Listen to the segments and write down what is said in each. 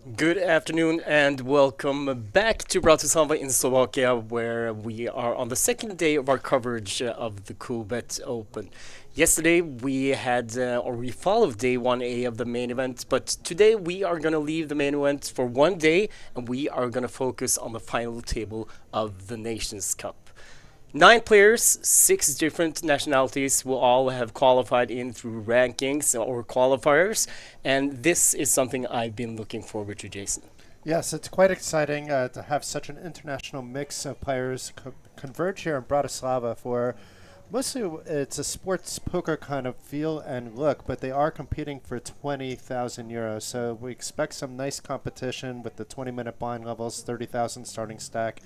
Good afternoon and welcome back to Bratislava in Slovakia, where we are on the second day of our coverage of the Coolbet Open. Yesterday we had, or we followed day 1A of the main event, but today we are going to leave the main event for one day and we are going to focus on the final table of the Nations Cup. Nine players, six different nationalities will all have qualified in through rankings or qualifiers, and this is something I've been looking forward to, Jason. Yes, it's quite exciting to have such an international mix of players converge here in Bratislava for mostly it's a sports poker kind of feel and look, but they are competing for 20,000 euros. So we expect some nice competition with the 20-minute blind levels, 30,000 starting stack.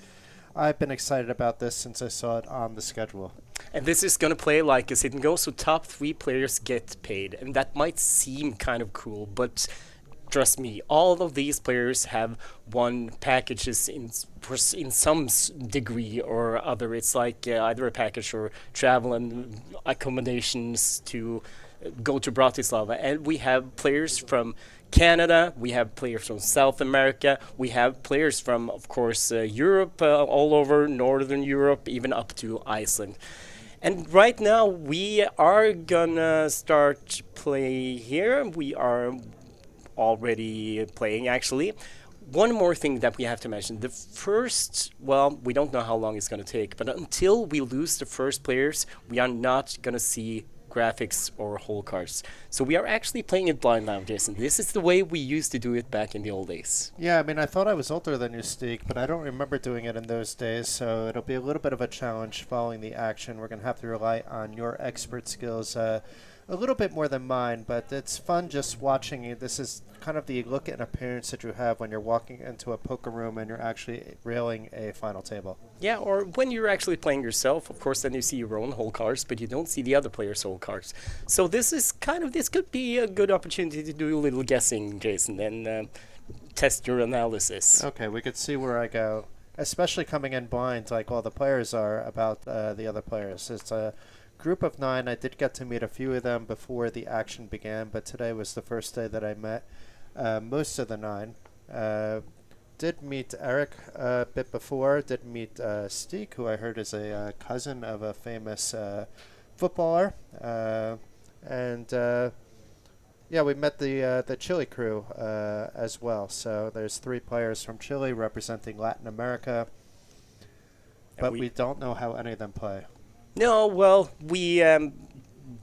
I've been excited about this since I saw it on the schedule. And this is going to play like a sit and go, so top three players get paid. And that might seem kind of cool, but trust me, all of these players have won packages in some degree or other. It's like either a package or travel and accommodations to go to Bratislava. And we have players from Canada, we have players from South America, we have players from, of course, Europe, all over Northern Europe, even up to Iceland. And right now we are gonna start play here. We are already playing actually. One more thing that we have to mention. The first, well, we don't know how long it's going to take, but until we lose the first players, we are not going to see graphics or whole cards. So we are actually playing it blind now, Jason. This is the way we used to do it back in the old days. Yeah, I mean, I thought I was older than you, Steak, but I don't remember doing it in those days, so it'll be a little bit of a challenge following the action. We're going to have to rely on your expert skills a little bit more than mine, but it's fun just watching it. This is kind of the look and appearance that you have when you're walking into a poker room and you're actually railing a final table. Yeah, or when you're actually playing yourself, of course, then you see your own whole cards, but you don't see the other player's whole cards. So this could be a good opportunity to do a little guessing, Jason, and test your analysis. Okay, we could see where I go, especially coming in blind like all the players are about the other players. It's a group of 9. I did get to meet a few of them before the action began, but today was the first day that I met most of the 9. Did meet Eric a bit before, did meet Steek, who I heard is a cousin of a famous footballer. And yeah, we met the Chile crew as well. So there's 3 players from Chile representing Latin America, but we don't know how any of them play. No, well, we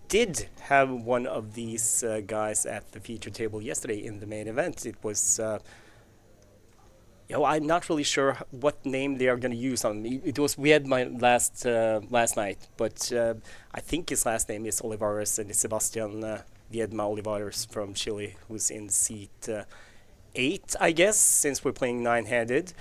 did have one of these guys at the feature table yesterday in the main event. It was, I'm not really sure what name they are going to use on me. It was we had my last night, but I think his last name is Olivares and it's Sebastian Viedma Olivares from Chile, who's in seat 8, I guess, since we're playing nine-handed.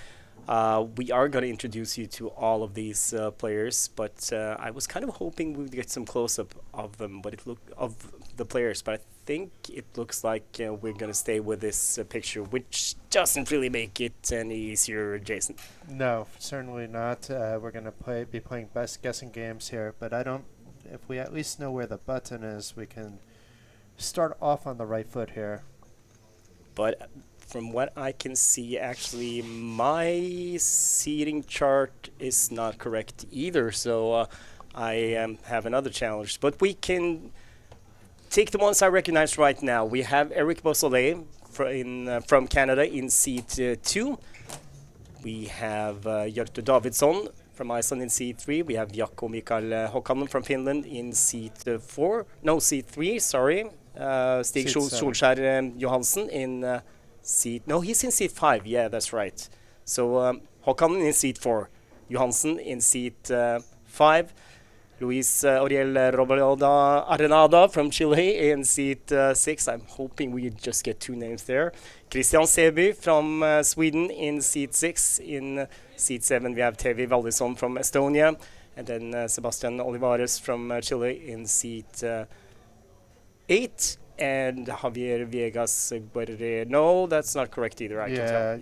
We are going to introduce you to all of these players, but I was kind of hoping we would get some close-up of them, but it looked of the players. But I think it looks like we're going to stay with this picture, which doesn't really make it any easier, Jason. No, certainly not. We're going to be playing best guessing games here, but I don't. If we at least know where the button is, we can start off on the right foot here. But from what I can see, actually, my seating chart is not correct either. So I have another challenge. But we can take the ones I recognize right now. We have Eric Beausoleil from Canada in seat 2. We have Hjörtur Davidsson from Iceland in seat 3. We have Jaakko Mikael Håkanen from Finland in seat 4. No, seat 3, sorry. Stig Solskjær Johansen in he's in seat 5. Yeah, that's right. So Håkanen in seat 4. Johansen in seat 5. Luis Oriel Robalda Arenada from Chile in seat 6. I'm hoping we just get 2 names there. Christian Seby from Sweden in seat 6. In seat 7 we have Tevi Valdisson from Estonia. And then Sebastian Olivares from Chile in seat 8. And Javier Viegas Guerrero. No, that's not correct either. I can tell.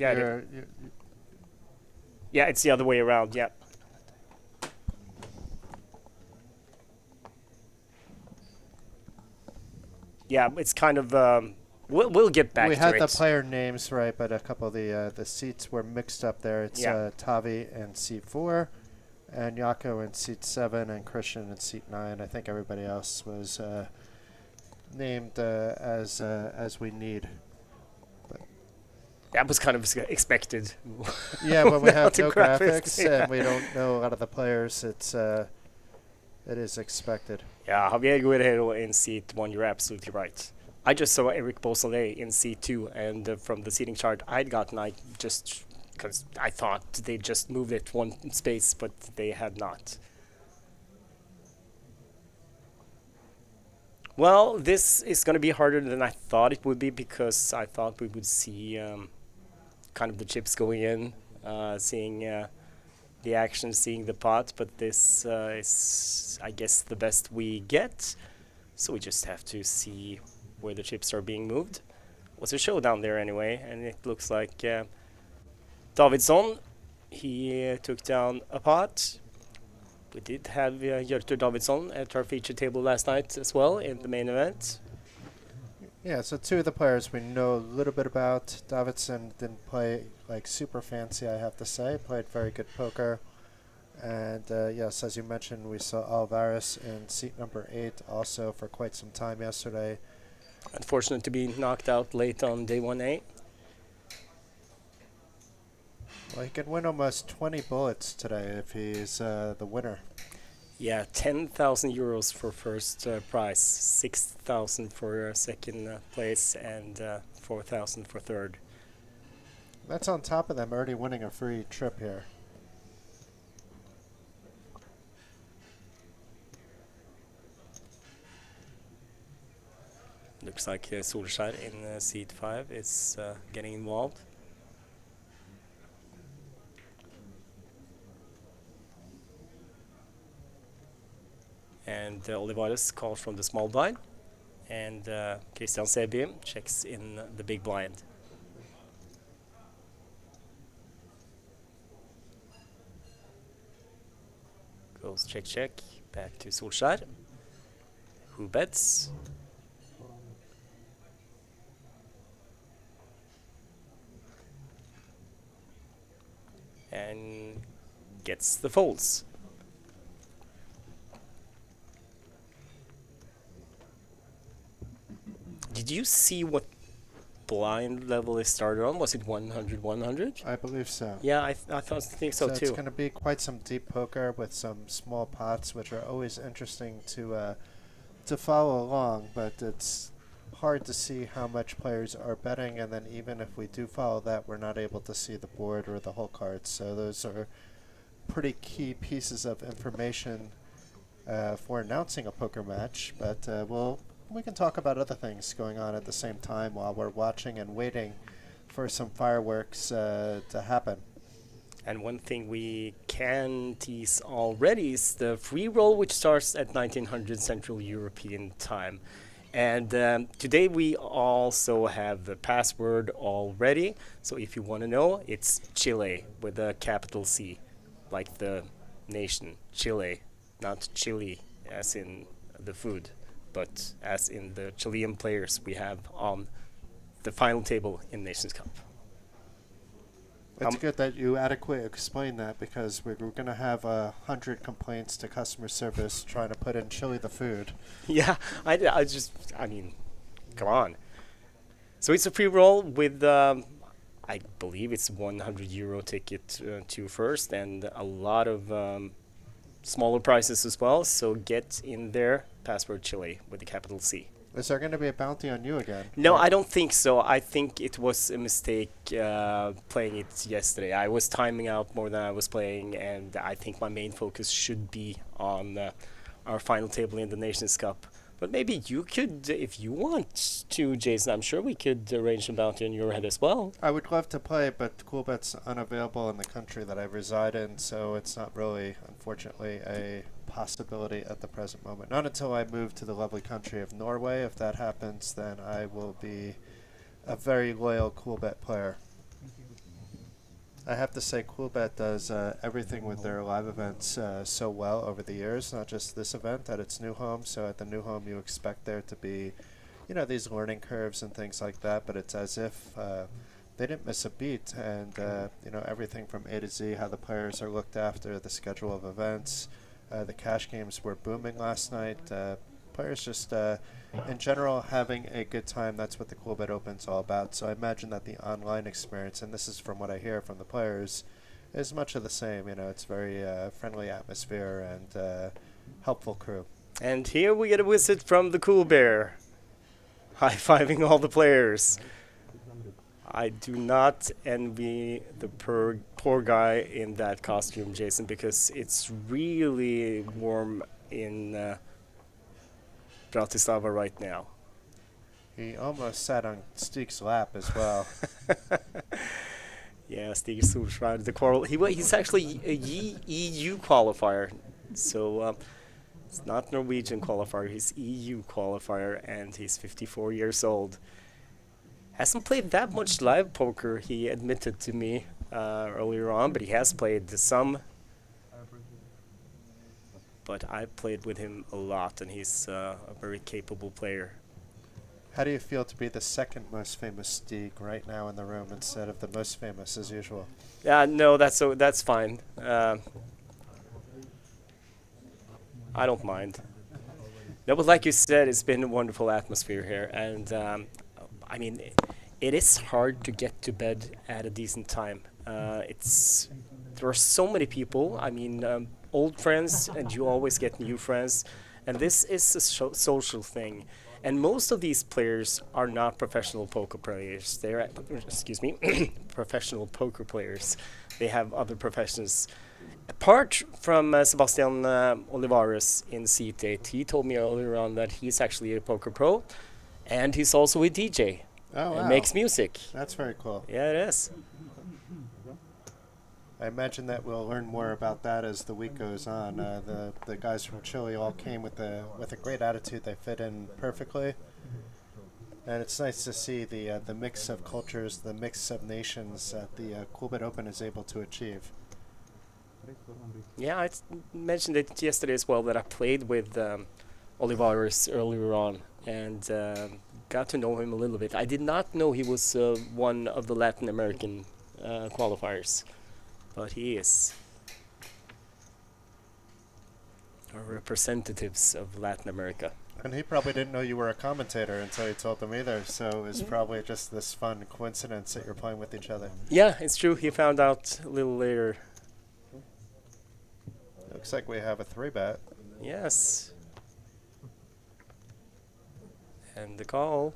Yeah, it's the other way around. Yeah. Yeah, it's kind of We'll get back We to had the it. player names right, but a couple of the seats were mixed up there. It's Yeah. Tavi in seat 4, and Yako in seat 7, and Christian in seat 9. I think everybody else was named as we need. That was kind of expected. Yeah, when we Without have the no graphics, graphics and we don't know a lot of the players, it is expected. Yeah, Javier Guerrero in seat 1, you're absolutely right. I just saw Eric Beausoleil in seat 2, and from the seating chart I'd gotten, I just, because I thought they just moved it one space, but they had not. Well, this is going to be harder than I thought it would be, because I thought we would see kind of the chips going in, seeing the action, seeing the pot, but this is, I guess, the best we get. So we just have to see where the chips are being moved. Was a showdown there anyway, and it looks like Davidsson, he took down a pot. We did have Hjörtur Davidsson at our feature table last night as well in the main event. Yeah, so two of the players we know a little bit about. Davidson didn't play like super fancy, I have to say. Played very good poker. And yes, as you mentioned, we saw Alvarez in seat number 8 also for quite some time yesterday. Unfortunate to be knocked out late on day 1A. Well, he could win almost 20 bullets today if he's the winner. Yeah, 10,000 euros for first prize, 6,000 for second place, and 4,000 for third. That's on top of them already winning a free trip here. Looks like Solskjaer in seat 5 is getting involved. And Olivares calls from the small blind. And Christian Sebi checks in the big blind. Goes check, check. Back to Solskjaer. Who bets? And gets the folds. Did you see what blind level it started on? Was it 100, 100? I believe so. Yeah, I think so It's too. going to be quite some deep poker with some small pots, which are always interesting to follow along. But it's hard to see how much players are betting, and then even if we do follow that, we're not able to see the board or the whole cards. So those are pretty key pieces of information for announcing a poker match. But we can talk about other things going on at the same time while we're watching and waiting for some fireworks to happen. And one thing we can tease already is the free roll, which starts at 1900 Central European time. And today we also have the password already. So if you want to know, it's Chile with a capital C, like the nation, Chile, not Chile as in the food, but as in the Chilean players we have on the final table in Nations Cup. It's good that you adequately explained that, because we're going to have 100 complaints to customer service trying to put in Chile the food. Yeah, I mean, come on. So it's a free roll with, I believe it's €100 ticket to first, and a lot of smaller prices as well. So get in there, password Chile with the capital C. Is there going to be a bounty on you again? No, I don't think so. I think it was a mistake playing it yesterday. I was timing out more than I was playing, and I think my main focus should be on our final table in the Nations Cup. But maybe you could, if you want to, Jason. I'm sure we could arrange a bounty on your head as well. I would love to play, but Coolbet's unavailable in the country that I reside in, so it's not really, unfortunately, a possibility at the present moment. Not until I move to the lovely country of Norway. If that happens, then I will be a very loyal Coolbet player. I have to say, Coolbet does everything with their live events so well over the years, not just this event at its new home. So at the new home, you expect there to be, these learning curves and things like that, but it's as if they didn't miss a beat. And, everything from A to Z, how the players are looked after, the schedule of events. The cash games were booming last night. Players just, in general, having a good time. That's what the Coolbet Open's all about. So I imagine that the online experience, and this is from what I hear from the players, is much of the same. It's very friendly atmosphere and helpful crew. And here we get a visit from the Cool Bear, high-fiving all the players. I do not envy the poor guy in that costume, Jason, because it's really warm in Bratislava right now. He almost sat on Stig's lap as well. Yeah, Stig Solskjaer, he's actually a EU qualifier, so it's not Norwegian qualifier, he's EU qualifier, and he's 54 years old. Hasn't played that much live poker, he admitted to me earlier on, but he has played some. But I played with him a lot, and he's a very capable player. How do you feel to be the second most famous Stig right now in the room instead of the most famous as usual? No, that's fine. I don't mind. No, but like you said, it's been a wonderful atmosphere here, and I mean, it is hard to get to bed at a decent time. There are so many people. I mean, old friends, and you always get new friends, and this is a social thing. And most of these players are not professional poker players. They're, excuse me, professional poker players. They have other professions. Apart from Sebastian Olivares in Seat 8, he told me earlier on that he's actually a poker pro, and he's also a DJ. Oh, wow. And makes music. That's very cool. Yeah, it is. I imagine that we'll learn more about that as the week goes on. The guys from Chile all came with a great attitude. They fit in perfectly, and it's nice to see the mix of cultures, the mix of nations that the Coolbet Open is able to achieve. Yeah, I mentioned it yesterday as well that I played with Olivares earlier on and got to know him a little bit. I did not know he was one of the Latin American qualifiers. But he is. Or representatives of Latin America. And he probably didn't know you were a commentator until you told him either, so it was probably just this fun coincidence that you're playing with each other. Yeah, it's true. He found out a little later. Looks like we have a 3-bet. Yes. And the call.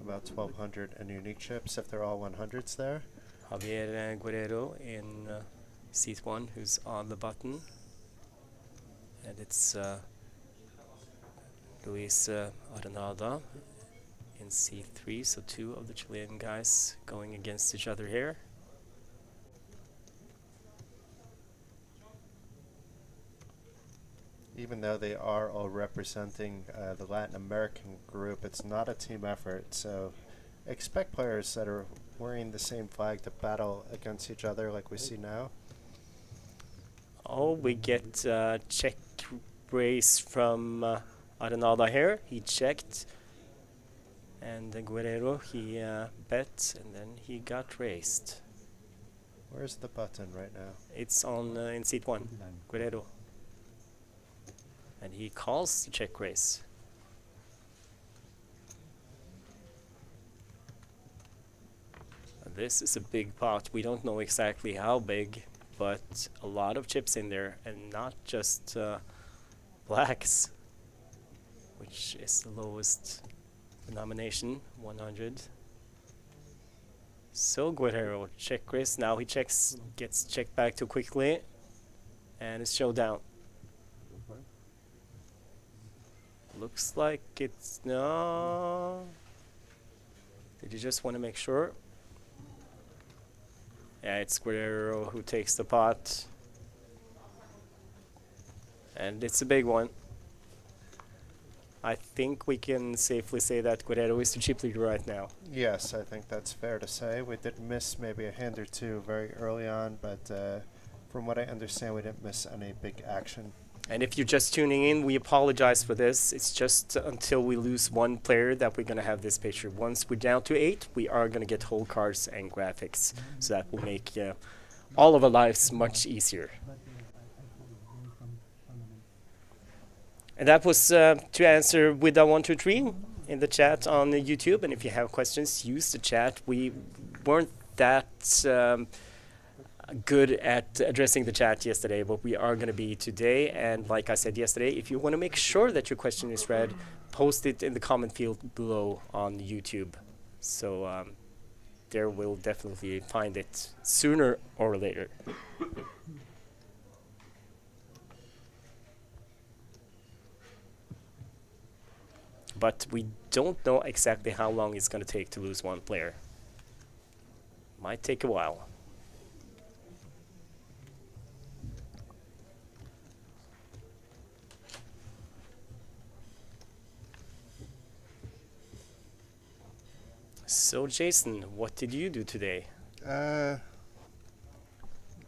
About 1,200 in unique chips if they're all 100s there. Javier Guerrero in seat 1, who's on the button. And it's Luis Arenada in seat 3, so two of the Chilean guys going against each other here. Even though they are all representing the Latin American group, it's not a team effort, so expect players that are wearing the same flag to battle against each other like we see now. Oh, we get check raise from Arenada here. He checked, and Guerrero, he bet, and then he got raised. Where's the button right now? It's on in seat 1, Guerrero. And he calls the check raise. This is a big pot. We don't know exactly how big, but a lot of chips in there, and not just blacks, which is the lowest denomination, 100. So Guerrero check raise. Now he checks, gets checked back too quickly, and it's showdown. Looks like it's no. Did you just want to make sure? Yeah, it's Guerrero who takes the pot. And it's a big one. I think we can safely say that Guerrero is the chip leader right now. Yes, I think that's fair to say. We did miss maybe a hand or two very early on, but from what I understand, we didn't miss any big action. And if you're just tuning in, we apologize for this. It's just until we lose one player that we're going to have this picture. Once we're down to 8, we are going to get whole cards and graphics. So that will make all of our lives much easier. And that was to answer with 123 in the chat on YouTube. And if you have questions, use the chat. We weren't that good at addressing the chat yesterday, but we are going to be today. And like I said yesterday, if you want to make sure that your question is read, post it in the comment field below on YouTube. So there we'll definitely find it sooner or later. But we don't know exactly how long it's going to take to lose one player. Might take a while. So Jason, what did you do today?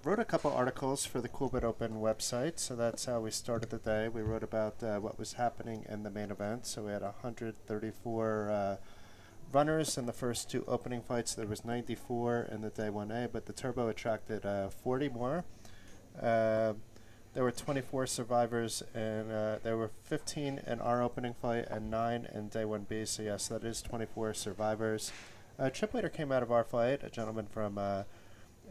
Wrote a couple articles for the Coolbet Open website, so that's how we started the day. We wrote about what was happening in the main event. So we had 134 runners in the first 2 opening fights. There was 94 in the day 1A, but the Turbo attracted 40 more. There were 24 survivors, and there were 15 in our opening fight and 9 in day 1B. So yes, that is 24 survivors. Chip leader came out of our fight, a gentleman from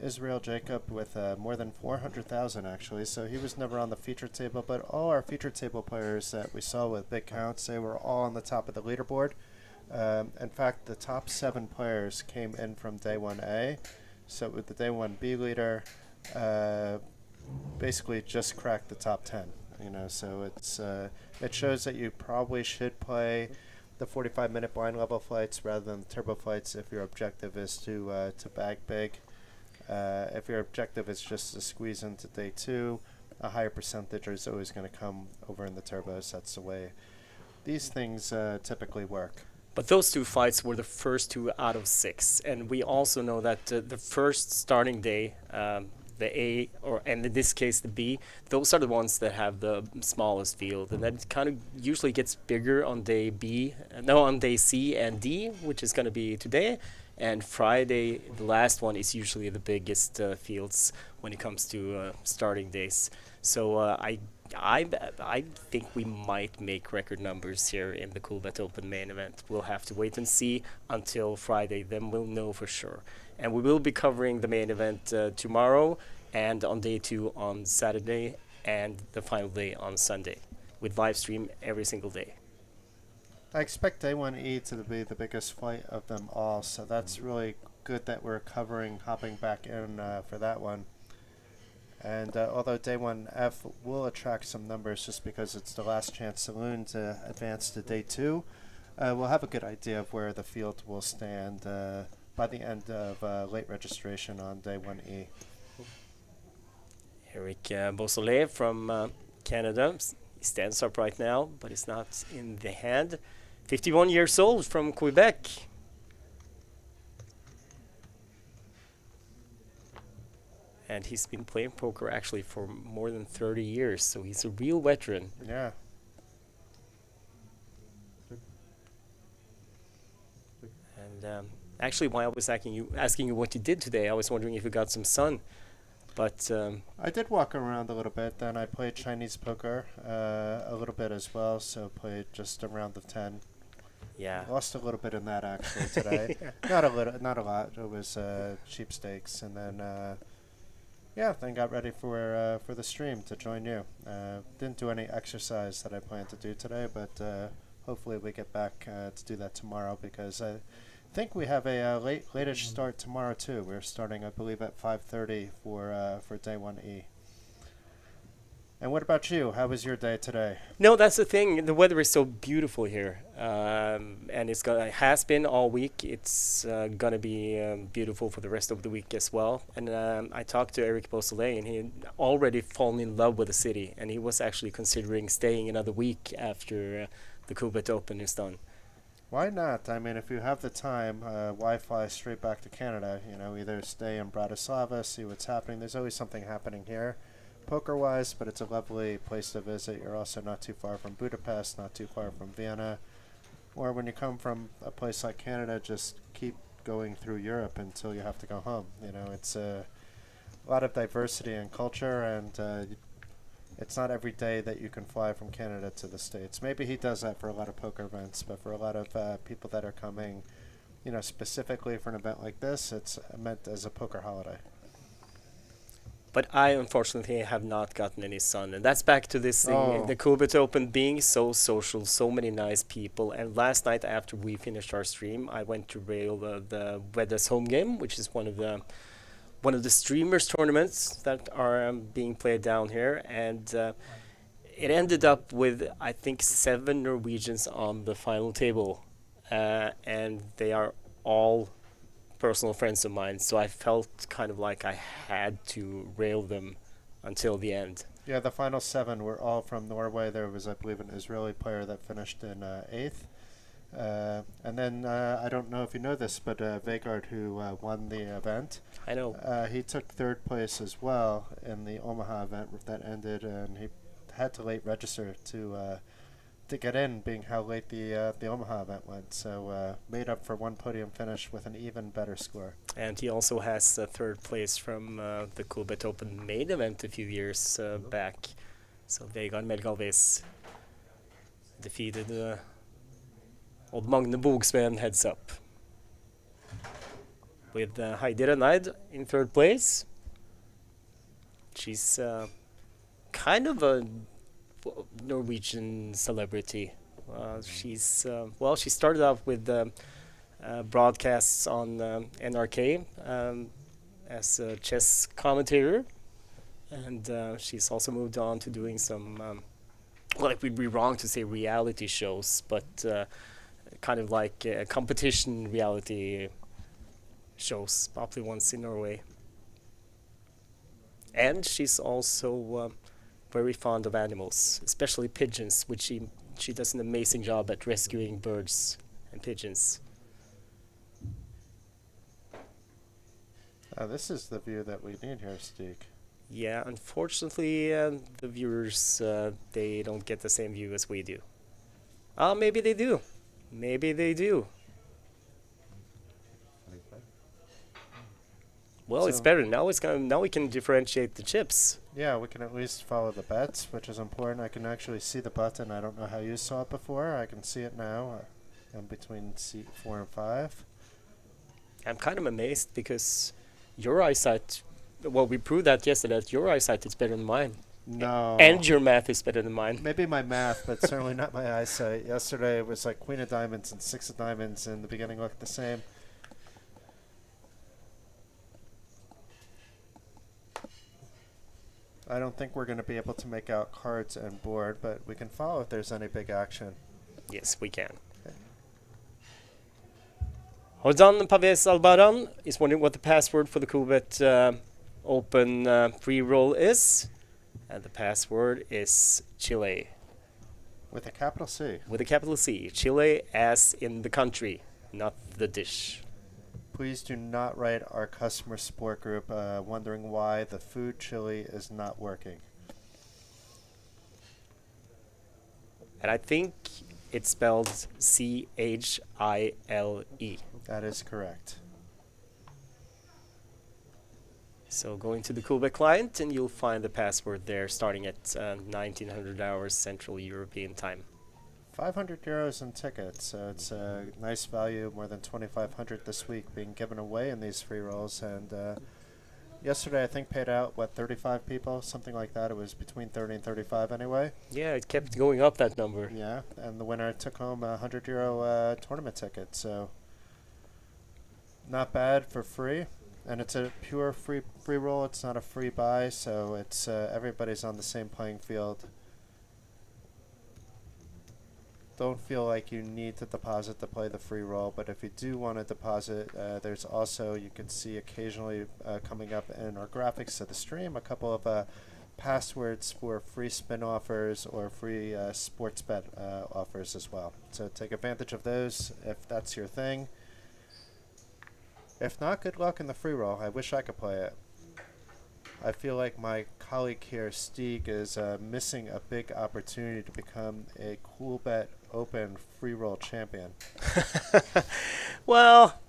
Israel, Jacob, with more than 400,000 actually. So he was never on the feature table, but all our feature table players that we saw with big counts, they were all on the top of the leaderboard. In fact, the top 7 players came in from day 1A. So with the day 1B leader, basically just cracked the top 10. You know, so it shows that you probably should play the 45-minute blind level fights rather than the turbo fights if your objective is to bag big. If your objective is just to squeeze into day 2, a higher percentage is always going to come over in the turbos. That's the way these things typically work. But those 2 fights were the first 2 out of 6, and we also know that the first starting day, the A, and in this case the B, those are the ones that have the smallest field, and that kind of usually gets bigger on day on day C and D, which is going to be today, and Friday, the last one, is usually the biggest fields when it comes to starting days. So I think we might make record numbers here in the Coolbet Open main event. We'll have to wait and see until Friday, then we'll know for sure. And we will be covering the main event tomorrow and on day 2 on Saturday and the final day on Sunday with live stream every single day. I expect day 1E to be the biggest fight of them all, so that's really good that we're hopping back in for that one. And although day 1F will attract some numbers just because it's the last chance saloon to advance to day 2, we'll have a good idea of where the field will stand by the end of late registration on day 1E. Eric Beausoleil from Canada, he stands up right now, but it's not in the hand. 51 years old from Quebec. And he's been playing poker actually for more than 30 years, so he's a real veteran. Yeah. And actually, while I was asking you what you did today, I was wondering if you got some sun. But I did walk around a little bit. Then I played Chinese poker a little bit as well, so played just a round of 10. Yeah. Lost a little bit in that actually today. Not a lot. It was cheap stakes, and then then got ready for the stream to join you. Didn't do any exercise that I planned to do today, but hopefully we get back to do that tomorrow because I think we have a late-ish start tomorrow too. We're starting, I believe, at 5:30 for day 1E. And what about you? How was your day today? No, that's the thing. The weather is so beautiful here, and it has been all week. It's gonna be beautiful for the rest of the week as well. And I talked to Eric Beausoleil, and he had already fallen in love with the city, and he was actually considering staying another week after the Coolbet Open is done. Why not? I mean, if you have the time, why fly straight back to Canada? You know, either stay in Bratislava, see what's happening. There's always something happening here. poker-wise, but it's a lovely place to visit. You're also not too far from Budapest, not too far from Vienna. Or when you come from a place like Canada, just keep going through Europe until you have to go home. You know, it's a lot of diversity in culture, and it's not every day that you can fly from Canada to the States. Maybe he does that for a lot of poker events, but for a lot of people that are coming, you know, specifically for an event like this, it's meant as a poker holiday. But I unfortunately have not gotten any sun, and that's back to this thing, Oh. the Coolbet Open being so social, so many nice people. And last night after we finished our stream, I went to rail the Vedas home game, which is one of the streamers tournaments that are being played down here, and it ended up with I think 7 Norwegians on the final table, and they are all personal friends of mine, so I felt kind of like I had to rail them until the end. Yeah, the final 7 were all from Norway. There was, I believe, an Israeli player that finished in 8th. And then, I don't know if you know this, but Vegard, who won the event, I know. he took 3rd place as well in the Omaha event that ended, and he had to late register to get in, being how late the Omaha event went. So made up for one podium finish with an even better score. And he also has third place from the Coolbet Open main event a few years back. So Vegard Melgalvis defeated Odd Magne Bogsveen heads up. With Heidi Renaid in third place. She's kind of a Norwegian celebrity. She started off with broadcasts on NRK as a chess commentator, and she's also moved on to doing some, it would be wrong to say reality shows, but kind of like competition reality shows, popular ones in Norway. And she's also very fond of animals, especially pigeons, which she does an amazing job at rescuing birds and pigeons. This is the view that we need here, Stig. Yeah, unfortunately, the viewers, they don't get the same view as we do. Maybe they do. Maybe they do. Well, it's So- better now. Now we can differentiate the chips. Yeah, we can at least follow the bets, which is important. I can actually see the button. I don't know how you saw it before. I can see it now. I'm between seat 4 and 5. I'm kind of amazed because your eyesight. Well, we proved that yesterday. That your eyesight is better than mine, No. and your math is better than mine. Maybe my math, but certainly not my eyesight. Yesterday it was like Queen of Diamonds and 6 of Diamonds, and the beginning looked the same. I don't think we're going to be able to make out cards and board, but we can follow if there's any big action. Yes, we can. Okay. Hordan Paves Albaran is wondering what the password for the Coolbet Open free roll is, and the password is Chile With a capital C. with a capital C. Chile as in the country, not the dish. Please do not write our customer support group wondering why the food chili is not working. And I think it's spelled Chile. That is correct. So go into the Coolbet client and you'll find the password there starting at 1900 hours Central European time. 500 euros in tickets, so it's a nice value, more than 2,500 this week being given away in these free rolls. And yesterday I think paid out, 35 people, something like that. It was between 30 and 35 anyway. Yeah, it kept going up, that number. Yeah, and the winner took home a 100 euro tournament ticket, so not bad for free. And it's a pure free roll, it's not a free buy, so it's everybody's on the same playing field. Don't feel like you need to deposit to play the free roll, but if you do want to deposit, there's also, you can see occasionally coming up in our graphics of the stream, a couple of passwords for free spin offers or free sports bet offers as well. So take advantage of those if that's your thing. If not, good luck in the free roll. I wish I could play it. I feel like my colleague here, Stieg, is missing a big opportunity to become a Coolbet Open free roll champion. Well,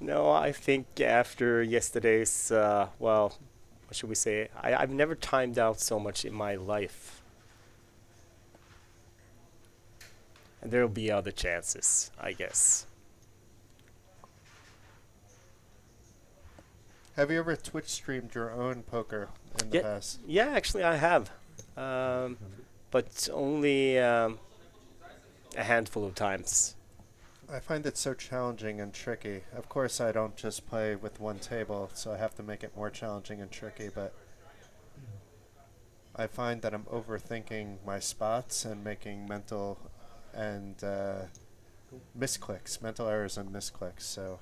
no, I think after yesterday's, well, what should we say? I've never timed out so much in my life. And there'll be other chances, I guess. Have you ever Twitch streamed your own poker in the Yeah, past? yeah, actually I have. Um, but only a handful of times. I find it so challenging and tricky. Of course, I don't just play with one table, so I have to make it more challenging and tricky, but I find that I'm overthinking my spots and making mental and misclicks, mental errors and misclicks. So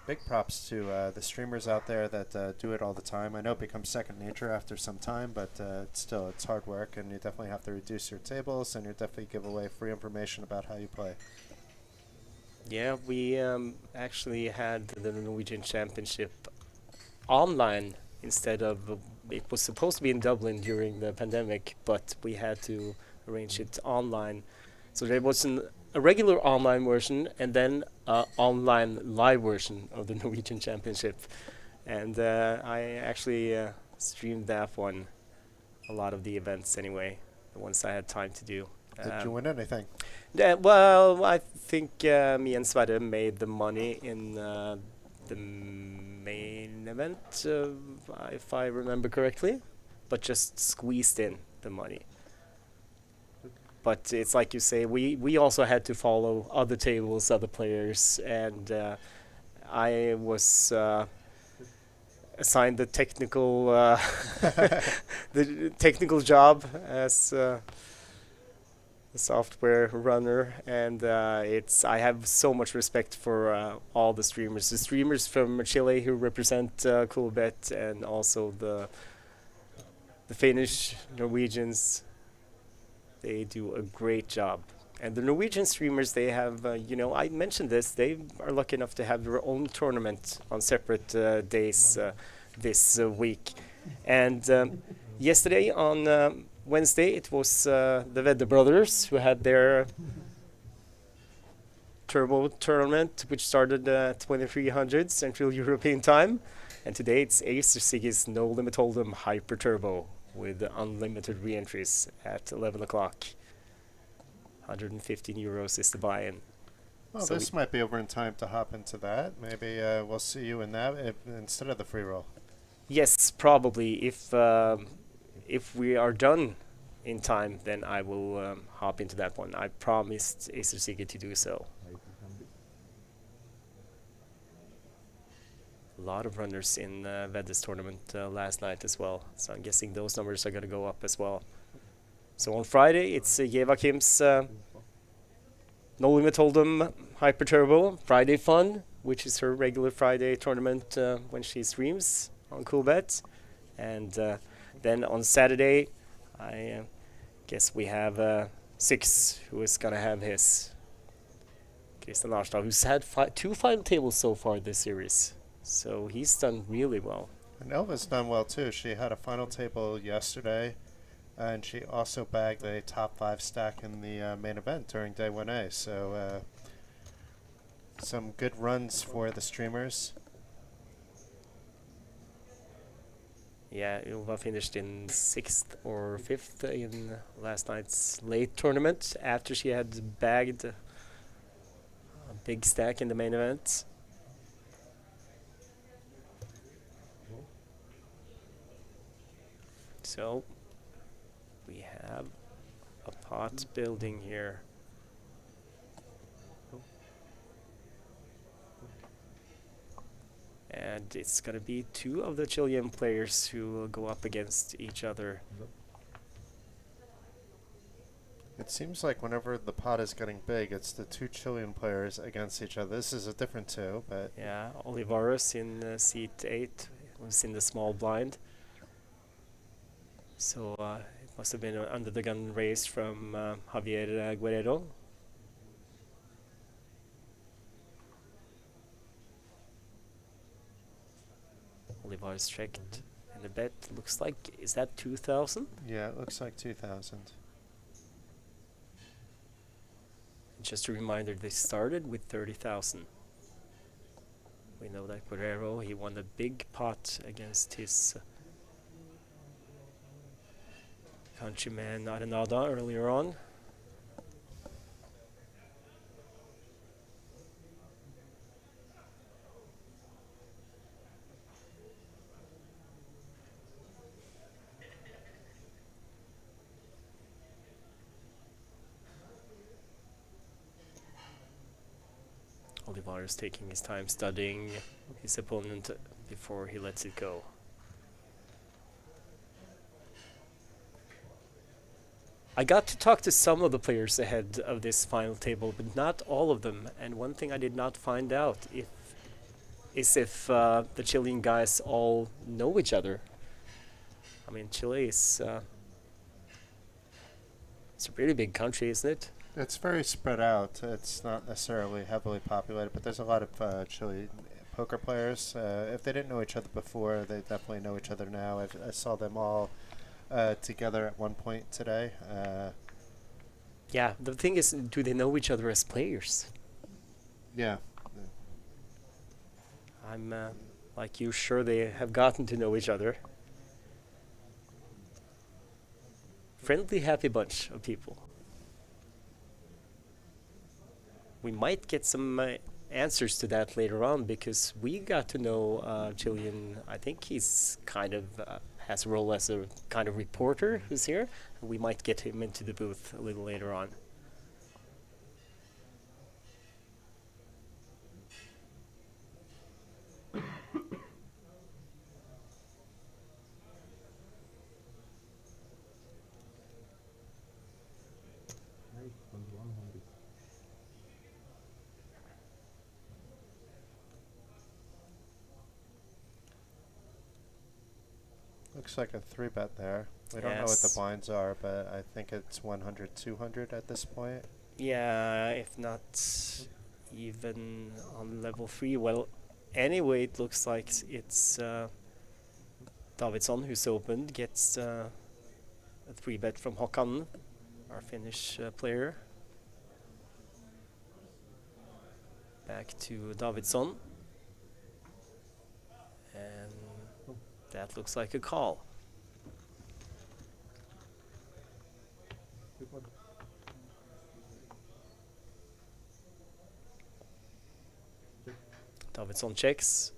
big props to the streamers out there that do it all the time. I know it becomes second nature after some time, but still, it's hard work, and you definitely have to reduce your tables, and you definitely give away free information about how you play. Yeah, we actually had the Norwegian Championship online instead of it was supposed to be in Dublin during the pandemic, but we had to arrange it online. So there was a regular online version and then a online live version of the Norwegian Championship, and I actually streamed that one. A lot of the events anyway, the ones I had time to do. Did you win anything? Yeah, well, I think me and Sverre made the money in the main event, if I remember correctly, but just squeezed in the money. But it's like you say, we also had to follow other tables, other players, and I was assigned the technical the technical job as a software runner, and it's I have so much respect for all the streamers from Chile who represent Coolbet, and also the Finnish Norwegians. They do a great job. And the Norwegian streamers, they have, I mentioned this, they are lucky enough to have their own tournament on separate days this week. And yesterday, on Wednesday, it was the Vedder brothers who had their turbo tournament, which started at 2300 Central European time. And today it's Acer Siggy's No Limit Hold'em Hyper Turbo with unlimited re-entries at 11 o'clock. 115 euros is the buy-in. Well, So this might be over in time to hop into that. Maybe we'll see you in that instead of the free roll. Yes, probably. If we are done in time, then I will hop into that one. I promised Acer Siggy to do so. A lot of runners in Vedde's tournament last night as well, so I'm guessing those numbers are going to go up as well. So on Friday, it's Yeva Kim's No Limit Hold'em Hyper Turbo Friday Fun, which is her regular Friday tournament when she streams on Coolbet. And then on Saturday, I guess we have Six, who is going to have his Christian Larstad, who's had two final tables so far this series. So he's done really well. And Elva's done well too. She had a final table yesterday, and she also bagged a top 5 stack in the main event during day 1A. So some good runs for the streamers. Yeah, Ilva finished in 6th or 5th in last night's late tournament after she had bagged a big stack in the main event. So we have a pot building here. And it's going to be two of the Chilean players who will go up against each other. It seems like whenever the pot is getting big, it's the two Chilean players against each other. This is a different two, but... Yeah, Olivares in seat 8 was in the small blind. So it must have been an under-the-gun race from Javier Guerrero. Olivares checked. And the bet looks like, is that 2,000? Yeah, it looks like 2,000. Just a reminder, they started with 30,000. We know that Guerrero, he won a big pot against his countryman Arenada earlier on. Olivares taking his time studying his opponent before he lets it go. I got to talk to some of the players ahead of this final table, but not all of them. And one thing I did not find out is if the Chilean guys all know each other. I mean, Chile is it's a really big country, isn't it? It's very spread out. It's not necessarily heavily populated, but there's a lot of Chile poker players. If they didn't know each other before, they definitely know each other now. I saw them all together at one point today. Yeah, the thing is, do they know each other as players? Yeah. I'm like you, sure they have gotten to know each other. Friendly, happy bunch of people. We might get some answers to that later on, because we got to know Chilean. I think he's kind of has a role as a kind of reporter who's here. We might get him into the booth a little later on. Looks like a 3-bet there. We don't know what the Yes. blinds are, but I think it's 100, 200 at this point. Yeah, if not even on level 3. Well, anyway, it looks like it's Davidsson who's opened, gets a 3-bet from Håkan, our Finnish player. Back to Davidsson. And that looks like a call. Davidsson checks.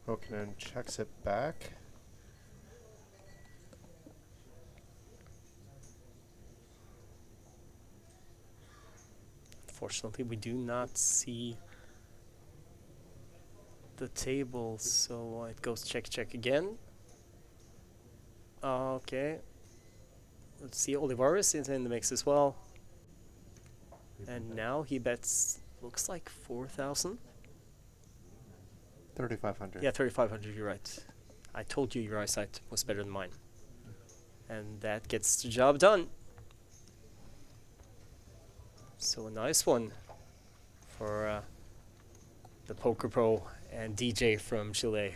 Hokanen checks it back. Unfortunately, we do not see the table, so it goes check, check again. Okay. Let's see, Olivares is in the mix as well. And now he bets, looks like 4,000. 3,500. Yeah, 3,500, you're right. I told you your eyesight was better than mine. And that gets the job done. So a nice one for the Poker Pro and DJ from Chile.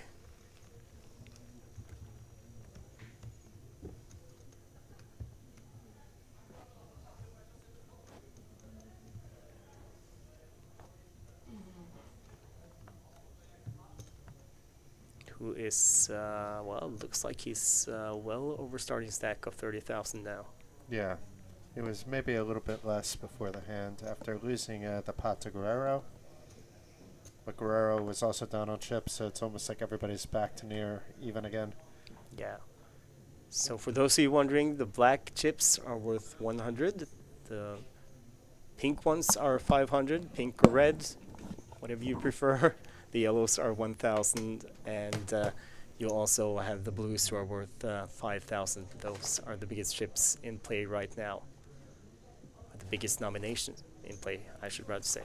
Who is, well, looks like he's well over starting stack of 30,000 now. Yeah. It was maybe a little bit less before the hand after losing the pot to Guerrero. But Guerrero was also down on chips, so it's almost like everybody's back to near even again. Yeah. So for those of you wondering, the black chips are worth 100. The pink ones are 500, pink or red, whatever you prefer. The yellows are 1,000, and you also have the blues who are worth 5,000. Those are the biggest chips in play right now. The biggest nomination in play, I should rather say.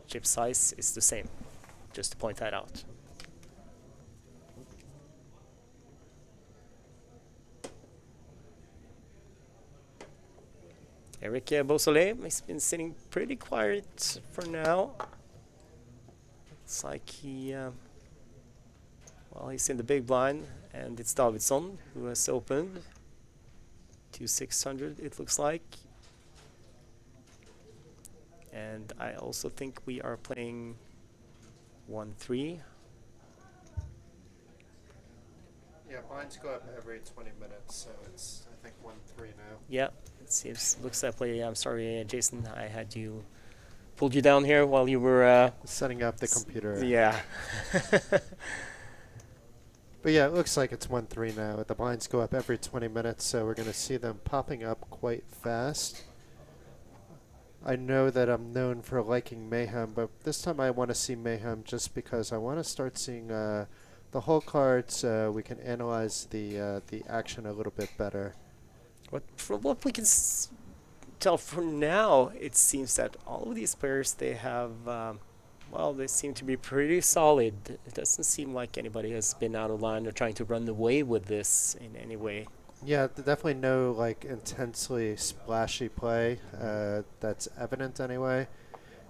Chip size is the same, just to point that out. Eric Beausoleil has been sitting pretty quiet for now. It's like well, he's in the big blind, and it's Davidsson who has opened to 600, it looks like. And I also think we are playing 1-3. Yeah, blinds go up every 20 minutes, so it's, I think, 1-3 now. Yeah, it seems, looks that way. I'm sorry, Jason, I had you pulled you down here while you were Setting up the computer. Yeah. But yeah, it looks like it's 1-3 now. The blinds go up every 20 minutes, so we're going to see them popping up quite fast. I know that I'm known for liking Mayhem, but this time I want to see Mayhem just because I want to start seeing the whole cards. We can analyze the action a little bit better. From what we can tell for now, it seems that all of these players, they have, well, they seem to be pretty solid. It doesn't seem like anybody has been out of line or trying to run away with this in any way. Yeah, definitely no like intensely splashy play that's evident anyway.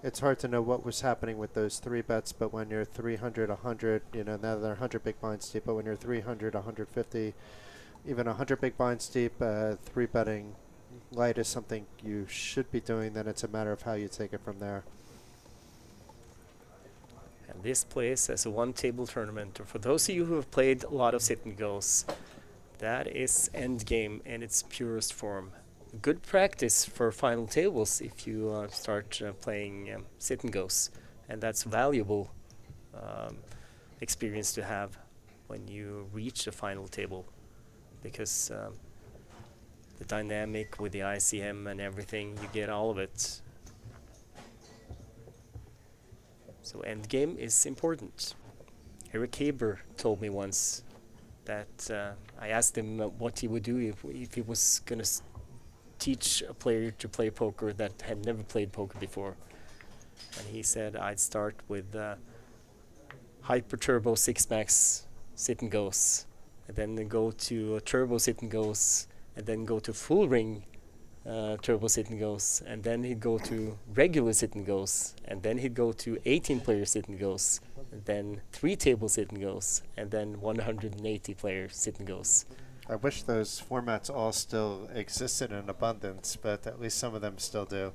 It's hard to know what was happening with those 3 bets, but when you're 300, 100, you know, now they're 100 big blinds deep, but when you're 300, 150, even 100 big blinds deep, 3 betting light is something you should be doing. Then it's a matter of how you take it from there. And this plays as a one-table tournament. For those of you who have played a lot of sit and goes, that is endgame in its purest form. Good practice for final tables if you start playing sit and goes, and that's valuable experience to have when you reach the final table, because the dynamic with the ICM and everything, you get all of it. So endgame is important. Eric Haber told me once that I asked him what he would do if he was going to teach a player to play poker that had never played poker before. And he said, I'd start with hyper turbo 6-max sit and goes, and then go to turbo sit and goes, and then go to full ring turbo sit and goes, and then he'd go to regular sit and goes, and then he'd go to 18 player sit and goes, and then 3 table sit and goes, and then 180 player sit and goes. I wish those formats all still existed in abundance, but at least some of them still do.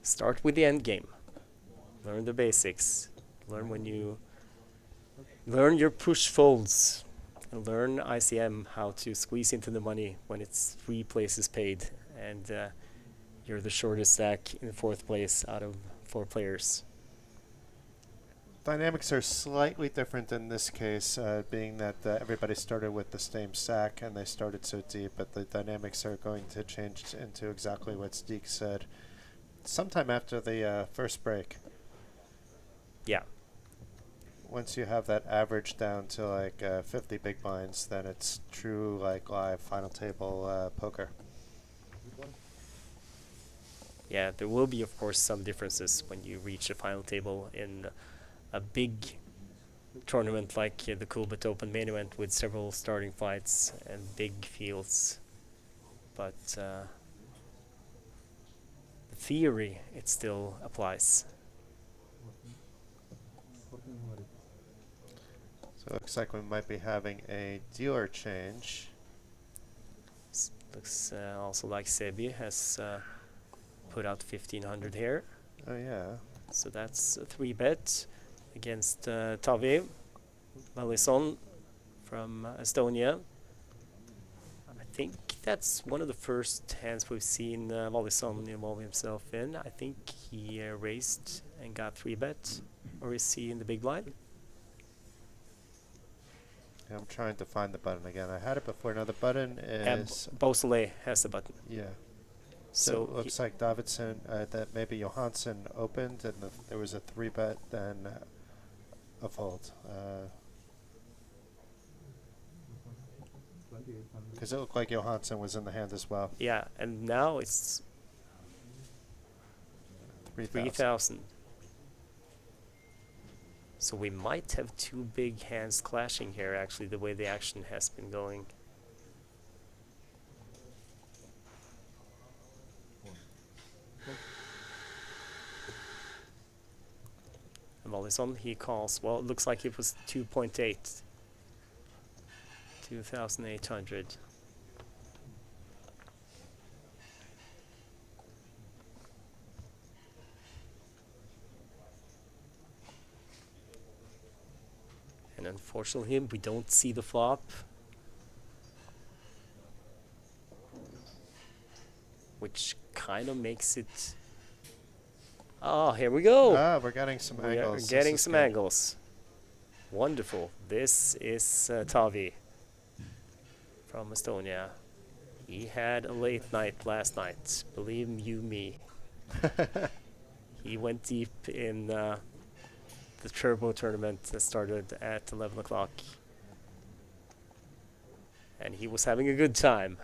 Start with the end game. Learn the basics. Learn when you learn your push folds. And learn ICM, how to squeeze into the money when it's 3 places paid, and you're the shortest stack in 4th place out of 4 players. Dynamics are slightly different in this case, being that everybody started with the same stack and they started so deep, but the dynamics are going to change into exactly what Steek said sometime after the first break. Yeah. Once you have that average down to like 50 big blinds, then it's true like live final table poker. Yeah, there will be, of course, some differences when you reach the final table in a big tournament like the Coolbet Open main event with several starting fights and big fields. But the theory, it still applies. So it looks like we might be having a dealer change. Looks also like Sebi has put out 1,500 here. Oh yeah. So that's a 3-bet against Tavi Malison from Estonia. I think that's one of the first hands we've seen Malison involve himself in. I think he raised and got 3-bet, or is he in the big blind? I'm trying to find the button again. I had it before. Now the button is... Beausoleil has the button. Yeah. So it looks like Davidson, that maybe Johansson opened, and there was a 3-bet, then a fold. Because it looked like Johansson was in the hand as well. yeah, and now it's 3,000. So we might have 2 big hands clashing here, actually, the way the action has been going. Volleson, he calls, well, it looks like it was 2.8. 2,800. And unfortunately, we don't see the flop. Which kind of makes it... Oh, here we go! Ah, we're getting some We are angles. getting This is some good. angles. Wonderful. This is Tavi from Estonia. He had a late night last night. Believe you me. He went deep in the Turbo tournament that started at 11 o'clock. And he was having a good time.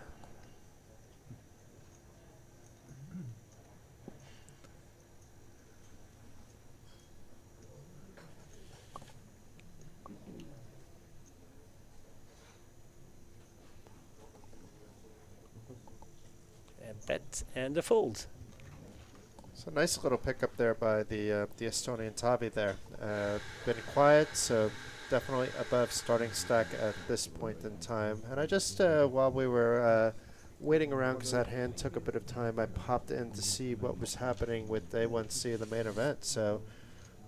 A bet and a fold. So nice little pickup there by the Estonian Tavi there. Been quiet, so definitely above starting stack at this point in time. And I just, while we were waiting around because that hand took a bit of time, I popped in to see what was happening with day 1C, the main event. So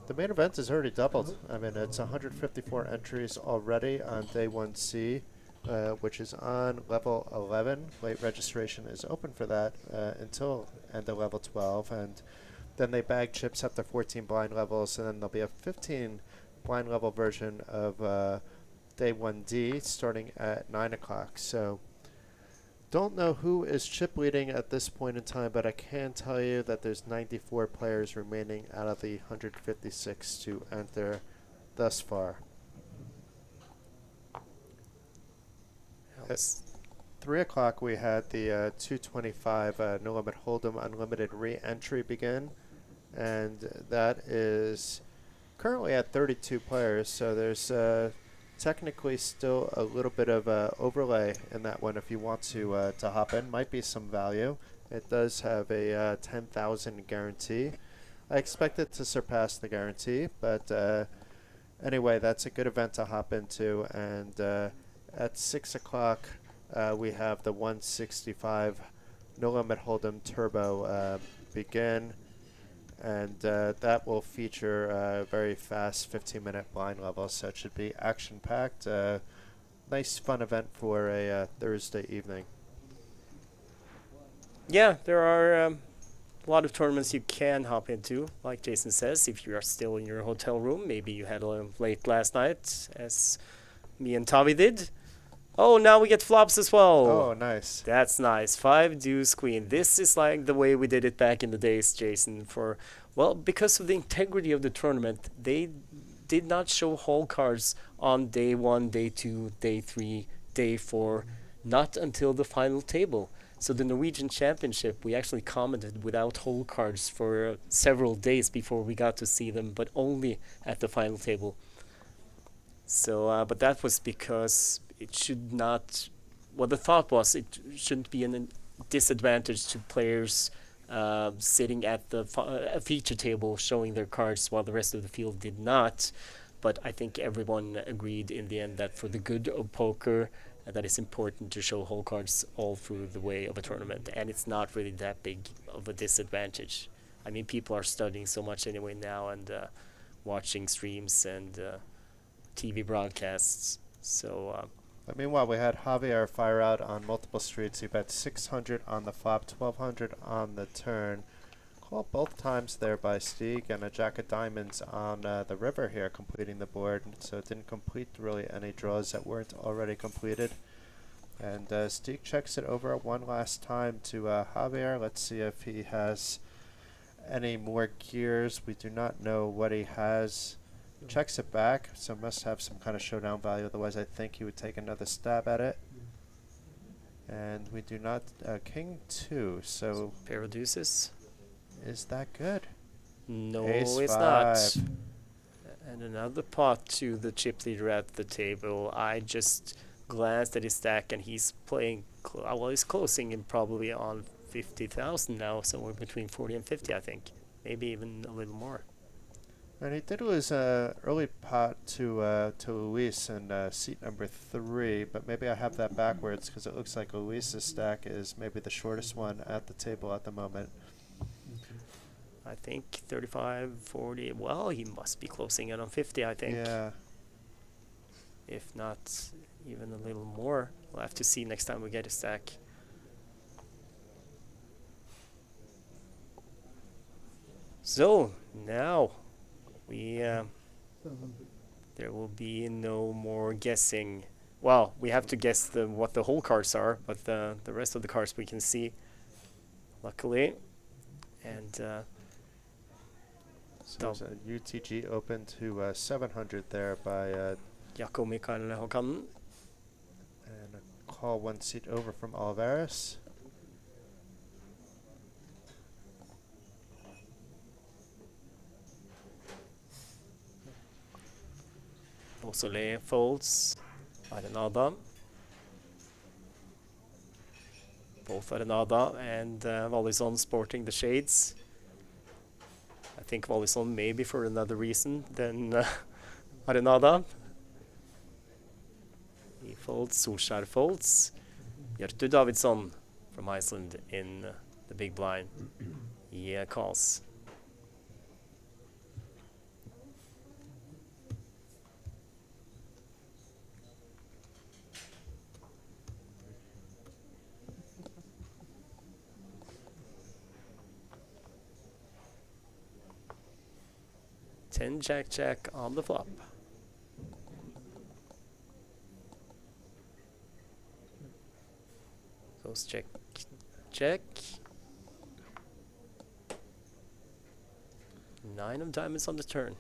the main event is already doubled. I mean, it's 154 entries already on day 1C. Which is on level 11. Late registration is open for that until end of level 12, and then they bag chips up to 14 blind levels, and then there'll be a 15 blind level version of day 1D starting at 9 o'clock. So don't know who is chip leading at this point in time, but I can tell you that there's 94 players remaining out of the 156 to enter thus far. At 3 o'clock, we had the 225 No Limit Hold'em Unlimited re-entry begin, and that is currently at 32 players, so there's technically still a little bit of overlay in that one if you want to hop in. Might be some value. It does have a 10,000 guarantee. I expect it to surpass the guarantee, but anyway, that's a good event to hop into, and at 6 o'clock, we have the 165 No Limit Hold'em Turbo begin, and that will feature a very fast 15-minute blind level, so it should be action-packed. Nice, fun event for a Thursday evening. Yeah, there are a lot of tournaments you can hop into, like Jason says, if you are still in your hotel room. Maybe you had a late last night, as me and Tavi did. Oh, now we get flops as well. Oh, nice. That's nice. 5 deuce queen. This is like the way we did it back in the days, Jason. Because of the integrity of the tournament, they did not show whole cards on day 1, day 2, day 3, day 4, not until the final table. So the Norwegian Championship, we actually commented without whole cards for several days before we got to see them, but only at the final table. So, but that was because it should not... Well, the thought was it shouldn't be a disadvantage to players sitting at the feature table showing their cards while the rest of the field did not. But I think everyone agreed in the end that for the good of poker, that it's important to show whole cards all through the way of a tournament. And it's not really that big of a disadvantage. I mean, people are studying so much anyway now and watching streams and TV broadcasts. So... Meanwhile, we had Javier fire out on multiple streets. He bet 600 on the flop, 1200 on the turn. Called both times there by Stieg, and a jack of diamonds on the river here, completing the board. So it didn't complete really any draws that weren't already completed. And Stieg checks it over one last time to Javier. Let's see if he has any more gears. We do not know what he has. Checks it back, so must have some kind of showdown value, otherwise I think he would take another stab at it. And we do not, King 2, so... Pair of deuces. Is that good? No, Ace it's 5. not. And another pot to the chip leader at the table. I just glanced at his stack and he's playing, he's closing in probably on 50,000 now, somewhere between 40 and 50, I think. Maybe even a little more. And he did lose early pot to Luis in seat number 3, but maybe I have that backwards because it looks like Luis's stack is maybe the shortest one at the table at the moment. I think 35, 40. Well, he must be closing in on 50, I think. Yeah. If not even a little more. We'll have to see next time we get a stack. So, now we there will be no more guessing. Well, we have to guess what the whole cards are, but the rest of the cards we can see, luckily. And so there's a UTG open to 700 there by Jakob Mikael Håkanen. And a call one seat over from Olivares. Osole folds. Arenada. Both Arenada and Wallison sporting the shades. I think Wallison maybe for another reason than Arenada. He folds, Solskjær folds. Hjörtur Davidsson from Iceland in the big blind. He calls. Ten Jack Jack on the flop. Goes check, check. 9 of diamonds on the turn.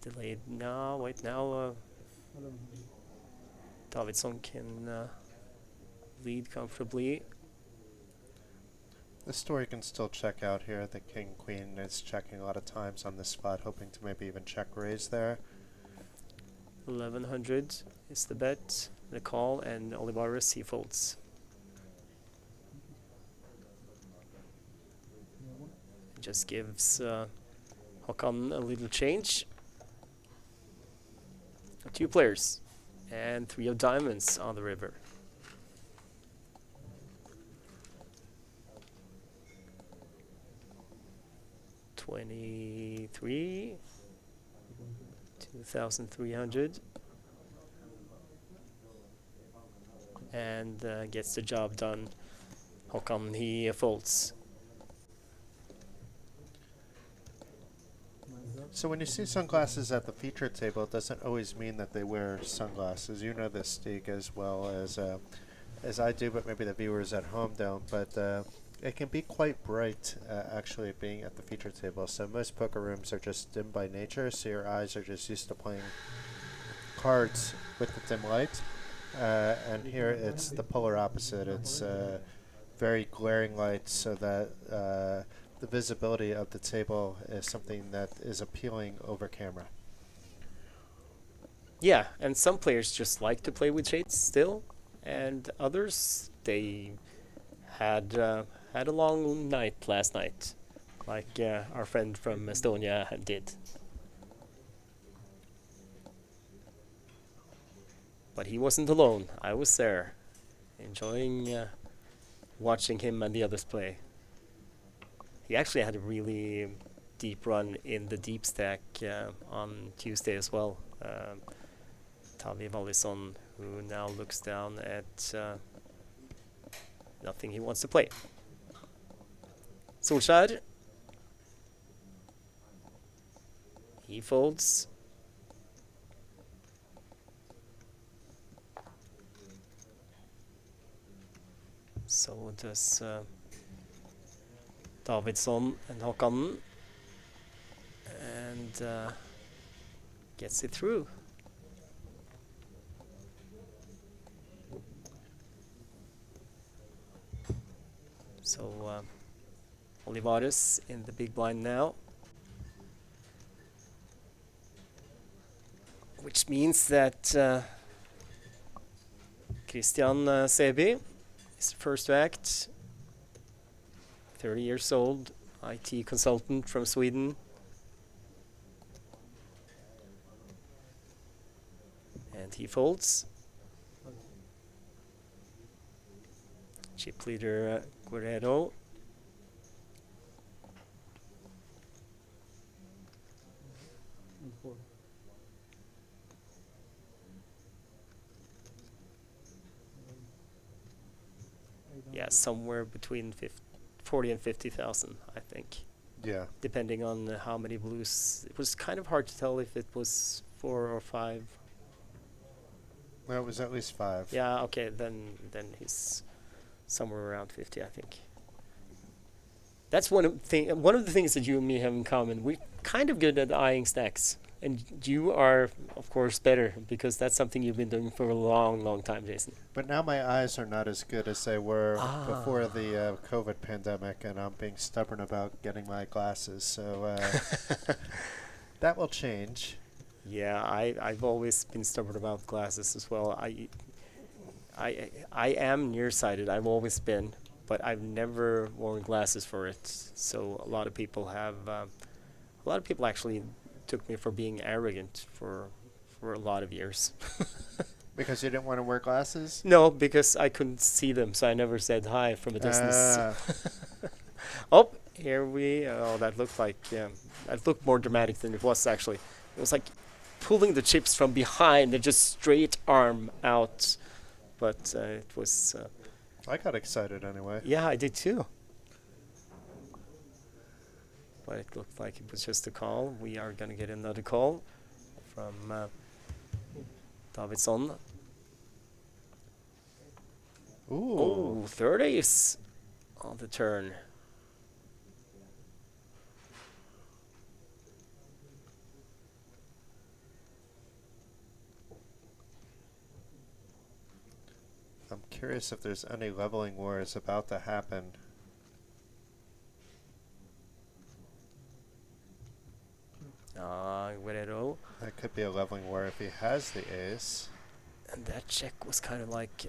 Delayed. No, wait, now Davidsson can lead comfortably. The story can still check out here. The king queen is checking a lot of times on this spot, hoping to maybe even check raise there. 1100 is the bet, the call, and Olivares he folds. Just gives Håkan a little change. 2 players and 3 of diamonds on the river. $23, 2,300, and gets the job done. Håkan he folds. So when you see sunglasses at the feature table, it doesn't always mean that they wear sunglasses. You know this, Stig, as well as I do, but maybe the viewers at home don't. But it can be quite bright, actually, being at the feature table. So most poker rooms are just dim by nature, so your eyes are just used to playing cards with the dim light. And here it's the polar opposite. It's very glaring light, so that the visibility of the table is something that is appealing over camera. Yeah, and some players just like to play with shades still, and others, they had a long night last night, like our friend from Estonia did. But he wasn't alone. I was there, enjoying watching him and the others play. He actually had a really deep run in the deep stack on Tuesday as well. Tavi Wallison, who now looks down at nothing he wants to play. Solskjær. He folds. So does Davidsson and Håkanen. And gets it through. So Olivares in the big blind now. Which means that Christian Sebi is the first to act. 30 years old, IT consultant from Sweden. he folds. Chip leader Guerrero. Yeah, somewhere between 40 and 50,000, I think, Yeah. depending on how many blues. It was kind of hard to tell if it was 4 or 5. Well, it was at least 5. Yeah, okay, then he's somewhere around 50, I think. That's one of the things that you and me have in common. We're kind of good at eyeing stacks, and you are, of course, better because that's something you've been doing for a long, long time, Jason. But now my eyes are not as good as they were before the COVID pandemic, and I'm being stubborn about getting my glasses. So that will change. Yeah, I've always been stubborn about glasses as well. I am nearsighted. I've always been, but I've never worn glasses for it. So a lot of people actually took me for being arrogant for a lot of years. Because you didn't want to wear glasses? No, because I couldn't see them, so I never said hi from a distance. Oh, that looked like that looked more dramatic than it was actually. It was like pulling the chips from behind and just straight arm out, but it was. I got excited anyway. Yeah, I did too. But it looked like it was just a call. We are gonna get another call from Davidsson. Ooh. Oh, third ace on the turn. I'm curious if there's any leveling wars about to happen. Guerrero. That could be a leveling war if he has the ace. And that check was kind of like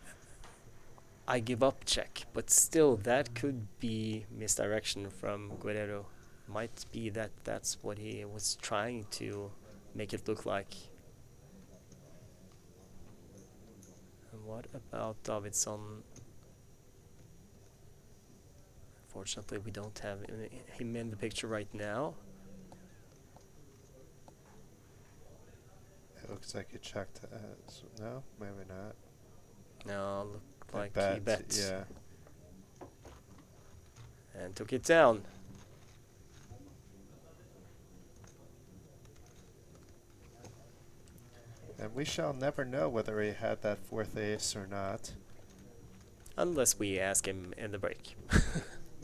I give up check, but still that could be misdirection from Guerrero. Might be that that's what he was trying to make it look like. And what about Davidsson? Fortunately, we don't have him in the picture right now. It looks like he checked. No, maybe not. No, looked like he Bet, bet. yeah. And took it down. And we shall never know whether he had that fourth ace or not. Unless we ask him in the break.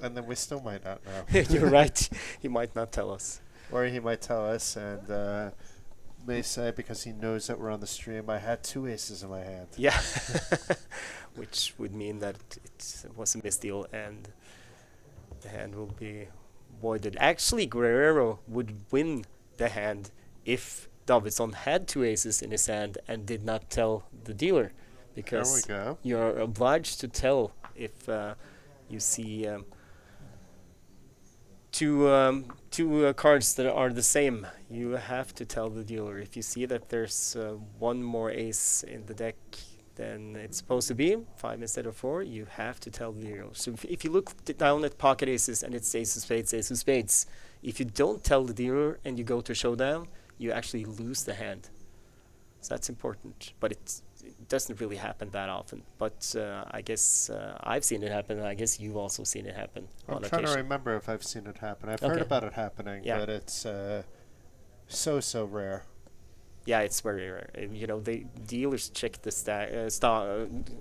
And then we still might not know. You're right. He might not tell us. Or he might tell us and may say, because he knows that we're on the stream, I had 2 aces in my hand. Yeah. Which would mean that it was a misdeal and the hand will be voided. Actually, Guerrero would win the hand if Davidsson had 2 aces in his hand and did not tell the dealer. Because There we go. you're obliged to tell if you see two cards that are the same. You have to tell the dealer. If you see that there's one more ace in the deck than it's supposed to be, 5 instead of 4, you have to tell the dealer. So if you look down at pocket aces and it's ace of spades, ace of spades, if you don't tell the dealer and you go to showdown, you actually lose the hand. So that's important, but it doesn't really happen that often. But I guess I've seen it happen, and I guess you've also seen it happen I'm on trying occasion. to remember if I've seen it happen. I've Okay. heard about it happening, Yeah. but it's so rare. Yeah, it's very rare. You know, the dealers check the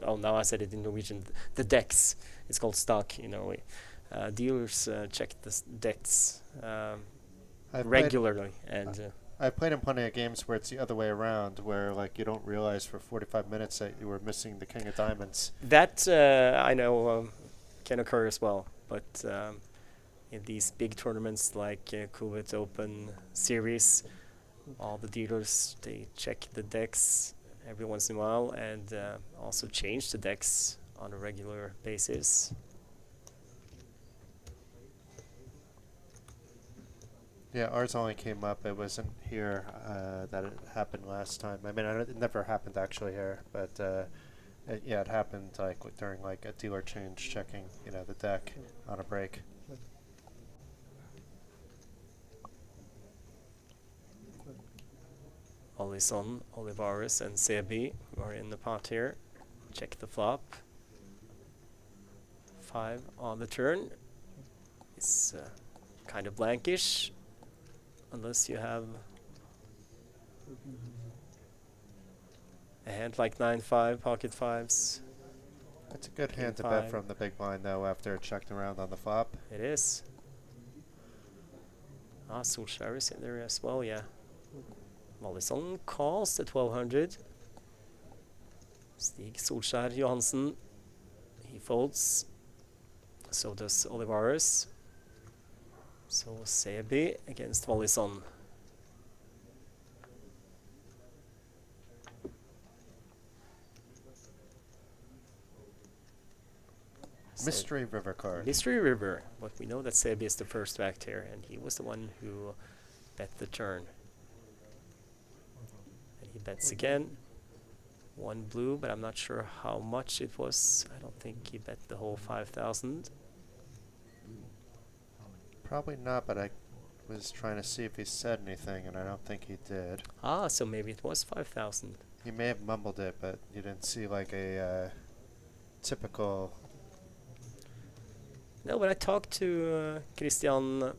oh, now I said it in Norwegian. The decks. It's called stock in Norway. Dealers check the decks regularly, and I've played in plenty of games where it's the other way around, where like you don't realize for 45 minutes that you were missing the king of diamonds. that I know can occur as well. But in these big tournaments like Coolbet Open Series, all the dealers, they check the decks every once in a while and also change the decks on a regular basis. Yeah, ours only came up. It wasn't here that it happened last time. I mean, it never happened actually here, but yeah, it happened like during like a dealer change, checking the deck on a break. Olison, Olivares, and Sebi who are in the pot here. Check the flop. 5 on the turn. It's kind of blankish, unless you have a hand like 9-5, pocket fives. It's a good King hand to five. bet from the big blind though after checking around on the flop. It is. Ah, Solskjaer is in there as well, yeah. Mollison calls at 1200. Stig Solskjaer Johansen. He folds. So does Olivares. So Sebi against Mollison. Mystery River card. Mystery River. But we know that Sebi is the first to act here, and he was the one who bet the turn. And he bets again. 1 blue, but I'm not sure how much it was. I don't think he bet the whole 5,000. Probably not, but I was trying to see if he said anything, and I don't think he did. Ah, so maybe it was 5,000. He may have mumbled it, but you didn't see like a typical. No, but I talked to Christian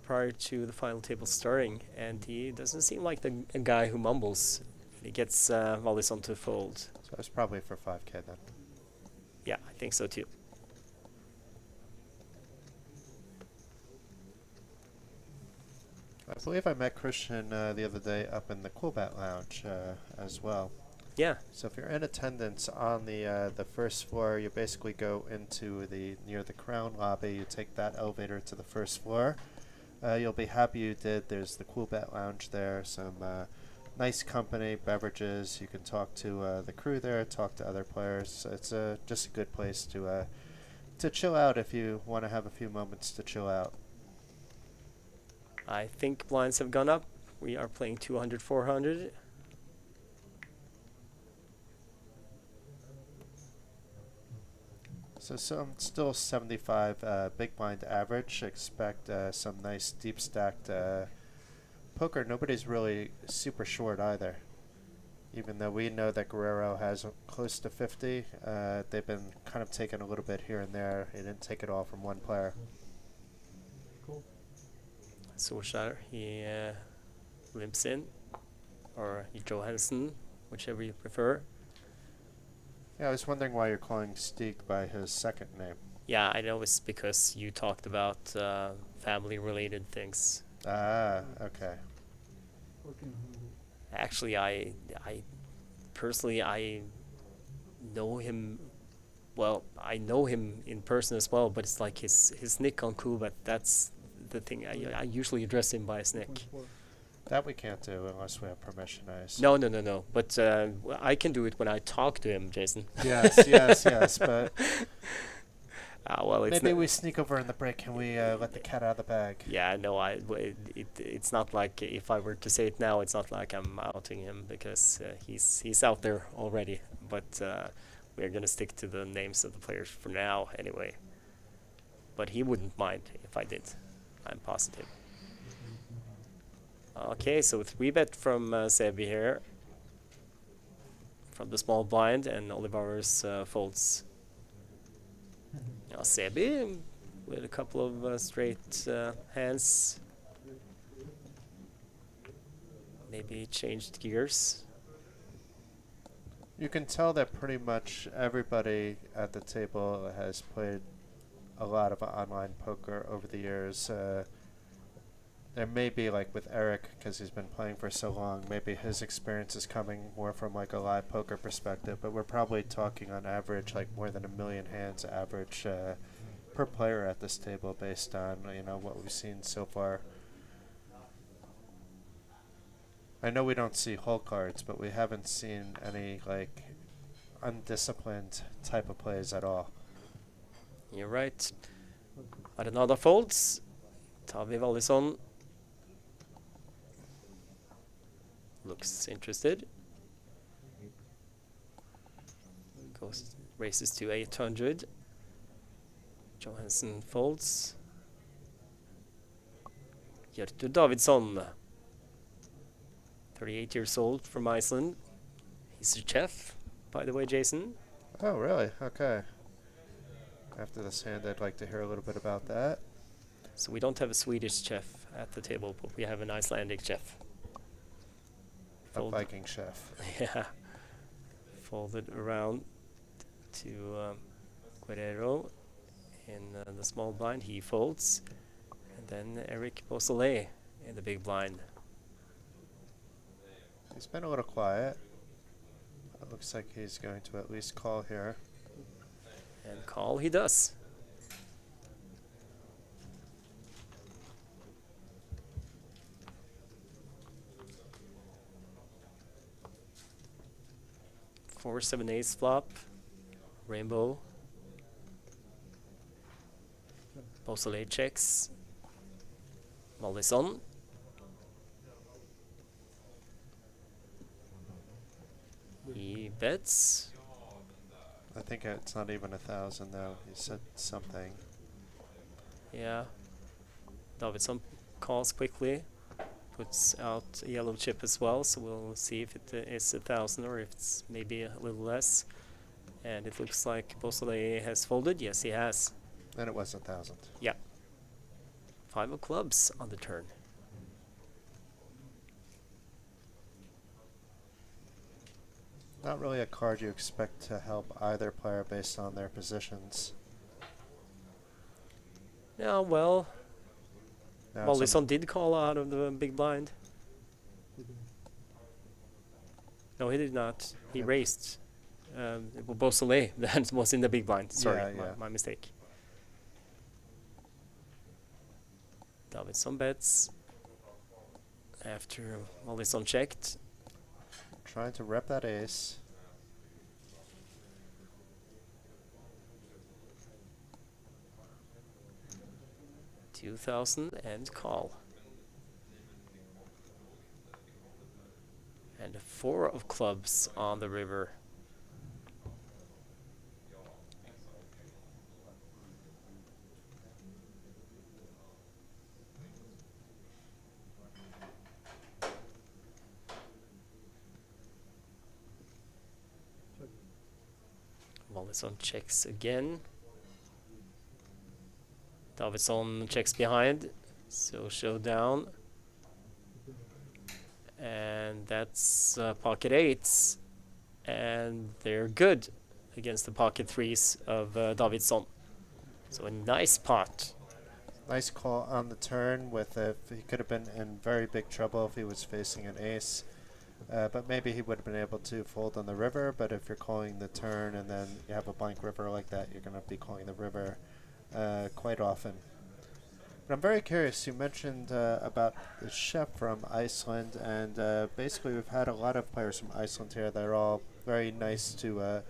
prior to the final table starting, and he doesn't seem like a guy who mumbles. He gets Mollison to fold. So it's probably for 5K then. Yeah, I think so too. I believe I met Christian the other day up in the Coolbet Lounge as well. Yeah. So if you're in attendance on the first floor, you basically go into near the Crown lobby. You take that elevator to the first floor. You'll be happy you did. There's the Coolbet Lounge there. Some nice company, beverages. You can talk to the crew there, talk to other players. It's just a good place to chill out if you want to have a few moments to chill out. I think blinds have gone up. We are playing 200, 400. So still 75 big blind average. Expect some nice deep stacked poker. Nobody's really super short either. Even though we know that Guerrero has close to 50, they've been kind of taking a little bit here and there. He didn't take it all from one player. Solskjaer, he limps in, or Johansson, whichever you prefer. Yeah, I was wondering why you're calling Stig by his second name. Yeah, I know it's because you talked about family-related things. Ah, okay. Actually, I personally, I know him. Well, I know him in person as well, but it's like his nick on Coolbet. That's the thing. I usually address him by his nick. That we can't do unless we have permission, I assume. No. But I can do it when I talk to him, Jason. Yes, but well, it's maybe we sneak over in the break and we let the cat out of the bag. Yeah, no, it's not like if I were to say it now, it's not like I'm outing him because he's out there already. But we're gonna stick to the names of the players for now, anyway. But he wouldn't mind if I did. I'm positive. Okay, so 3-bet from Sebi here, from the small blind, and Olivares folds. Now Sebi with a couple of straight hands. Maybe changed gears. You can tell that pretty much everybody at the table has played a lot of online poker over the years. There may be like with Eric, because he's been playing for so long, maybe his experience is coming more from like a live poker perspective, but we're probably talking on average like more than 1 million hands average per player at this table based on what we've seen so far. I know we don't see whole cards, but we haven't seen any like undisciplined type of plays at all. You're right. Arenada folds. Tavi Wallison. looks interested. Races to 800. Johansson folds. Hjörtur Davidsson, 38 years old, from Iceland. He's a chef, by the way, Jason. Oh, really? Okay. After this hand, I'd like to hear a little bit about that. So we don't have a Swedish chef at the table, but we have an Icelandic chef. A Viking chef. Yeah. Folded around to Guerrero in the small blind. He folds. And then Eric Beausoleil in the big blind. He's been a little quiet. It looks like he's going to at least call here. And call he does. Four, seven, ace flop. Rainbow. Beausoleil checks. Mollison. He bets. I think it's not even 1,000 though. He said something. Yeah. Davidsson calls quickly. Puts out a yellow chip as well, so we'll see if it is 1,000 or if it's maybe a little less. And it looks like Beausoleil has folded. Yes, he has. And it was 1,000. Yeah. 5 of clubs on the turn. Not really a card you expect to help either player based on their positions. Yeah, well, Now Mollison did call out of the big blind. No, he did not. He Yeah. raised. Beausoleil that was in the big blind. Sorry, Yeah. my mistake. Davidsson bets after Mollison checked. Trying to rep that ace. $2,000 and call. And 4 of clubs on the river. Mollison checks again. Davidsson checks behind, so showdown. And that's pocket 8s. And they're good against the pocket 3s of Davidsson. So a nice pot. Nice call on the turn with he could have been in very big trouble if he was facing an ace. But maybe he would have been able to fold on the river, but if you're calling the turn and then you have a blank river like that, you're going to be calling the river quite often. But I'm very curious, you mentioned about the chef from Iceland, and basically we've had a lot of players from Iceland here that are all very nice to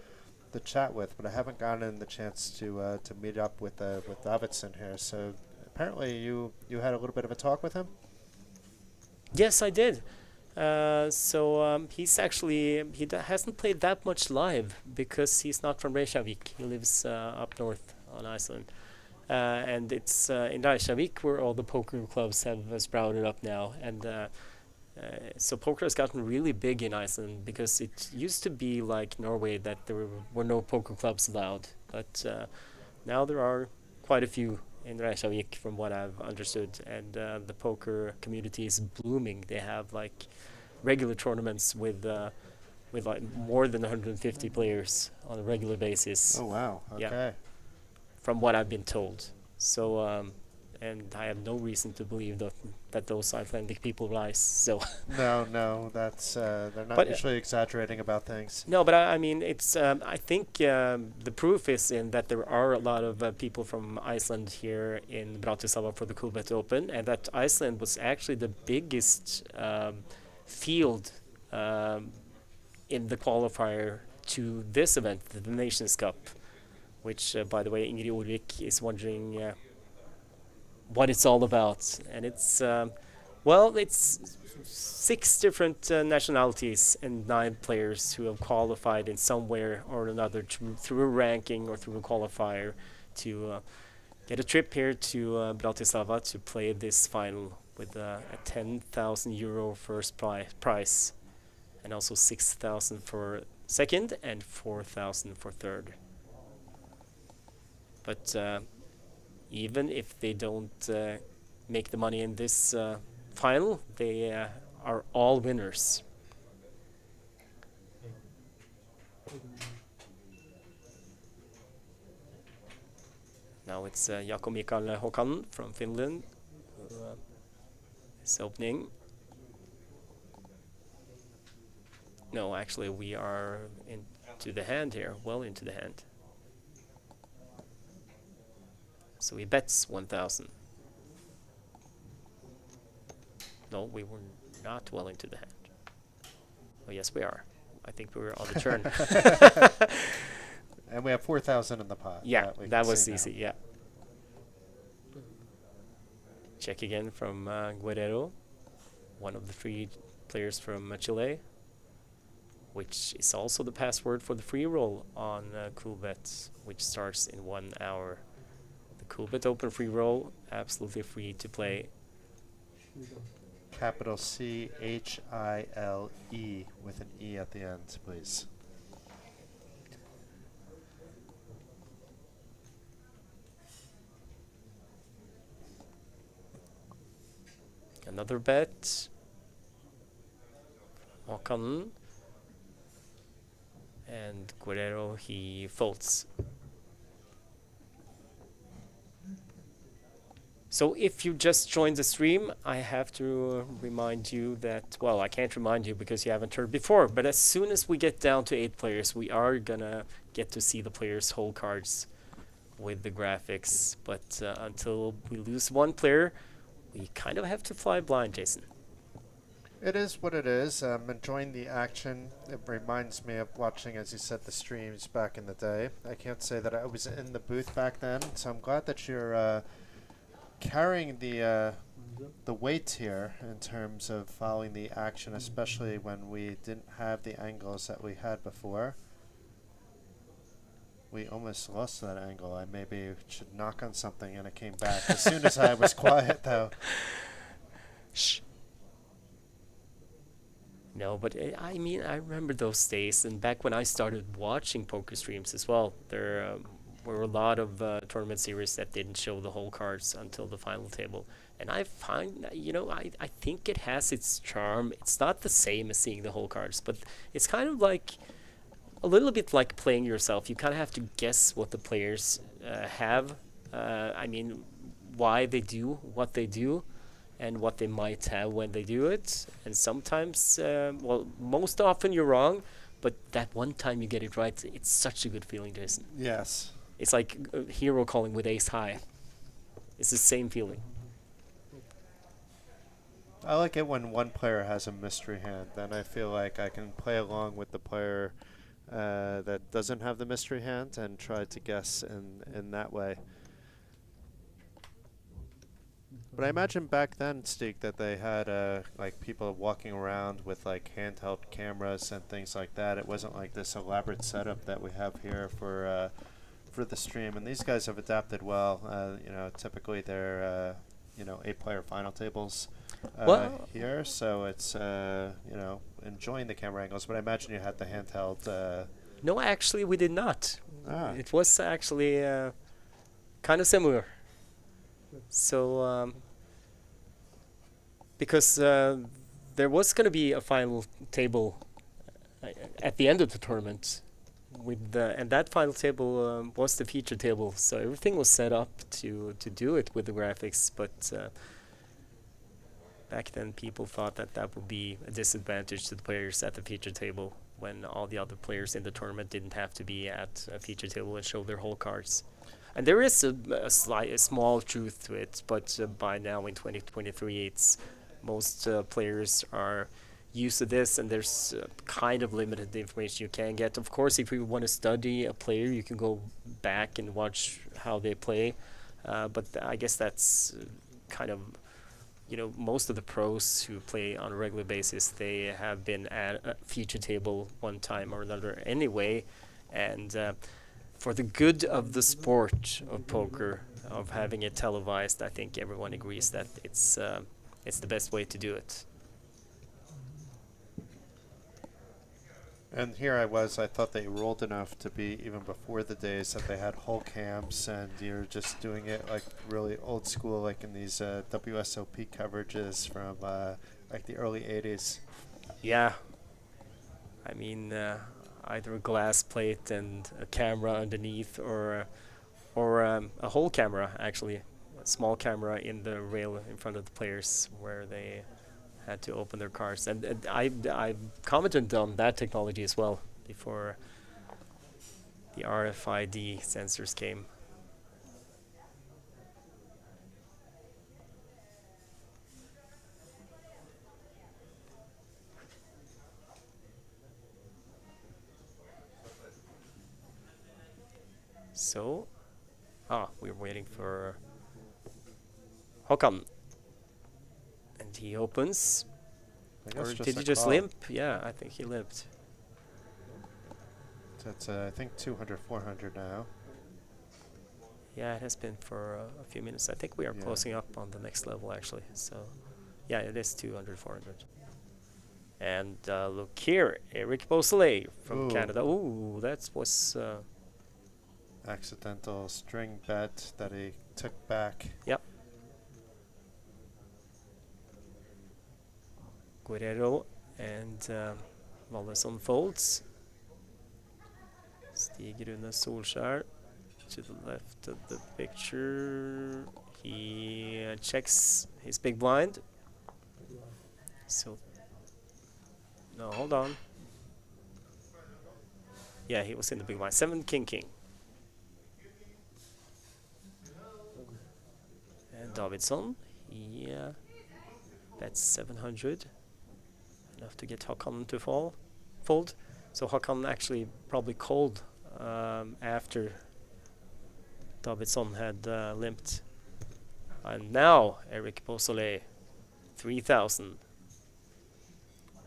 chat with, but I haven't gotten the chance to meet up with Davidsson here. So apparently you had a little bit of a talk with him? Yes, I did. He's actually, hasn't played that much live because he's not from Reykjavik. He lives up north on Iceland. And it's in Reykjavik where all the poker clubs have sprouted up now. And so poker has gotten really big in Iceland because it used to be like Norway that there were no poker clubs allowed. But now there are quite a few in Reykjavik from what I've understood. And the poker community is blooming. They have like regular tournaments with like more than 150 players on a regular basis. Oh, wow. Okay. Yeah. From what I've been told. So, and I have no reason to believe that those Icelandic people rise. So No, that's they're not But, usually exaggerating about things. no, but I mean, it's. I think the proof is in that there are a lot of people from Iceland here in Bratislava for the Coolbet Open, and that Iceland was actually the biggest field in the qualifier to this event, the Nations Cup. Which, by the way, Ingrid Orvik is wondering what it's all about. And it's Well, it's six different nationalities and nine players who have qualified in some way or another through a ranking or through a qualifier to get a trip here to Bratislava to play this final with a 10,000 euro first prize and also 6,000 for second and 4,000 for third. But even if they don't make the money in this final, they are all winners. Now it's Jaakko Mikael Håkan from Finland who is opening. No, actually, we are into the hand here, well into the hand. So he bets 1,000. No, we were not well into the hand. Oh, yes, we are. I think we were on the turn. And we have 4,000 in the pot. Yeah, that was easy, yeah. Check again from Guerrero, one of the three players from Chile, which is also the password for the free roll on Coolbet, which starts in 1 hour. The Coolbet Open free roll, absolutely free to play. Capital CHILE with an E at the end, please. Another bet. Håkan. And Guerrero, he folds. So if you just joined the stream, I have to remind you that, well, I can't remind you because you haven't heard before, but as soon as we get down to 8 players, we are gonna get to see the players' whole cards with the graphics. But until we lose one player, we kind of have to fly blind, Jason. It is what it is. I'm enjoying the action. It reminds me of watching, as you said, the streams back in the day. I can't say that I was in the booth back then, so I'm glad that you're carrying the weight here in terms of following the action, especially when we didn't have the angles that we had before. We almost lost that angle. I maybe should knock on something and it came back as soon as I was quiet, though. Shh. No, but I mean, I remember those days, and back when I started watching poker streams as well, there were a lot of tournament series that didn't show the whole cards until the final table. And I find, I think it has its charm. It's not the same as seeing the whole cards, but it's kind of like a little bit like playing yourself. You kind of have to guess what the players have. I mean, why they do what they do, and what they might have when they do it. And sometimes, well, most often you're wrong, but that one time you get it right, it's such a good feeling, Jason. Yes. It's like a hero calling with ace high. It's the same feeling. I like it when one player has a mystery hand. Then I feel like I can play along with the player that doesn't have the mystery hand and try to guess in that way. But I imagine back then, Stig, that they had like people walking around with like handheld cameras and things like that. It wasn't like this elaborate setup that we have here for the stream. And these guys have adapted well. Typically they're 8-player final tables here, so it's enjoying the camera angles. But I imagine you had the handheld. No, actually, we did not. Ah. It was actually kind of similar. So, because there was going to be a final table at the end of the tournament, and that final table was the feature table. So everything was set up to do it with the graphics. But back then, people thought that would be a disadvantage to the players at the feature table when all the other players in the tournament didn't have to be at a feature table and show their whole cards. And there is a small truth to it, but by now in 2023, most players are used to this, and there's kind of limited information you can get. Of course, if you want to study a player, you can go back and watch how they play, but I guess that's kind of you know, most of the pros who play on a regular basis, they have been at a feature table one time or another anyway, and for the good of the sport of poker, of having it televised, I think everyone agrees that it's the best way to do it. And here I thought they rolled enough to be even before the days that they had whole camps and you're just doing it like really old school, like in these WSOP coverages from like the early 80s. Yeah, I mean, either a glass plate and a camera underneath, or a whole camera actually, a small camera in the rail in front of the players where they had to open their cards. And I commented on that technology as well before the RFID sensors came. So, we're waiting for Håkan. And he opens. I guess Or just did a he just call. limp? Yeah, I think he limped. That's I think 200, 400 now. Yeah, it has been for a few minutes. I think we are Yeah. closing up on the next level actually. So, yeah, it is 200, 400. And look here, Eric Beausoleil from Ooh. Canada. Ooh, that was... Accidental string bet that he took back. Yep. Guerrero and Wallesson folds. Stig Rune Solskjær to the left of the picture. He checks his big blind. So, no, hold on. Yeah, he was in the big blind. 7 king king. And Davidsson, he bets 700. Enough to get Håkan to fold. So Håkan actually probably called after Davidsson had limped. And now Eric Beausoleil, 3,000.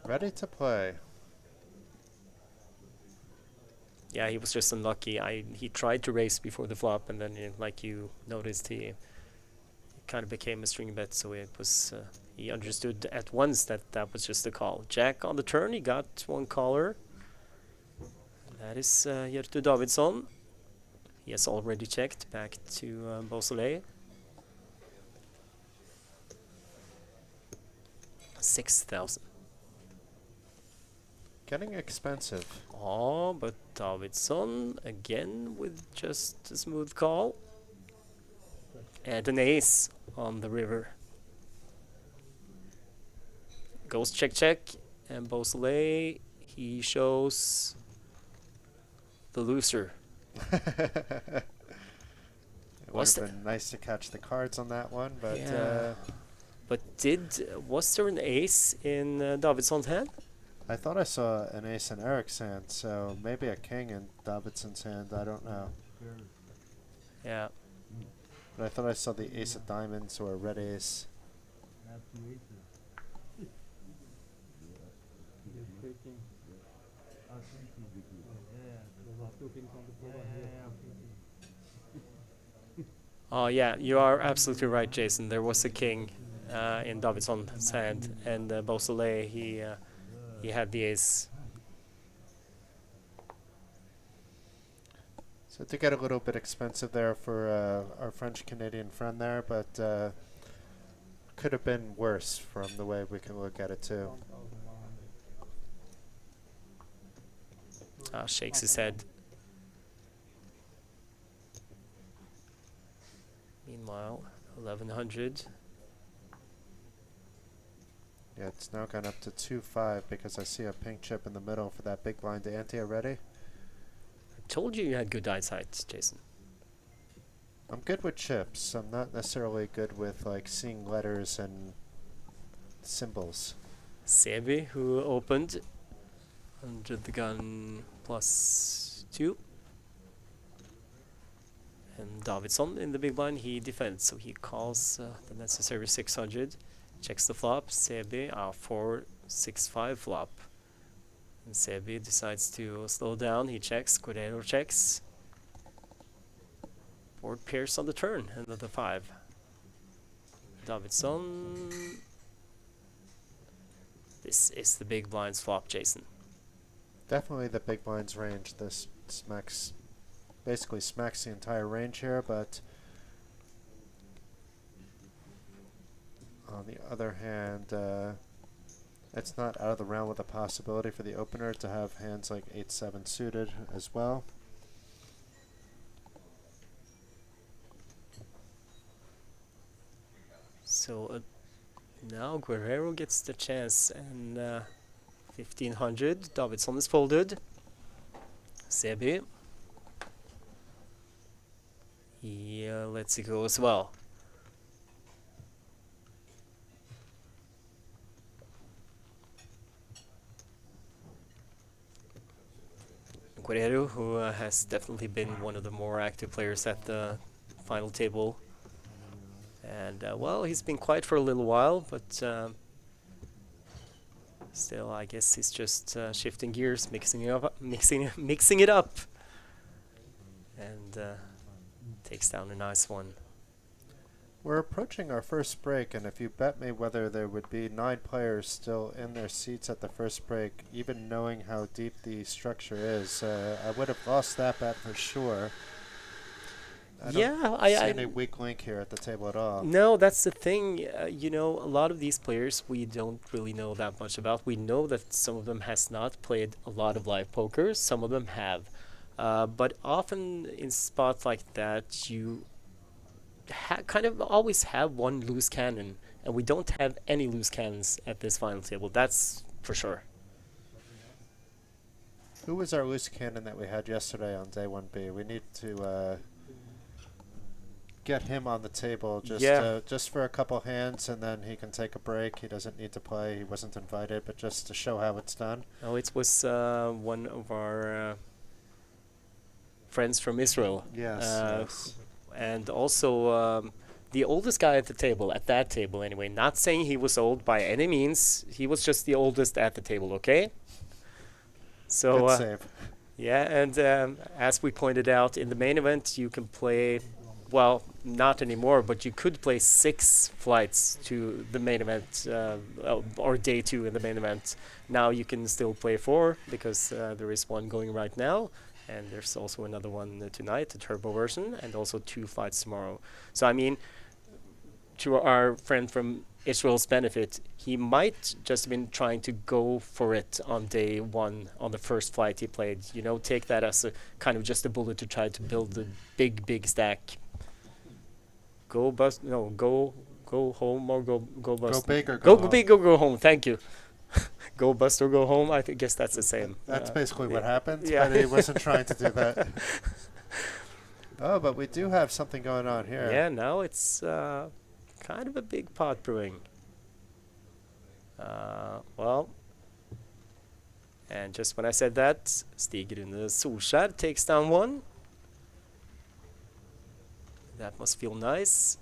Ready to play. Yeah, he was just unlucky. He tried to race before the flop, and then, like you noticed, he kind of became a string bet. So it was he understood at once that that was just a call. Jack on the turn, he got one caller. That is Gjertu Davidsson. He has already checked back to Beausoleil. 6,000. Getting expensive. Oh, but Davidsson again with just a smooth call. And an ace on the river. Goes check check, and Beausoleil, he shows the loser. It would Was have been nice to catch the cards on that one, but Yeah. But was there an ace in Davidsson's hand? I thought I saw an ace in Eric's hand, so maybe a king in Davidson's hand. I don't know. Yeah. But I thought I saw the ace of diamonds or a red ace. Oh yeah, you are absolutely right, Jason. There was a king in Davidsson's hand, and Beausoleil, he had the ace. So it did get a little bit expensive there for our French-Canadian friend there, but could have been worse from the way we can look at it too. Shakes his head. Meanwhile, 1100. Yeah, it's now gone up to 2-5 because I see a pink chip in the middle for that big blind ante already. I told you had good eyesight, Jason. I'm good with chips. I'm not necessarily good with like seeing letters and symbols. Sebi, who opened 100 the gun +2. And Davidsson in the big blind, he defends, so he calls the necessary 600. Checks the flop. Sebi, 4-6-5 flop. And Sebi decides to slow down. He checks. Guerrero checks. Board pairs on the turn. Another 5. Davidson. This is the big blinds flop, Jason. Definitely the big blinds range. This basically smacks the entire range here, but on the other hand, it's not out of the realm of the possibility for the opener to have hands like 8-7 suited as well. So now Guerrero gets the chance, and 1500. Davidson is folded. Sebi. He lets it go as well. Guerrero, who has definitely been one of the more active players at the final table. And, well, he's been quiet for a little while, but still, I guess he's just shifting gears, mixing it up. And takes down a nice one. We're approaching our first break, and if you bet me whether there would be 9 players still in their seats at the first break, even knowing how deep the structure is, I would have lost that bet for sure. I don't see any weak link here at the table at all. No, that's the thing. You know, a lot of these players we don't really know that much about. We know that some of them has not played a lot of live poker. Some of them have. But often in spots like that, you kind of always have one loose cannon. And we don't have any loose cannons at this final table. That's for sure. Who was our loose cannon that we had yesterday on day 1B? We need to get him on the table just for a couple hands, and then he can take a break. He doesn't need to play. He wasn't invited, but just to show how it's done. Oh, it was one of our friends from Israel. Yes. And also the oldest guy at the table, at that table anyway. Not saying he was old by any means. He was just the oldest at the table, okay? So, good save. Yeah, and as we pointed out, in the main event, you can play, well, not anymore, but you could play 6 flights to the main event, or day 2 in the main event. Now you can still play 4, because there is one going right now. And there's also another one tonight, the turbo version, and also 2 flights tomorrow. So, I mean, to our friend from Israel's benefit, he might just have been trying to go for it on day 1 on the first flight he played. You know, take that as a kind of just a bullet to try to build the big stack. Go home or go bust. Go big or go home. Go big or go home. Thank you. Go bust or go home. I guess that's the same. That's basically what happened, yeah. But he wasn't trying to do that. Oh, but we do have something going on here. Yeah, now it's kind of a big pot brewing. Well, and just when I said that, Stig Rune Solskjær takes down 1. That must feel nice.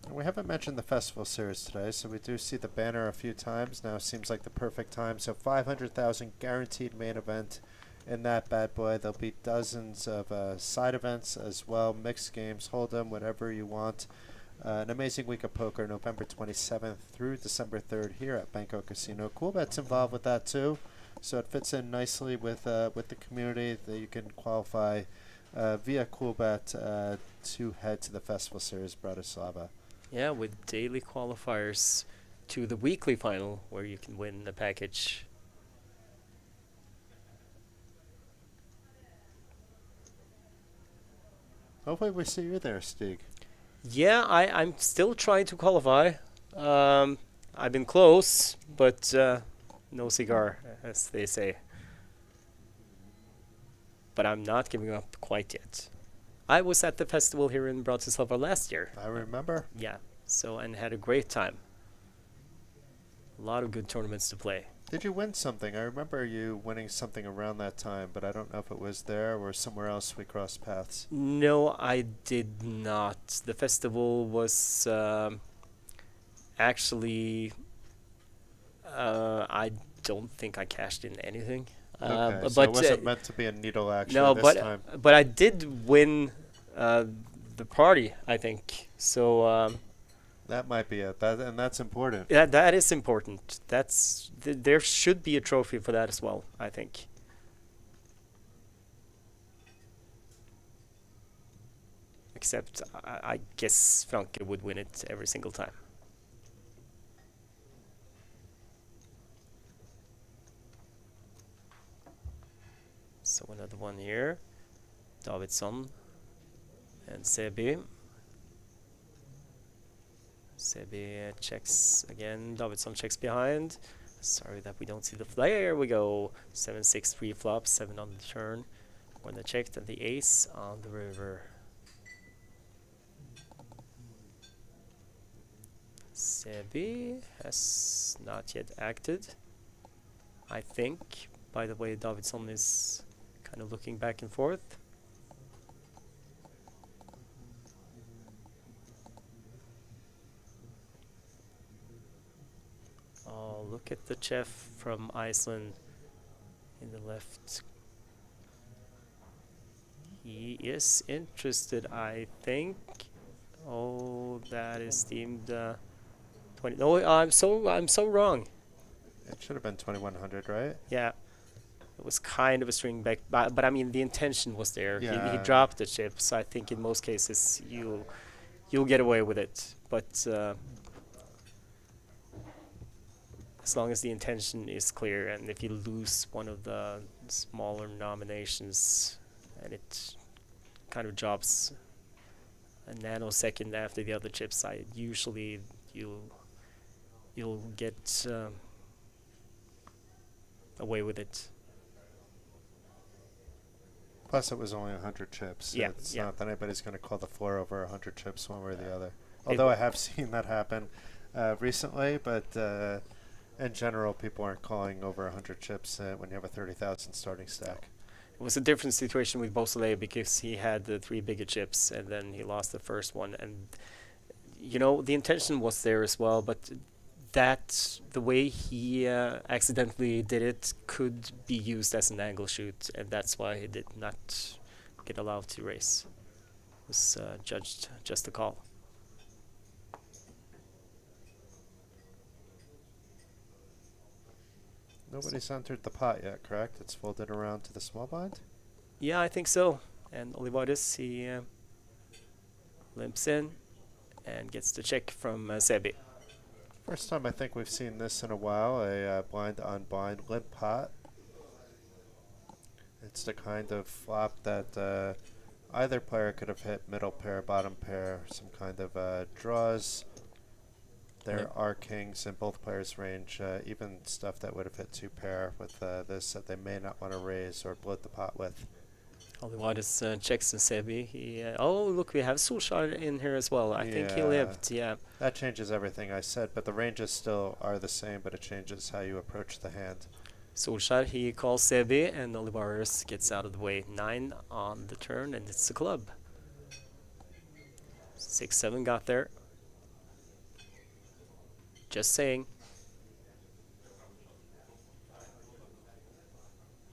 We haven't mentioned the festival series today, so we do see the banner a few times. Now seems like the perfect time. So 500,000 guaranteed main event in that bad boy. There'll be dozens of side events as well, mixed games, hold'em, whatever you want. An amazing week of poker, November 27th through December 3rd here at Banco Casino. Coolbet's involved with that too, so it fits in nicely with the community that you can qualify via Coolbet to head to the festival series Bratislava. Yeah, with daily qualifiers to the weekly final, where you can win a package. Hopefully we see you there, Stig. Yeah, I'm still trying to qualify. I've been close, but no cigar, as they say. But I'm not giving up quite yet. I was at the festival here in Bratislava last year. I remember. Yeah, so and had a great time. A lot of good tournaments to play. Did you win something? I remember you winning something around that time, but I don't know if it was there or somewhere else we crossed paths. No, I did not. The festival was actually, I don't think I cashed in anything. Okay, so it But wasn't meant to be a needle actually no, this time. but I did win uh, the party, I think. So That might be it. And that's important. yeah, that is important. There should be a trophy for that as well, I think. Except I guess Franke would win it every single time. So another one here. Davidsson and Sebi. Sebi checks again. Davidsson checks behind. Sorry that we don't see the flag. There we go. 7-6 pre-flop, 7 on the turn. When they checked, and the ace on the river. Sebi has not yet acted, I think. By the way, Davidsson is kind of looking back and forth. Oh, look at the chef from Iceland in the left. He is interested, I think. Oh, that is deemed 20. No, I'm so wrong. It should have been 2100, right? Yeah, it was kind of a string back, but I mean the intention was there. He Yeah. dropped the chips. I think in most cases you'll get away with it, but as long as the intention is clear, and if you lose one of the smaller nominations, and it kind of drops a nanosecond after the other chips, I usually you'll get away with it. Plus, it was only 100 chips. Yeah, It's yeah. not that anybody's going to call the floor over 100 chips one way or the other. Although I have seen that happen recently, but in general, people aren't calling over 100 chips when you have a 30,000 starting stack. It was a different situation with Beausoleil because he had the 3 bigger chips and then he lost the first one. And, you know, the intention was there as well, but the way he accidentally did it could be used as an angle shoot, and that's why he did not get allowed to race. It was judged just a call. Nobody's entered the pot yet, correct? It's folded around to the small blind? Yeah, I think so. And Olivares, he limps in and gets the check from Sebi. First time I think we've seen this in a while, a blind on blind limp pot. It's the kind of flop that either player could have hit middle pair, bottom pair, some kind of draws. There are kings in both players' range, even stuff that would have hit 2 pair with this that they may not want to raise or bloat the pot with. Olivares checks and Sebi. Oh, look, we have Solskjaer in here as well. I think he Yeah. lived, yeah. That changes everything I said, but the ranges still are the same, but it changes how you approach the hand. Solskjaer, he calls Sebi, and Olivares gets out of the way. 9 on the turn, and it's the club. 6-7 got there. Just saying.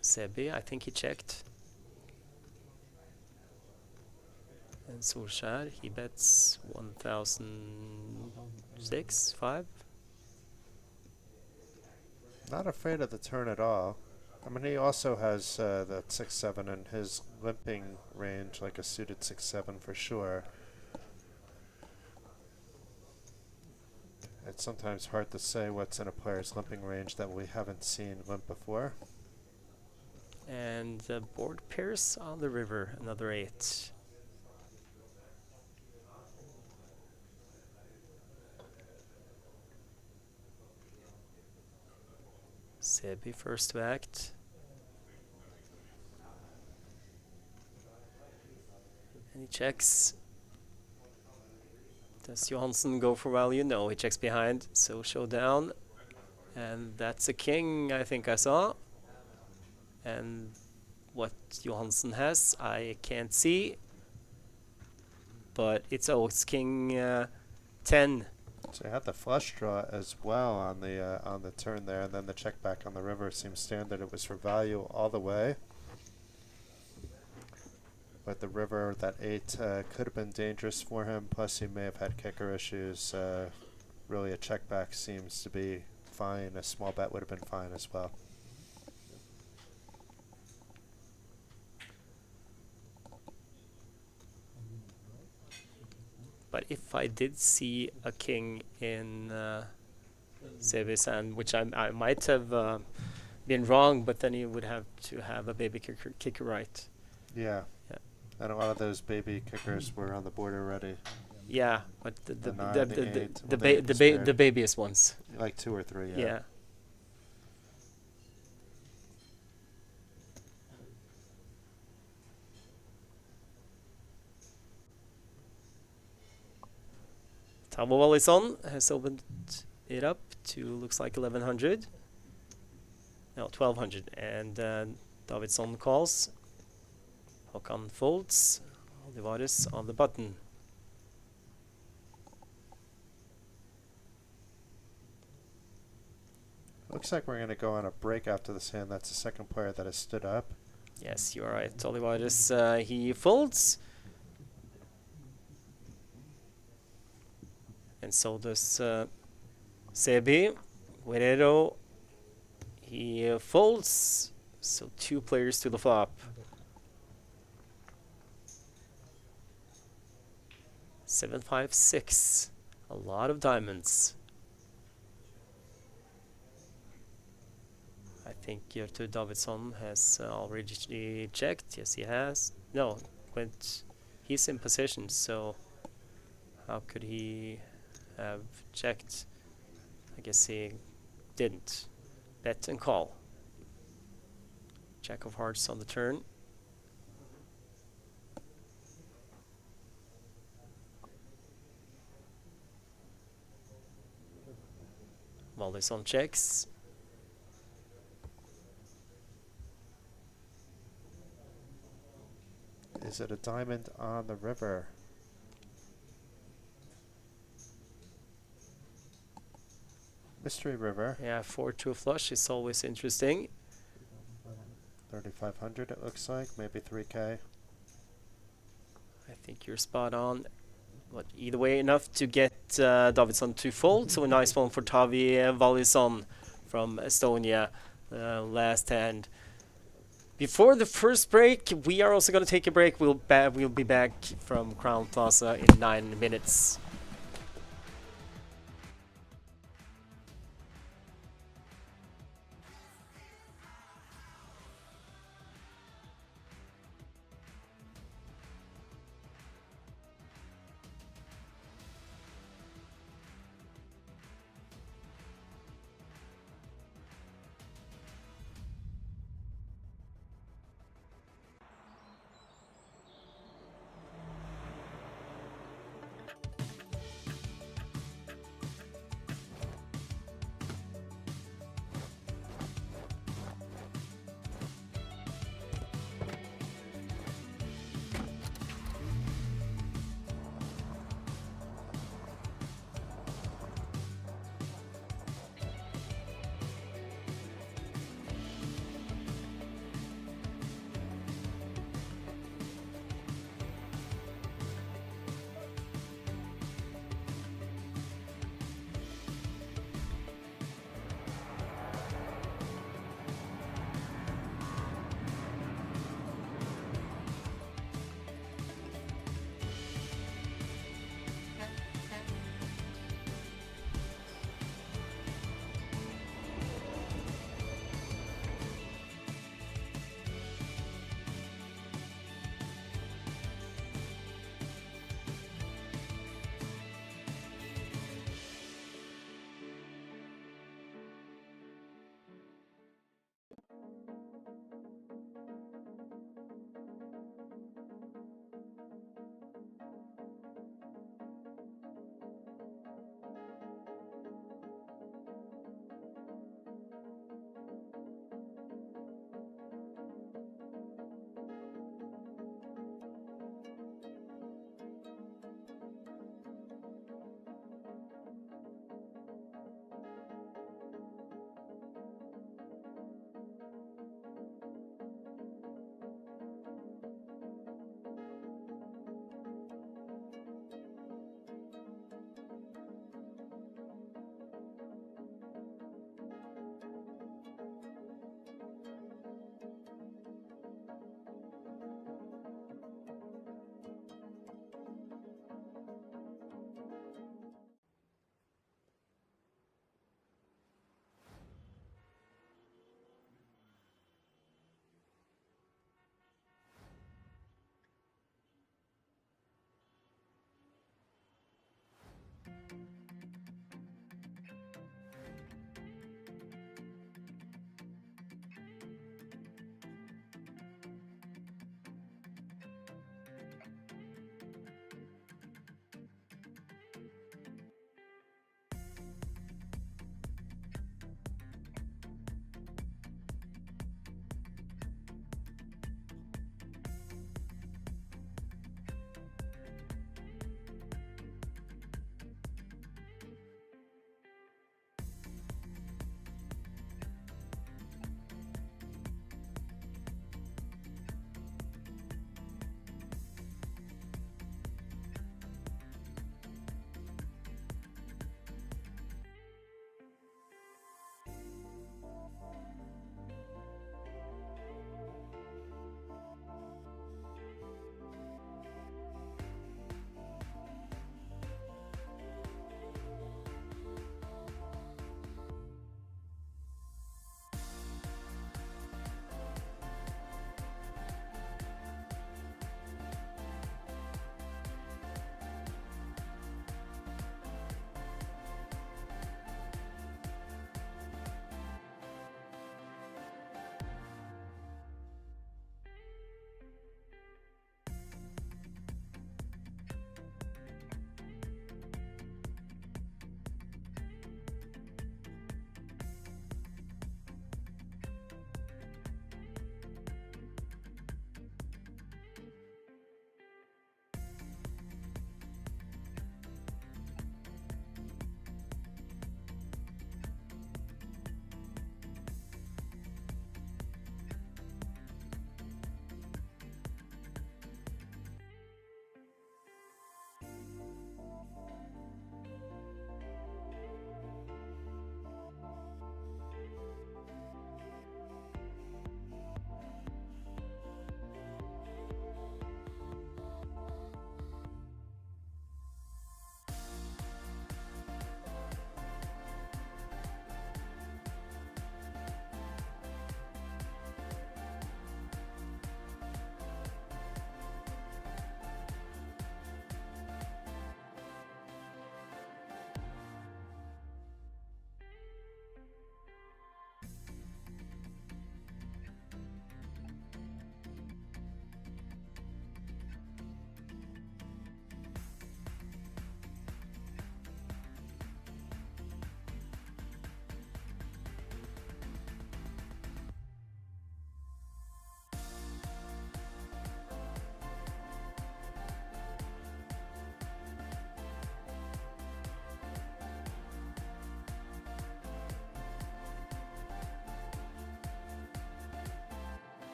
Sebi, I think he checked. And Solskjaer, he bets 1,006, 5. Not afraid of the turn at all. I mean, he also has that 6-7 in his limping range, like a suited 6-7 for sure. It's sometimes hard to say what's in a player's limping range that we haven't seen limp before. And board pairs on the river, another 8. Sebi first to act. And he checks. Does Johansson go for value? No, he checks behind. So showdown. And that's a king, I think I saw. And what Johansen has, I can't see. But it's king 10. So you had the flush draw as well on the turn there, and then the check back on the river seems standard. It was for value all the way. But the river, that 8, could have been dangerous for him. Plus, he may have had kicker issues. Really, a check back seems to be fine. A small bet would have been fine as well. But if I did see a king in Sevisan, which I might have been wrong, but then you would have to have a baby kicker right. Yeah. Yeah. And a lot of those baby kickers were on the board already. Yeah, but the the babiest ones. Like 2 or 3. Yeah. Yeah. Tavo Wallison has opened it up to, looks like 1100. No, 1200. And Davidsson calls. Håkan folds. Olivares on the button. Looks like we're going to go on a break after this hand. That's the second player that has stood up. Yes, you're right. Olivares, he folds. And so does Sebi. Guerrero, he folds. So 2 players to the flop. 7-5-6. A lot of diamonds. I think Gertrude Davidsson has already checked. Yes, he has. No, but he's in position, so how could he have checked? I guess he didn't. Bet and call. Jack of hearts on the turn. Wallison checks. Is it a diamond on the river? Mystery river. Yeah, 4-2 flush is always interesting. 3,500 it looks like, maybe 3K. I think you're spot on. But either way, enough to get Davidsson to fold. So a nice one for Tavi Wallison from Estonia last hand. Before the first break, we are also going to take a break. We'll be back from Crown Plaza in 9 minutes.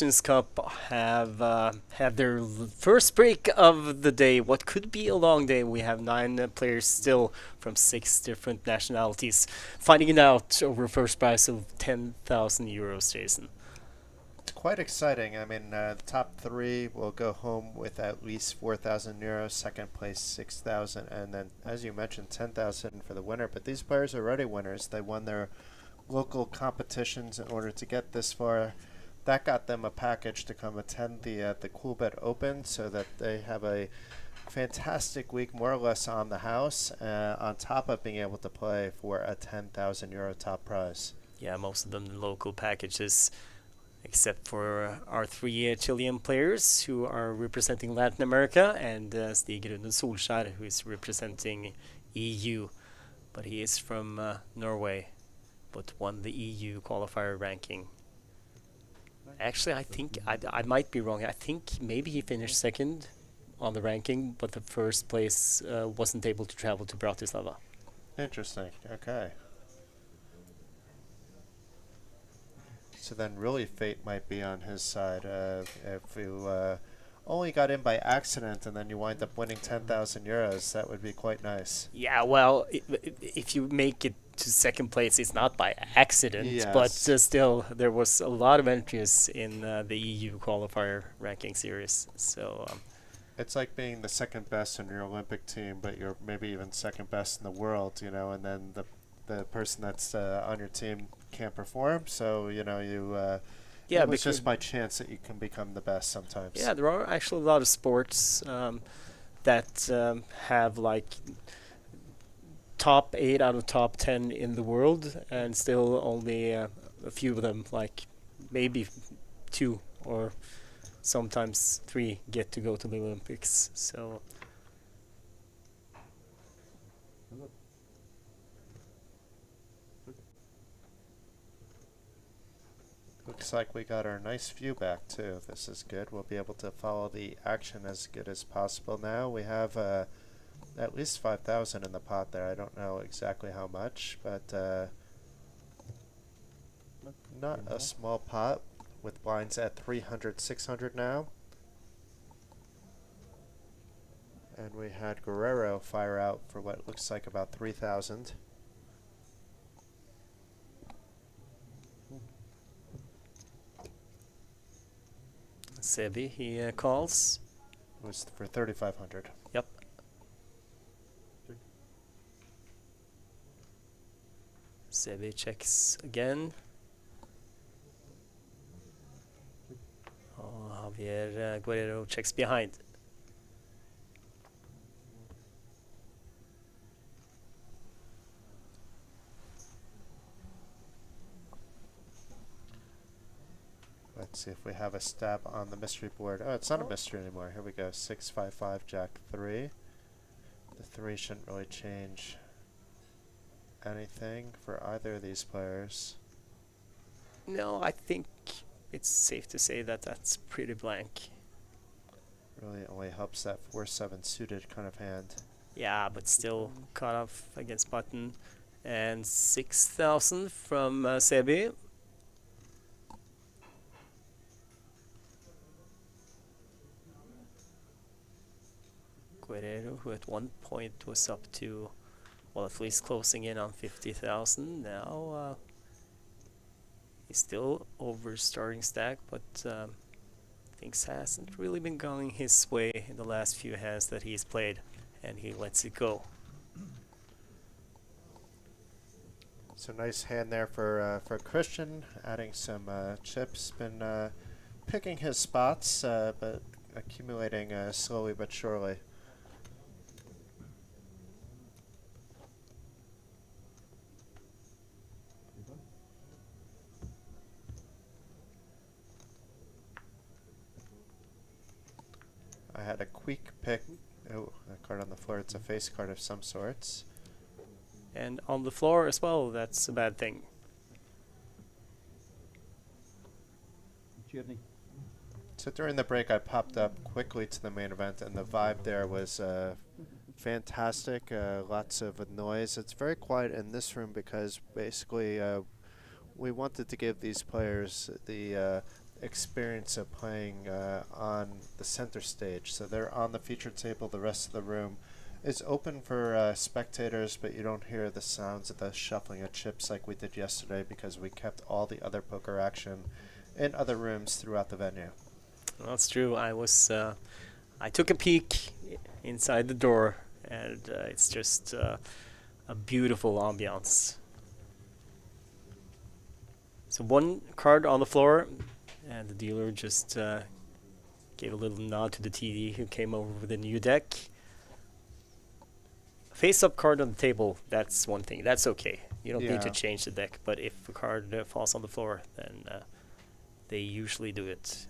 Nations Cup have had their first break of the day. What could be a long day. We have 9 players still from 6 different nationalities fighting it out over a first prize of 10,000 euros, Jason. It's quite exciting. I mean, the top three will go home with at least 4,000 euros. Second place, 6,000, and then, as you mentioned, 10,000 for the winner. But these players are already winners. They won their local competitions in order to get this far. That got them a package to come attend the Coolbet Open, so that they have a fantastic week, more or less on the house, on top of being able to play for a 10,000 euro top prize. Yeah, most of them local packages, except for our 3 Chilean players who are representing Latin America, and Stig Rune Solskjær, who is representing EU. But he is from Norway, but won the EU qualifier ranking. Actually, I think I might be wrong. I think maybe he finished second on the ranking, but the first place wasn't able to travel to Bratislava. Interesting. Okay. So then really fate might be on his side. If you only got in by accident and then you wind up winning 10,000 euros, that would be quite nice. Yeah, well, if you make it to second place, it's not by accident, Yes. but still, there was a lot of entries in the EU qualifier ranking series. So It's like being the second best in your Olympic team, but you're maybe even second best in the world, and then the person that's on your team can't perform. So, yeah, it was just by chance that you can become the best sometimes. yeah, there are actually a lot of sports that have like top 8 out of top 10 in the world, and still only a few of them, like maybe 2 or sometimes 3, get to go to the Olympics. So Looks like we got our nice view back too. This is good. We'll be able to follow the action as good as possible now. We have at least 5,000 in the pot there. I don't know exactly how much, but not a small pot, with blinds at 300, 600 now. And we had Guerrero fire out for what looks like about 3,000. Sebi, he calls. It was for 3,500. Yep. Sebi checks again. Oh, Javier Guerrero checks behind. Let's see if we have a stab on the mystery board. Oh, it's not a mystery anymore. Here we go. 655, Jack 3. The 3 shouldn't really change anything for either of these players. No, I think it's safe to say that that's pretty blank. Really only helps that 4-7 suited kind of hand. Yeah, but still cut off against button. And 6,000 from Sebi. Guerrero, who at one point was up to, well, at least closing in on 50,000. Now he's still over starting stack, but things hasn't really been going his way in the last few hands that he's played, and he lets it go. So nice hand there for Christian, adding some chips. Been picking his spots, but accumulating slowly but surely. I had a quick pick. Oh, a card on the floor. It's a face card of some sorts. And on the floor as well, that's a bad thing. So during the break, I popped up quickly to the main event, and the vibe there was fantastic. Lots of noise. It's very quiet in this room because basically we wanted to give these players the experience of playing on the center stage. So they're on the feature table. The rest of the room is open for spectators, but you don't hear the sounds of the shuffling of chips like we did yesterday because we kept all the other poker action in other rooms throughout the venue. Well, that's true. I took a peek inside the door, and it's just a beautiful ambiance. So one card on the floor, and the dealer just gave a little nod to the TD who came over with a new deck. Face-up card on the table, that's one thing. That's okay. You don't need to change the deck, but if a card falls on the floor, then they usually do it.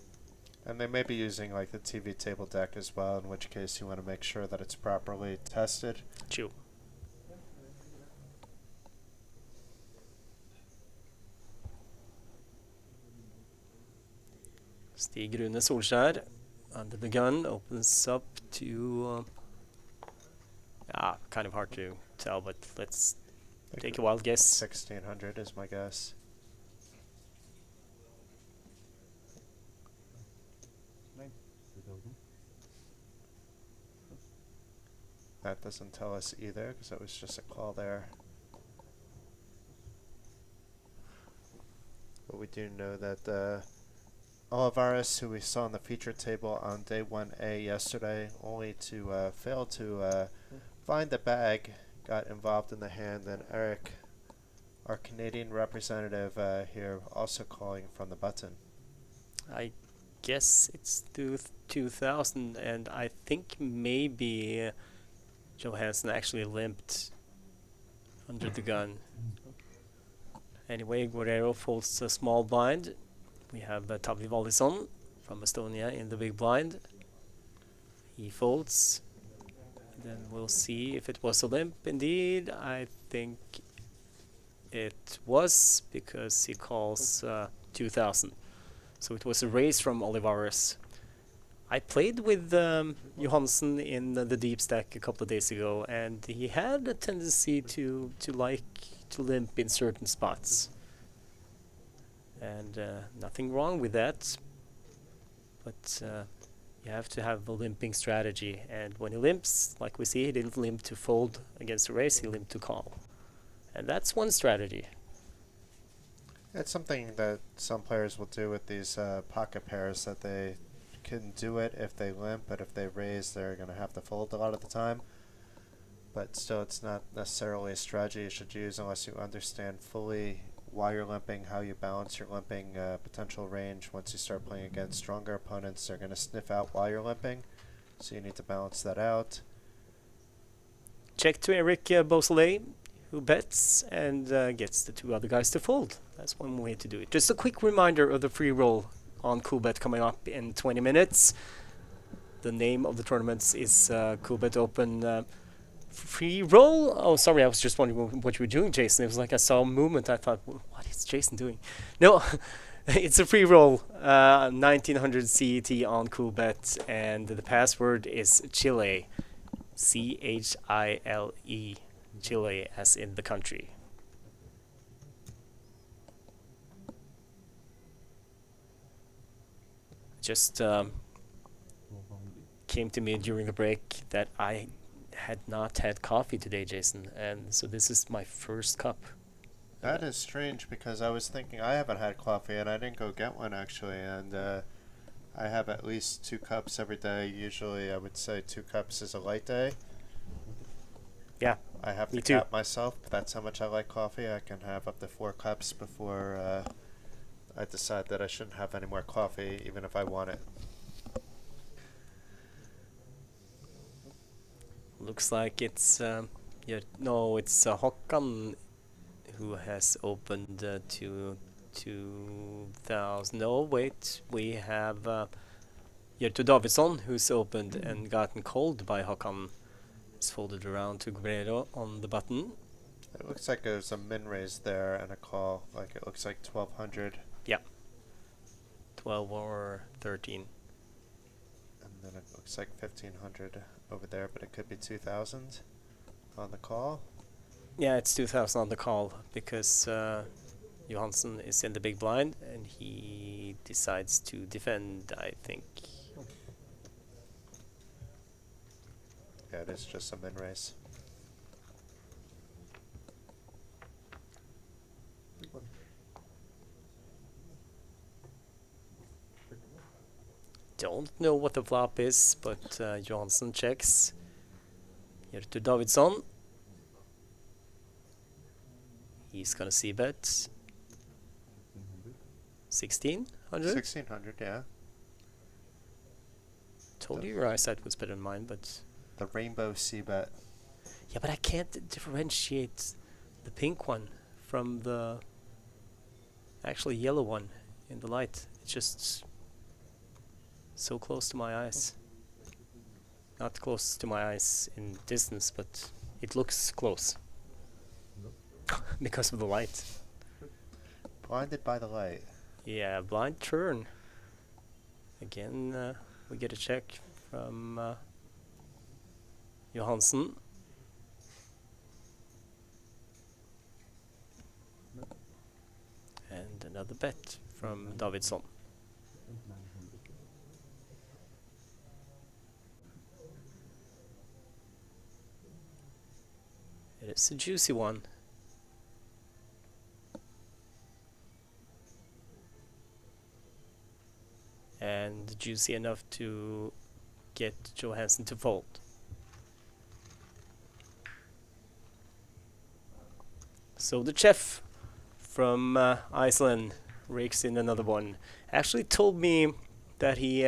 And they may be using like the TV table deck as well, in which case you want to make sure that it's properly tested. True. Stig Rune Solskjær under the gun opens up to kind of hard to tell, but let's take a wild guess. 1600 is my guess. That doesn't tell us either, because it was just a call there. But we do know that Olivares, who we saw on the feature table on day 1A yesterday, only to fail to find the bag, got involved in the hand. And Eric, our Canadian representative here, also calling from the button. I guess it's 2000, and I think maybe Johansson actually limped under the gun. Anyway, Guerrero folds a small blind. We have Tavli Vallison from Estonia in the big blind. He folds. Then we'll see if it was a limp. Indeed, I think it was, because he calls 2000. So it was a raise from Olivares. I played with Johansson in the deep stack a couple of days ago, and he had a tendency to like to limp in certain spots. And nothing wrong with that, but you have to have a limping strategy. And when he limps, like we see, he didn't limp to fold against a raise, he limped to call. And that's one strategy. It's something that some players will do with these pocket pairs, that they can do it if they limp, but if they raise, they're going to have to fold a lot of the time. But still, it's not necessarily a strategy you should use unless you understand fully why you're limping, how you balance your limping potential range. Once you start playing against stronger opponents, they're going to sniff out why you're limping, so you need to balance that out. Check to Eric Beausoleil, who bets and gets the two other guys to fold. That's one way to do it. Just a quick reminder of the free roll on Coolbet coming up in 20 minutes. The name of the tournament is Coolbet Open Free Roll. Oh, sorry, I was just wondering what you were doing, Jason. It was like I saw a movement. I thought, what is Jason doing? No, it's a free roll. 1900 CET on Coolbet, and the password is Chile. Chile. Chile, as in the country. Just came to me during the break that I had not had coffee today, Jason, and so this is my first cup. That is strange, because I was thinking I haven't had coffee and I didn't go get one actually, and I have at least 2 cups every day. Usually I would say 2 cups is a light day. Yeah, I have to cap myself, but that's how much I like coffee. I can have up to 4 cups before I decide that I shouldn't have any more coffee, even if I want it. Looks like it's it's Håkan who has opened to 2000. No, wait, we have Jertu Davidsson, who's opened and gotten called by Håkan. It's folded around to Guerrero on the button. It looks like there's a min raise there and a call. Like it looks like 1200. Yeah, 12 or 13. And then it looks like 1500 over there, but it could be 2000 on the call. Yeah, it's 2000 on the call because Johansson is in the big blind and he decides to defend, I think. Yeah, it is just a min raise. Don't know what the flop is, but Johansson checks. Here to Davidsson. He's gonna see bet. 1600? 1600, yeah. Told you your eyesight was better than mine, but... The rainbow c-bet. Yeah, but I can't differentiate the pink one from the actually yellow one in the light. It's just so close to my eyes. Not close to my eyes in distance, but it looks close. Because of the light. Blinded by the light. Yeah, blind turn. Again, we get a check from Johansson. And another bet from Davidsson. It is a juicy one. And juicy enough to get Johansson to fold. So the chef from Iceland rakes in another one. Actually told me that he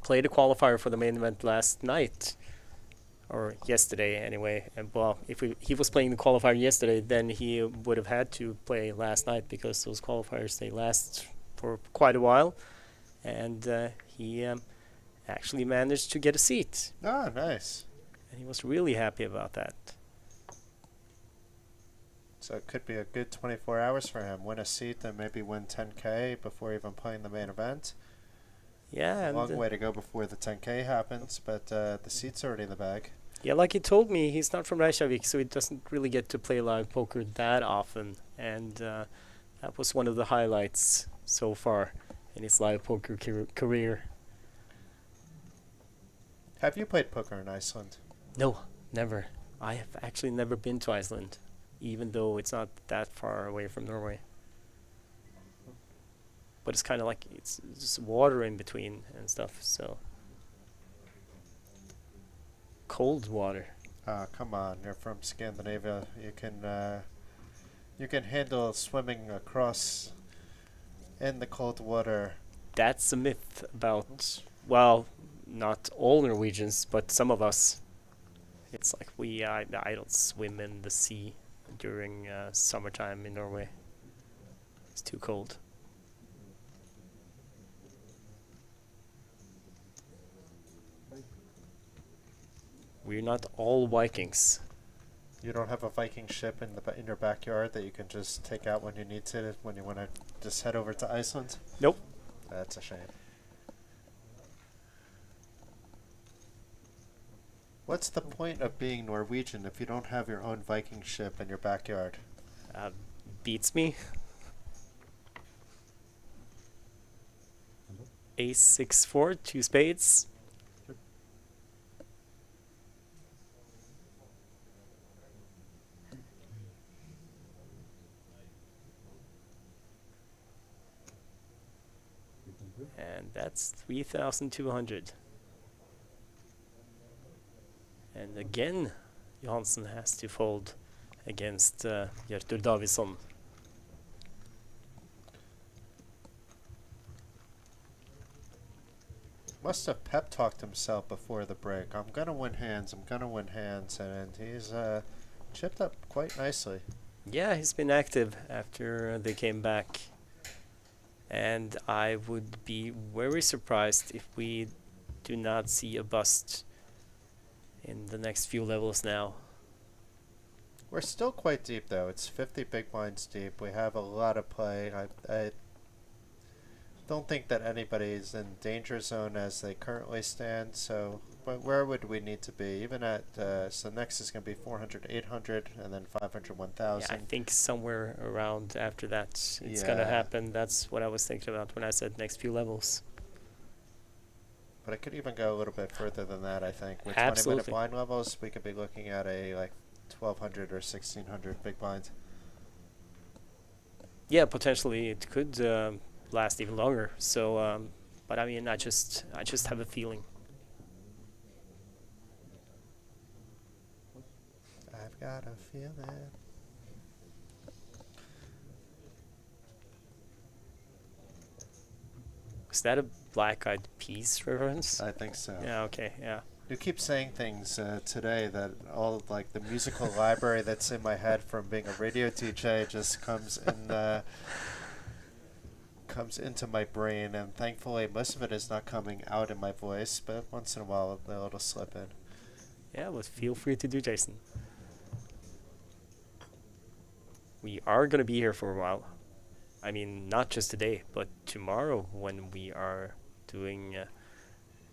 played a qualifier for the main event last night. Or yesterday anyway. And well, if he was playing the qualifier yesterday, then he would have had to play last night, because those qualifiers, they last for quite a while. And he actually managed to get a seat. Ah, nice. And he was really happy about that. So it could be a good 24 hours for him. Win a seat and maybe win 10k before even playing the main event. Yeah. Long way to go before the 10k happens, but the seat's already in the bag. Yeah, like he told me, he's not from Reykjavik, so he doesn't really get to play live poker that often. And that was one of the highlights so far in his live poker career. Have you played poker in Iceland? No, never. I have actually never been to Iceland, even though it's not that far away from Norway. But it's kind of like it's just water in between and stuff, so... Cold water. Come on, you're from Scandinavia. You can handle swimming across in the cold water. That's a myth about, well, not all Norwegians, but some of us. It's like I don't swim in the sea during summertime in Norway. It's too cold. We're not all Vikings. You don't have a Viking ship in your backyard that you can just take out when you need to, when you want to just head over to Iceland? Nope. That's a shame. What's the point of being Norwegian if you don't have your own Viking ship in your backyard? Beats me. Ace 6-4, 2 spades. And that's 3,200. And again, Johansson has to fold against Hjörtur Davidsson. Must have pep talked himself before the break. I'm gonna win hands. I'm gonna win hands, and he's chipped up quite nicely. Yeah, he's been active after they came back. And I would be very surprised if we do not see a bust in the next few levels now. We're still quite deep, though. It's 50 big blinds deep. We have a lot of play. I don't think that anybody's in danger zone as they currently stand, so But where would we need to be? Even at, so next is going to be 400, 800, and then 500, Yeah, I 1,000. think somewhere around after that it's gonna Yeah. happen. That's what I was thinking about when I said next few levels. But it could even go a little bit further than that, I think. With 20-minute Absolutely. blind levels, we could be looking at a, like, 1,200 or 1,600 big blinds. Yeah, potentially it could last even longer. So, but I mean, I just have a feeling. I've got a feeling. Is that a Black Eyed Peas reference? I think so. Yeah. Okay. Yeah. You keep saying things today that all like the musical library that's in my head from being a radio DJ just comes into my brain, and thankfully most of it is not coming out in my voice, but once in a while it'll slip in. Yeah. But feel free to do, Jason. We are gonna be here for a while. I mean, not just today, but tomorrow when we are doing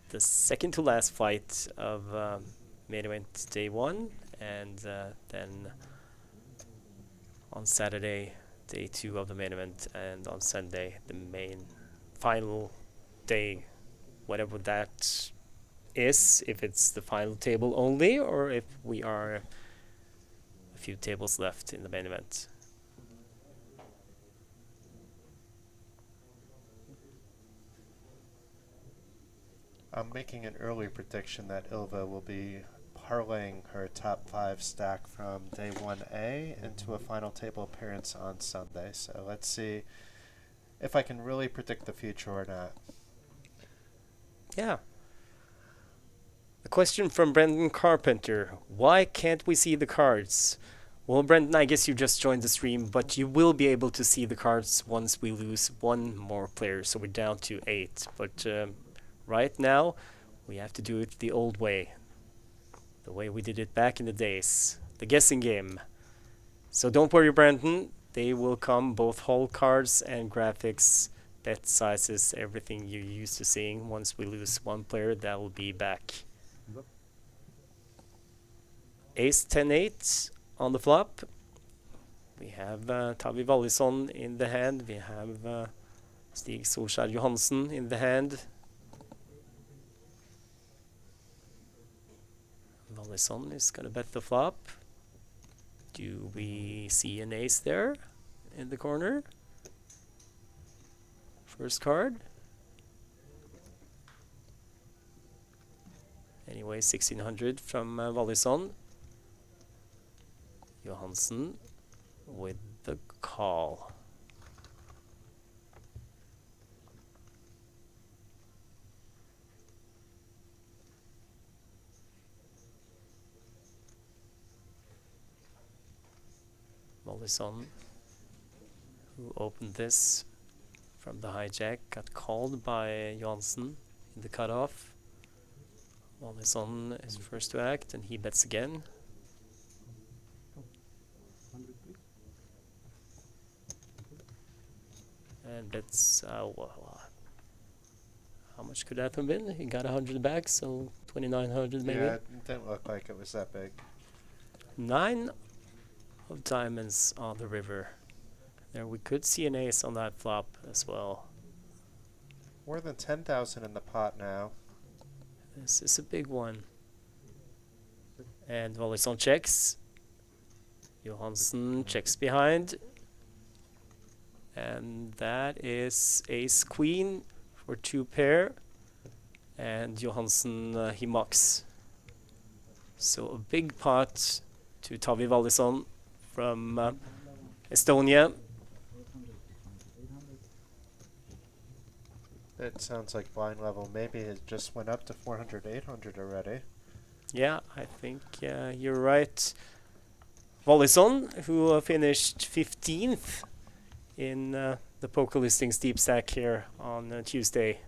the second to last fight of main event day 1, and then on Saturday day 2 of the main event, and on Sunday the main final day, whatever that is, if it's the final table only or if we are a few tables left in the main event. I'm making an early prediction that Ilva will be parlaying her top 5 stack from day 1A into a final table appearance on Sunday. So let's see if I can really predict the future or not. Yeah. A question from Brendan Carpenter. Why can't we see the cards? Well, Brendan, I guess you just joined the stream, but you will be able to see the cards once we lose one more player, so we're down to 8. But right now, we have to do it the old way. The way we did it back in the days. The guessing game. So don't worry, Brandon. They will come, both whole cards and graphics, bet sizes, everything you're used to seeing. Once we lose one player, that will be back. Ace 10-8 on the flop. We have Tavi Wallison in the hand. We have Stig Solskjær Johansen in the hand. Wallison is going to bet the flop. Do we see an ace there in the corner? First card. Anyway, 1600 from Wallison. Johansen with the call. Wallison, who opened this from the hijack, got called by Johansen in the cutoff. Wallison is first to act, and he bets again. And bets, well, how much could that have been? He got 100 back, so 2,900 maybe. Yeah, it didn't look like it was that big. 9 of diamonds on the river. There we could see an ace on that flop as well. More than 10,000 in the pot now. This is a big one. And Wallison checks. Johansen checks behind. And that is ace queen for 2 pair. And Johansen, he mucks. So a big pot to Tavi Wallison from Estonia. It sounds like blind level maybe it just went up to 400, 800 already. Yeah, I think you're right. Wallison, who finished 15th in the poker listings deep stack here on Tuesday.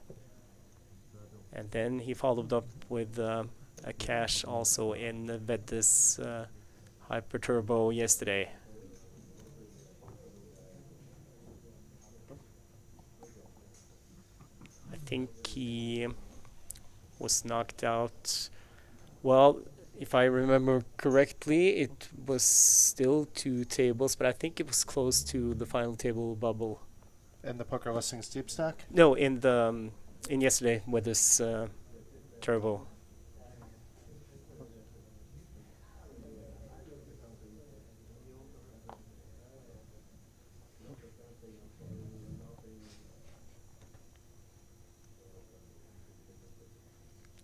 And then he followed up with a cash also in Vedde's Hyper Turbo yesterday. I think he was knocked out. Well, if I remember correctly, it was still 2 tables, but I think it was close to the final table bubble. In the poker listings deep stack? No, in yesterday with this turbo.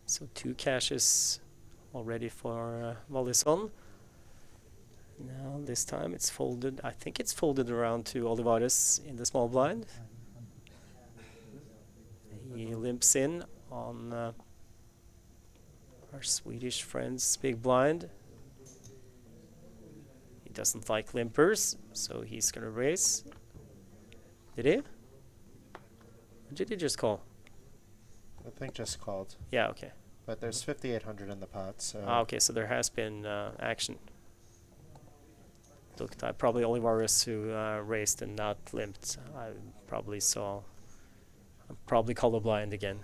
So 2 caches already for Vallison. Now this time it's folded. I think it's folded around to Olivares in the small blind. He limps in on our Swedish friend's big blind. He doesn't like limpers, so he's gonna raise. Did he? Or did he just call? I think just called. Yeah, okay. But there's 5,800 in the pot, so... Okay, so there has been action. Looked, I probably Olivares who raised and not limped. I probably saw... I'm probably colorblind again.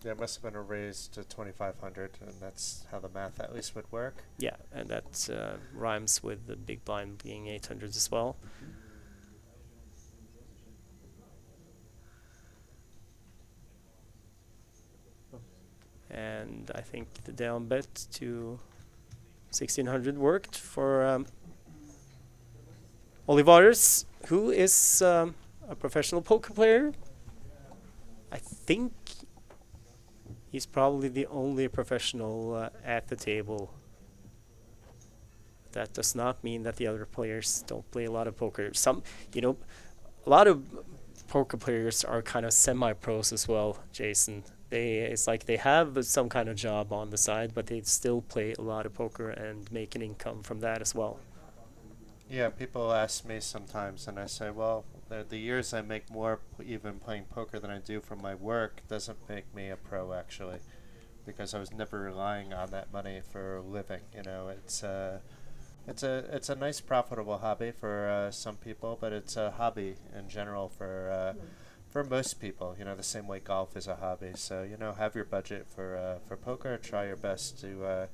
Yeah, it must have been a raise to 2,500, and that's how the math at least would work. Yeah, and that rhymes with the big blind being 800 as well. And I think the down bet to 1,600 worked for Olivares, who is a professional poker player. I think he's probably the only professional at the table. That does not mean that the other players don't play a lot of poker. Some, a lot of poker players are kind of semi-pros as well, Jason. It's like they have some kind of job on the side, but they still play a lot of poker and make an income from that as well. Yeah, people ask me sometimes, and I say, well, the years I make more even playing poker than I do from my work doesn't make me a pro, actually, because I was never relying on that money for a living. It's a nice profitable hobby for some people, but it's a hobby in general for most people. The same way golf is a hobby. So have your budget for poker. Try your best to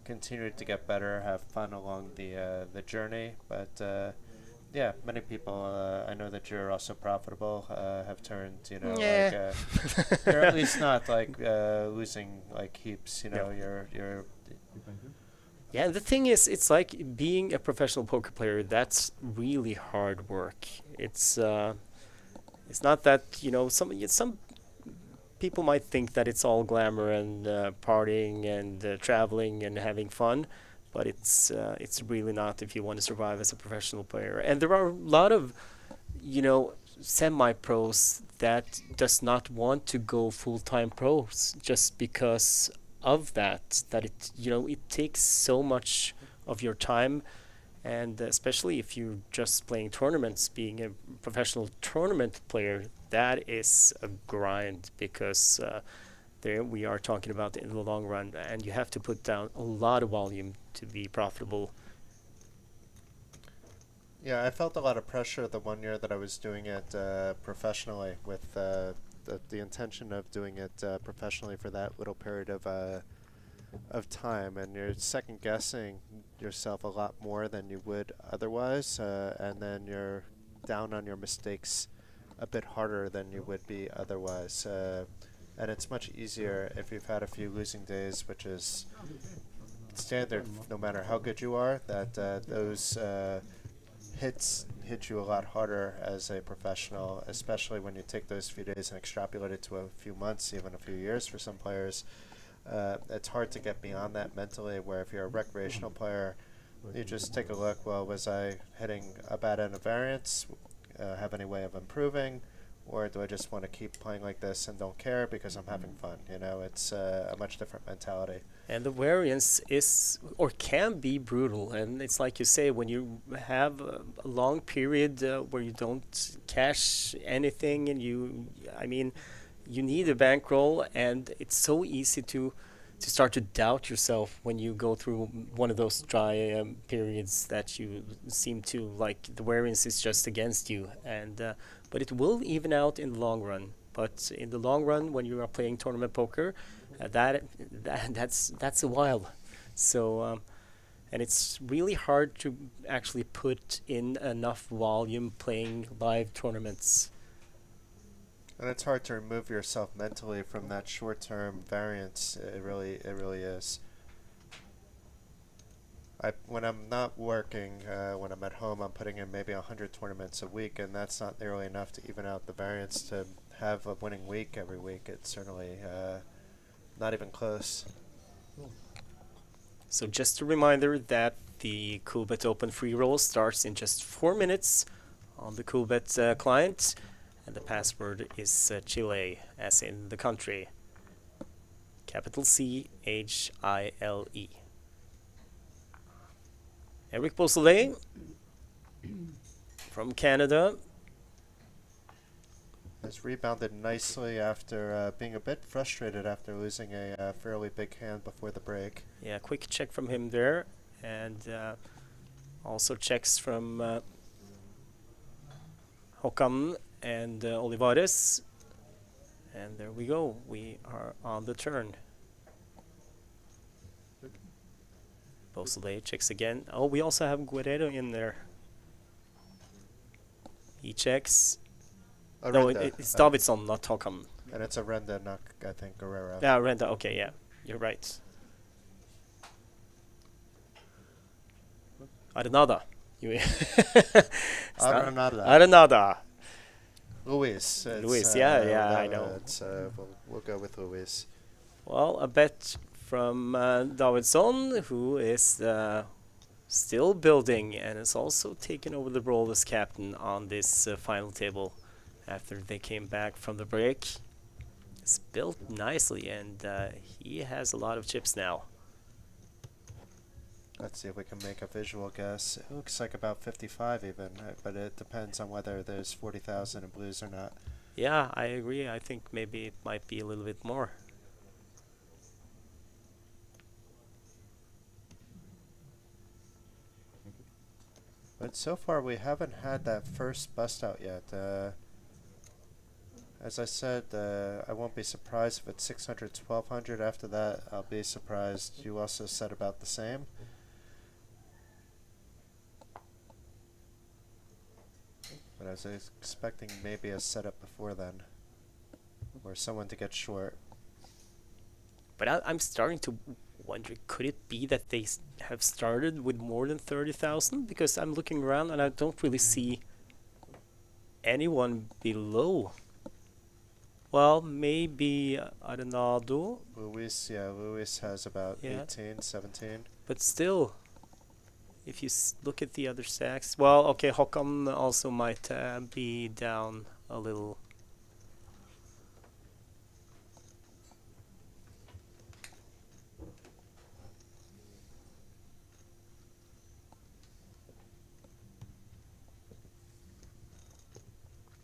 continue to get better, have fun along the journey. But yeah, many people, I know that you're also profitable, have turned, Yeah. you're at least not like losing like heaps. Yeah. You're Yeah, and the thing is, it's like being a professional poker player. That's really hard work. It's not that some people might think that it's all glamour and partying and traveling and having fun, but it's really not if you want to survive as a professional player. And there are a lot of semi-pros that does not want to go full-time pros just because of that it takes so much of your time, and especially if you're just playing tournaments, being a professional tournament player, that is a grind, because there we are talking about in the long run, and you have to put down a lot of volume to be profitable. Yeah, I felt a lot of pressure the one year that I was doing it professionally, with the intention of doing it professionally for that little period of time, and you're second guessing yourself a lot more than you would otherwise, and then you're down on your mistakes a bit harder than you would be otherwise, and it's much easier if you've had a few losing days, which is standard no matter how good you are, that those hits hit you a lot harder as a professional, especially when you take those few days and extrapolate it to a few months, even a few years for some players. It's hard to get beyond that mentally, where if you're a recreational player, you just take a look, well, was I hitting a bad end of variance? Have any way of improving? Or do I just want to keep playing like this and don't care because I'm having fun? It's a much different mentality. And the variance is, or can be, brutal. And it's like you say, when you have a long period where you don't cash anything, and you need a bankroll, and it's so easy to start to doubt yourself when you go through one of those dry periods that you seem to like the variance is just against you, and but it will even out in the long run. but in the long run, when you are playing tournament poker, that's a while. So and it's really hard to actually put in enough volume playing live tournaments. And it's hard to remove yourself mentally from that short-term variance. It really is. When I'm not working, when I'm at home, I'm putting in maybe 100 tournaments a week, and that's not nearly enough to even out the variance to have a winning week every week. It's certainly not even close. So just a reminder that the Coolbet Open free roll starts in just 4 minutes on the Coolbet client, and the password is Chile, as in the country. Capital CHILE. Eric Beausoleil from Canada Has rebounded nicely after being a bit frustrated after losing a fairly big hand before the break. Yeah, quick check from him there, and also checks from Håkan and Olivares. And there we go. We are on the turn. Beausoleil checks again. Oh, we also have Guerrero in there. He checks. No, Arenda, it's Davidson, not Håkan. and it's a Renda, not, I think, Guerrero. Yeah, Renda. Okay, yeah. You're right. Arenada. Arenada. Arenada. Luis. Luis, yeah, I know. We'll go with Luis. Well, a bet from Davidson, who is still building and has also taken over the role as captain on this final table after they came back from the break. It's built nicely, and he has a lot of chips now. Let's see if we can make a visual guess. It looks like about 55 even, but it depends on whether there's 40,000 in blues or not. Yeah, I agree. I think maybe it might be a little bit more. But so far we haven't had that first bust out yet. As I said, I won't be surprised if it's 600, 1200. After that, I'll be surprised. You also said about the same. But I was expecting maybe a setup before then, or someone to get short. But I'm starting to wonder, could it be that they have started with more than 30,000? Because I'm looking around and I don't really see anyone below. Well, maybe Arenado. Luis has about Yeah. 18, 17. But still, if you look at the other stacks, well, okay, Håkan also might be down a little.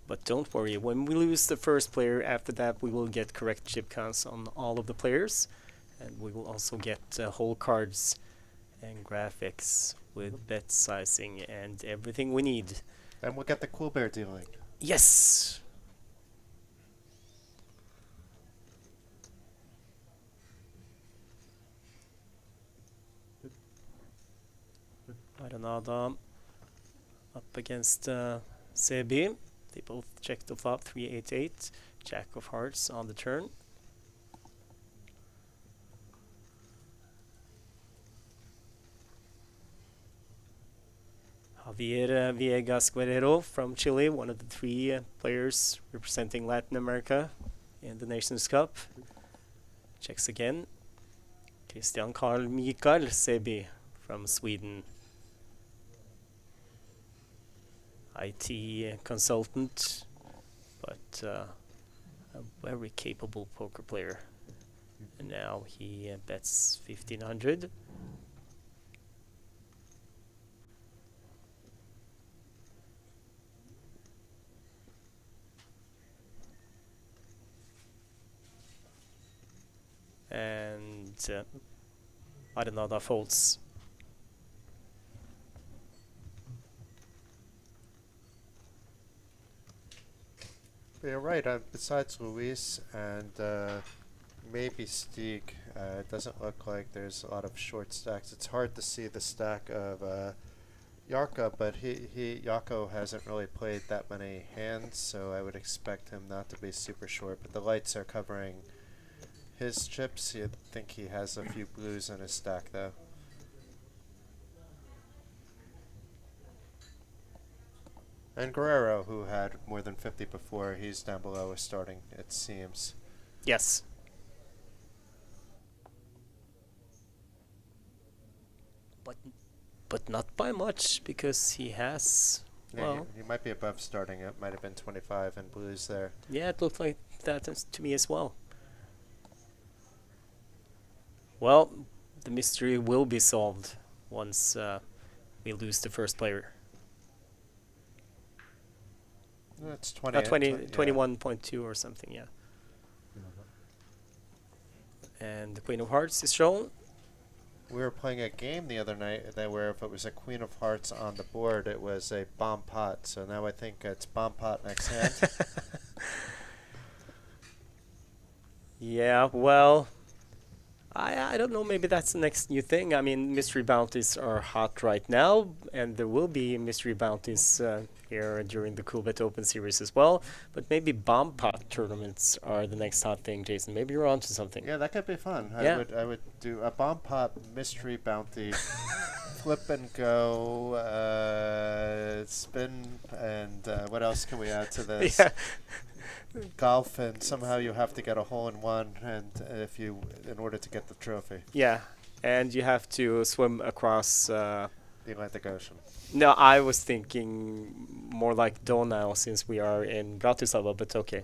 But don't worry, when we lose the first player, after that we will get correct chip counts on all of the players, and we will also get whole cards and graphics with bet sizing and everything we need. And we'll get the Cool Bear dealing. Yes! Arenada up against Sebi. They both check the flop, 3-8-8, Jack of Hearts on the turn. Javier Villegas Guerrero from Chile, one of the three players representing Latin America in the Nations Cup. Checks again. Christian Carl Mikael Sebi from Sweden. IT consultant, but a very capable poker player. And now he bets 1,500. And Arenada folds. You're right. Besides Luis and maybe Stieg, it doesn't look like there's a lot of short stacks. It's hard to see the stack of Yarko, but Yarko hasn't really played that many hands, so I would expect him not to be super short. But the lights are covering his chips. You'd think he has a few blues in his stack, though. And Guerrero, who had more than 50 before, he's down below is starting, it seems. Yes. But not by much, because he has, Yeah, well, he might be above starting. It might have been 25 in blues there. yeah, it looked like that to me as well. Well, the mystery will be solved once we lose the first player. It's 20, 21.2 or something, yeah. And the Queen of Hearts is shown. We were playing a game the other night that where if it was a Queen of Hearts on the board, it was a bomb pot. So now I think it's bomb pot next hand. Yeah, well, I don't know, maybe that's the next new thing. I mean, mystery bounties are hot right now, and there will be mystery bounties here during the Coolbet Open series as well. But maybe bomb pot tournaments are the next hot thing, Jason. Maybe you're onto something. Yeah, that could be fun. Yeah. I would do a bomb pot mystery bounty, flip and go, spin, and what else can we add to this? Yeah. Golf, and somehow you have to get a hole in one, and in order to get the trophy. Yeah, and you have to swim across. The Atlantic Ocean. No, I was thinking more like Donau, since we are in Bratislava, but okay.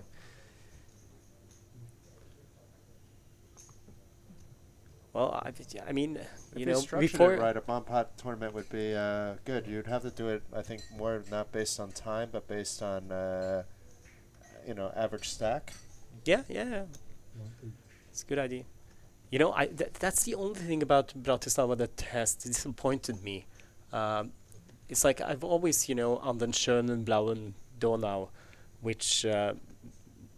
Well, I mean, you know, If you structured before. it right, a bomb pot tournament would be good. You'd have to do it, I think, more not based on time, but based on average stack. Yeah, yeah. It's a good idea. You know, that's the only thing about Bratislava that has disappointed me. It's like I've always, on den schönen blauen Donau, which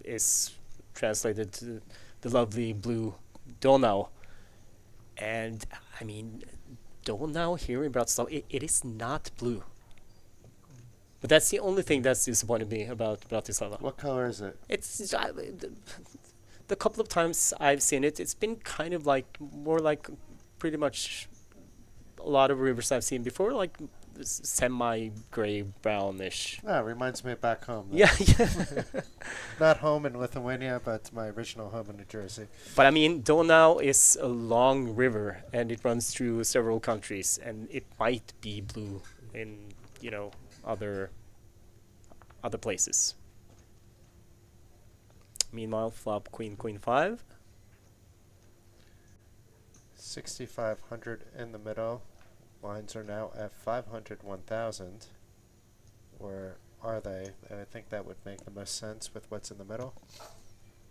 is translated to the lovely blue Donau. And, I mean, Donau here in Bratislava, it is not blue. But that's the only thing that's disappointed me about Bratislava. What color is it? It's the couple of times I've seen it, it's been kind of like more like pretty much a lot of rivers I've seen before, like semi-gray brownish. Ah, reminds me of back home. Yeah, yeah. Not home in Lithuania, but my original home in New Jersey. But I mean, Donau is a long river, and it runs through several countries, and it might be blue in other places. Meanwhile, flop queen 5. 6,500 in the middle. Lines are now at 500, 1,000. Or are they? I think that would make the most sense with what's in the middle.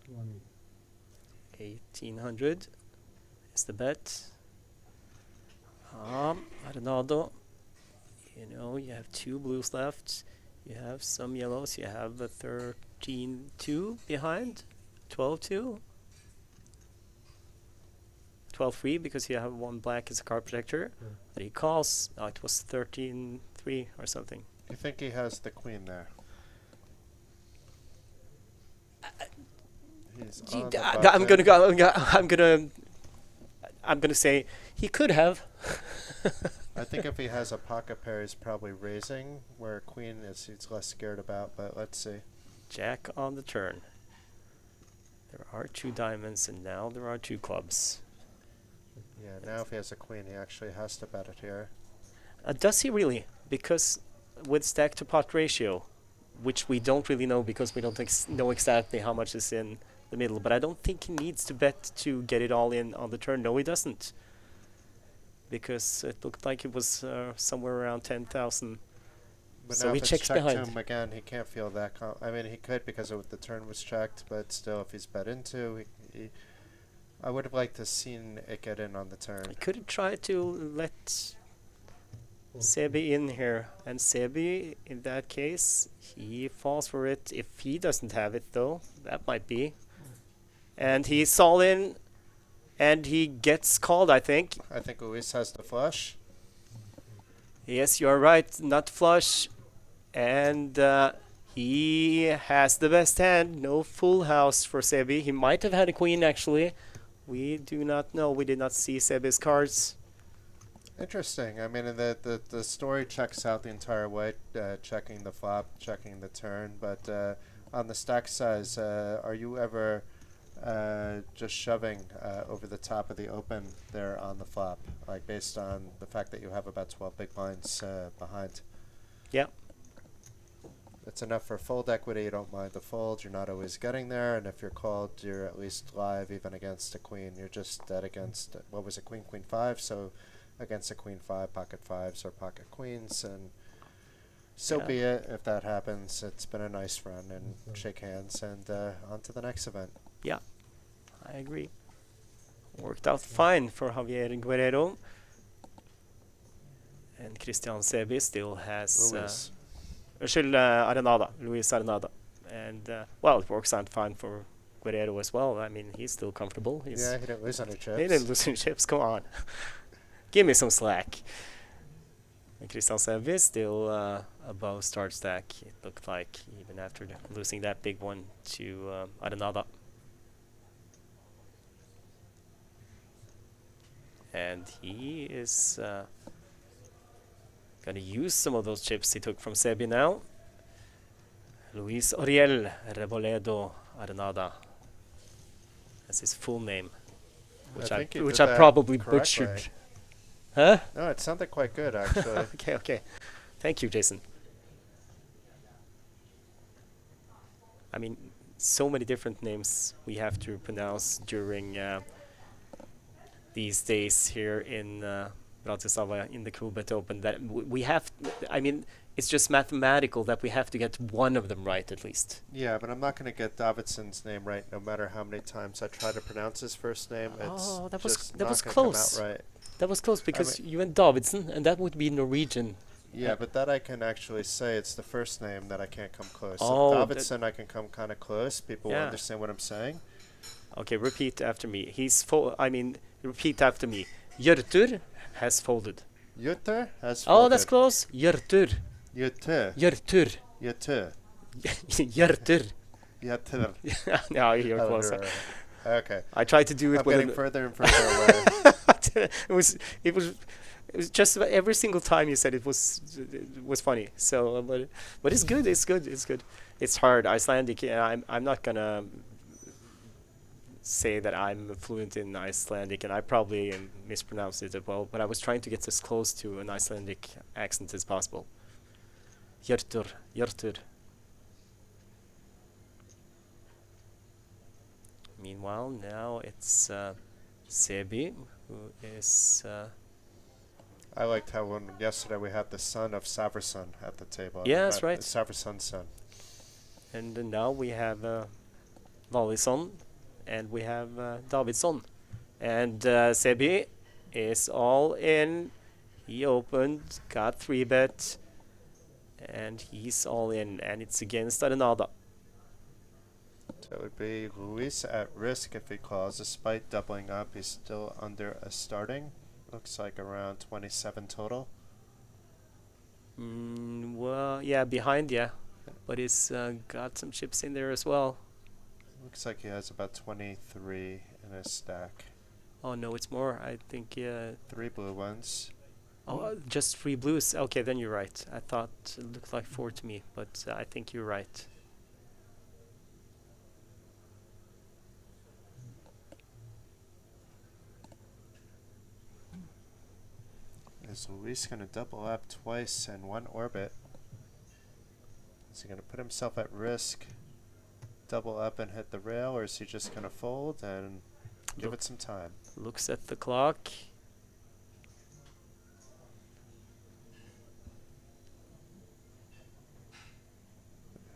1,800 is the bet. Arenado. You have 2 blues left. You have some yellows. You have the 13-2 behind. 12-2. 12-3 because you have 1 black as a card protector. But he calls. Oh, it was 13-3 or something. You think he has the queen there? He's on the I'm gonna go. I'm gonna say he could have. I think if he has a pocket pair, he's probably raising, where queen is he's less scared about, but let's see. Jack on the turn. There are 2 diamonds, and now there are 2 clubs. Yeah, now if he has a queen, he actually has to bet it here. Does he really? Because with stack to pot ratio, which we don't really know because we don't know exactly how much is in the middle, but I don't think he needs to bet to get it all in on the turn. No, he doesn't. Because it looked like it was somewhere around 10,000. But So now he if it's checks checked behind. to him again, he can't feel that. I mean, he could because the turn was checked, but still, if he's bet into, I would have liked to seen it get in on the turn. He could have tried to let Sebi in here. And Sebi, in that case, he falls for it. If he doesn't have it, though, that might be. And he's all in, and he gets called, I think. I think Luis has the flush. Yes, you're right. Not flush. And he has the best hand. No full house for Sebi. He might have had a queen, actually. We do not know. We did not see Sebi's cards. Interesting. I mean, the story checks out the entire way, checking the flop, checking the turn. But on the stack size, are you ever just shoving over the top of the open there on the flop, like based on the fact that you have about 12 big blinds behind? Yeah. It's enough for fold equity. You don't mind the fold. You're not always getting there. And if you're called, you're at least live even against a queen. You're just dead against, what was it, queen, queen, five? So against a queen five, pocket fives or pocket queens. And so be it. If that happens, it's been a nice run. And shake hands and on to the next event. Yeah, I agree. Worked out fine for Javier Guerrero. And Christian Sebi still has... Luis. Arenada, Luis Arenada. And, well, it works out fine for Guerrero as well. I mean, he's still comfortable. Yeah, he didn't lose any chips. He didn't lose any chips, come on. Give me some slack. And Christian Sebi still above start stack, it looked like, even after losing that big one to Arenada. And he is... gonna use some of those chips he took from Sebi now. Luis Oriel Reboledo Arenada. That's his full name, which I probably butchered. Huh? No, it sounded quite good, actually. Okay. Thank you, Jason. I mean, so many different names we have to pronounce during these days here in Bratislava in the Coolbet Open that we have. I mean, it's just mathematical that we have to get one of them right at least. Yeah, but I'm not going to get Davidson's name right no matter how many times I try to pronounce his first name. Oh, that close. was close. Right. That was close because you went Davidson, and that would be Norwegian. Yeah, but that I can actually say. It's the first name that I can't come close. Oh, so Davidson, I can come kind of close. People will understand what I'm saying. Okay, repeat after me. Repeat after me. Hjörtur has folded. Hjörtur has folded. Oh, that's close. Hjörtur. Hjörtur. Hjörtur. Hjörtur. Hjörtur. Hjörtur. No, you're Oh, close. right. Okay. I tried to do it I'm with getting further and further away. it was just about every single time you said it was funny. So, but it's good. It's good. It's hard. Icelandic. I'm not gonna say that I'm fluent in Icelandic, and I probably mispronounced it as well. But I was trying to get as close to an Icelandic accent as possible. Hjörtur. Meanwhile, now it's Sebi, who is... I liked how yesterday we had the son of Saverson at the table. Yeah, that's right. Saverson's son. And now we have Valisson, and we have Davidsson. And Sebi is all in. He opened, got 3-bet, and he's all in, and it's against Arenada. So it would be Luis at risk if he calls. Despite doubling up, he's still under a starting. Looks like around 27 total. Well, yeah, behind, yeah. But he's got some chips in there as well. Looks like he has about 23 in his stack. Oh, no, it's more. I think... 3 blue ones. Oh, just 3 blues. Okay, then you're right. I thought it looked like 4 to me, but I think you're right. Is Luis going to double up twice in one orbit? Is he going to put himself at risk, double up and hit the rail, or is he just going to fold and give it some time? Looks at the clock.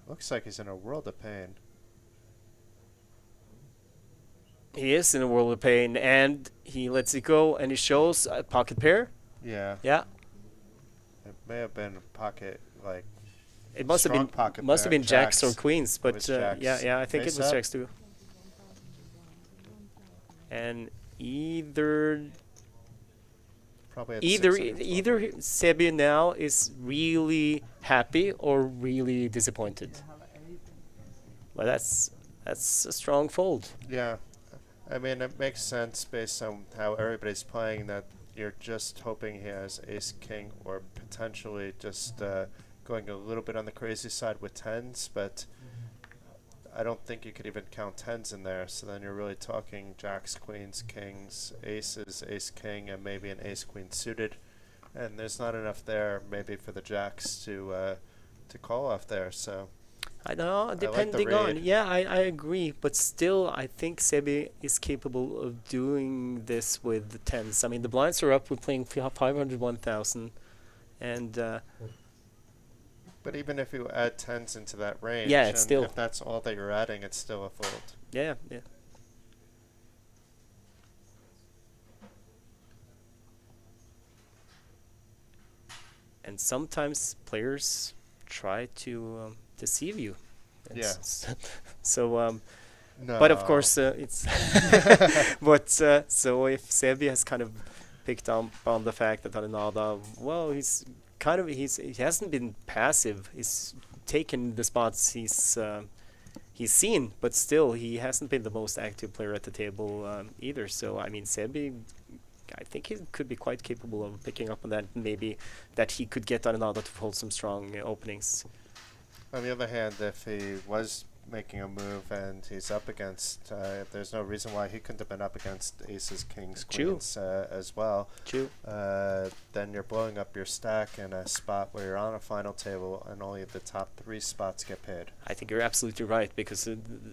Looks like he's in a world of pain. He is in a world of pain, and he lets it go, and he shows a pocket pair. Yeah. Yeah. may have been pocket, like It must have strong been pocket must have pair. been jacks or queens, It but was yeah, jacks. yeah, I think it Face was up. jacks too. And either Probably at either 600 flop. either Sebi now is really happy or really disappointed. Well, that's a strong fold. Yeah, I mean it makes sense based on how everybody's playing that you're just hoping he has ace king or potentially just going a little bit on the crazy side with tens, but I don't think you could even count tens in there. So then you're really talking jacks, queens, kings, aces, ace king, and maybe an ace queen suited, and there's not enough there maybe for the jacks to call off there. So I know, I like the depending on. read. Yeah, I agree, but still, I think Sebi is capable of doing this with the tens. I mean, the blinds are up. We're playing 500, 1,000, and But even if you add tens into that range, yeah, it's and still if that's all that you're adding, it's still a fold. yeah, yeah. And sometimes players try to deceive you. It's so No. but of course, it's. But so if Sebi has kind of picked up on the fact that Arenada, well, he hasn't been passive. He's taken the spots he's seen, but still he hasn't been the most active player at the table either. So I mean, Sebi, I think he could be quite capable of picking up on that. Maybe that he could get Arenada to hold some strong openings. On the other hand, if he was making a move and he's up against, there's no reason why he couldn't have been up against aces, kings, True. queens as well. True. Then you're blowing up your stack in a spot where you're on a final table and only the top 3 spots get paid. I think you're absolutely right, because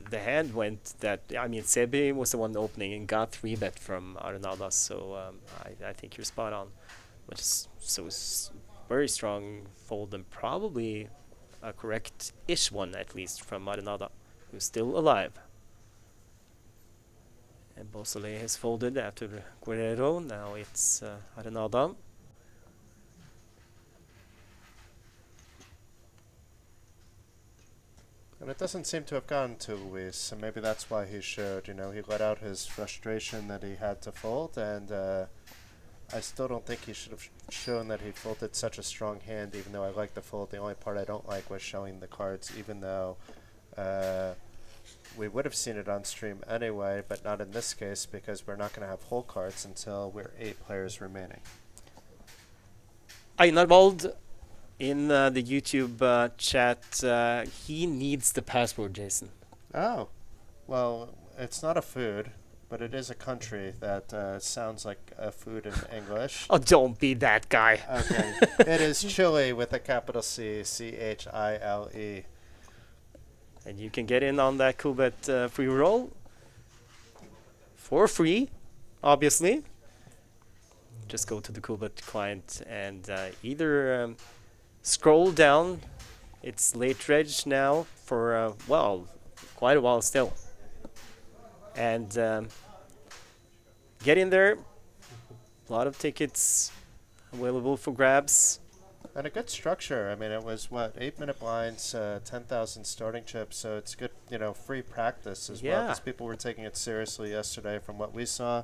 the hand went that. I mean, Sebi was the one opening and got 3-bet from Arenada, so I think you're spot on. Which is very strong fold, and probably a correct-ish one, at least, from Arenada, who's still alive. And Beausoleil has folded after Guerrero. Now it's Arenada. And it doesn't seem to have gotten to Luis, so maybe that's why he showed. He let out his frustration that he had to fold, and I still don't think he should have shown that he folded such a strong hand, even though I like the fold. The only part I don't like was showing the cards, even though we would have seen it on stream anyway, but not in this case because we're not going to have whole cards until we're 8 players remaining. Einarvold in the YouTube chat, he needs the password, Jason. Oh, well, it's not a food, but it is a country that sounds like a food in English. Oh, don't be that guy. Okay. It is Chile with a capital C, Chile. And you can get in on that Coolbet free roll for free, obviously. Just go to the Coolbet client and either scroll down. It's late reg now for, well, quite a while still. And get in there. A lot of tickets available for grabs. And a good structure. I mean, it was, 8-minute blinds, 10,000 starting chips, so it's good, free practice as well, because people were taking it seriously yesterday from what we saw.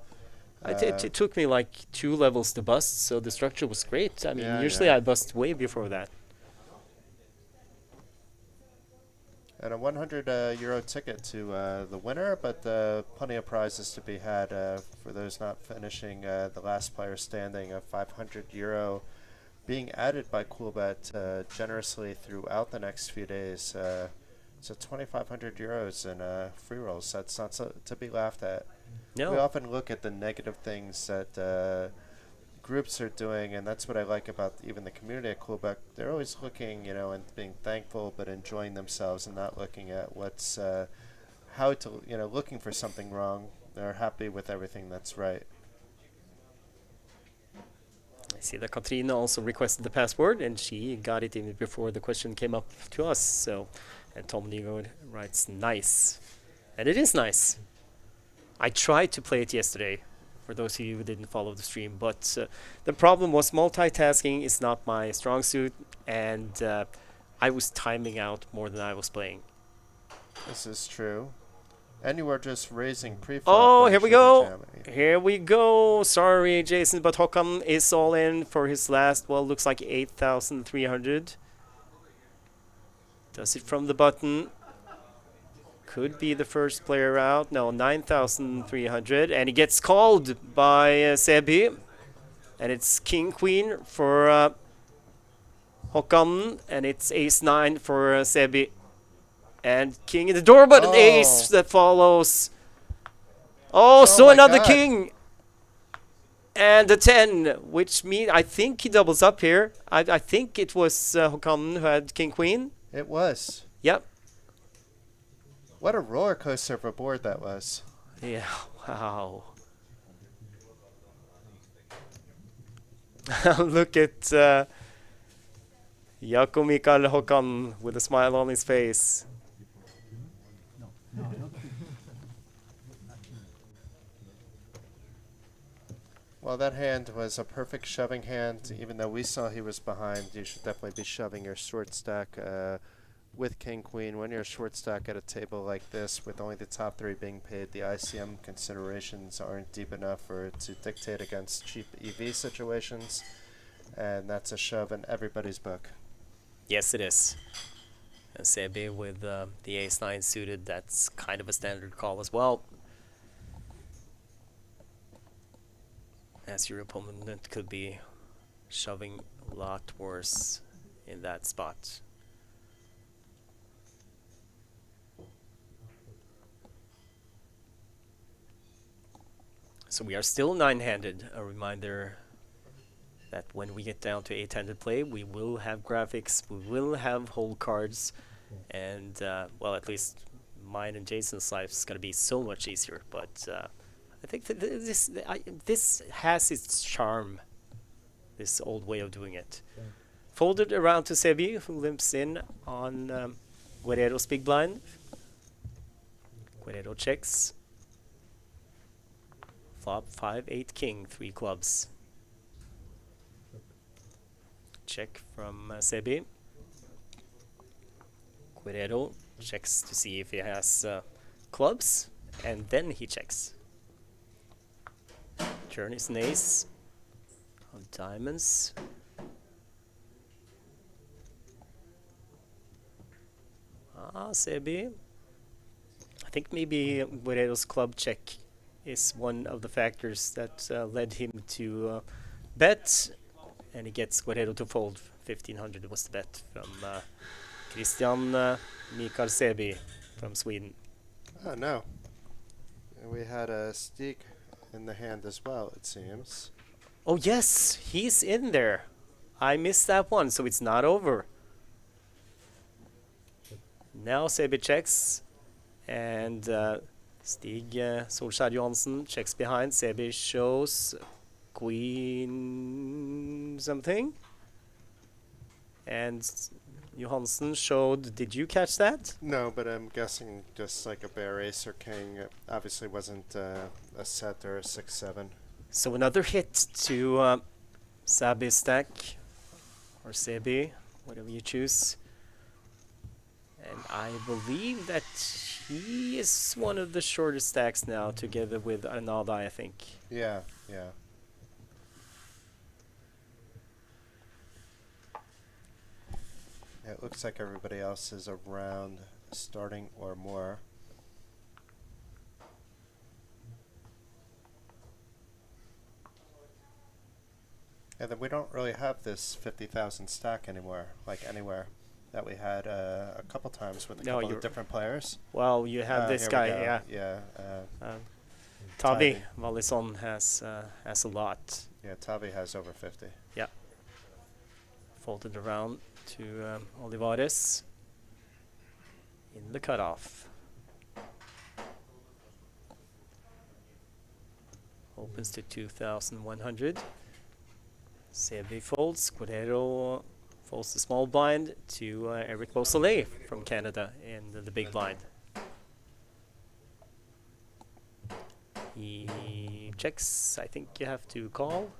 It took me like 2 levels to bust, so the structure was great. I mean, usually I bust way before that. And a 100 euro ticket to the winner, but plenty of prizes to be had for those not finishing the last player standing. A 500 euro being added by Coolbet generously throughout the next few days. So 2,500 euros in free rolls. That's not to be laughed at. No. We often look at the negative things that groups are doing, and that's what I like about even the community at Coolbet. They're always looking, and being thankful, but enjoying themselves and not looking at what's looking for something wrong. They're happy with everything that's right. I see that Katrina also requested the password, and she got it even before the question came up to us. So, and Tom Nigo writes, nice. And it is nice. I tried to play it yesterday for those of you who didn't follow the stream. But the problem was multitasking is not my strong suit, and I was timing out more than I was playing. This is true. And you were just raising pre-flop. Oh, when here you we should have go. jammed. Here we go. Sorry, Jason, but Håkan is all in for his last, well, looks like 8,300. Does it from the button. Could be the first player out. No, 9,300. And he gets called by Sebi. And it's King Queen for Håkan. And it's Ace 9 for Sebi. And King in the door, but an ace that follows. Oh, so another God. king. And a 10, which means I think he doubles up here. I think it was Håkan who had King Queen. It was. Yep. What a roller coaster of a board that was. Yeah, wow. Look at Jakob Mikael Håkan with a smile on his face. Well, that hand was a perfect shoving hand. Even though we saw he was behind, you should definitely be shoving your short stack with King Queen. When you're short stack at a table like this, with only the top three being paid, the ICM considerations aren't deep enough for it to dictate against cheap EV situations. And that's a shove in everybody's book. Yes, it is. And Sebi with the ace-9 suited, that's kind of a standard call as well. As your opponent could be shoving a lot worse in that spot. So we are still 9-handed. A reminder that when we get down to 8-handed play, we will have graphics, we will have whole cards, and well, at least mine and Jason's life is going to be so much easier. But I think that this has its charm, this old way of doing it. Folded around to Sebi, who limps in on Guerrero's big blind. Guerrero checks. Flop 5-8 king, 3 clubs. Check from Sebi. Guerrero checks to see if he has clubs, and then he checks. Turn is an ace on diamonds. Sebi. I think maybe Guerrero's club check is one of the factors that led him to bet, and he gets Guerrero to fold. 1,500 was the bet from Christian Mikael Sebi from Sweden. Oh, no. We had a Stig in the hand as well, it seems. Oh yes, he's in there. I missed that one, so it's not over. Now Sebi checks, and Stig Solskjær Johansen checks behind. Sebi shows queen something, and Johansen showed. Did you catch that? No, but I'm guessing just like a bear ace or king. It obviously wasn't a set or a 6-7. So another hit to Sabi's stack, or Sebi, whatever you choose. And I believe that he is one of the shortest stacks now, together with Arnalda, I think. Yeah, yeah. It looks like everybody else is around starting or more. And then we don't really have this 50,000 stack anymore, like anywhere, that we had a couple times with a couple of different players. Well, you have this guy, yeah. Yeah. Tavi Wallison has a lot. Yeah, Tavi has over 50. Yeah. Folded around to Olivares in the cutoff. Opens to 2,100. Sebi folds. Guerrero folds the small blind to Eric Beausoleil from Canada in the big blind. He checks. I think you have to call.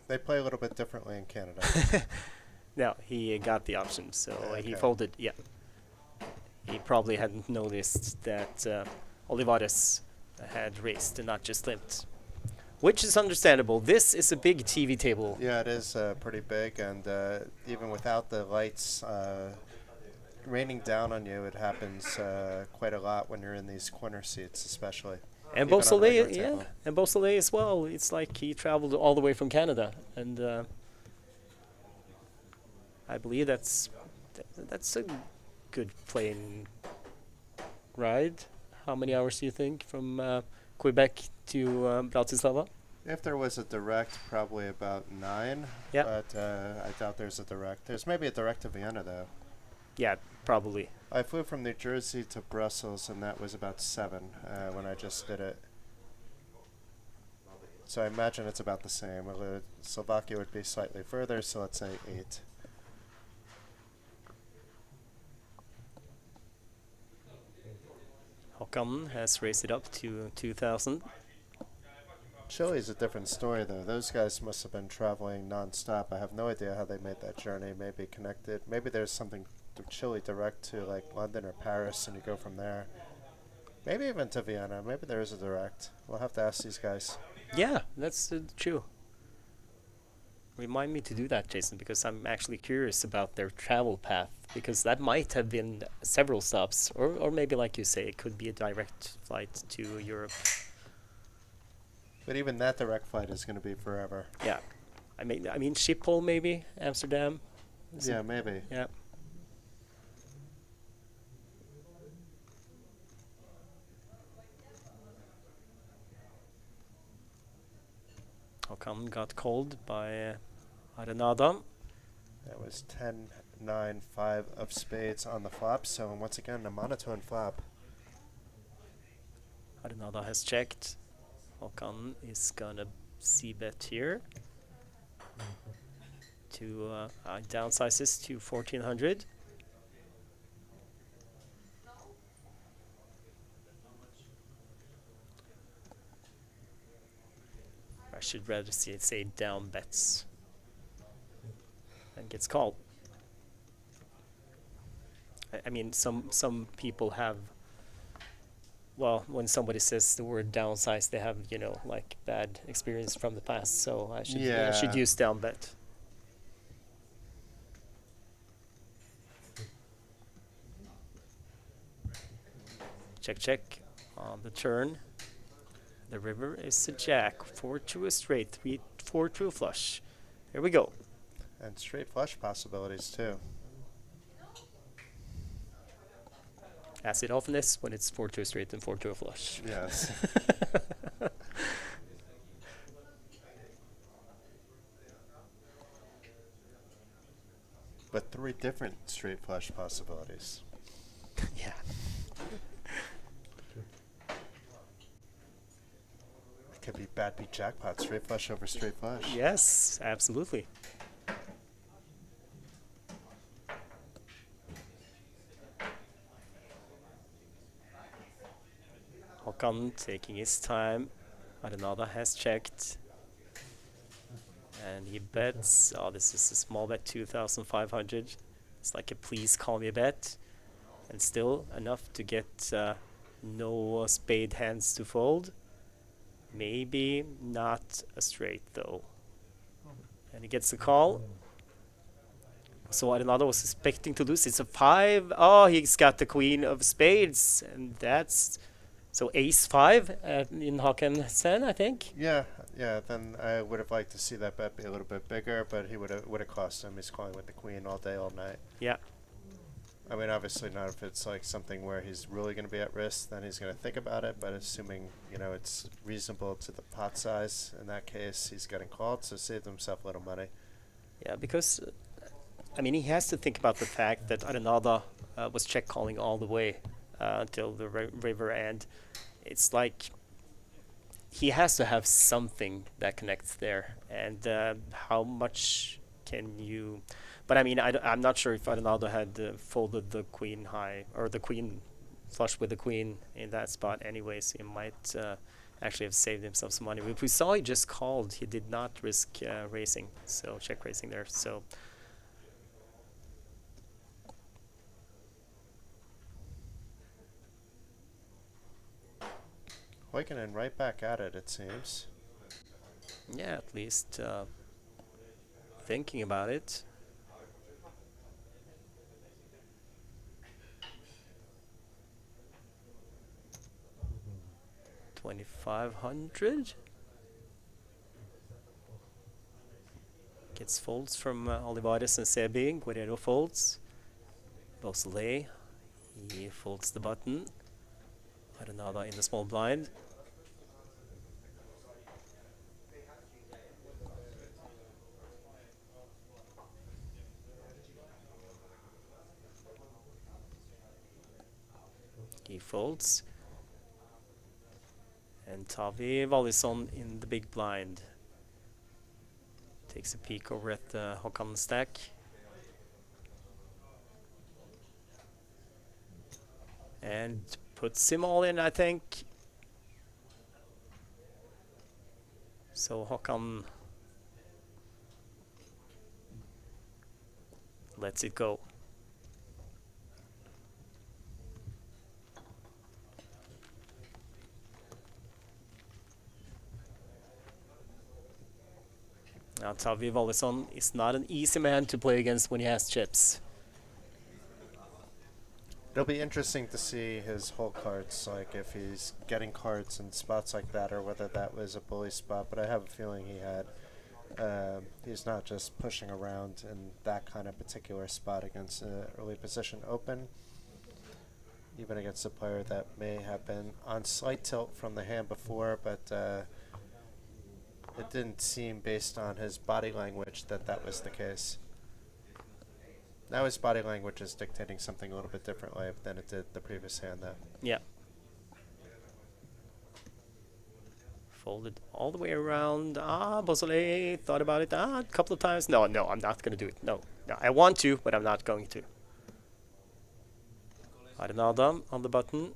They play a little bit differently in Canada. No, he got the option, so he Okay. folded. Yeah, he probably hadn't noticed that Olivares had raised and not just limped, which is understandable. This is a big TV table. Yeah, it is pretty big, and even without the lights raining down on you, it happens quite a lot when you're in these corner seats, especially. And Even on a regular Beausoleil, yeah, table. and Beausoleil as well. It's like he traveled all the way from Canada, and I believe that's a good plane ride. How many hours do you think from Quebec to Bratislava? If there was a direct, probably about 9. Yeah. But I doubt there's a direct. There's maybe a direct to Vienna, though. Yeah, probably. I flew from New Jersey to Brussels, and that was about 7 when I just did it. So I imagine it's about the same. Slovakia would be slightly further, so let's say 8. Håkan has raised it up to 2,000. Chile's a different story, though. Those guys must have been traveling nonstop. I have no idea how they made that journey. Maybe connected. Maybe there's something to Chile direct to like London or Paris, and you go from there. Maybe even to Vienna. Maybe there is a direct. We'll have to ask these guys. Yeah, that's true. Remind me to do that, Jason, because I'm actually curious about their travel path, because that might have been several stops, or maybe, like you say, it could be a direct flight to Europe. But even that direct flight is going to be forever. Yeah, I mean Schiphol maybe, Amsterdam. Yeah, maybe. Yeah. Håkan got called by Arenada. That was 10, 9, 5 of spades on the flop. So once again, a monotone flop. Arenada has checked. Håkan is gonna c-bet here to downsizes to 1400. I should rather see it say down bets and gets called. I mean, some people have. Well, when somebody says the word downsize, they have, like bad experience from the past. So I should use down bet. Check, check on the turn. The river is a jack, 4 to a straight, 3, 4 to a flush. Here we go. And straight flush possibilities, too. As it often is when it's 4 to a straight and 4 to a flush. Yes. But 3 different straight flush possibilities. Yeah. It could be bad beat jackpot, straight flush over straight flush. Yes, absolutely. Håkan taking his time. Arenada has checked. And he bets. Oh, this is a small bet, 2,500. It's like a please call me a bet. And still enough to get no spade hands to fold. Maybe not a straight though. And he gets the call. So Arenado was expecting to lose. It's a 5. Oh, he's got the queen of spades. And that's... So ace 5 in Håkan's hand, I think. Yeah, then I would have liked to see that bet be a little bit bigger, but he would have cost him. He's calling with the queen all day, all night. Yeah. I mean, obviously not if it's like something where he's really going to be at risk, then he's going to think about it, but assuming, it's reasonable to the pot size, in that case, he's getting called, so saved himself a little money. Yeah, because, he has to think about the fact that Arenada was check calling all the way until the river, and it's like he has to have something that connects there, and how much can you... But I'm not sure if Arenado had folded the queen high or the queen flush with the queen in that spot anyways. He might actually have saved himself some money. If we saw he just called, he did not risk racing, so check racing there. So Hoikinen right back at it seems. yeah, at least thinking about it. $2,500. Gets folds from Olivares and Sebi. Guerrero folds. Beausoleil, he folds the button. Arenada in the small blind. He folds. And Tavi Wallison in the big blind. Takes a peek over at the Håkan stack. And puts him all in, I think. So Håkan lets it go. Now Tavi Wallison is not an easy man to play against when he has chips. It'll be interesting to see his whole cards, like if he's getting cards in spots like that, or whether that was a bully spot. But I have a feeling he had. He's not just pushing around in that kind of particular spot against an early position open. Even against a player that may have been on slight tilt from the hand before, but it didn't seem based on his body language that that was the case. Now his body language is dictating something a little bit differently than it did the previous hand, though. Yeah. Folded all the way around. Beausoleil thought about it a couple of times. No, I'm not going to do it. No, I want to, but I'm not going to. Arenada on the button.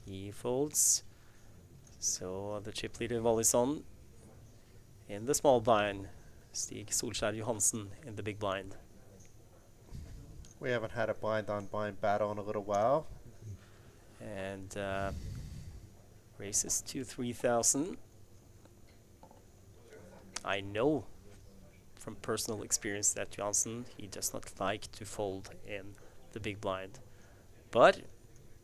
He folds. So the chip leader Wallison in the small blind. Stig Solskjær Johansen in the big blind. We haven't had a blind-on-blind battle in a little while. And races to 3,000. I know from personal experience that Johansen, he does not like to fold in the big blind. But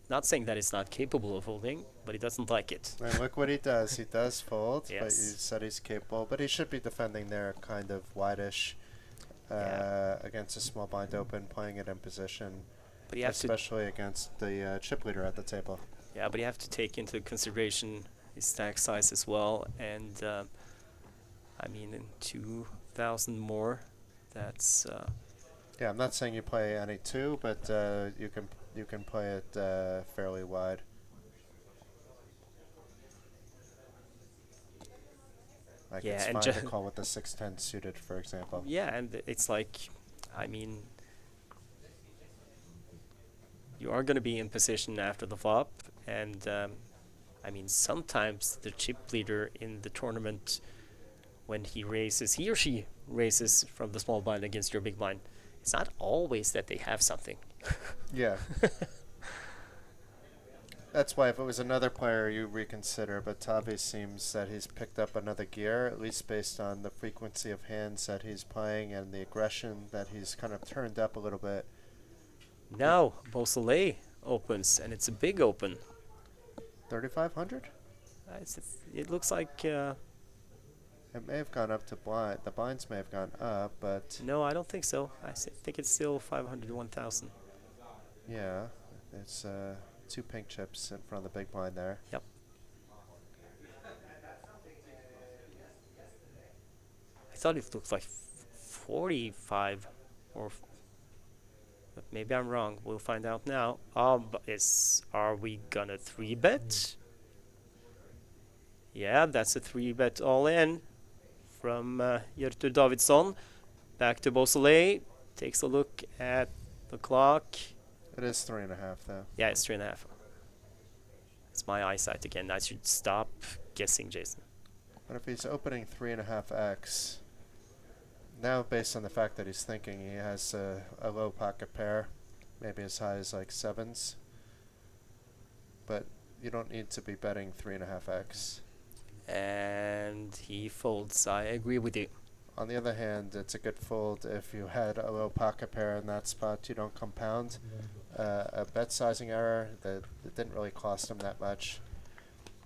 not saying that he's not capable of folding, but he doesn't like it. And look what he does. He does fold, Yes. but you said he's capable. But he should be defending there kind of wide-ish against a small blind open, playing it in position, But you have especially against the chip leader at the table. yeah, but you have to take into consideration his stack size as well. And I mean, in 2,000 more, that's Yeah, I'm not saying you play any two, but you can play it fairly wide. Like Yeah, it's and fine to call with the 6-10 suited, for example. yeah, and it's like, I mean, you are going to be in position after the flop, and I mean, sometimes the chip leader in the tournament, when he or she raises from the small blind against your big blind, it's not always that they have something. Yeah. That's why if it was another player, you reconsider. But Tavi seems that he's picked up another gear, at least based on the frequency of hands that he's playing and the aggression that he's kind of turned up a little bit. Now, Beausoleil opens, and it's a big open. 3,500? It looks like... It may have gone up to blind. The blinds may have gone up, but no, I don't think so. Think it's still 500 to 1,000. yeah, it's 2 pink chips in front of the big blind there. Yep. I thought it looked like 45 or... But maybe I'm wrong. We'll find out now. Are we gonna 3-bet? Yeah, that's a 3-bet all in from Hjörtur Davidsson. Back to Beausoleil. Takes a look at the clock. It is 3.5 though. Yeah, it's 3.5. It's my eyesight again. I should stop guessing, Jason. But if he's opening 3.5x, now based on the fact that he's thinking he has a low pocket pair, maybe as high as like sevens, but you don't need to be betting 3.5x. And he folds. I agree with you. On the other hand, it's a good fold if you had a low pocket pair in that spot. You don't compound a bet sizing error that it didn't really cost him that much.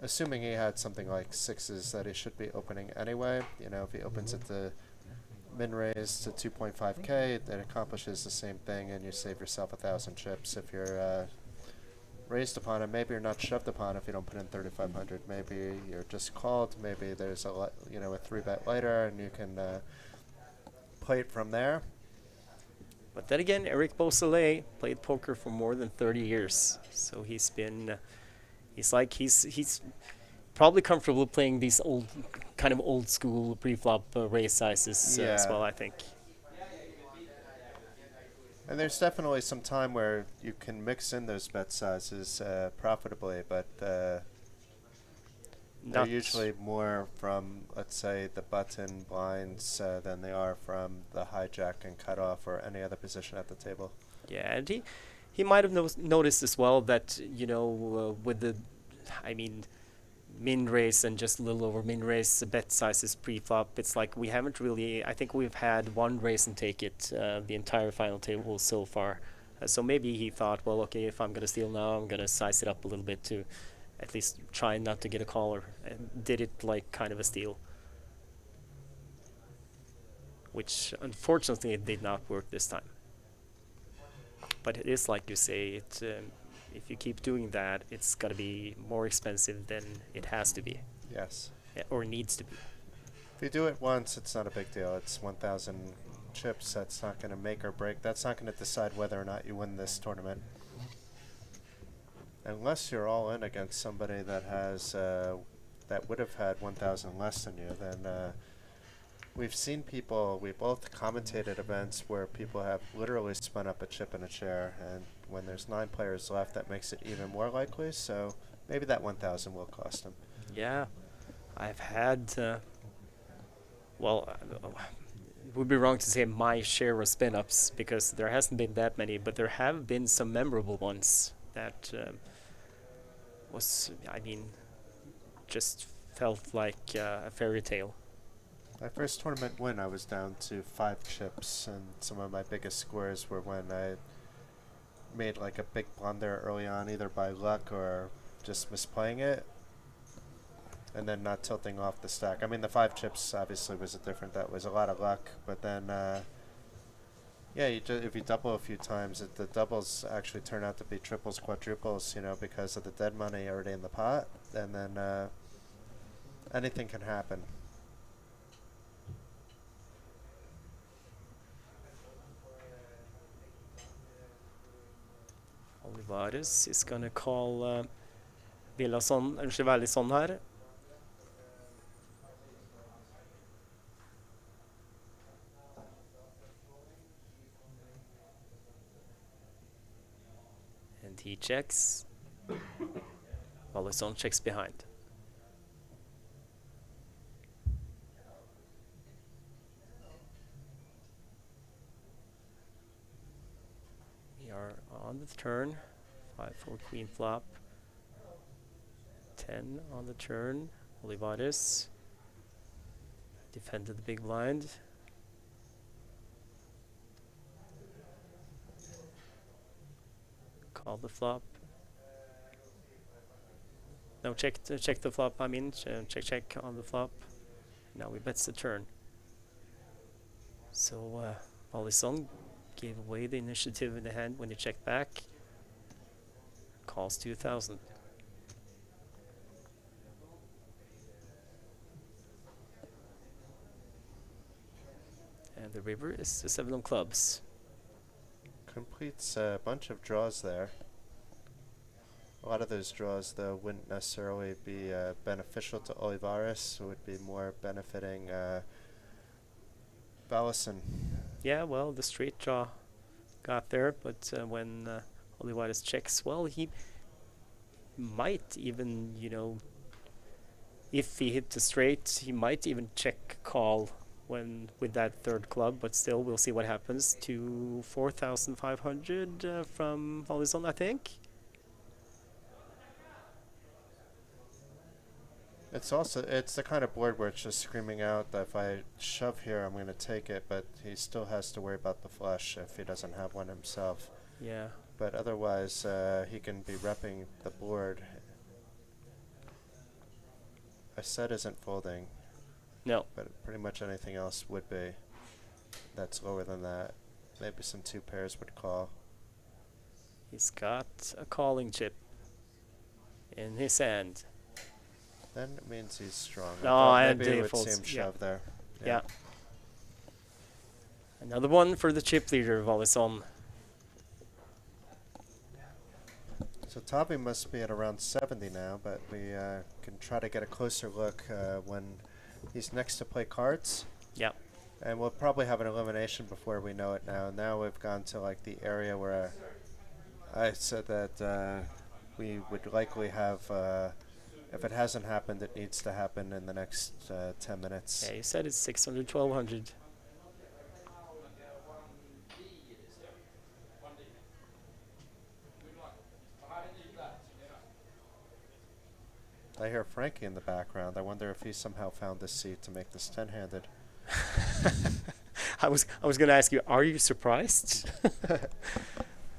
Assuming he had something like sixes that he should be opening anyway. You know, if he opens it to min raise to 2.5k, that accomplishes the same thing, and you save yourself 1,000 chips. If you're raised upon it, maybe you're not shoved upon if you don't put in 3,500. Maybe you're just called. Maybe there's a a 3-bet lighter, and you can play it from there. But then again, Eric Beausoleil played poker for more than 30 years, so he's probably comfortable playing these old school pre-flop raise sizes as well, I think. And there's definitely some time where you can mix in those bet sizes profitably, but they're usually more from, let's say, the button blinds than they are from the hijack and cutoff or any other position at the table. Yeah, and he might have noticed as well that, with the, min raise and just a little over min raise bet sizes pre-flop, it's like we haven't really, I think we've had one raise and take it the entire final table so far. So maybe he thought, well, okay, if I'm going to steal now, I'm going to size it up a little bit to at least try not to get a caller, and did it like kind of a steal. Which unfortunately it did not work this time. But it is like you say, if you keep doing that, it's got to be more expensive than it has to be. Yes. Or needs to be. If you do it once, it's not a big deal. It's 1,000 chips. That's not going to make or break. That's not going to decide whether or not you win this tournament. Unless you're all in against somebody that has that would have had 1,000 less than you, then we've seen people. We both commentated events where people have literally spun up a chip in a chair, and when there's 9 players left, that makes it even more likely. So maybe that 1,000 will cost him. Yeah, I've had. Well, it would be wrong to say my share of spin-ups because there hasn't been that many, but there have been some memorable ones that was, just felt like a fairy tale. My first tournament win, I was down to 5 chips, and some of my biggest scores were when I made like a big blunder early on, either by luck or just misplaying it, and then not tilting off the stack. I mean, the 5 chips obviously was different. That was a lot of luck, but then, yeah, if you double a few times, the doubles actually turn out to be triples, quadruples, because of the dead money already in the pot, and then anything can happen. Olivares is gonna call Vallison här. And he checks. Vallison checks behind. We are on the turn. 5-4 queen flop. 10 on the turn. Olivares defended the big blind. Call the flop. No, check the flop. Check on the flop. Now we bets the turn. So Vallison gave away the initiative in the hand when he checked back. Calls 2,000. And the river is the 7 of clubs. Completes a bunch of draws there. A lot lot of those draws, though, wouldn't necessarily be beneficial to Olivares. It would be more benefiting Ballison. Yeah, well, the straight draw got there, but when Olivares checks, well, he might even, if he hit the straight, he might even check call when with that third club, but still, we'll see what happens. To 4,500 from Horizon, I think. It's the kind of board where it's just screaming out that if I shove here, I'm going to take it, but he still has to worry about the flush if he doesn't have one himself. Yeah. But otherwise, he can be repping the board. A set isn't folding. No. But pretty much anything else would be. That's lower than that. Maybe some two pairs would call. He's got a calling chip in his hand. Then it means he's strong. No, and maybe he it would folds. see him shove there. Yeah. Another one for the chip leader, Volison. So Tavi must be at around 70 now, but we can try to get a closer look when he's next to play cards. Yeah. And we'll probably have an elimination before we know it now. Now we've gone to like the area where I said that we would likely have, if it hasn't happened, it needs to happen in the next 10 minutes. Yeah, you said it's 600, 1,200. I hear Frankie in the background. I wonder if he somehow found this seat to make this 10-handed. I was going to ask you, are you surprised?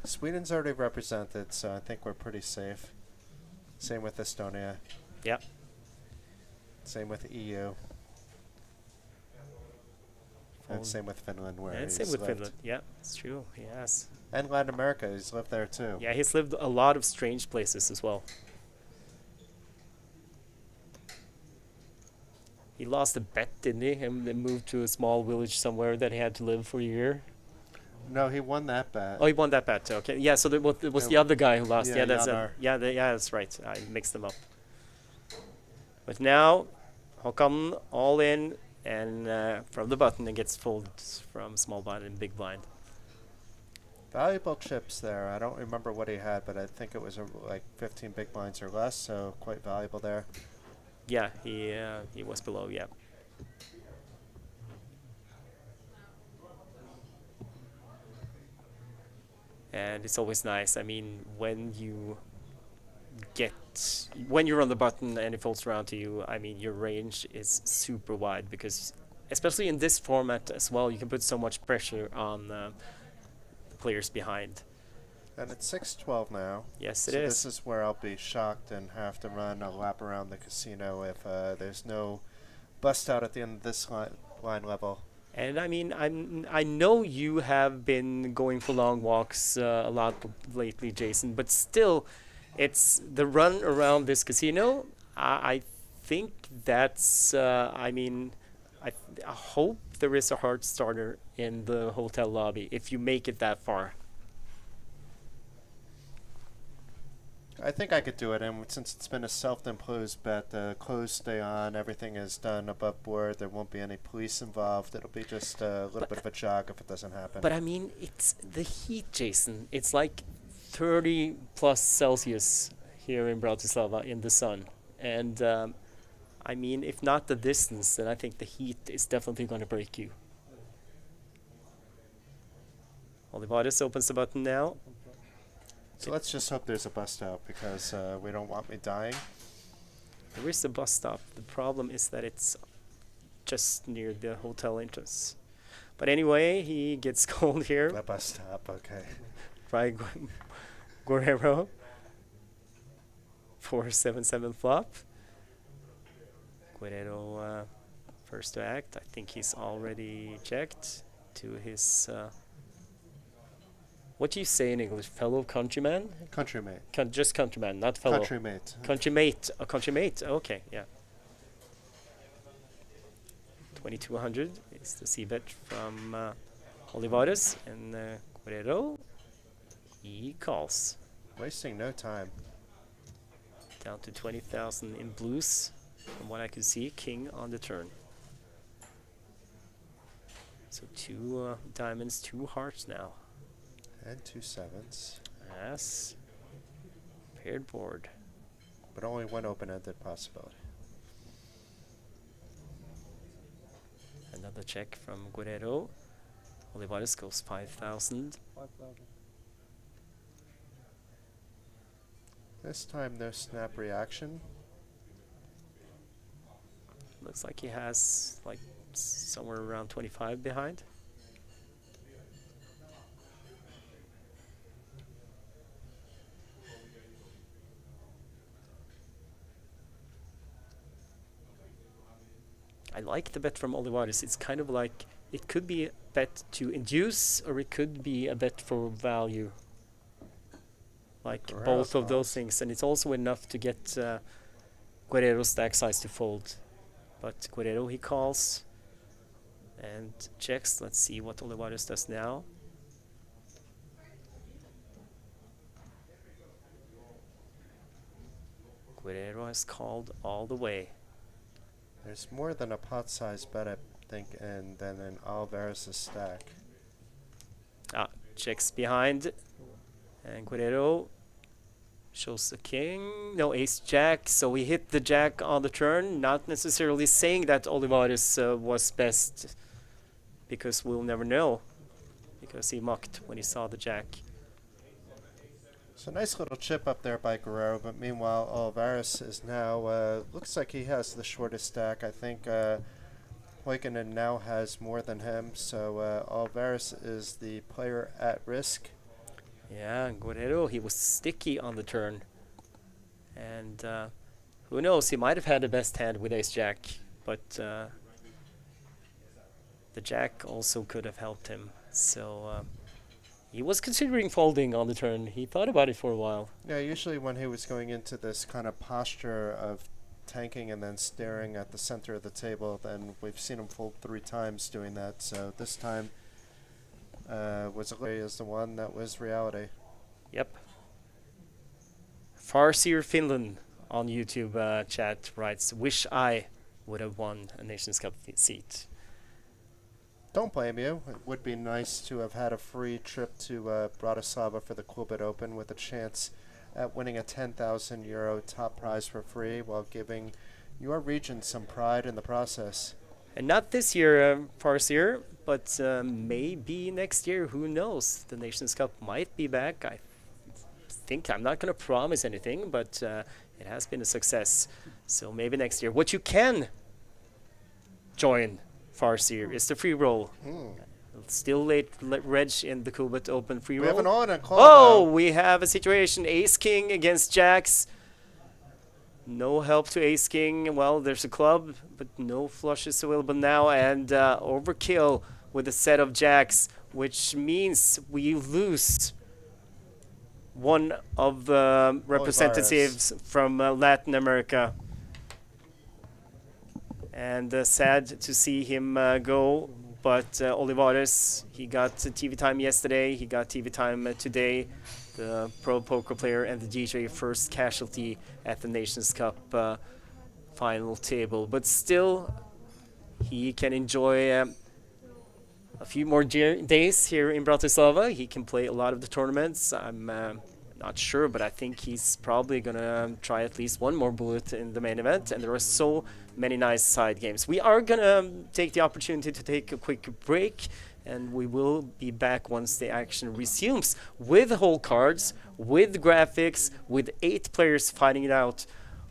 Sweden's already represented, so I think we're pretty safe. Same with Estonia. Yep. Same with EU. And same with Finland, where And he's same with lived. Finland. Yeah, it's true. He has. And Latin America, he's lived there too. Yeah, he's lived a lot of strange places as well. He lost a bet, didn't he? And then moved to a small village somewhere that he had to live for a year. No, he won that bet. Oh, he won that bet too. Okay, yeah. So it was the other guy who lost. Yeah, Yeah, that's Janar. yeah, that's right. I mixed them up. But now, Håkon all in and from the button and gets folded from small blind and big blind. Valuable chips there. I don't remember what he had, but I think it was like 15 big blinds or less, so quite valuable there. Yeah, he was below. Yeah. And it's always nice. I mean, when you're on the button and it folds around to you, I mean, your range is super wide because, especially in this format as well, you can put so much pressure on the players behind. And it's 6-12 now. Yes, so it is. This is where I'll be shocked and have to run a lap around the casino if there's no bust out at the end of this line level. And I mean, I know you have been going for long walks a lot lately, Jason, but still, it's the run around this casino. I think that's, I mean, I hope there is a hard starter in the hotel lobby if you make it that far. I think I could do it, and since it's been a self-imposed bet, the clothes stay on, everything is done above board, there won't be any police involved, it'll be just a little bit of a jog if it doesn't happen. But I mean, it's the heat, Jason. It's like 30 plus Celsius here in Bratislava in the sun. And I mean, if not the distance, then I think the heat is definitely going to break you. Olivares opens the button now. So let's just hope there's a bust out because we don't want me dying. There is a bus stop. The problem is that it's just near the hotel entrance. But anyway, he gets called here A bust stop, okay. by Guerrero. 4-7-7 flop. Guerrero first to act. I think he's already checked to his... what do you say in English? Fellow countryman? Countrymate. Just countryman, not fellow. Countrymate. Countrymate. A countrymate. Okay, yeah. 2,200 is the c-bet from Olivares. And Guerrero, he calls. Wasting no time. Down to 20,000 in blues, from what I could see. King on the turn. So 2 diamonds, 2 hearts now. And 2 sevens. Yes. Paired board. But only one open-ended possibility. Another check from Guerrero. Olivares goes 5,000. This time no snap reaction. Looks like he has like somewhere around 25 behind. I like the bet from Olivares. It's kind of like, it could be a bet to induce, or it could be a bet for value. Like both of those things. And it's also enough to get Guerrero's stack size to fold. But Guerrero, he calls and checks. Let's see what Olivares does now. Guerrero has called all the way. There's more than a pot size bet, I think, and then an Alvarez's stack. Checks behind. And Guerrero shows the king. No, ace jack. So he hit the jack on the turn. Not necessarily saying that Olivares was best, because we'll never know. Because he mucked when he saw the jack. So nice little chip up there by Guerrero, but meanwhile Alvarez is now, looks like he has the shortest stack. I think Huygens now has more than him, so Alvarez is the player at risk. Yeah, Guerrero, he was sticky on the turn. And who knows, he might have had the best hand with ace-jack, but the jack also could have helped him. So he was considering folding on the turn. He thought about it for a while. Yeah, usually when he was going into this kind of posture of tanking and then staring at the center of the table, then we've seen him fold 3 times doing that. So this time was the one that was reality. Yep. Farseer Finland on YouTube chat writes, "Wish I would have won a Nations Cup seat." Don't blame you. It would be nice to have had a free trip to Bratislava for the Coolbet Open with a chance at winning a €10,000 top prize for free while giving your region some pride in the process. And not this year, Farseer, but maybe next year. Who knows? The Nations Cup might be back. I think, I'm not going to promise anything, but it has been a success. So maybe next year. What you can join, Farseer, is the free roll. Still late reg in the Coolbet Open free roll. We have an on and call. Oh, we have a situation. Ace-King against Jacks. No help to Ace-King. Well, there's a club, but no flushes available now. And overkill with a set of Jacks, which means we lose one of the representatives from Latin America. And sad to see him go. But Olivares, he got TV time yesterday. He got TV time today. The pro poker player and the DJ first casualty at the Nations Cup final table. But still, he can enjoy a few more days here in Bratislava. He can play a lot of the tournaments. I'm not sure, but I think he's probably going to try at least one more bullet in the main event. And there are so many nice side games. We are going to take the opportunity to take a quick break. And we will be back once the action resumes with whole cards, with graphics, with 8 players fighting it out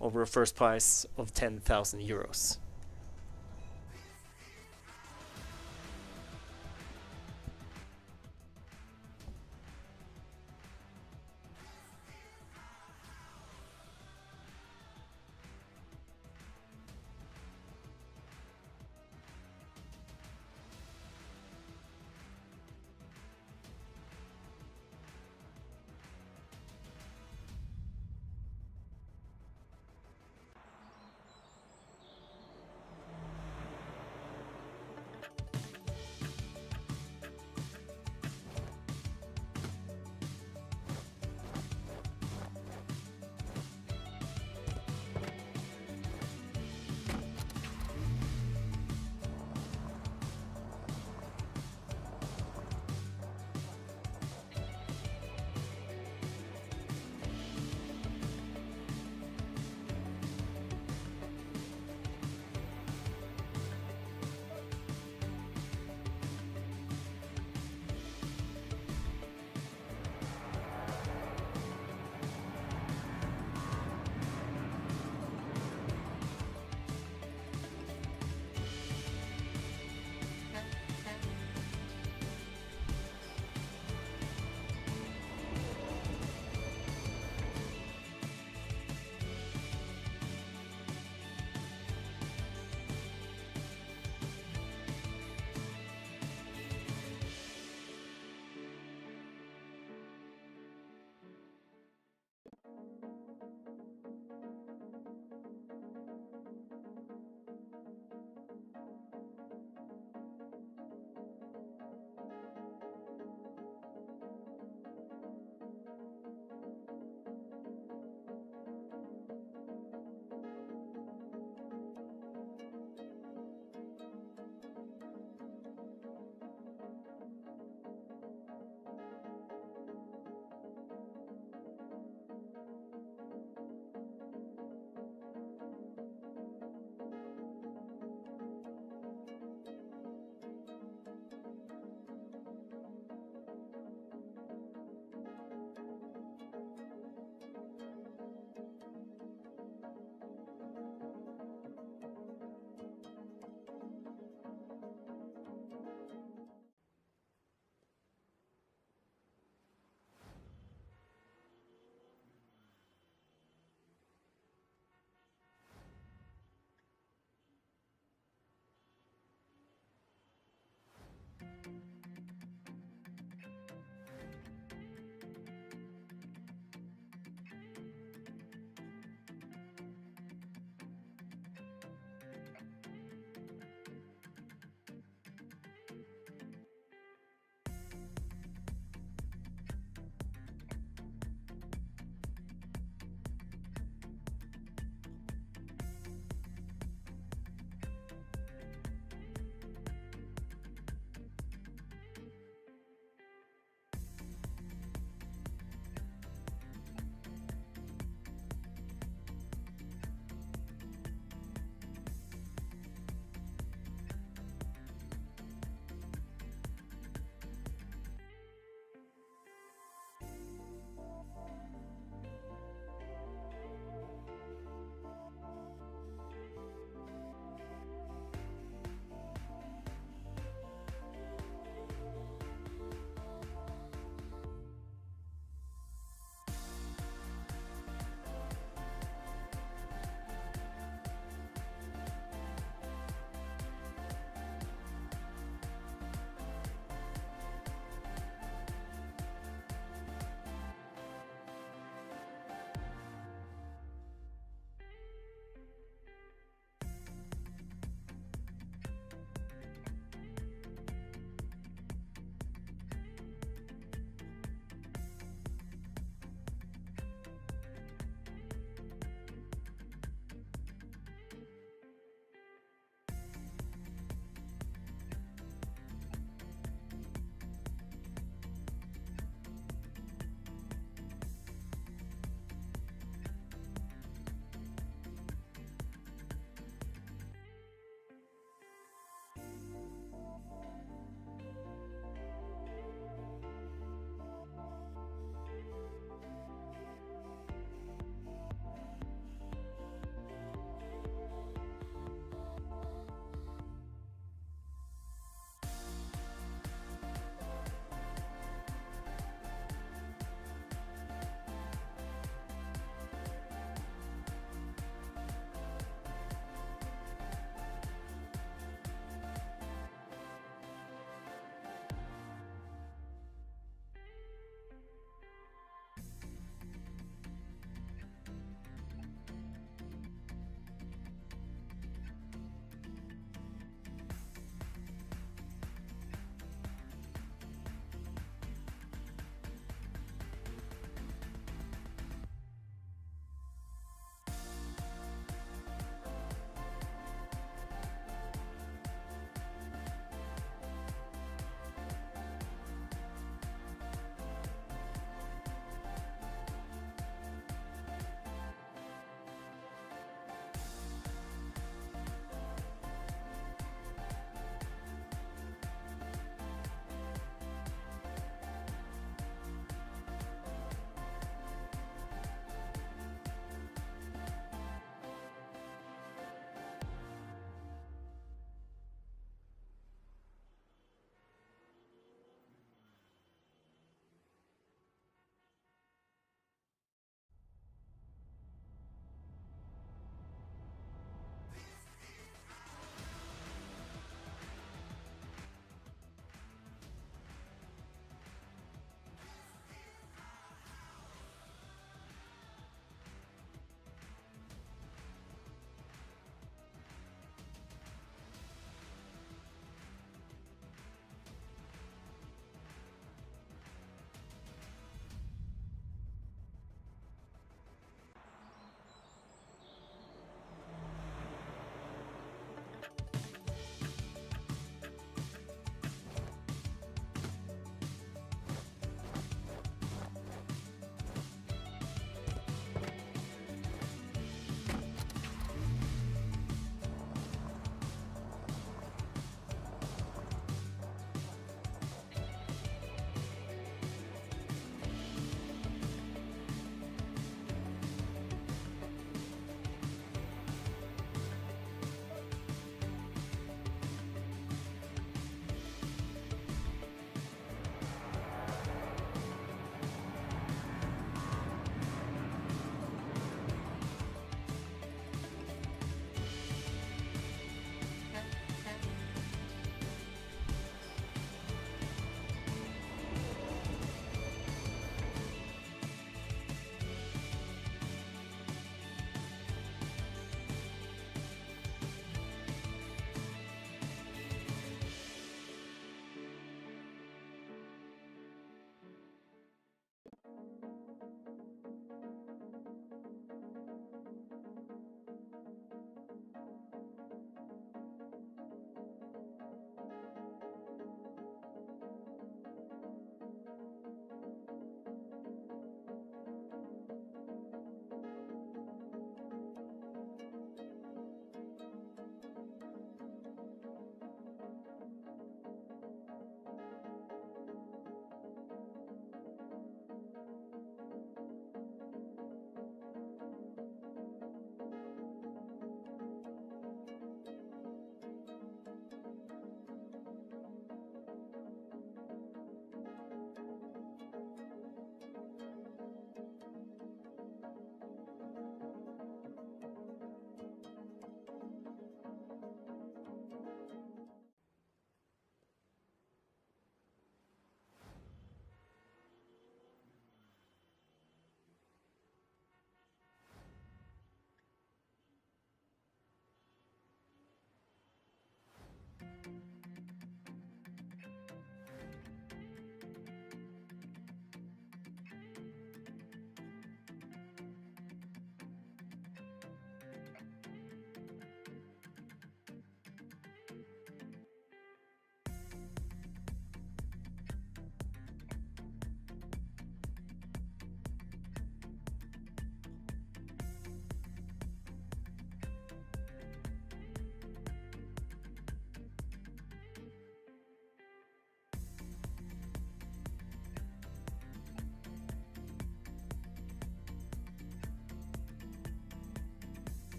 over a first prize of €10,000.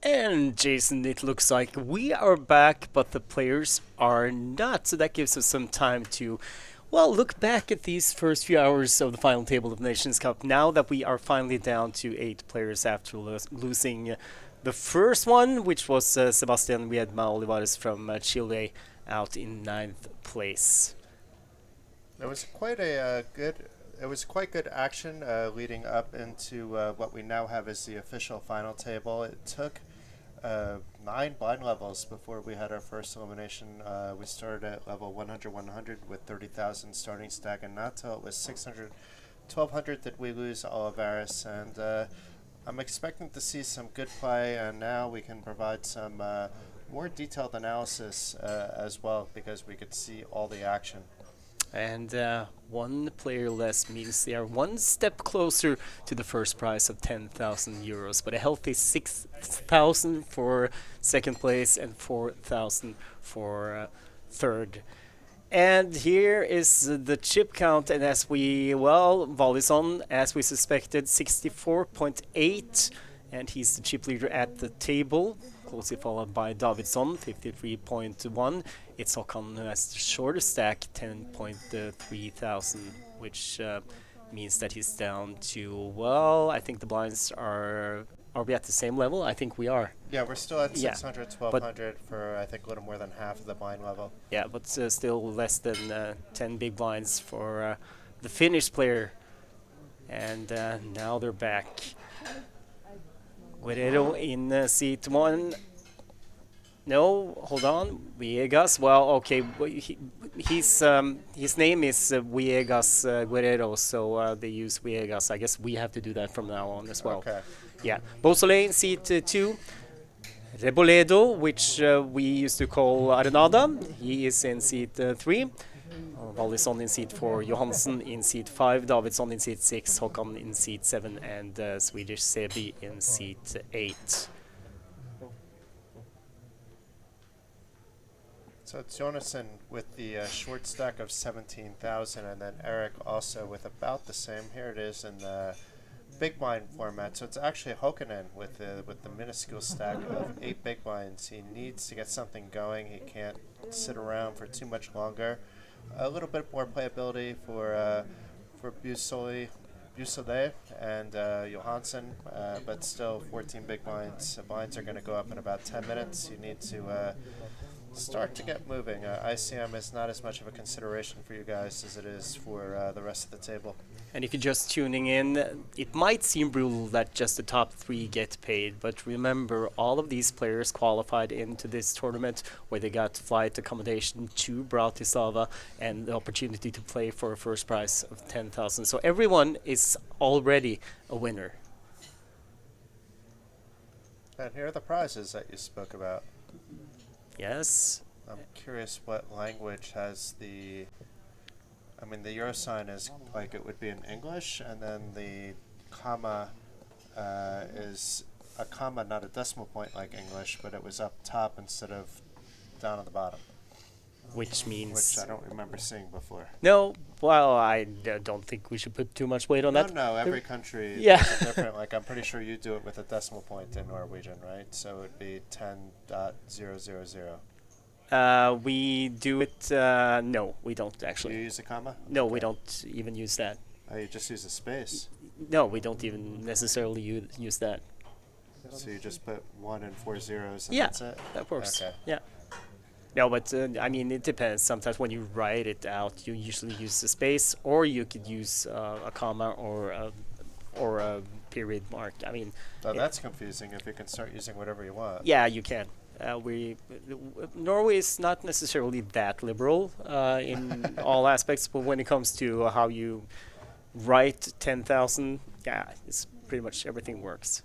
And Jason, it looks like we are back, but the players are not. So that gives us some time to, well, look back at these first few hours of the final table of Nations Cup. Now that we are finally down to 8 players after losing the first one, which was Sebastian Viedma Olivares from Chile out in 9th place. It was quite a good. It was quite good action leading up into what we now have as the official final table. It took 9 blind levels before we had our first elimination. We started at level 100-100 with 30,000 starting stack, and not till it was 600-1200 did we lose Olivares. And I'm expecting to see some good play, and now we can provide some more detailed analysis as well, because we could see all the action. And one player less means they are one step closer to the first prize of 10,000 euros, but a healthy 6,000 for second place and 4,000 for third. And here is the chip count, and as we, well, Volison, as we suspected, 64.8, and he's the chip leader at the table, closely followed by Davidsson, 53.1. It's Håkan who has the shortest stack, 10.3 thousand, which means that he's down to, well, I think the blinds are we at the same level? I think we are. Yeah, we're still at Yeah, 600, 1200 for, I think, a little more than half of the blind level. Yeah, but still less than 10 big blinds for the Finnish player. And now they're back. Guerrero in seat 1. No, hold on. Viegas. Well, okay. His name is Viegas Guerrero, so they use Viegas. I guess we have to do that from now on as well. Okay. Yeah. Beausoleil in seat 2. Reboledo, which we used to call Arenada. He is in seat 3. Wallison in seat 4, Johansson in seat 5, Davidsson in seat 6, Håkan in seat 7, and Swedish Sebi in seat 8. So it's Jonasson with the short stack of 17,000, and then Eric also with about the same. Here it is in the big blind format. So it's actually Hokanen with the minuscule stack of 8 big blinds. He needs to get something going. He can't sit around for too much longer. A little bit more playability for Beausoleil and Johansson, but still 14 big blinds. Blinds are going to go up in about 10 minutes. You need to start to get moving. ICM is not as much of a consideration for you guys as it is for the rest of the table. And if you're just tuning in, it might seem brutal that just the top 3 get paid, but remember, all of these players qualified into this tournament where they got flight accommodation to Bratislava and the opportunity to play for a first prize of 10,000. So everyone is already a winner. And here are the prizes that you spoke about. Yes. I'm curious what language has the... I mean, the euro sign is like it would be in English, and then the comma is a comma, not a decimal point like English, but it was up top instead of down at the bottom. Which means... Which I don't remember seeing before. No, well, I don't think we should put too much weight on that. No, every country Yeah. is different. Like, I'm pretty sure you do it with a decimal point in Norwegian, right? So it would be 10.000. We do it... no, we don't Do actually. you use a comma? No, Okay. we don't even use that. Oh, you just use a space. No, we don't even necessarily use that. So you just put 1 and 4 zeros and Yeah, that's it? that works. Okay. Yeah. No, but I mean, it depends. Sometimes when you write it out, you usually use a space, or you could use a comma or a period mark. I mean, Oh, that's confusing if you can start using whatever you want. yeah, you can. Norway is not necessarily that liberal in all aspects, but when it comes to how you write 10,000, yeah, it's pretty much everything works.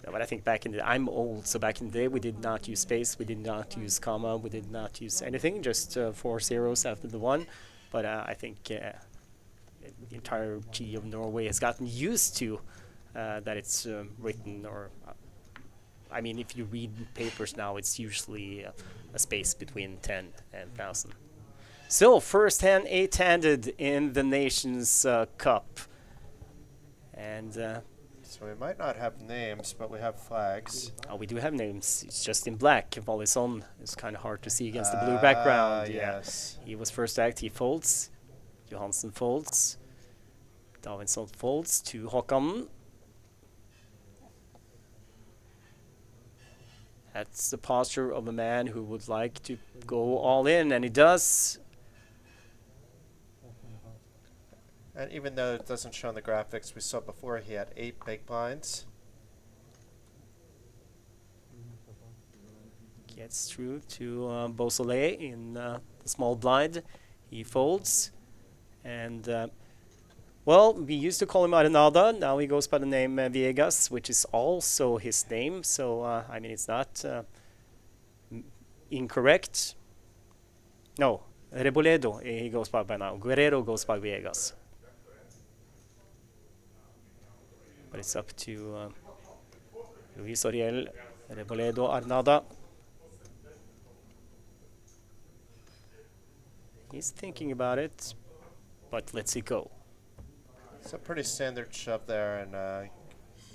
No, but I think back in the I'm old, so back in the day we did not use space, we did not use comma, we did not use anything, just 4 zeros after the 1. But I think the entire G of Norway has gotten used to that it's written, or I mean, if you read papers now, it's usually a space between 10 and 1,000. So, first hand, 8-handed in the Nations Cup. And So we might not have names, but we have flags. Oh, we do have names. It's just in black. Volison is kind of hard to see against the blue background. Yeah, Yes. he was first act. He folds. Johansen folds. Davidsson folds to Håkan. That's the posture of a man who would like to go all in, and he does. And even though it doesn't show in the graphics, we saw before he had 8 big blinds. Gets through to Beausoleil in the small blind. He folds. And, well, we used to call him Arenada. Now he goes by the name Viegas, which is also his name. So, I mean, it's not incorrect. No, Reboledo he goes by now. Guerrero goes by Viegas. But it's up to Luis Oriel, Reboledo, Arnada. He's thinking about it, but lets it go. It's a pretty standard shove there, and a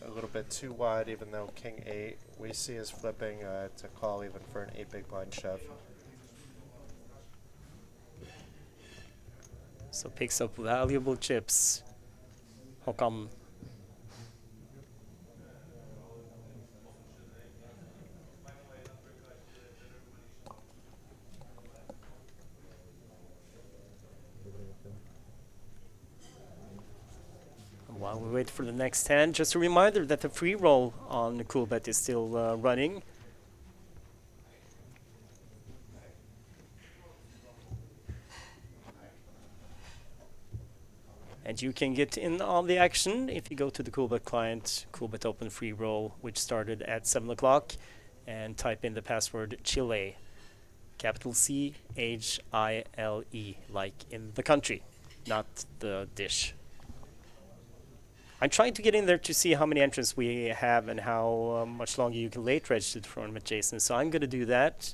little bit too wide, even though King 8 we see is flipping to call even for an 8 big blind shove. So picks up valuable chips. Håkan. While we wait for the next hand, just a reminder that the free roll on Coolbet is still running. And you can get in on the action if you go to the Coolbet client, Coolbet Open Free Roll, which started at 7 o'clock, and type in the password Chile, capital C-H-I-L-E, like in the country, not the dish. I'm trying to get in there to see how many entrants we have and how much longer you can late reg to the tournament, Jason. So I'm going to do that,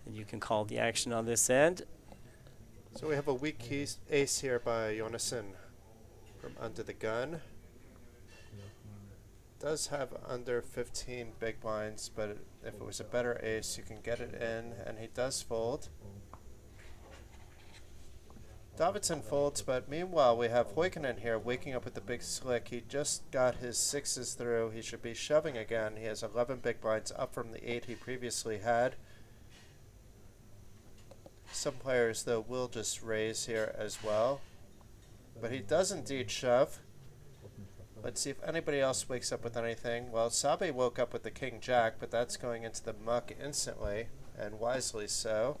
and you can call the action on this end. So we have a weak ace here by Jonassen from under the gun. Does have under 15 big blinds, but if it was a better ace, you can get it in, and he does fold. Davidsson folds, but meanwhile we have Hoikinen here waking up with the big slick. He just got his 6s through. He should be shoving again. He has 11 big blinds up from the 8 he previously had. Some players, though, will just raise here as well. But he does indeed shove. Let's see if anybody else wakes up with anything. Well, Sabe woke up with the King Jack, but that's going into the muck instantly, and wisely so.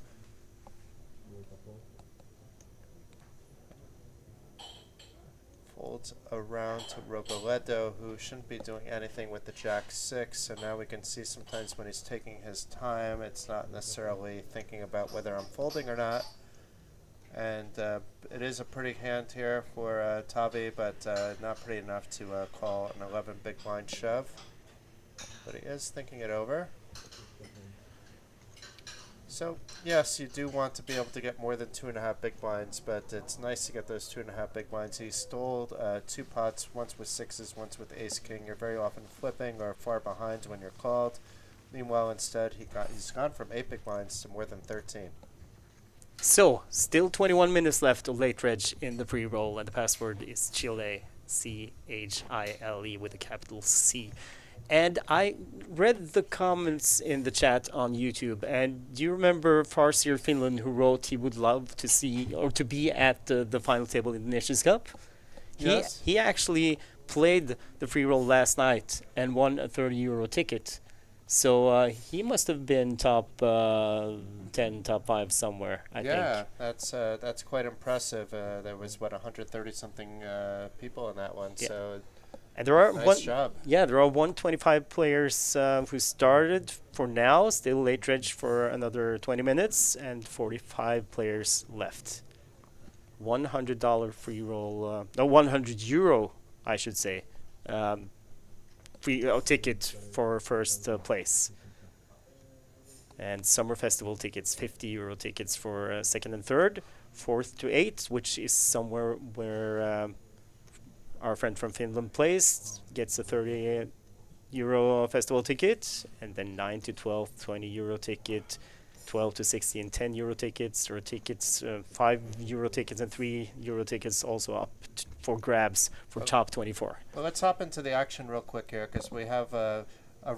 Folds around to Robledo, who shouldn't be doing anything with the Jack 6, so now we can see sometimes when he's taking his time, it's not necessarily thinking about whether I'm folding or not. And it is a pretty hand here for Tavi, but not pretty enough to call an 11 big blind shove. But he is thinking it over. So, yes, you do want to be able to get more than 2.5 big blinds, but it's nice to get those 2.5 big blinds. He stole 2 pots, once with 6s, once with ace-king. You're very often flipping or far behind when you're called. Meanwhile, instead, he's gone from 8 big blinds to more than 13. So, still 21 minutes left of late reg in the pre-roll, and the password is Chile, C-H-I-L-E with a capital C. And I read the comments in the chat on YouTube, and do you remember Farsier Finland, who wrote he would love to see or to be at the final table in the Nations Cup? Yes. He actually played the free roll last night and won a €30 ticket. So he must have been top 10, top 5 somewhere, I think. Yeah, that's quite impressive. There was, 130-something people in that one, Yeah. so And there are nice job. Yeah, there are 125 players who started for now, still late reg for another 20 minutes, and 45 players left. $100 free roll, no, €100, I should say, free ticket for first place. And summer festival tickets, €50 tickets for second and third, fourth to eighth, which is somewhere where our friend from Finland plays, gets a 30 euro festival ticket, and then 9 to 12, 20 euro ticket, 12 to 16, 10 euro tickets, or tickets, 5 euro tickets, and 3 euro tickets also up for grabs for top 24. Well, let's hop into the action real quick here because we have a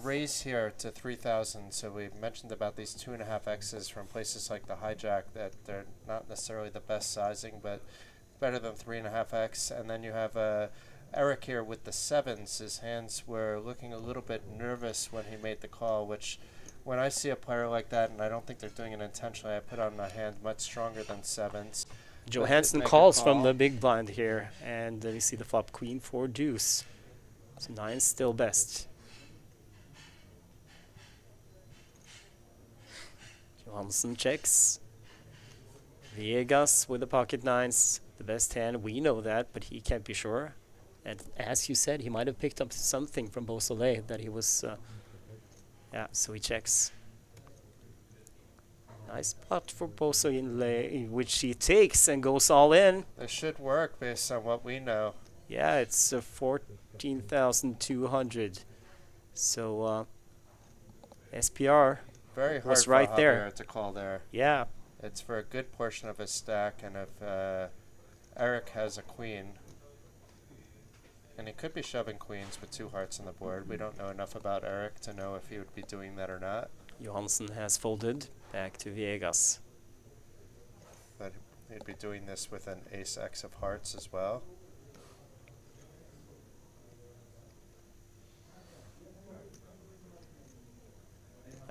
raise here to 3,000. So we mentioned about these 2.5Xs from places like the Hijack that they're not necessarily the best sizing, but better than 3.5X. And then you have Eric here with the 7s. His hands were looking a little bit nervous when he made the call, which when I see a player like that, and I don't think they're doing it intentionally, I put on my hand much stronger than 7s. Johansson calls from the big blind here, and we see the flop queen for deuce. So 9's still best. Johansson checks. Viegas with the pocket 9s, the best hand. We know that, but he can't be sure. And as you said, he might have picked up something from Beausoleil that he was... yeah, so he checks. Nice pot for Beausoleil, which he takes and goes all in. This should work based on what we know. Yeah, it's 14,200. So SPR Very hard was for right Javier there. to call there. Yeah. It's for a good portion of his stack, and if Eric has a queen, and he could be shoving queens with 2 hearts on the board. We don't know enough about Eric to know if he would be doing that or not. Johansson has folded back to Viegas. But he'd be doing this with an ace-x of hearts as well.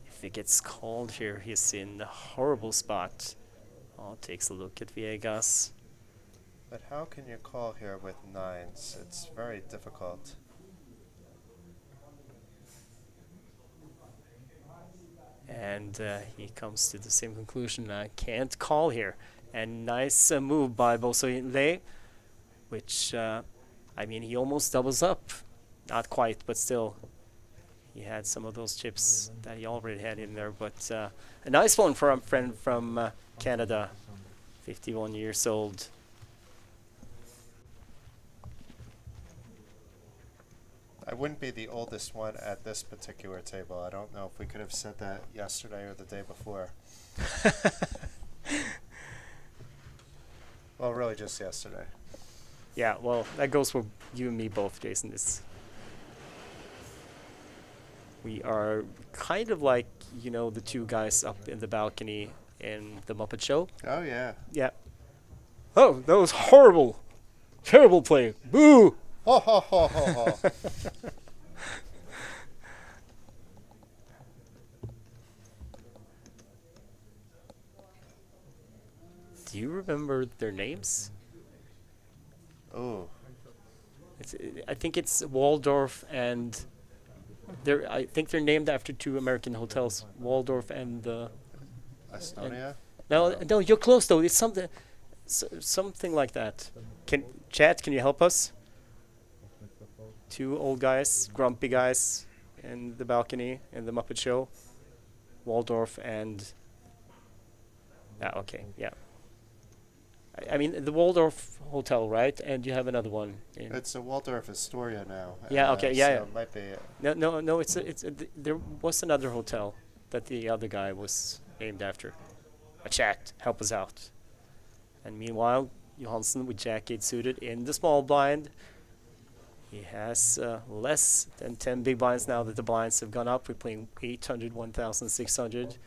If he gets called here, he's in a horrible spot. Oh, takes a look at Viegas. But how can you call here with 9s? It's very difficult. And he comes to the same conclusion. I can't call here. And nice move by Beausoleil, which, I mean, he almost doubles up. Not quite, but still. He had some of those chips that he already had in there. But a nice one for a friend from Canada, 51 years old. I wouldn't be the oldest one at this particular table. I don't know if we could have said that yesterday or the day before. Well, really just yesterday. Yeah, well, that goes for you and me both, Jason. We are kind of like, you know, the 2 guys up in the balcony in the Muppet Show. Oh, yeah. Yeah. Oh, that was horrible. Terrible play. Boo! Ho, ho, ho, ho, ho. Do you remember their names? Ooh. I think it's Waldorf and... I think they're named after 2 American hotels. Waldorf and... Estonia? No, you're close though. It's something like that. Chat, can you help us? 2 old guys, grumpy guys, in the balcony in the Muppet Show. Waldorf and... Ah, okay, yeah. I mean, the Waldorf Hotel, right? And you have another one. It's a Waldorf Astoria now. Yeah, okay, yeah, so yeah. It might be... No, there was another hotel that the other guy was named after. A chat, help us out. And meanwhile, Johansson with Jack-8 suited in the small blind. He has less than 10 big blinds now that the blinds have gone up. We're playing 800, 1,600.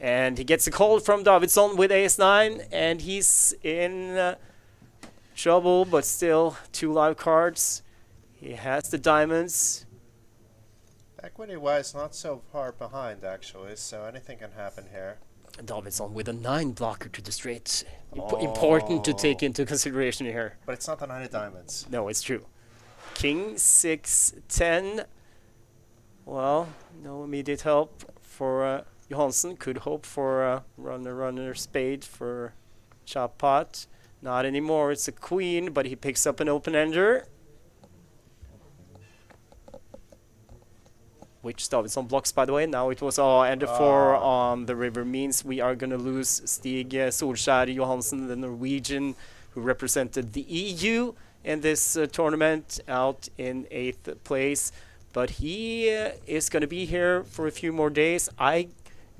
And he gets a call from Davidsson with ace-9, and he's in trouble, but still 2 live cards. He has the diamonds. Equity-wise, not so far behind, actually, so anything can happen here. And Davidsson with a 9 blocker to the straight. Important to take into consideration here. But it's not the 9 of diamonds. No, it's true. King 6-10. Well, no immediate help for Johansson. Could hope for runner spade for chop pot. Not anymore. It's a queen, but he picks up an open-ender, which Davidsson blocks, by the way. Now it was and 4 on the river means we are going to lose Stig Solskjær Johansen, the Norwegian who represented the EU in this tournament, out in 8th place. But he is going to be here for a few more days. I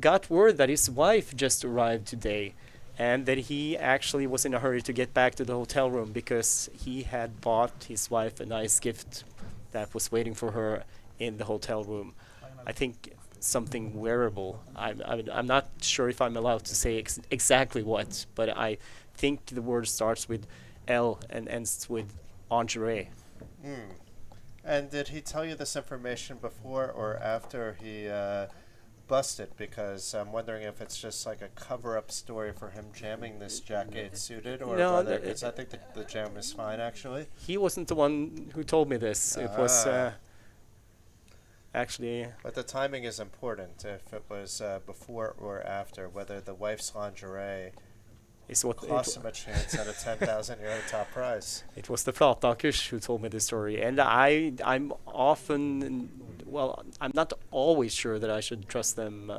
got word that his wife just arrived today and that he actually was in a hurry to get back to the hotel room because he had bought his wife a nice gift that was waiting for her in the hotel room. I think something wearable. I'm not sure if I'm allowed to say exactly what, but I think the word starts with L and ends with lingerie. Mm. And did he tell you this information before or after he busted? Because I'm wondering if it's just like a cover-up story for him jamming this jacket suited, or No, whether, because I think the jam is fine actually. he wasn't the one who told me this. It was actually. But the timing is important. If it was before or after, whether the wife's lingerie Is what cost him a chance at a 10,000 euro top prize. it was the Flatakers who told me the story, and I'm often, well, I'm not always sure that I should trust them,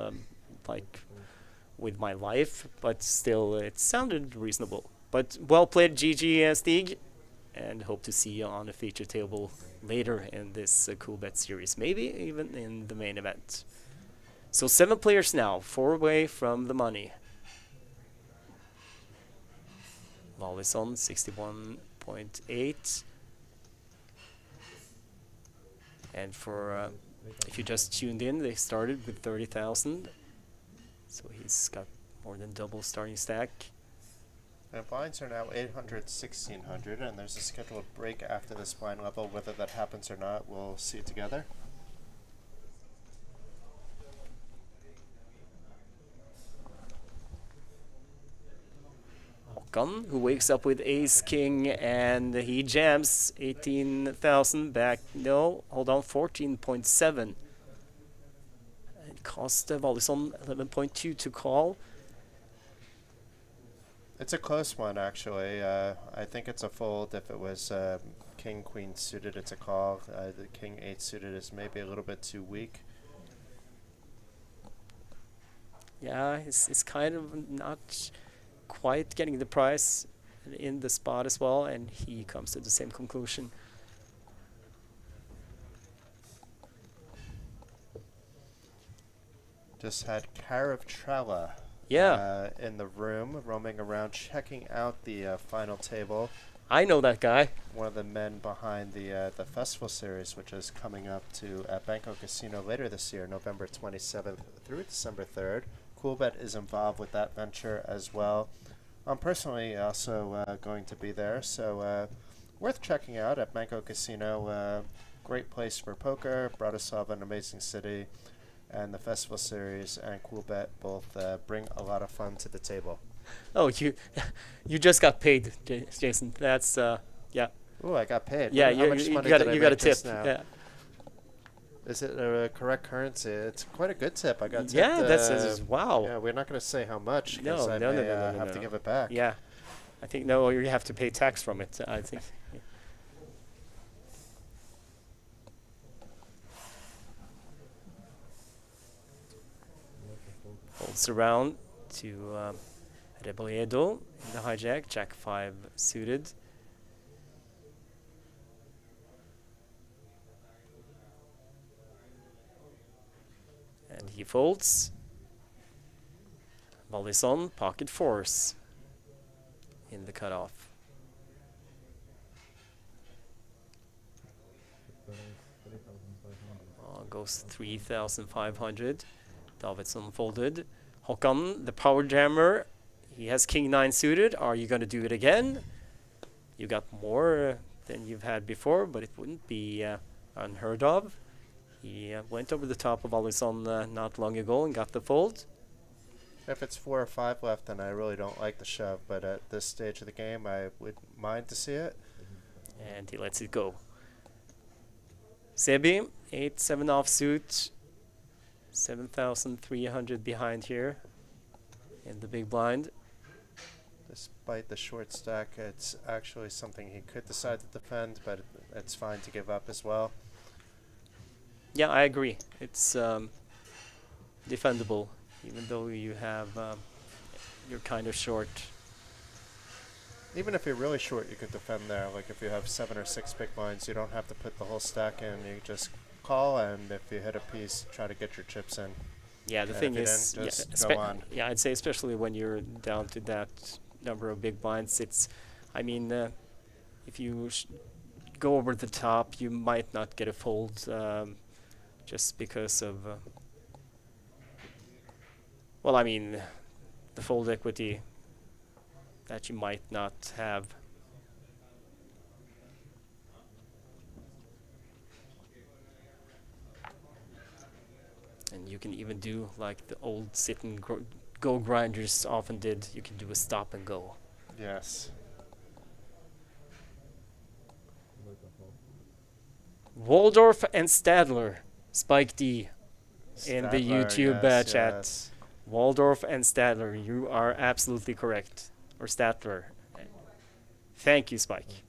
like with my life, but still, it sounded reasonable. But well played, GG Stig, and hope to see you on the feature table later in this Coolbet series, maybe even in the main event. So 7 players now, 4 away from the money. Lawlison 61.8, and for if you just tuned in, they started with 30,000, so he's got more than double starting stack. And blinds are now 800, 1600, and there's a scheduled break after this blind level. Whether that happens or not, we'll see together. Håkan, who wakes up with ace king, and he jams 18,000 back. No, hold on, 14.7. It cost Wallison 11.2 to call. It's a close one, actually. I think it's a fold. If it was king, queen suited, it's a call. The king, 8 suited is maybe a little bit too weak. Yeah, it's kind of not quite getting the price in the spot as well, and he comes to the same conclusion. Just had Karev Trella in the room, roaming around, checking out the final table. I know that guy. One of the men behind the festival series, which is coming up to at Bangkok Casino later this year, November 27th through December 3rd. Coolbet is involved with that venture as well. I'm personally also going to be there, so worth checking out at Bangkok Casino. Great place for poker. Bratislava, an amazing city, and the festival series and Coolbet both bring a lot of fun to the table. Oh, you just got paid, Jason. That's yeah. Oh, I got paid. Yeah, How much you money got did I you got a make tip. just now? Yeah. Is it a correct currency? It's quite a good tip. I got tipped. Yeah, that's wow. Yeah, we're not going to say how much No, because I no, may no, have to give it back. Yeah, I think no, you have to pay tax from it. I think. Holds around to Rebolledo in the hijack, Jack 5 suited. And he folds. Wallison, pocket fours in the cutoff. Goes 3,500. Davidsson folded. Håkan, the power jammer. He has king 9 suited. Are you going to do it again? You got more than you've had before, but it wouldn't be unheard of. He went over the top of Wallison not long ago and got the fold. If it's 4 or 5 left, then I really don't like the shove, but at this stage of the game, I would mind to see it. And he lets it go. Sebi, 8-7 offsuit, 7,300 behind here in the big blind. Despite the short stack, it's actually something he could decide to defend, but it's fine to give up as well. Yeah, I agree. It's defendable, even though you have you're kind of short. Even if you're really short, you could defend there. Like if you have 7 or 6 big blinds, you don't have to put the whole stack in. You just call, and if you hit a piece, try to get your chips in. Yeah, the And thing if you is, didn't, just go on. yeah, I'd say especially when you're down to that number of big blinds, I mean, if you go over the top, you might not get a fold just because of, well, I mean, the fold equity that you might not have. And you can even do like the old sit and go grinders often did. You can do a stop and go. Yes. Waldorf and Stadler, Spike D, in the Statler, YouTube yes, chat. yes. Waldorf and Stadler, you are absolutely correct. Or Statler. Thank you, Spike.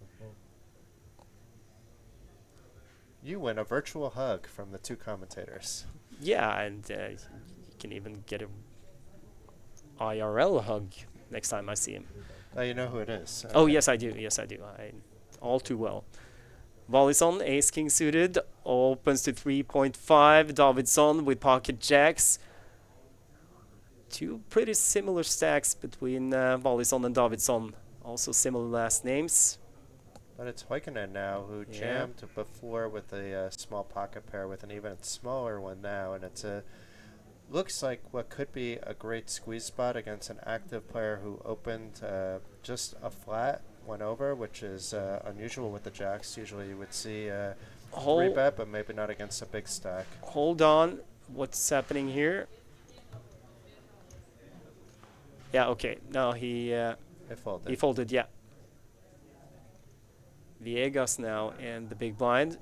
You win a virtual hug from the 2 commentators. Yeah, and you can even get a IRL hug next time I see him. You know who it is. Oh, yes, I do. Yes, I do. All too well. Volleyson, ace king suited, opens to 3.5. Davidson with pocket jacks. 2 pretty similar stacks between Volleyson and Davidson. Also similar last names. But it's Hoikinen now, who jammed before with a small pocket pair with an even smaller one now, and it's looks like what could be a great squeeze spot against an active player who opened just a flat, went over, which is unusual with the jacks. Usually you would see a 3-bet, but maybe not against a big stack. Hold on, what's happening here? Yeah, okay. No, he folded. He folded, yeah. Viegas now in the big blind,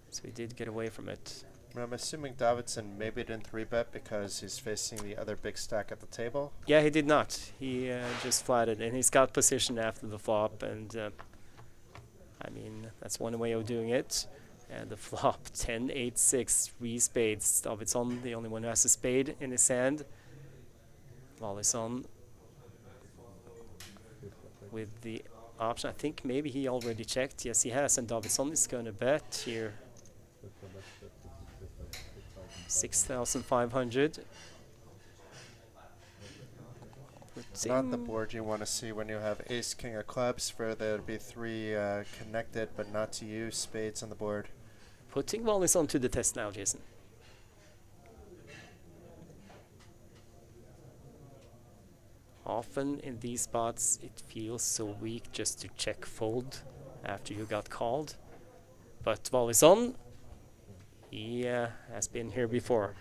so he did get away from it. I'm assuming Davidson maybe didn't 3-bet because he's facing the other big stack at the table. Yeah, he did not. He just flatted, and he's got position after the flop, and I mean, that's one way of doing it. And the flop, 10, 8, 6, 3 spades. Davidson, the only one who has a spade in his hand. Volleyson with the option. I think maybe he already checked. Yes, he has, and Davidson is going to bet here. 6,500. Not the board you want to see when you have ace king of clubs, for there to be 3 connected but not to you spades on the board. Putting Volleyson to the test now, Jason. Often in these spots it feels so weak just to check fold after you got called. But Volleyson, he has been here before.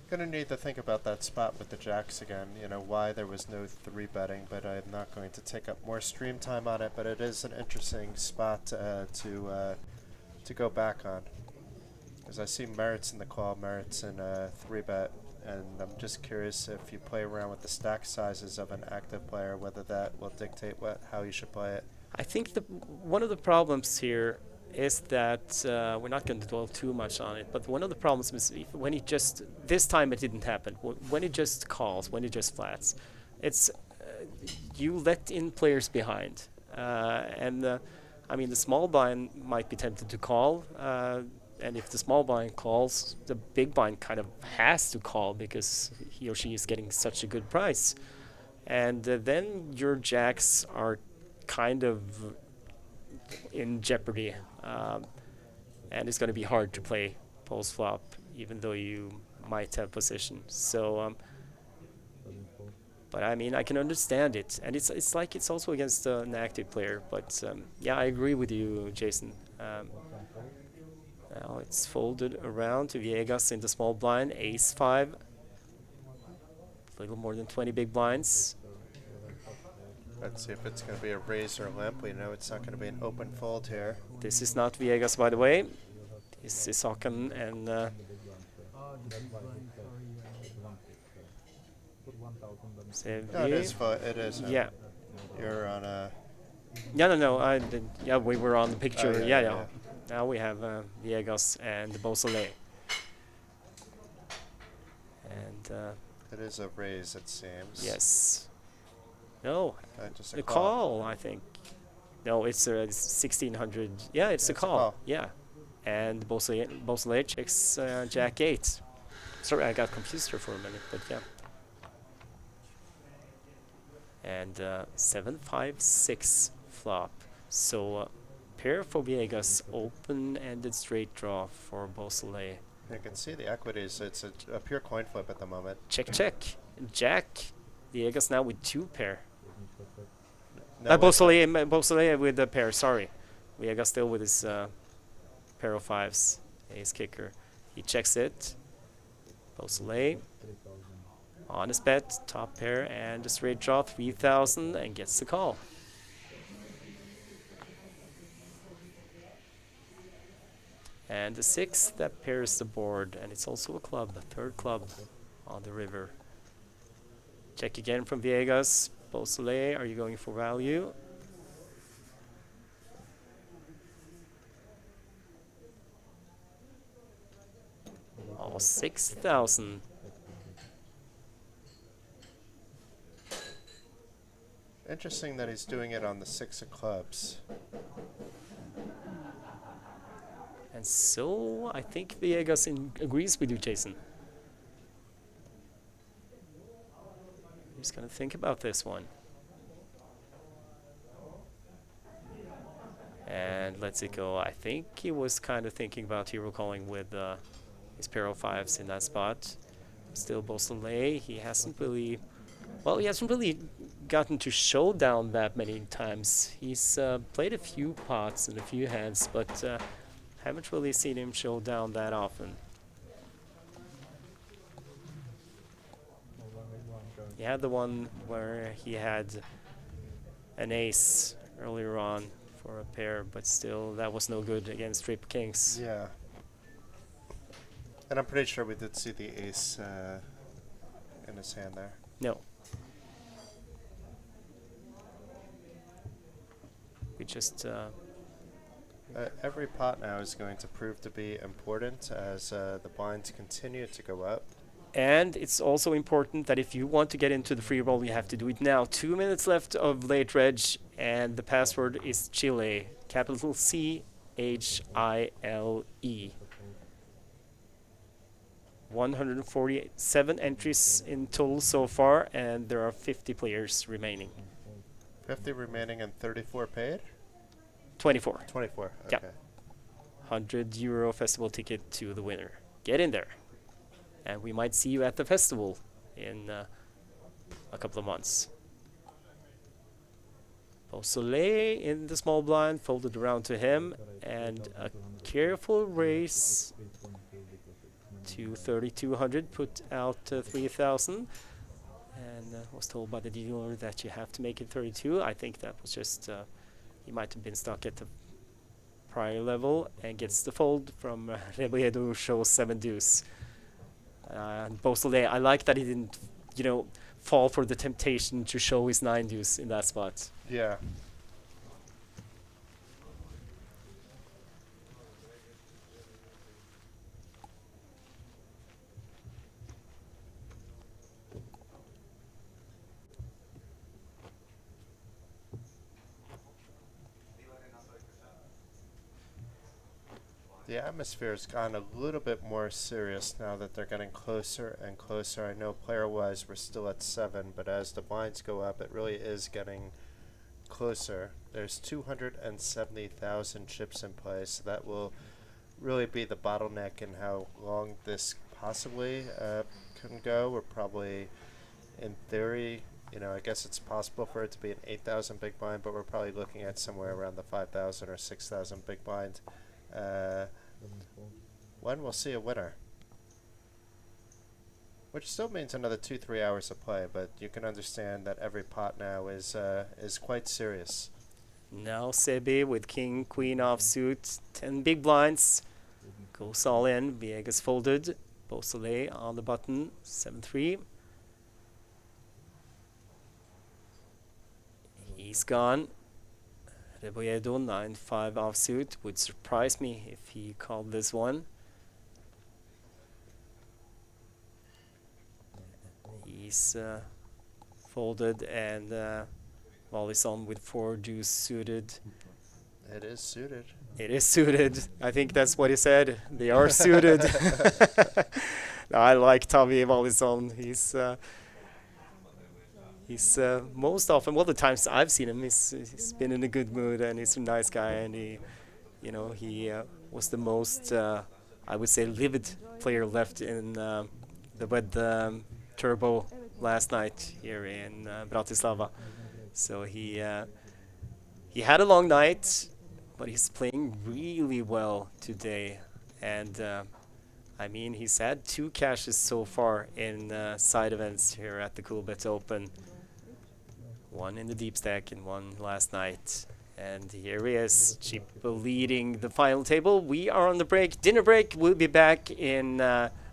Gonna need to think about that spot with the jacks again, you know, why there was no 3-betting, but I'm not going to take up more stream time on it, but it is an interesting spot to go back on. Because I see merits in the call, merits in 3-bet, and I'm just curious if you play around with the stack sizes of an active player, whether that will dictate how you should play it. I think one of the problems here is that we're not going to dwell too much on it, but one of the problems is when he just, this time it didn't happen, when he just calls, when he just flats, it's you let in players behind, and I mean the small blind might be tempted to call, and if the small blind calls, the big blind kind of has to call because he or she is getting such a good price, and then your jacks are kind of in jeopardy, and it's going to be hard to play post flop even though you might have position. So but I mean, I can understand it, and it's like it's also against an active player, but yeah, I agree with you, Jason. Now it's folded around to Viegas in the small blind, ace-5, a little more than 20 big blinds. Let's see if it's going to be a raise or a limp. We know it's not going to be an open fold here. This is not Viegas, by the way. This is Hakan and No, it is. Yeah. You're on a... No. I did, yeah, we were on the picture. Oh, yeah. Now we have Viegas and Beausoleil. And It is a raise, it seems. yes. No, Just a the call. call, I think. No, it's 1600. Yeah, it's a It's a call. call. Yeah. And Beausoleil checks Jack 8. Sorry, I got confused here for a minute, but yeah. And 7-5-6 flop. So pair for Viegas, open-ended straight draw for Beausoleil. You can see the equities. It's a pure coin flip at the moment. Check, check. Jack. Viegas now with 2 pair. No, Beausoleil with a pair, sorry. Viegas still with his pair of 5s. Ace kicker. He checks it. Beausoleil. Honest bet, top pair, and a straight draw, 3000, and gets the call. And the 6, that pairs the board, and it's also a club, the 3rd club on the river. Check again from Viegas. Beausoleil, are you going for value? Oh, 6000. Interesting that he's doing it on the 6 of clubs. And so I think Viegas agrees with you, Jason. He's gonna think about this one. And lets it go. I think he was kind of thinking about hero calling with his pair of 5s in that spot. Still Beausoleil, he hasn't really gotten to showdown that many times. He's played a few pots and a few hands, but haven't really seen him show down that often. He had the one where he had an ace earlier on for a pair, but still that was no good against Strip Kings. Yeah. And I'm pretty sure we did see the ace in his hand there. No. We just... every pot now is going to prove to be important as the blinds continue to go up. And it's also important that if you want to get into the free roll, you have to do it now. 2 minutes left of late reg, and the password is Chile, capital C-H-I-L-E. 147 entries in total so far, and there are 50 players remaining. 50 remaining and 34 paid? 24. 24, Yeah. okay. €100 festival ticket to the winner. Get in there. And we might see you at the festival in a couple of months. Beausoleil in the small blind, folded around to him, and a careful raise to 3,200, put out 3,000, and was told by the dealer that you have to make it 32. I think that was just, he might have been stuck at the prior level, and gets the fold from Rebiedo, shows 7 deuce. And Beausoleil, I like that he didn't, fall for the temptation to show his 9 deuce in that spot. Yeah. The atmosphere has gotten a little bit more serious now that they're getting closer and closer. I know player-wise we're still at 7, but as the blinds go up, it really is getting closer. There's 270,000 chips in play, so that will really be the bottleneck in how long this possibly can go. We're probably, in theory, I guess it's possible for it to be an 8,000 big blind, but we're probably looking at somewhere around the 5,000 or 6,000 big blind. When we'll see a winner, which still means another 2-3 hours of play, but you can understand that every pot now is quite serious. Now Sebi with king, queen offsuit, 10 big blinds, goes all in. Viegas folded, Beausoleil on the button, 7-3. He's gone. Rebiedo 9-5 offsuit, would surprise me if he called this one. He's folded, and Wally's on with 4 deuce suited. It is suited. It is suited. I think that's what he said. They are suited. No, I like Tommy Wallison. He's most often, well, the times I've seen him, he's been in a good mood, and he's a nice guy, and he was the most, I would say, livid player left in the Wed Turbo last night here in Bratislava. So he had a long night, but he's playing really well today, and I mean, he's had 2 cashes so far in side events here at the Coolbet Open. 1 in the deep stack and 1 last night. And here he is, Chip leading the final table. We are on the break, dinner break. We'll be back in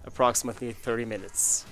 approximately 30 minutes.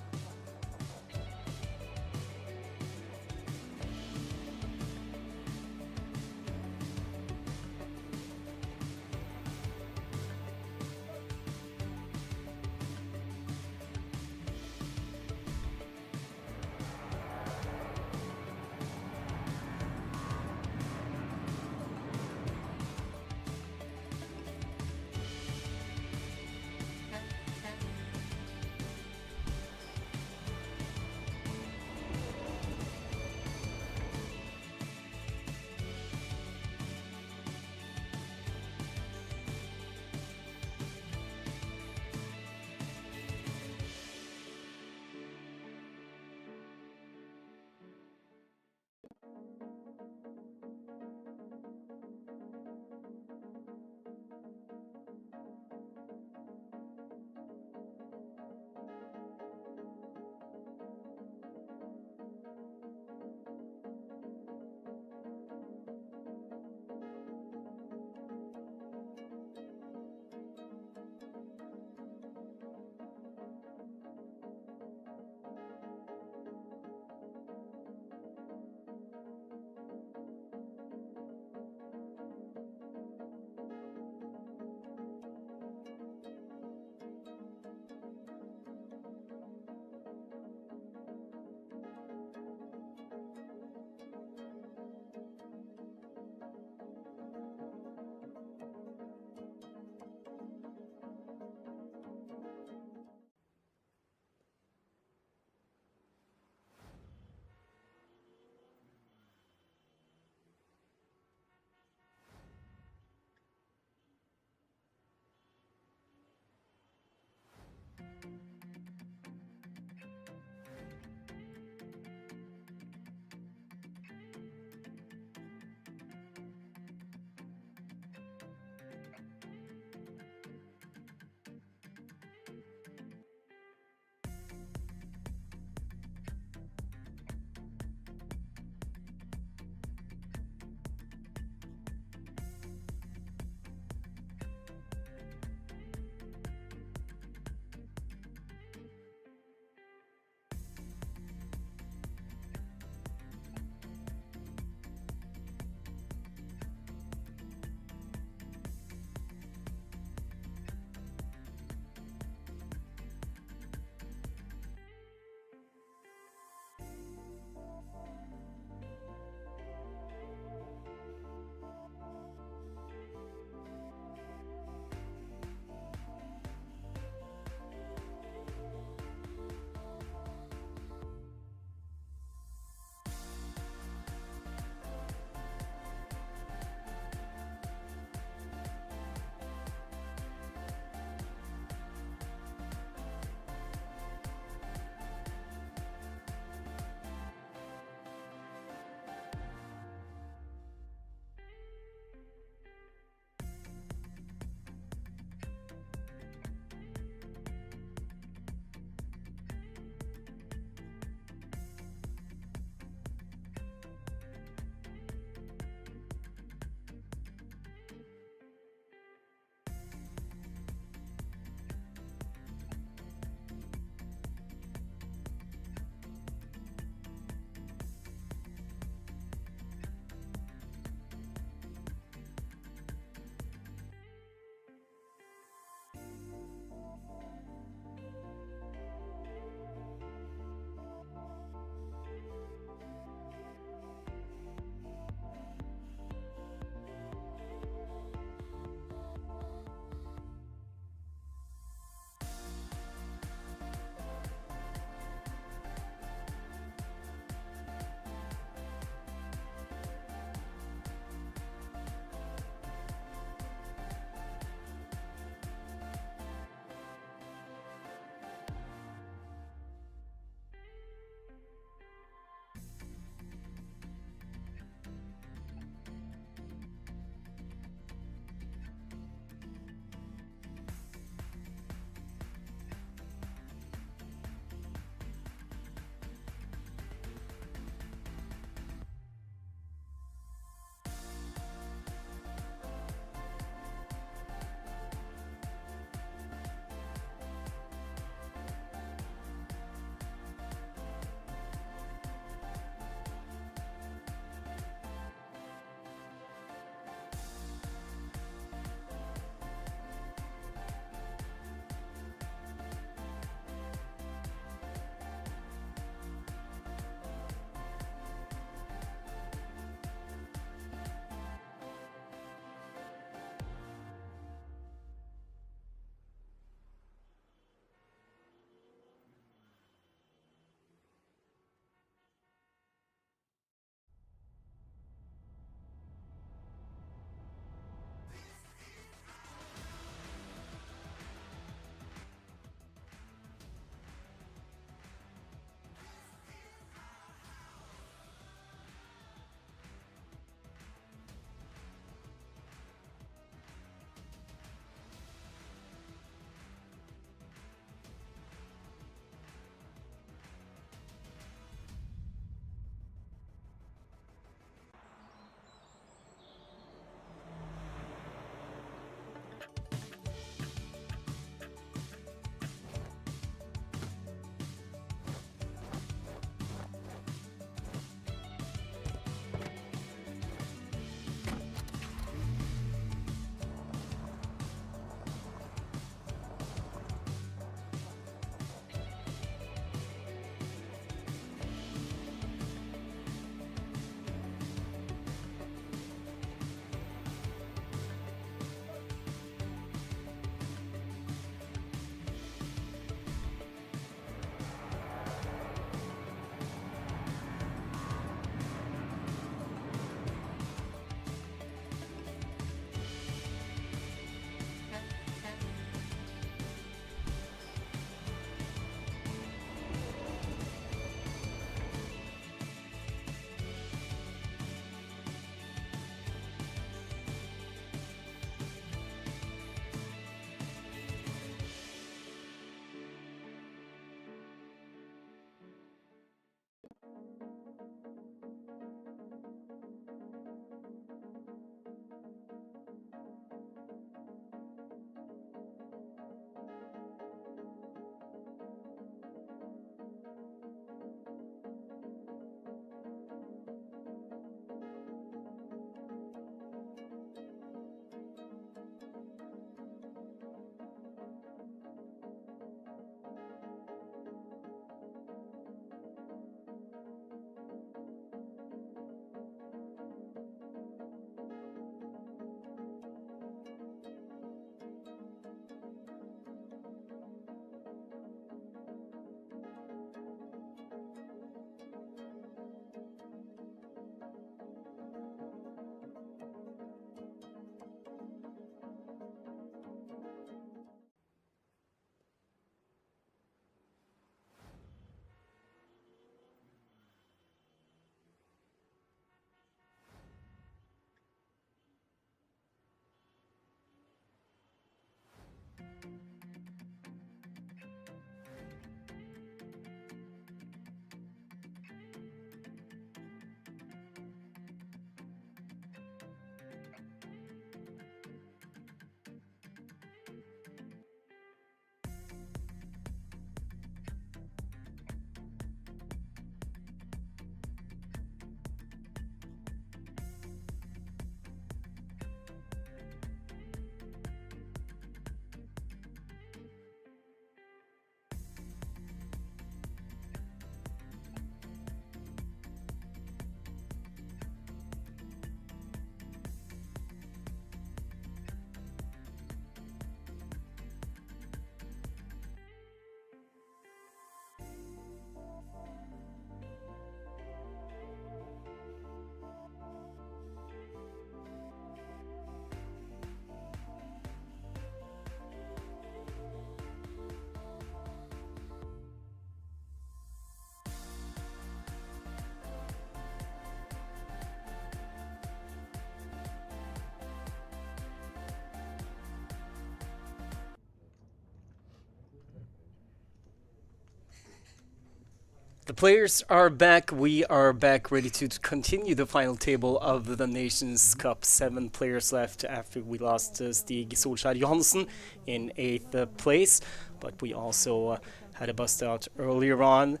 The players are back. We are back ready to continue the final table of the Nations Cup. 7 players left after we lost Stig Solskjær Johansen in 8th place. But we also had a bust out earlier on.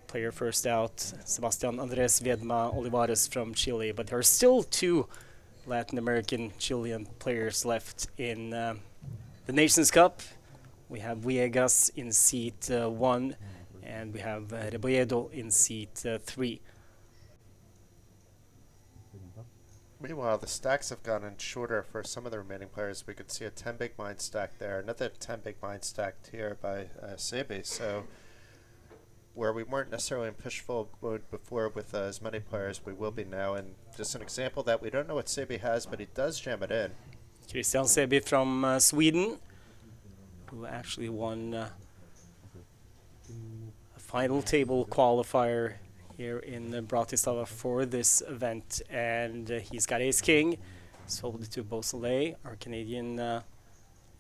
Player first out, Sebastian Andres Vedma Olivares from Chile. But there are still 2 Latin American Chilean players left in the Nations Cup. We have Viegas in seat 1. And we have Rebolledo in seat 3. Meanwhile, the stacks have gotten shorter for some of the remaining players. We could see a 10 big blind stack there, another 10 big blind stacked here by Sebi. So where we weren't necessarily in push-full mode before with as many players, we will be now. And just an example that we don't know what Sebi has, but he does jam it in. Christian Sebi from Sweden, who actually won a final table qualifier here in Bratislava for this event. And he's got Ace King, sold it to Beausoleil, our Canadian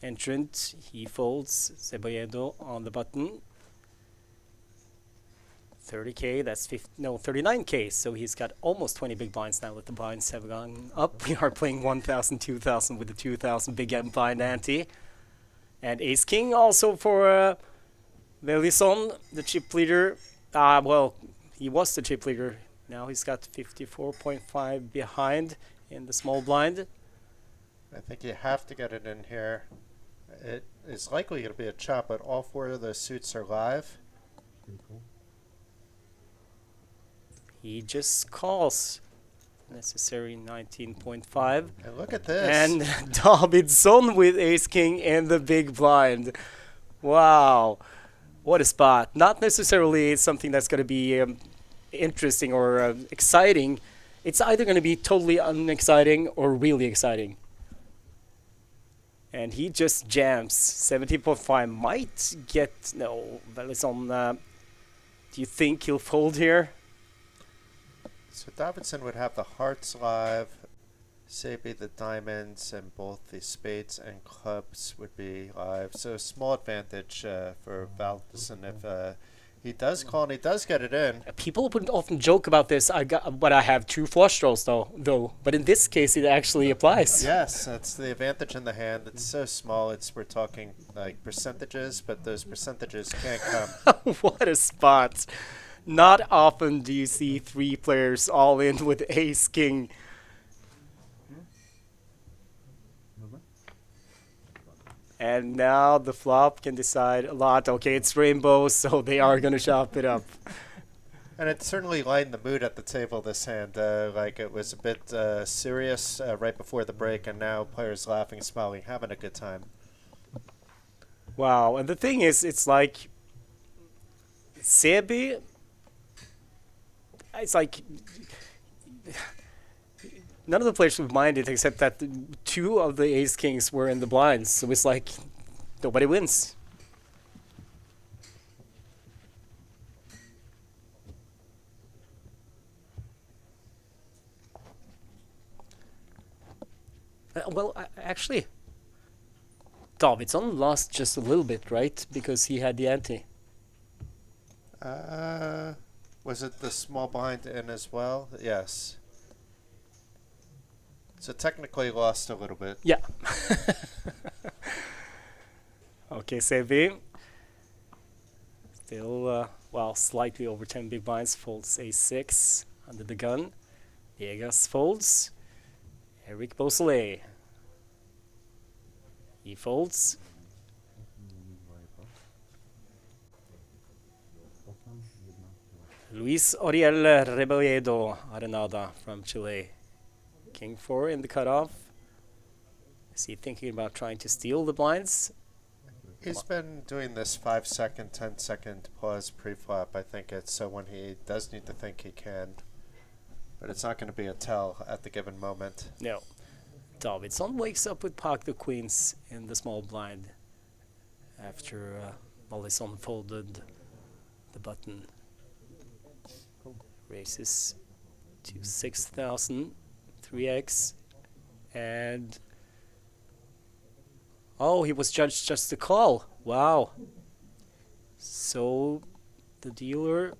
entrant. He folds Cebolledo on the button. 30k, that's 39k, so he's got almost 20 big blinds now that the blinds have gone up. We are playing 1,000, 2,000 with the 2,000 big M blind ante. And Ace King also for Velison, the chip leader. Well, he was the chip leader. Now he's got 54.5 behind in the small blind. I think you have to get it in here. It is likely going to be a chop, but all 4 of the suits are live. He just calls. Necessary 19.5. And look at this. And Davidsson with Ace King and the big blind. Wow. What a spot. Not necessarily something that's going to be interesting or exciting. It's either going to be totally unexciting or really exciting. And he just jams. 17.5 might get... No, Velison, do you think he'll fold here? So Davidson would have the hearts live, Sebi the diamonds, and both the spades and clubs would be live. So small advantage for Valdison if he does call and he does get it in. People would often joke about this. But I have 2 flush draws though. But in this case, it actually applies. Yes, that's the advantage in the hand. It's so small. We're talking like percentages, but those percentages can't come. What a spot. Not often do you see 3 players all in with Ace King. And now the flop can decide a lot. Okay, it's rainbow, so they are going to chop it up. And it certainly lightened the mood at the table, this hand. Like it was a bit serious right before the break, and now players laughing, smiling, having a good time. Wow, and the thing is, it's like Sebi... It's like none of the players would mind it except that 2 of the Ace Kings were in the blinds. So it's like nobody wins. Well, actually, Davidsson lost just a little bit, right? Because he had the ante. Was it the small blind in as well? Yes. So technically lost a little bit. Yeah. Okay, Sebi. Still, well, slightly over 10 big blinds. Folds A6 under the gun. Viegas folds. Eric Beausoleil. He folds. Luis Oriel Rebolledo Arenada from Chile. King 4 in the cutoff. Is he thinking about trying to steal the blinds? He's been doing this 5-second, 10-second pause pre-flop. I think it's so when he does need to think he can. But it's not going to be a tell at the given moment. No. Davidsson wakes up with pocket queens in the small blind after Mollison folded the button. Raises to 6,000, 3x, and oh, he was judged just to call. Wow. So the dealer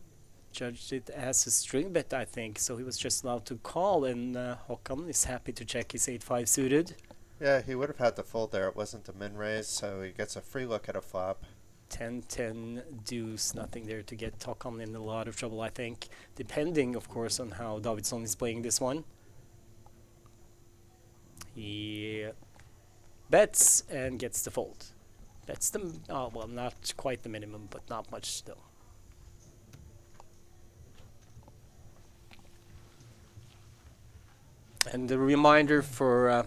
judged it as a string bet, I think, so he was just allowed to call, and Håkan is happy to check his 8-5 suited. Yeah, he would have had to fold there. It wasn't a min raise, so he gets a free look at a flop. 10-10 deuce, nothing there to get Håkan in a lot of trouble, I think, depending, of course, on how Davidsson is playing this one. He bets and gets the fold. That's the, well, not quite the minimum, but not much still. And the reminder for,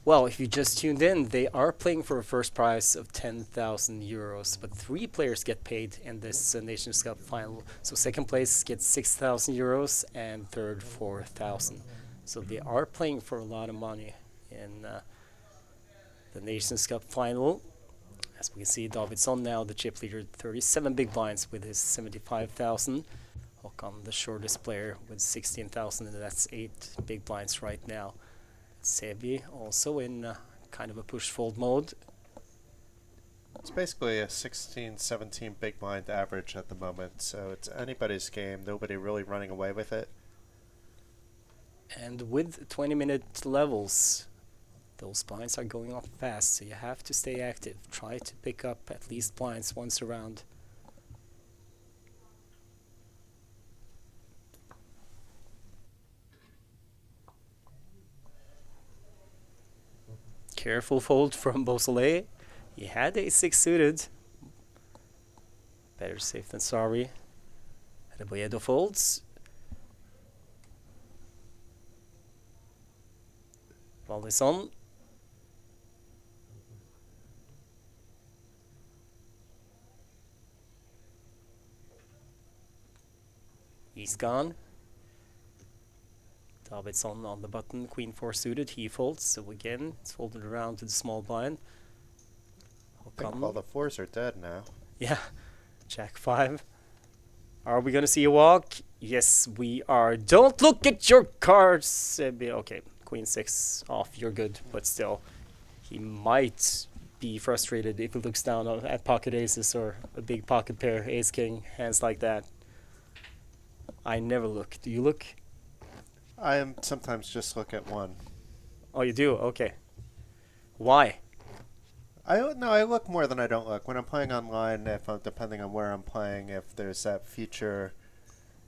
well, if you just tuned in, they are playing for a first prize of 10,000 euros, but 3 players get paid in this Nations Cup final. So second place gets 6,000 euros and third 4,000. So they are playing for a lot of money in the Nations Cup final. As we can see, Davidsson now the chip leader, 37 big blinds with his 75,000. Håkan, the shortest player, with 16,000, and that's 8 big blinds right now. Sebi also in kind of a push-fold mode. It's basically a 16, 17 big blind average at the moment, so it's anybody's game. Nobody really running away with it. And with 20-minute levels, those blinds are going up fast, so you have to stay active. Try to pick up at least blinds once around. Careful fold from Beausoleil. He had a 6 suited. Better safe than sorry. Reboedo folds. Volleys on. He's gone. Davidsson on the button, Queen 4 suited, he folds, so again, it's folded around to the small blind. I think all the 4s are dead now. Yeah, Jack 5. Are we gonna see a walk? Yes, we are. Don't look at your cards! Okay, Queen 6 off, you're good, but still, he might be frustrated if he looks down at pocket aces or a big pocket pair, ace king, hands like that. I never look. Do you look? I am sometimes just look at one. Oh, you do? Okay. Why? I look more than I don't look. When I'm playing online, depending on where I'm playing, if there's that feature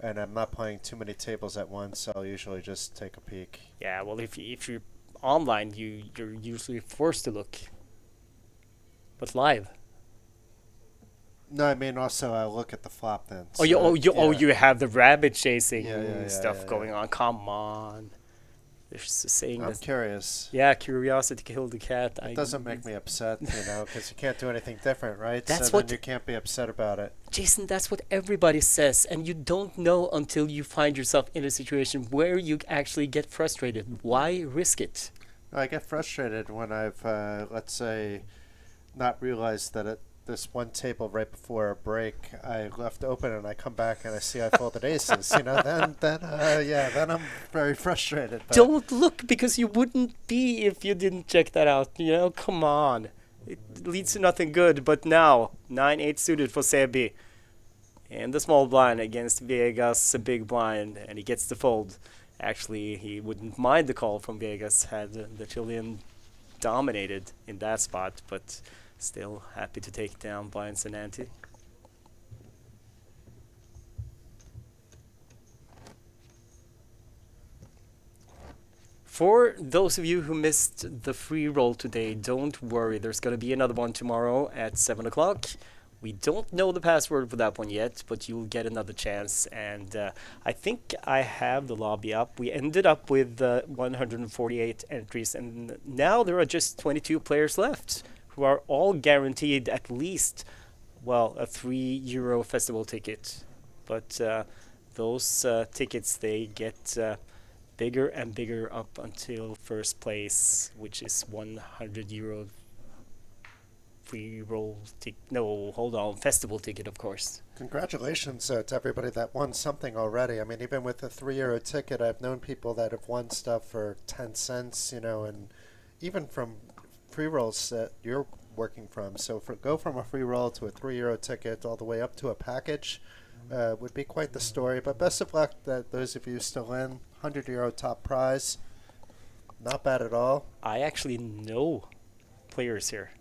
and I'm not playing too many tables at once, I'll usually just take a peek. Yeah, well, if you're online, you're usually forced to look. But live. No, I mean also I look at the flop then. Oh, you have the rabbit chasing stuff yeah. going on. Come on. There's a saying I'm that. curious. Yeah, curiosity killed the cat. It doesn't make me upset, because you can't do anything different, right? That's so what then you can't be upset about it. Jason, that's what everybody says, and you don't know until you find yourself in a situation where you actually get frustrated. Why risk it? I get frustrated when I've, let's say, not realized that this one table right before a break I left open, and I come back and I see I folded aces. Then I'm very frustrated. But Don't look, because you wouldn't be if you didn't check that out. Come on. It leads to nothing good. But now 9-8 suited for Sebi in the small blind against Vegas, a big blind, and he gets the fold. Actually, he wouldn't mind the call from Vegas had the Chilean dominated in that spot, but still happy to take down blinds and ante. For those of you who missed the free roll today, don't worry. There's going to be another one tomorrow at 7 o'clock. We don't know the password for that one yet, but you'll get another chance. And I think I have the lobby up. We ended up with 148 entries, and now there are just 22 players left, who are all guaranteed at least, well, a €3 festival ticket. But those tickets, they get bigger and bigger up until first place, which is €100 free roll ticket. No, hold on, festival ticket, of course. congratulations to everybody that won something already. I mean, even with the €3 ticket, I've known people that have won stuff for 10 cents, and even from free rolls that you're working from. So go from a free roll to a €3 ticket all the way up to a package. Would be quite the story. But best of luck that those of you still in. €100 top prize. Not bad at all. I actually know players here.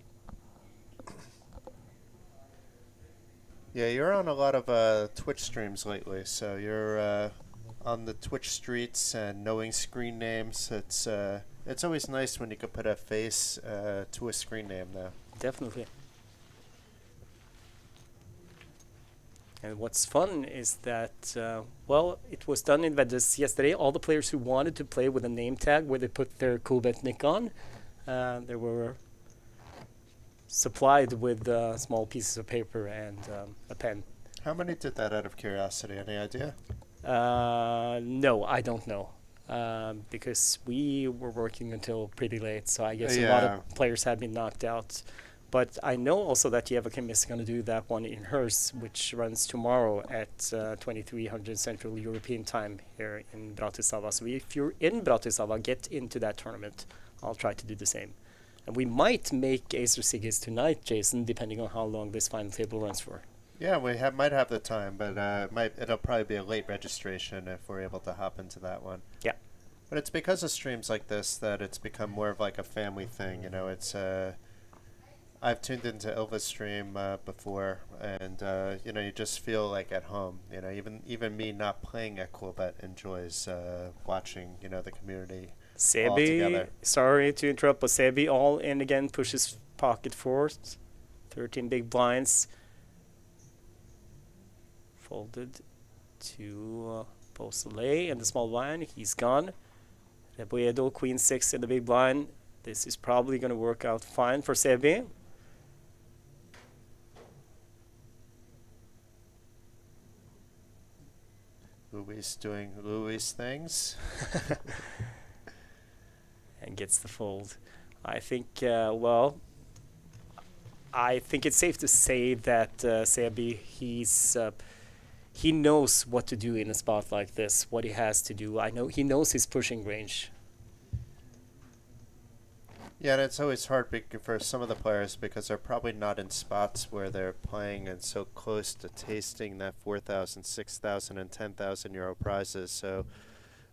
Yeah, you're on a lot of Twitch streams lately, so you're on the Twitch streets and knowing screen names. It's always nice when you can put a face to a screen name, though. Definitely. And what's fun is that, well, it was done in Vedas yesterday. All the players who wanted to play with a name tag where they put their Coolbet nick on, they were supplied with small pieces of paper and a pen. How many did that out of curiosity? Any idea? No, I don't know. Because we were working until pretty late, so I guess a lot of players had been knocked out. But I know also that Kim is going to do that one in hers, which runs tomorrow at 2300 Central European Time here in Bratislava. So if you're in Bratislava, get into that tournament. I'll try to do the same. And we might make Acer Sigis tonight, Jason, depending on how long this final table runs for. Yeah, we might have the time, but it'll probably be a late registration if we're able to hop into that one. Yeah. But it's because of streams like this that it's become more of like a family thing. It's I've tuned into Ilva's stream before, and you just feel like at home. Even me not playing at Coolbet enjoys watching the community all together. Sorry to interrupt, but Sebi all in again, pushes pocket fours, 13 big blinds, folded to Beausoleil and the small blind. He's gone. Reboedo, queen 6 in the big blind. This is probably going to work out fine for Sebi. Louis doing Louis things. And gets the fold. I think, I think it's safe to say that Sebi, he knows what to do in a spot like this, what he has to do. I know he knows his pushing range. Yeah, and it's always hard for some of the players because they're probably not in spots where they're playing and so close to tasting that 4,000, 6,000, and 10,000 euro prizes. So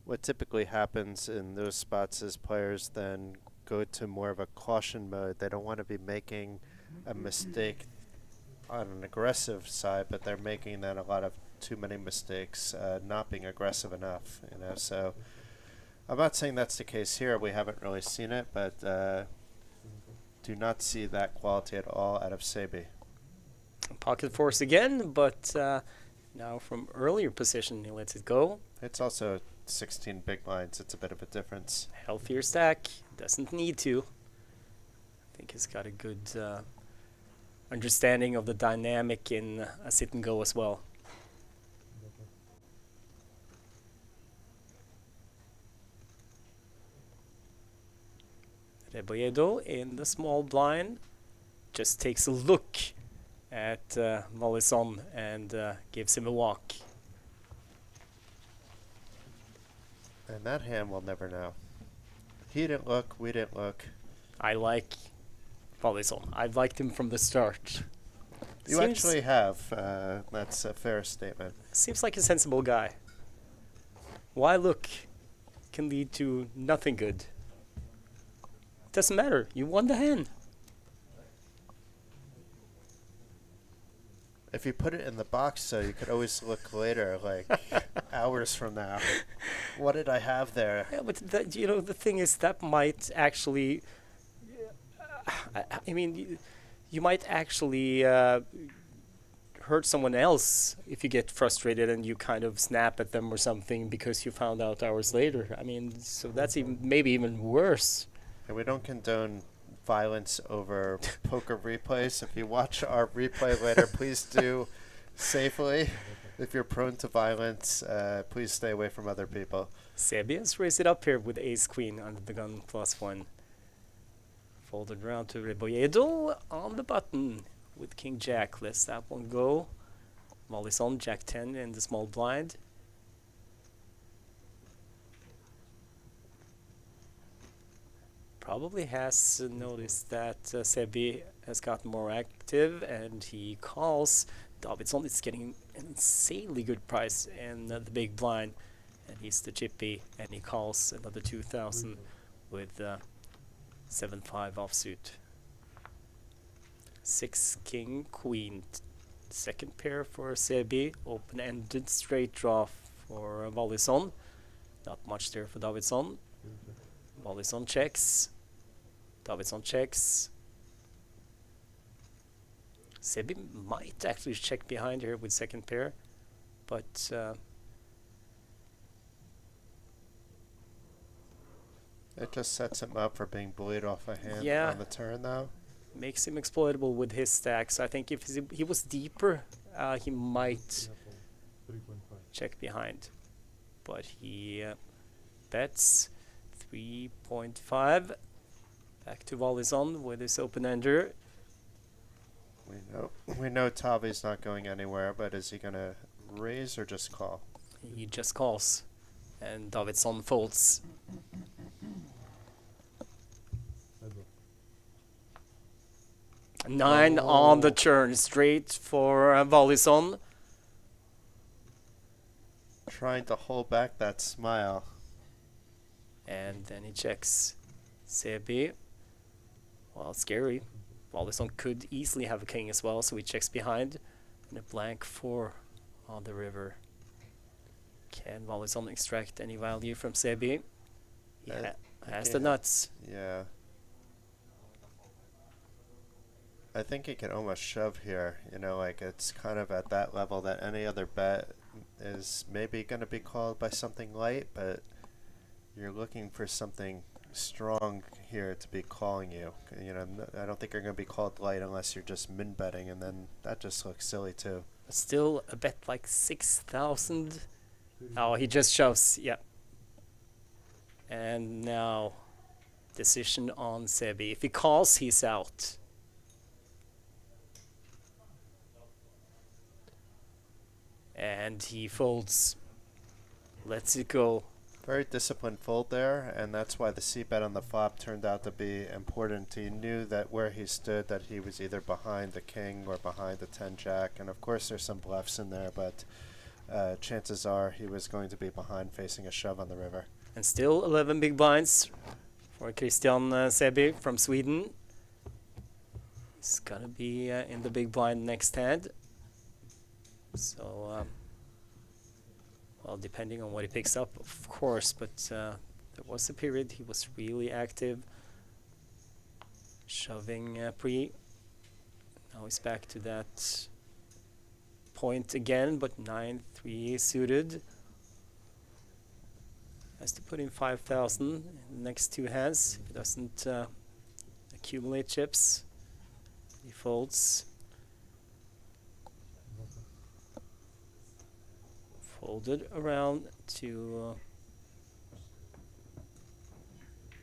what typically happens in those spots is players then go to more of a caution mode. They don't want to be making a mistake on an aggressive side, but they're making then a lot of too many mistakes, not being aggressive enough. So I'm not saying that's the case here. We haven't really seen it, but do not see that quality at all out of Sebi. Pocket force again, but now from earlier position, he lets it go. It's also 16 big blinds. It's a bit of a difference. Healthier stack. Doesn't need to. I think he's got a good understanding of the dynamic in a sit and go as well. Reboedo in the small blind just takes a look at Mollison and gives him a walk. And that hand we'll never know. He didn't look, we didn't look. I like Mollison. I've liked him from the start. You actually have. That's a fair statement. Seems like a sensible guy. Why look can lead to nothing good. Doesn't matter. You won the hand. If you put it in the box, though, you could always look later, like hours from now. What did I have there? Yeah, but the thing is that might actually. I mean, you might actually hurt someone else if you get frustrated and you kind of snap at them or something because you found out hours later. I mean, so that's maybe even worse. And we don't condone violence over poker replays. If you watch our replay later, please do safely. If you're prone to violence, please stay away from other people. Sebias raised it up here with ace-queen under the gun +1. Folded round to Reboedo on the button with king-jack. Lets that one go. Mollison, jack-10 in the small blind. Probably has noticed that Sebi has gotten more active and he calls. Davidsson is getting insanely good price in the big blind, and he's the chippy, and he calls another 2,000 with 7-5 offsuit. 6 king queen, second pair for Sebi, open-ended straight draw for Wallison. Not much there for Davidsson. Wallison checks. Davidsson checks. Sebi might actually check behind here with second pair, but It just sets him up for being bullied off a hand Yeah. on the turn, though. makes him exploitable with his stacks. I think if he was deeper, he might check behind, but he bets 3.5. Back to Wallison with his open-ender. We know Tavi's not going anywhere, but is he gonna raise or just call? He just calls, and Davidsson folds. 9 on the turn, straight for Wallison. Trying to hold back that smile. And then he checks Sebi. Well, scary. Wallison could easily have a king as well, so he checks behind. And a blank 4 on the river. Can Wallison extract any value from Sebi? He has the nuts. Yeah. I think he can almost shove here. You know, like it's kind of at that level that any other bet is maybe going to be called by something light, but you're looking for something strong here to be calling you. You know, I don't think you're going to be called light unless you're just min betting, and then that just looks silly too. But still a bet like 6,000. Oh, he just shoves. Yeah. And now decision on Sebi. If he calls, he's out. And he folds. Lets it go. Very disciplined fold there, and that's why the c-bet on the flop turned out to be important. He knew that where he stood, that he was either behind the king or behind the 10-jack, and of course there's some bluffs in there, but chances are he was going to be behind facing a shove on the river. And still 11 big blinds for Christian Sebi from Sweden. He's gonna be in the big blind next hand. So, well, depending on what he picks up, of course, but there was a period he was really active, shoving pre. Now he's back to that point again, but 9-3 suited. Has to put in 5,000 in the next two hands. If he doesn't accumulate chips, he folds. Folded around to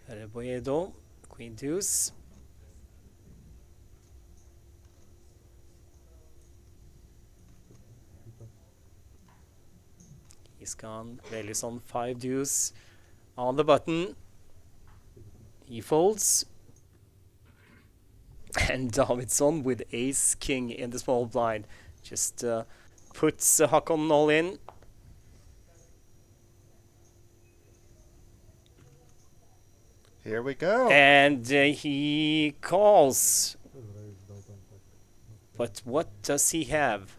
Reboedo, Queen Deuce. He's gone. Relison 5 deuce on the button. He folds. And Davidsson with ace king in the small blind just puts Håkon all in. Here we go. And he calls. But what does he have?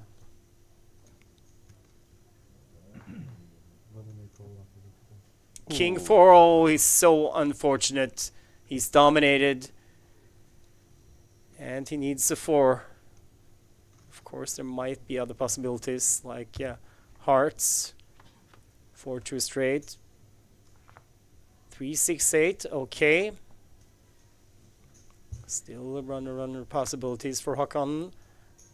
King 4, oh, he's so unfortunate. He's dominated. And he needs a 4. Of course, there might be other possibilities, like, yeah, hearts. 4 2 straight. 3 6 8, okay. Still runner possibilities for Håkon.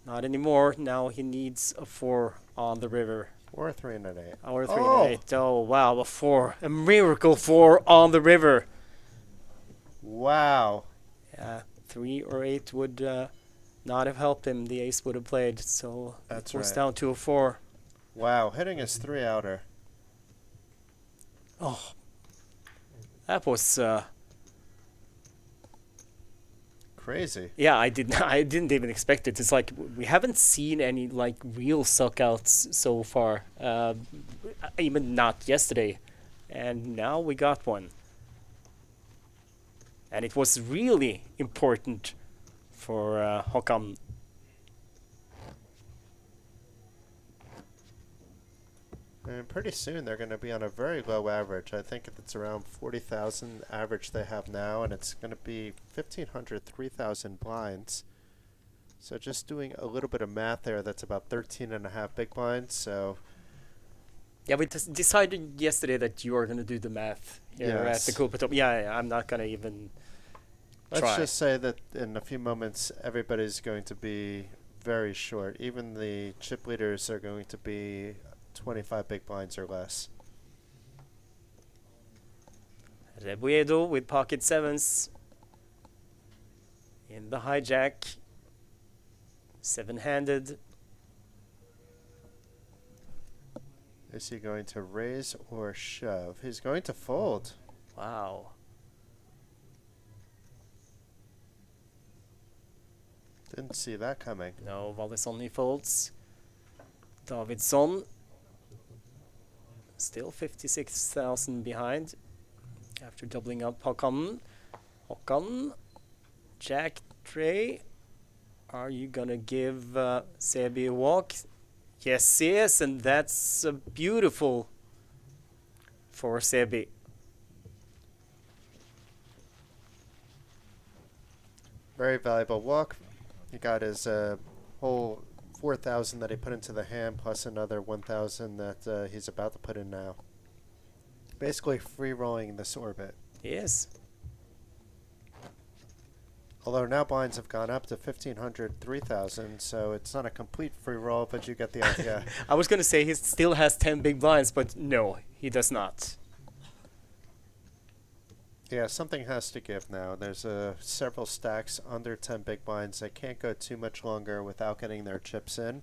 Not anymore. Now he needs a 4 on the river. Or 3 and an 8. Or 3 and 8. Oh, wow, a 4. A miracle 4 on the river. Wow. Yeah, 3 or 8 would not have helped him. The ace would have played. So That's it was right. down to a 4. Wow, hitting his 3-outer. Oh, that was crazy. Yeah, I didn't even expect it. It's like we haven't seen any like real suckouts so far. Even not yesterday, and now we got one. And it was really important for Håkan. And pretty soon they're going to be on a very low average. I think it's around 40,000 average they have now, and it's going to be 1,500, 3,000 blinds. So just doing a little bit of math there, that's about 13 and a half big blinds. So Yeah, we decided yesterday that you are going to do the math here at the Coolbet Open. Yeah, I'm not going to even let's try. just say that in a few moments everybody's going to be very short. Even the chip leaders are going to be 25 big blinds or less. Rebuedo with pocket sevens in the hijack. Seven-handed. Is he going to raise or shove? He's going to fold. Wow. Didn't see that coming. No, Wallace only folds. Davidsson still 56,000 behind after doubling up Håkan. Håkan, Jack, Trey. Are you gonna give Sebi a walk? Yes, yes, and that's beautiful for Sebi. Very valuable walk. He got his whole 4,000 that he put into the hand, plus another 1,000 that he's about to put in now. Basically free rolling this orbit. Yes. Although now blinds have gone up to 1,500, 3,000, so it's not a complete free roll, but you get the idea. I was gonna say he still has 10 big blinds, but no, he does not. Yeah, something has to give now. There's several stacks under 10 big blinds. They can't go too much longer without getting their chips in.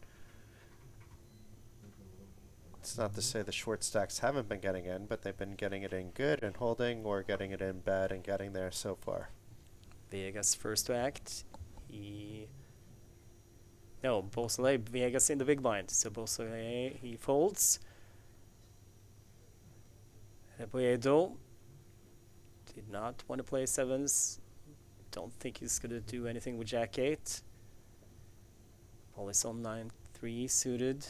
It's not to say the short stacks haven't been getting in, but they've been getting it in good and holding, or getting it in bad and getting there so far. Vegas first to act. No, Beausoleil, Vegas in the big blind. So Beausoleil, he folds. Rebuedo did not want to play sevens. Don't think he's going to do anything with Jack 8. Ball is on 9-3 suited.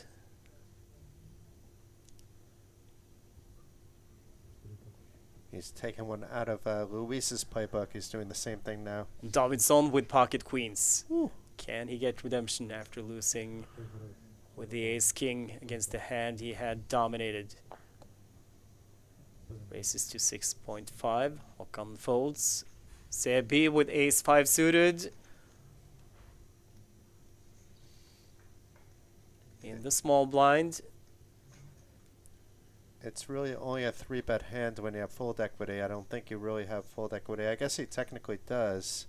He's taking one out of Luis's playbook. He's doing the same thing now. Davidsson with pocket queens. Ooh. Can he get redemption after losing with the ace-king against the hand he had dominated? Raises to 6.5. Håkan folds. Sebi with ace-5 suited. In the small blind. It's really only a 3-bet hand when you have fold equity. I don't think you really have fold equity. I guess he technically does.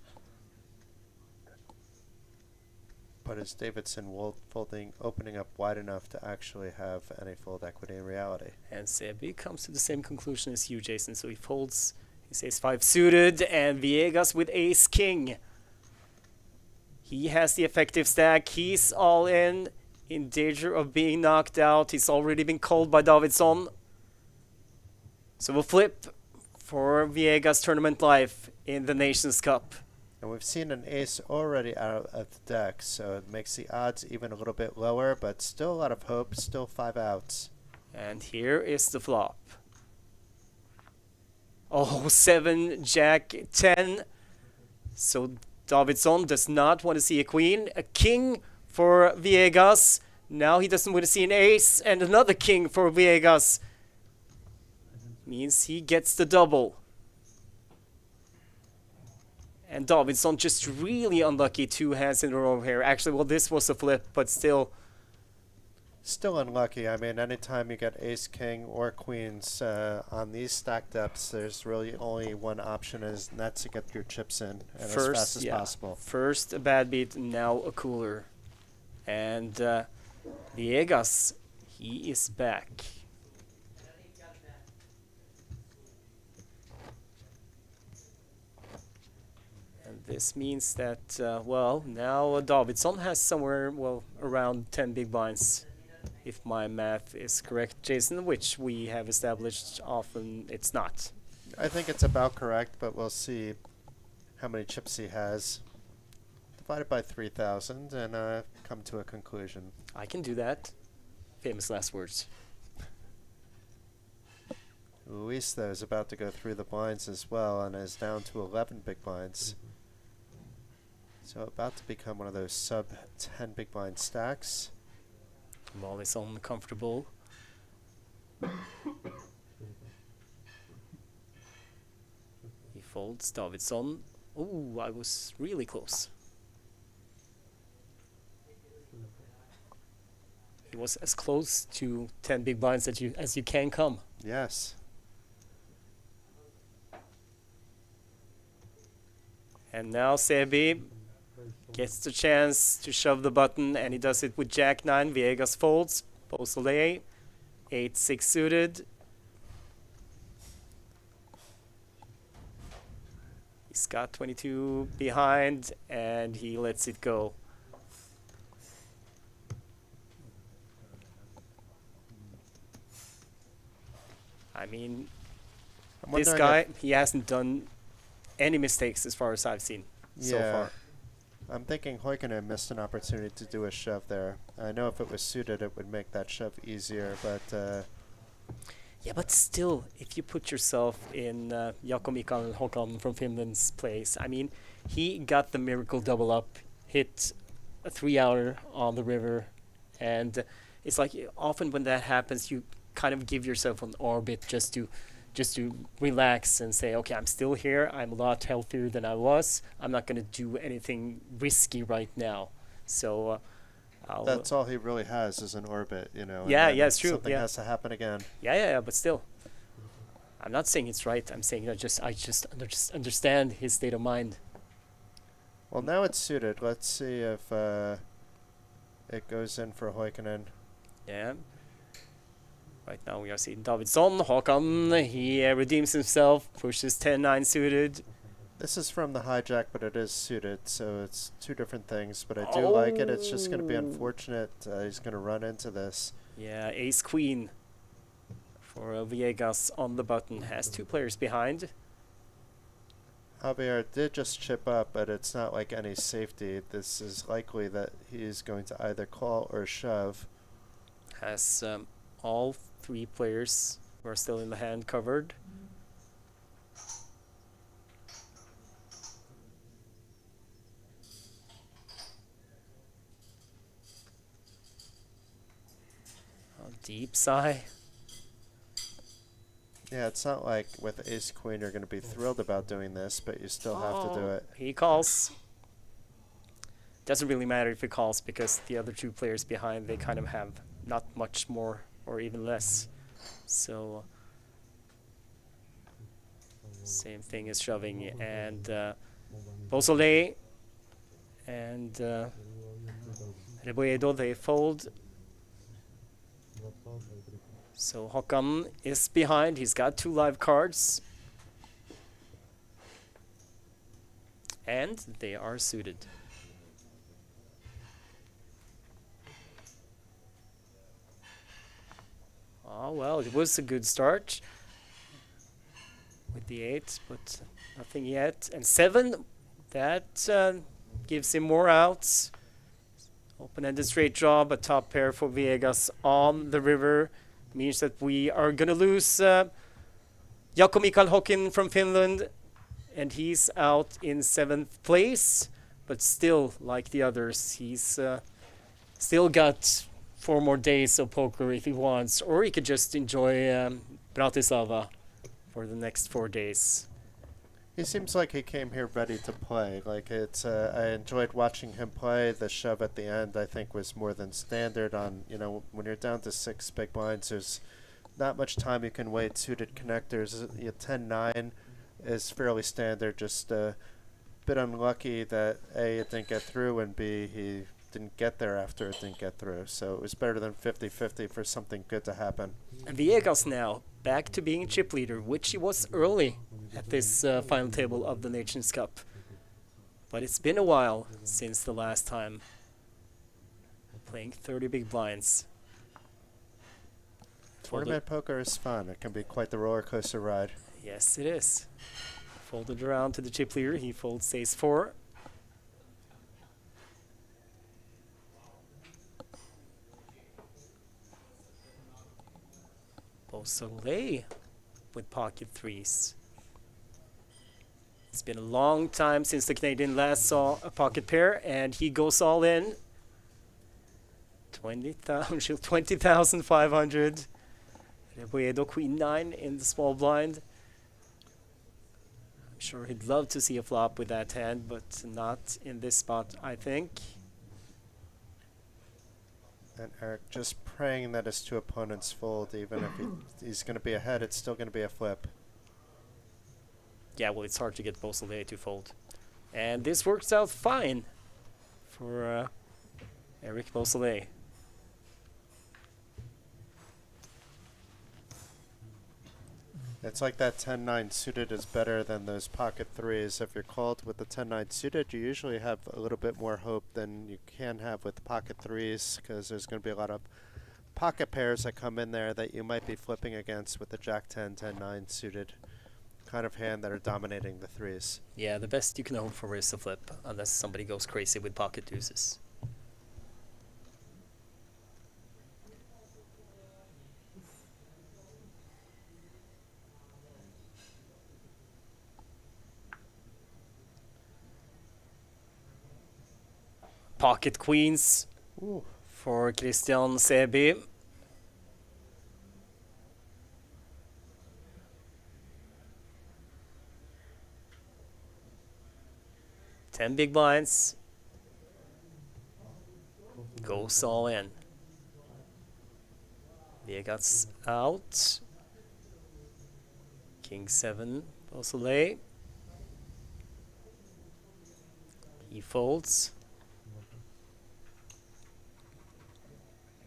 But is Davidson folding, opening up wide enough to actually have any fold equity in reality? And Sebi comes to the same conclusion as you, Jason. So he folds his ace-5 suited, and Viegas with ace-king. He has the effective stack. He's all in danger of being knocked out. He's already been called by Davidsson. So we'll flip for Viegas tournament life in the Nations Cup. And we've seen an ace already out of the deck, so it makes the odds even a little bit lower, but still a lot of hope, still 5 outs. And here is the flop. Oh, 7, Jack, 10. So Davidsson does not want to see a queen. A king for Viegas. Now he doesn't want to see an ace, and another king for Viegas. Means he gets the double. And Davidsson just really unlucky, 2 hands in a row here. Actually, well, this was a flip, but still. Still unlucky. I mean, anytime you get ace, king, or queens on these stack depths, there's really only one option, and that's to get your chips in and as fast as possible. First a bad beat, now a cooler. And Viegas, he is back. This means that, well, now Davidsson has somewhere, well, around 10 big blinds, if my math is correct, Jason, which we have established often it's not. I think it's about correct, but we'll see how many chips he has. Divide it by 3,000 and come to a conclusion. I can do that. Famous last words. Luis, though, is about to go through the blinds as well and is down to 11 big blinds. So about to become one of those sub 10 big blind stacks. Ball is uncomfortable. He folds Davidsson. Ooh, I was really close. He was as close to 10 big blinds as you can come. Yes. And now Sebi gets the chance to shove the button, and he does it with Jack 9. Viegas folds. Beausoleil, 8-6 suited. He's got 22 behind, and he lets it go. I mean, this guy, he hasn't done any mistakes as far as I've seen so far. I'm thinking Hoikinen missed an opportunity to do a shove there. I know if it was suited, it would make that shove easier, but... yeah, but still, if you put yourself in Jaakko Mikael Håkan from Finland's place, I mean, he got the miracle double up, hit a 3-outer on the river, and it's like often when that happens, you kind of give yourself an orbit just to relax and say, okay, I'm still here. I'm a lot healthier than I was. I'm not going to do anything risky right now. So that's all he really has is an orbit, you know. Yeah, yeah, it's true. Something has to happen again. Yeah, but still, I'm not saying it's right. I'm saying I just understand his state of mind. Well, now it's suited. Let's see if it goes in for Hoikinen. Yeah. Right now we are seeing Davidsson. Håkan, he redeems himself, pushes 10-9 suited. This is from the hijack, but it is suited, so it's two different things. But I do like it. It's just going to be unfortunate. He's going to run into this. Yeah, ace-queen for Viegas on the button. Has 2 players behind. Javier did just chip up, but it's not like any safety. This is likely that he's going to either call or shove. Has all 3 players who are still in the hand covered. A deep sigh. Yeah, it's not like with ace queen you're going to be thrilled about doing this, but you still have to do it. He calls. Doesn't really matter if he calls because the other 2 players behind, they kind of have not much more or even less. So same thing as shoving, and Beausoleil and Reboedo, they fold. So Håkan is behind. He's got 2 live cards, and they are suited. Oh, well, it was a good start with the 8, but nothing yet. And 7, that gives him more outs. Open-ended straight draw, but top pair for Viegas on the river. Means that we are going to lose Jaakko Mikael Håkan from Finland, and he's out in 7th place. But still, like the others, he's still got 4 more days of poker if he wants, or he could just enjoy Bratislava for the next 4 days. He seems like he came here ready to play. Like it's, I enjoyed watching him play. The shove at the end, I think, was more than standard. On when you're down to 6 big blinds, there's not much time you can wait. Suited connectors, 10-9 is fairly standard. Just a bit unlucky that A, it didn't get through, and B, he didn't get there after it didn't get through. So it was better than 50-50 for something good to happen. And Viegas now back to being chip leader, which he was early at this final table of the Nations Cup. But it's been a while since the last time playing 30 big blinds. Tournament poker is fun. It can be quite the roller coaster ride. Yes, it is. Folded around to the chip leader. He folds ace 4. Beausoleil with pocket threes. It's been a long time since the Canadian last saw a pocket pair, and he goes all in. 20,500. Reboedo queen 9 in the small blind. I'm sure he'd love to see a flop with that hand, but not in this spot, I think. And Eric just praying that his two opponents fold, even if he's going to be ahead, it's still going to be a flip. Yeah, well, it's hard to get Beausoleil to fold. And this works out fine for Eric Beausoleil. It's like that 10-9 suited is better than those pocket threes. If you're called with the 10-9 suited, you usually have a little bit more hope than you can have with the pocket threes, because there's going to be a lot of pocket pairs that come in there that you might be flipping against with the Jack 10, 10-9 suited kind of hand that are dominating the threes. Yeah, the best you can hope for is a flip, unless somebody goes crazy with pocket deuces. Pocket queens. Ooh. For Christian Sebi. Ten big blinds. Goes all in. Vegas out. King 7, Beausoleil. He folds.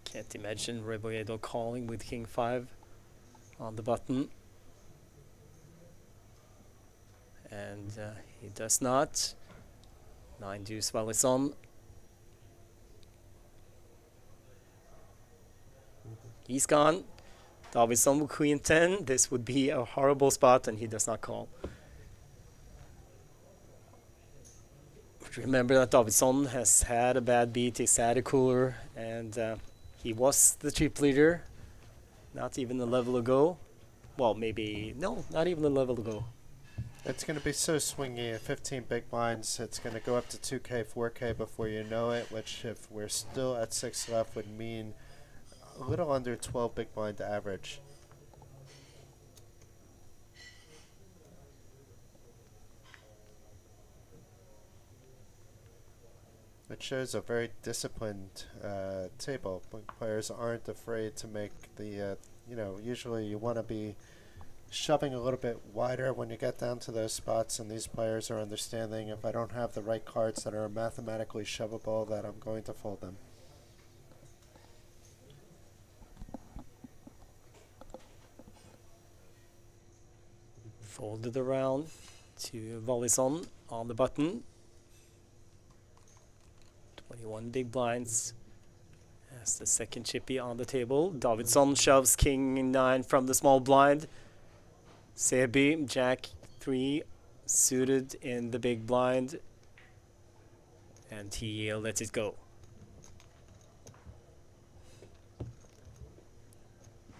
Can't imagine Reboedo calling with King 5 on the button. And he does not. 9 deuce while it's on. He's gone. Davidsson with Queen 10. This would be a horrible spot, and he does not call. Remember that Davidsson has had a bad beat. He's had a cooler, and he was the chip leader not even a level ago. Well, maybe, no, not even a level ago. It's going to be so swingy at 15 big blinds. It's going to go up to 2K, 4K before you know it, which if we're still at 6 left would mean a little under 12 big blind average. It shows a very disciplined table. Players aren't afraid to make the, usually you want to be shoving a little bit wider when you get down to those spots, and these players are understanding if I don't have the right cards that are mathematically shovable, that I'm going to fold them. Folded around to Volison on the button. 21 big blinds. That's the second chippy on the table. Davidsson shoves King 9 from the small blind. Sebi, Jack 3 suited in the big blind. And he lets it go.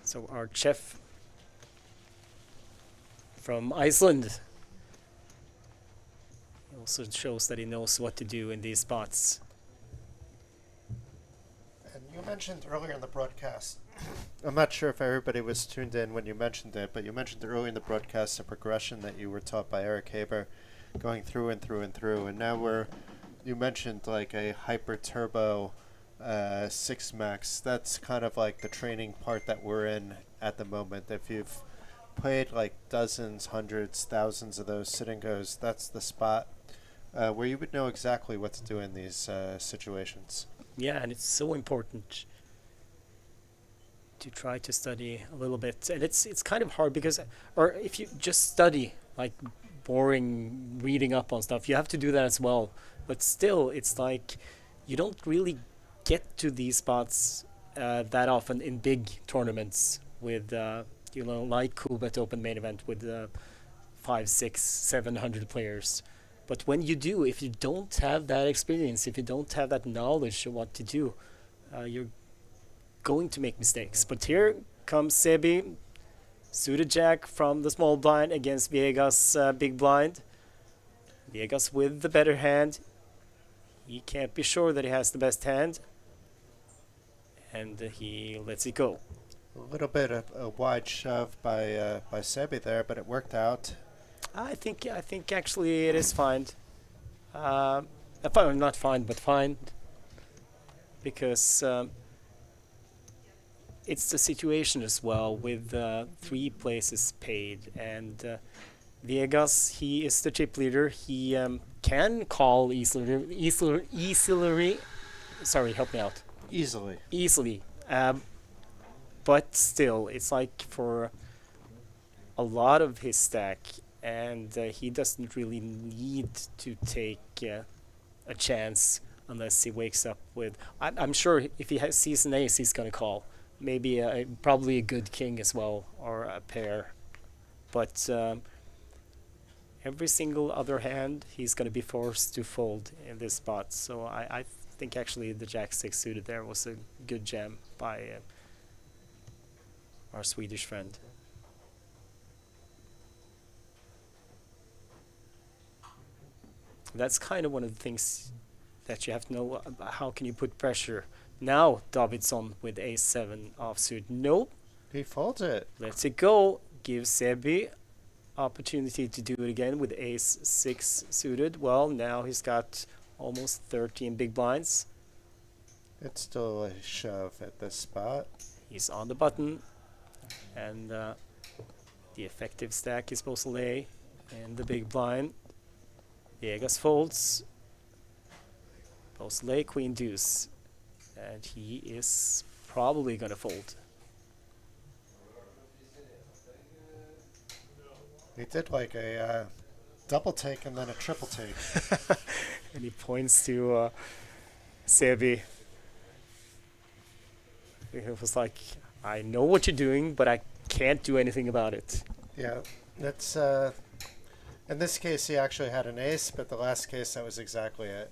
So our chef from Iceland also shows that he knows what to do in these spots. And you mentioned earlier in the broadcast, I'm not sure if everybody was tuned in when you mentioned it, but you mentioned earlier in the broadcast the progression that you were taught by Eric Haber, going through and through and through, and now you mentioned like a hyper turbo 6 max. That's kind of like the training part that we're in at the moment. If you've played like dozens, hundreds, thousands of those sit and goes, that's the spot where you would know exactly what to do in these situations. Yeah, and it's so important to try to study a little bit. And it's kind of hard because, or if you just study, like boring reading up on stuff. You have to do that as well. But still, it's like you don't really get to these spots that often in big tournaments with, like Coolbet Open Main Event with 5, 6, 700 players. But when you do, if you don't have that experience, if you don't have that knowledge of what to do, you're going to make mistakes. But here comes Sebi, suited jack from the small blind against Viegas' big blind. Viegas with the better hand. He can't be sure that he has the best hand. And he lets it go. A little bit of a wide shove by Sebi there, but it worked out. I think actually it is fine. Not fine, but fine. Because it's the situation as well with 3 places paid. And Viegas, he is the chip leader. He can call easily. Sorry, help me out. Easily. But still, it's like for a lot of his stack, and he doesn't really need to take a chance unless he wakes up with... I'm sure if he sees an ace, he's going to call. Maybe probably a good king as well, or a pair. But every single other hand, he's going to be forced to fold in this spot. So I think actually the Jack-6 suited there was a good jam by our Swedish friend. That's kind of one of the things that you have to know. How can you put pressure? Now Davidsson with ace-7 offsuit. Nope. He folds it. Lets it go. Gives Sebi opportunity to do it again with ace-6 suited. Well, now he's got almost 13 big blinds. It's still a shove at this spot. He's on the button. And the effective stack is supposed to lay in the big blind. Viegas folds. Post lay queen deuce. And he is probably going to fold. He did like a double take and then a triple take. And he points to Sebi. It was like, I know what you're doing, but I can't do anything about it. Yeah, that's... in this case, he actually had an ace, but the last case, that was exactly it.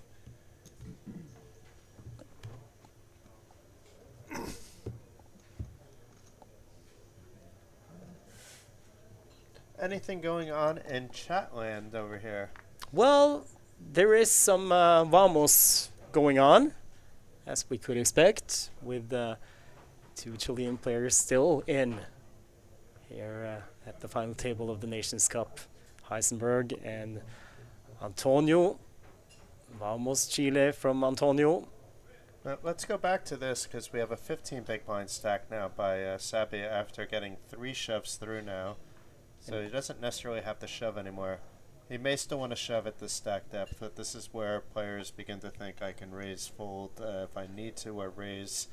Anything going on in Chatland over here? Well, there is some vamos going on, as we could expect, with 2 Chilean players still in here at the final table of the Nations Cup. Heisenberg and Antonio. Vamos Chile from Antonio. Let's go back to this because we have a 15 big blind stack now by Sabia after getting 3 shoves through now. So he doesn't necessarily have to shove anymore. He may still want to shove at this stack depth, but this is where players begin to think I can raise fold if I need to, or raise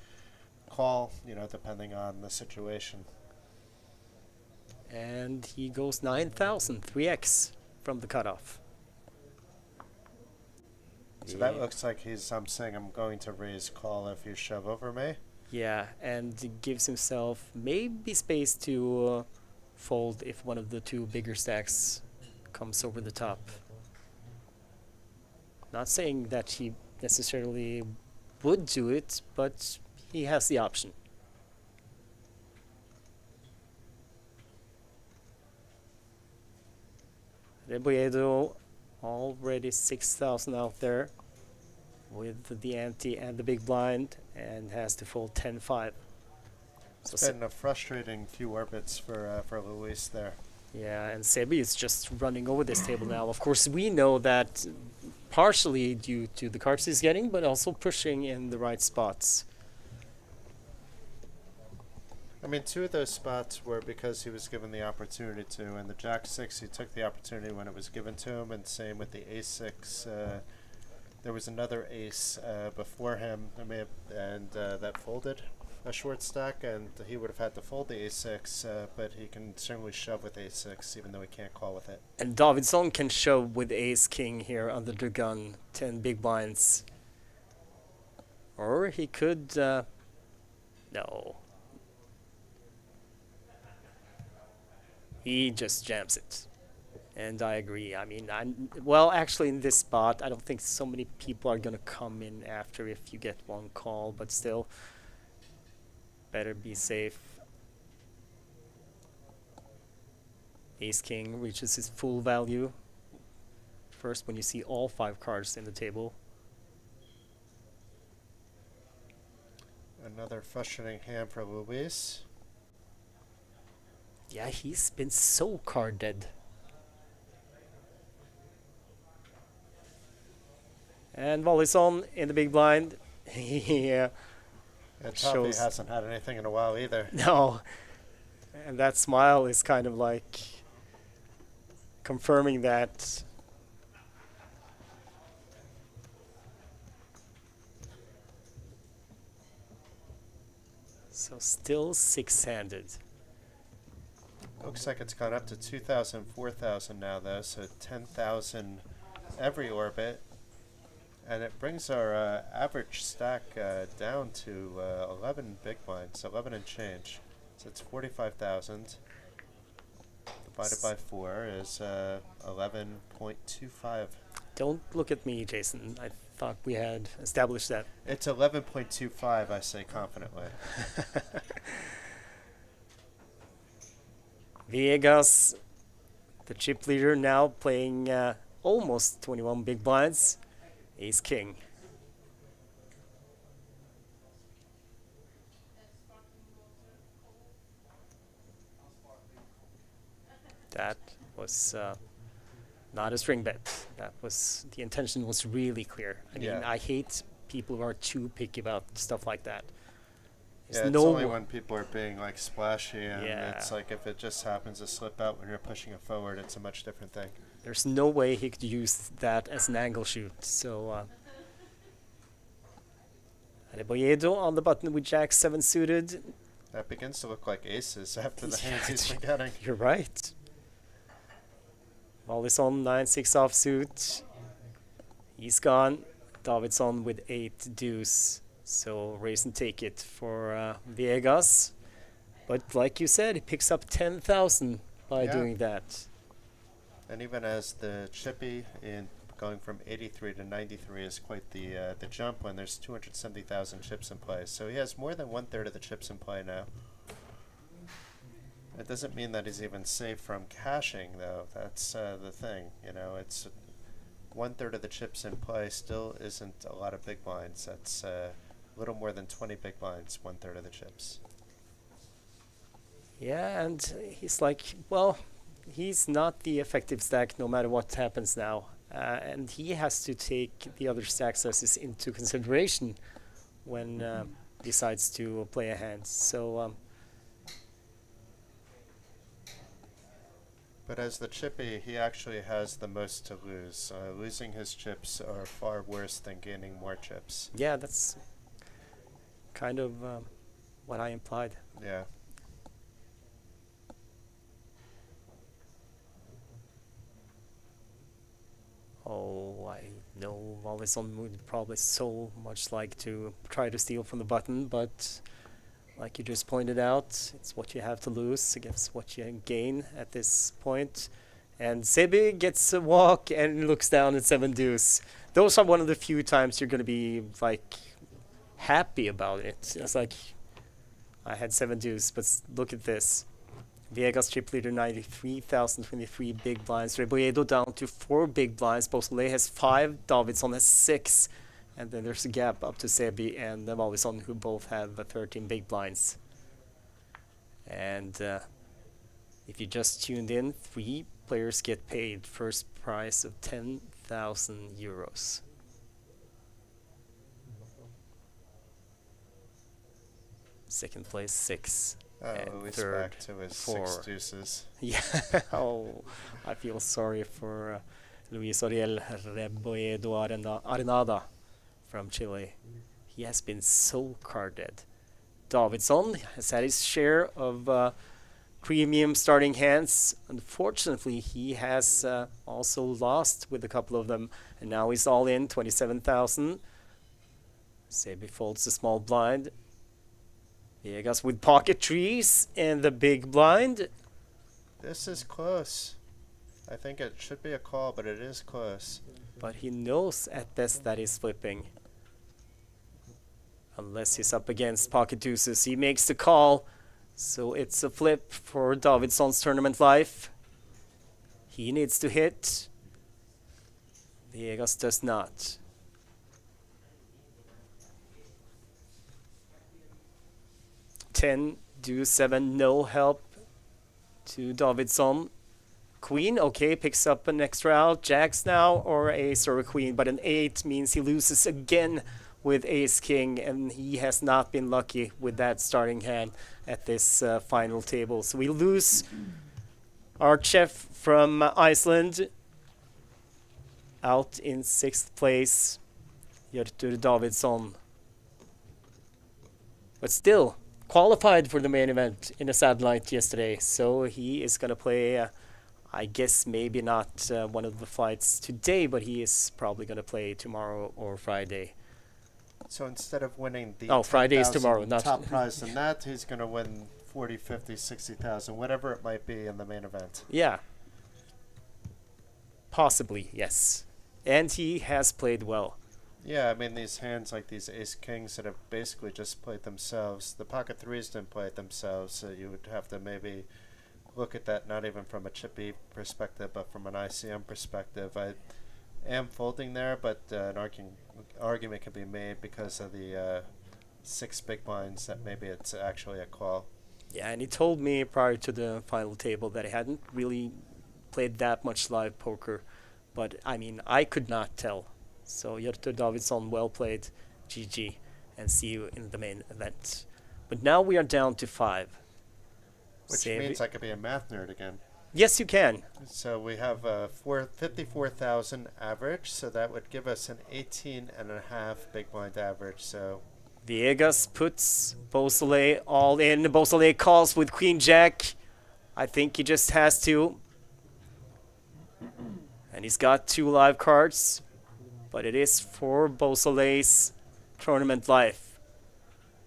call, depending on the situation. And he goes 9,000, 3x from the cutoff. So that looks like he's saying I'm going to raise call if you shove over me. Yeah, and gives himself maybe space to fold if one of the 2 bigger stacks comes over the top. Not saying that he necessarily would do it, but he has the option. Reboedo already 6,000 out there with the ante and the big blind, and has to fold 10-5. It's been a frustrating few orbits for Luis there. Yeah, and Sebi is just running over this table now. Of course, we know that partially due to the cards he's getting, but also pushing in the right spots. I mean, 2 of those spots were because he was given the opportunity to, and the Jack-6, he took the opportunity when it was given to him, and same with the Ace-6. There was another ace before him, that folded. a short stack, and he would have had to fold the ace-6, but he can certainly shove with ace-6, even though he can't call with it. And Davidsson can shove with ace-king here under the gun, 10 big blinds. Or he could... no. He just jams it. And I agree. I mean, well, actually, in this spot, I don't think so many people are going to come in after if you get one call, but still, better be safe. Ace-king reaches his full value first when you see all 5 cards in the table. Another frustrating hand for Luis. Yeah, he's been so card dead. And Volleyson in the big blind. Yeah. And Toffee hasn't had anything in a while either. No. And that smile is kind of like confirming that. So still 6-handed. Looks like it's gone up to 2,000, 4,000 now, though, so 10,000 every orbit. And it brings our average stack down to 11 big blinds, 11 and change. So it's 45,000 divided by 4 is 11.25. Don't look at me, Jason. I thought we had established that. It's 11.25, I say confidently. Viegas, the chip leader, now playing almost 21 big blinds. Ace king. That was not a string bet. That was, the intention was really clear. I mean, I hate people who are too picky about stuff like that. Yeah, it's only when people are being like splashy, and it's like if it just happens to slip out when you're pushing it forward, it's a much different thing. There's no way he could use that as an angle shoot. So Reboyedo on the button with Jack 7 suited. That begins to look like aces after the hands he's been getting. You're right. Volleyson 9-6 offsuit. He's gone. Davidsson with 8 deuce. So raise and take it for Viegas. But like you said, he picks up 10,000 by doing that. And even as the chippy in going from 83 to 93 is quite the jump when there's 270,000 chips in play. So he has more than 1/3 of the chips in play now. It doesn't mean that he's even safe from cashing, though. That's the thing. You know, it's 1/3 of the chips in play still isn't a lot of big blinds. That's a little more than 20 big blinds, 1/3 of the chips. Yeah, and he's like, well, he's not the effective stack no matter what happens now. And he has to take the other stack sizes into consideration when decides to play a hand. So, but as the chippy, he actually has the most to lose. Losing his chips are far worse than gaining more chips. Yeah, that's kind of what I implied. Yeah. Oh, I know Volleyson would probably so much like to try to steal from the button, but like you just pointed out, it's what you have to lose against what you gain at this point. And Sebi gets a walk and looks down at 7 deuce. Those are one of the few times you're going to be like happy about it. It's like, I had 7 deuce, but look at this. Viegas chip leader 93,023 big blinds. Reboyedo down to 4 big blinds. Beausoleil has 5. Davidsson has 6. And then there's a gap up to Sebi and Volleyson, who both have 13 big blinds. And if you just tuned in, 3 players get paid. First prize of 10,000 euros. Second place 6. Oh, he's third, back to his 4. 6 deuces. Yeah, oh, I feel sorry for Luis Oriel Reboyedo Arenada from Chile. He has been so card dead. Davidsson has had his share of premium starting hands. Unfortunately, he has also lost with a couple of them, and now he's all in 27,000. Sebi folds the small blind. Viegas with pocket trees and the big blind. This is close. I think it should be a call, but it is close. But he knows at best that he's flipping. Unless he's up against pocket deuces, he makes the call. So it's a flip for Davidsson's tournament life. He needs to hit. Viegas does not. Ten, deuce, 7, no help to Davidsson. Queen, okay, picks up an extra out. Jacks now, or ace or a queen, but an 8 means he loses again with ace king, and he has not been lucky with that starting hand at this final table. So we lose our chef from Iceland out in 6th place, Hjörtur Davidsson. But still qualified for the main event in a satellite yesterday, so he is going to play I guess maybe not one of the flights today, but he is probably going to play tomorrow or Friday. So instead of winning the Friday is tomorrow, not top prize in that, he's going to win 40, 50, 60,000, whatever it might be in the main event. Yeah. Possibly, yes. And he has played well. Yeah, I mean, these hands like these ace-kings that have basically just played themselves. The pocket threes didn't play it themselves, so you would have to maybe look at that not even from a chippy perspective, but from an ICM perspective. I am folding there, but an argument can be made because of the 6 big blinds that maybe it's actually a call. Yeah, and he told me prior to the final table that he hadn't really played that much live poker, but I mean, I could not tell. So Hjörtur Davidsson, well played, GG, and see you in the main event. But now we are down to 5. Which means I could be a math nerd again. Yes, you can. So we have 54,000 average, so that would give us an 18.5 big blind average. So Viegas puts Beausoleil all in. Beausoleil calls with Queen Jack. I think he just has to. And he's got 2 live cards, but it is for Beausoleil's tournament life.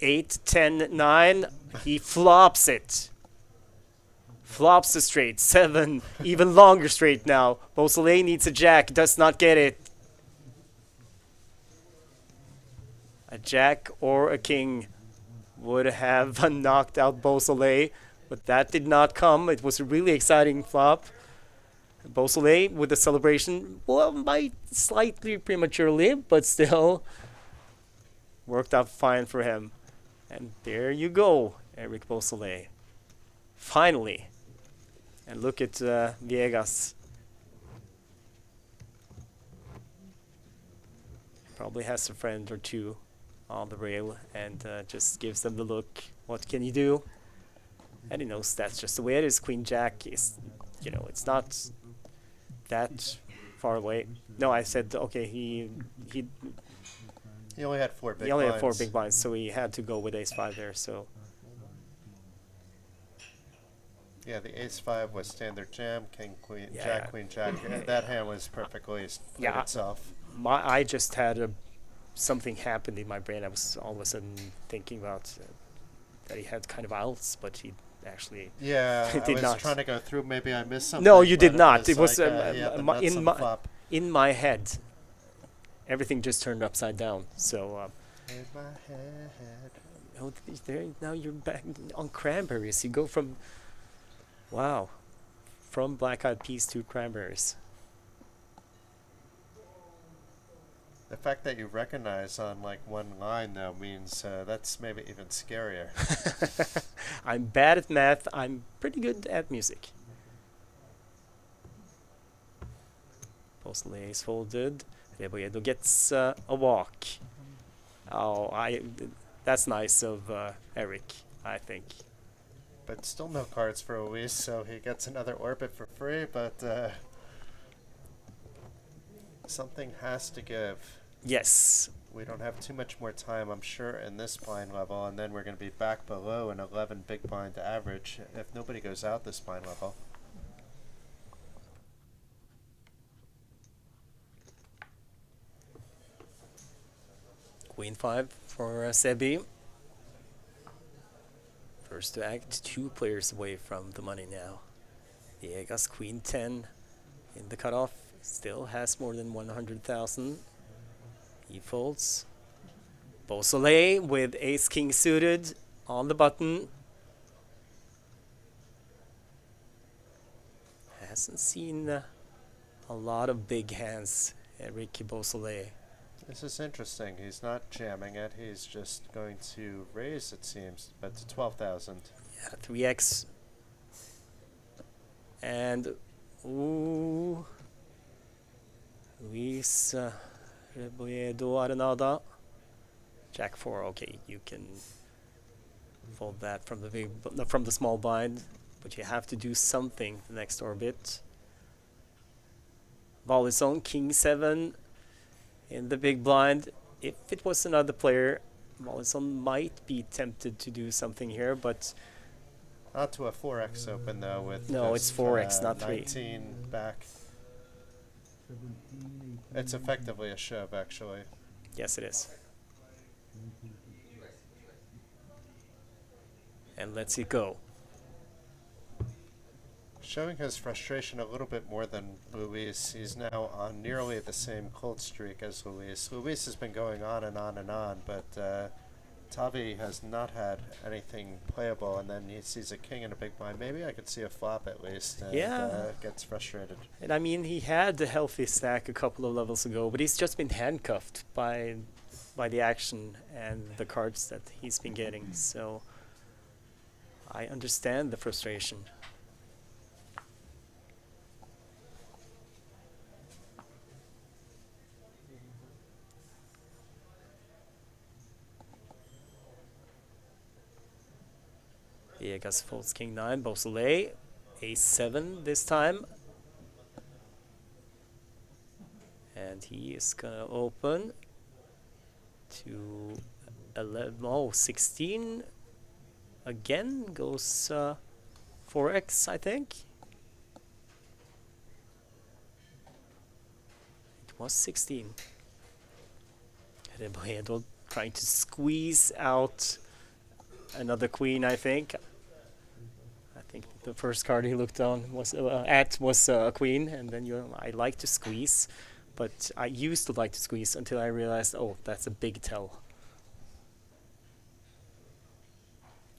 8, 10, 9. He flops it. Flops the straight. 7, even longer straight now. Beausoleil needs a jack, does not get it. A jack or a king would have knocked out Beausoleil, but that did not come. It was a really exciting flop. Beausoleil with the celebration, well, might slightly prematurely, but still worked out fine for him. And there you go, Eric Beausoleil. Finally. And look at Viegas. Probably has a friend or two on the rail and just gives them the look. What can you do? And he knows that's just the way it is. Queen Jack is, you know, it's not that far away. No, I said, okay, he only had 4 big blinds. He only had 4 big blinds, so he had to go with ace-5 there, so... Yeah, the ace-5 was standard jam, king, queen, Yeah. jack, queen, jack. That hand was perfectly played itself. I just had something happened in my brain. I was all of a sudden thinking about that he had kind of outs, but he actually Yeah, did I was not. trying to go through. Maybe I missed something. No, you did but not. It was like, in my head. Everything just turned upside down. So in my head. oh, there now you're back on cranberries. You go from from Black Eyed Peas to cranberries. The fact that you recognize on like one line though means that's maybe even scarier. I'm bad at math. I'm pretty good at music. Beausoleil is folded. Reboredo gets a walk. Oh, that's nice of Eric, I think. But still no cards for Luis, so he gets another orbit for free, but something has to give. Yes. We don't have too much more time, I'm sure, in this blind level, and then we're going to be back below an 11 big blind average if nobody goes out this blind level. Queen 5 for Sebi. First to act, 2 players away from the money now. Viegas Queen 10 in the cutoff, still has more than 100,000. He folds. Beausoleil with Ace King suited on the button. Hasn't seen a lot of big hands, Ricky Beausoleil. This is interesting. He's not jamming it. He's just going to raise, it seems, but to 12,000. Yeah, 3x. And, ooh, Luis Rebolledo Arenada. Jack 4, okay, you can fold that from the small blind, but you have to do something the next orbit. Ball is on, King 7 in the big blind. If it was another player, Mollison might be tempted to do something here, but Not to a 4x open, though, with no, just, it's 4x, not 3. 19 back. It's effectively a shove, actually. Yes, it is. And let's it go. Showing his frustration a little bit more than Luis. He's now on nearly the same cold streak as Luis. Luis has been going on and on and on, but Tavi has not had anything playable, and then he sees a king and a big blind. Maybe I could see a flop at least, and gets frustrated. And I mean, he had the healthy stack a couple of levels ago, but he's just been handcuffed by the action and the cards that he's been getting. So I understand the frustration. Viegas folds King 9, Beausoleil, Ace 7 this time. And he is gonna open to 11, oh, 16 again, goes 4x, I think. It was 16. Rebolledo trying to squeeze out another queen, I think. I think the first card he looked on was a queen, and then I like to squeeze, but I used to like to squeeze until I realized, oh, that's a big tell.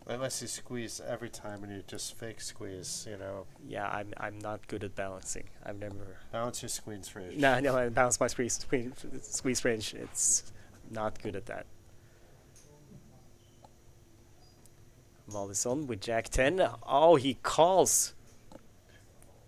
Unless you squeeze every time and you just fake squeeze, you know. Yeah, I'm not good at balancing. I've never Balance your squeeze range. no, I balance my squeeze range. It's not good at that. Mollison with Jack 10. Oh, he calls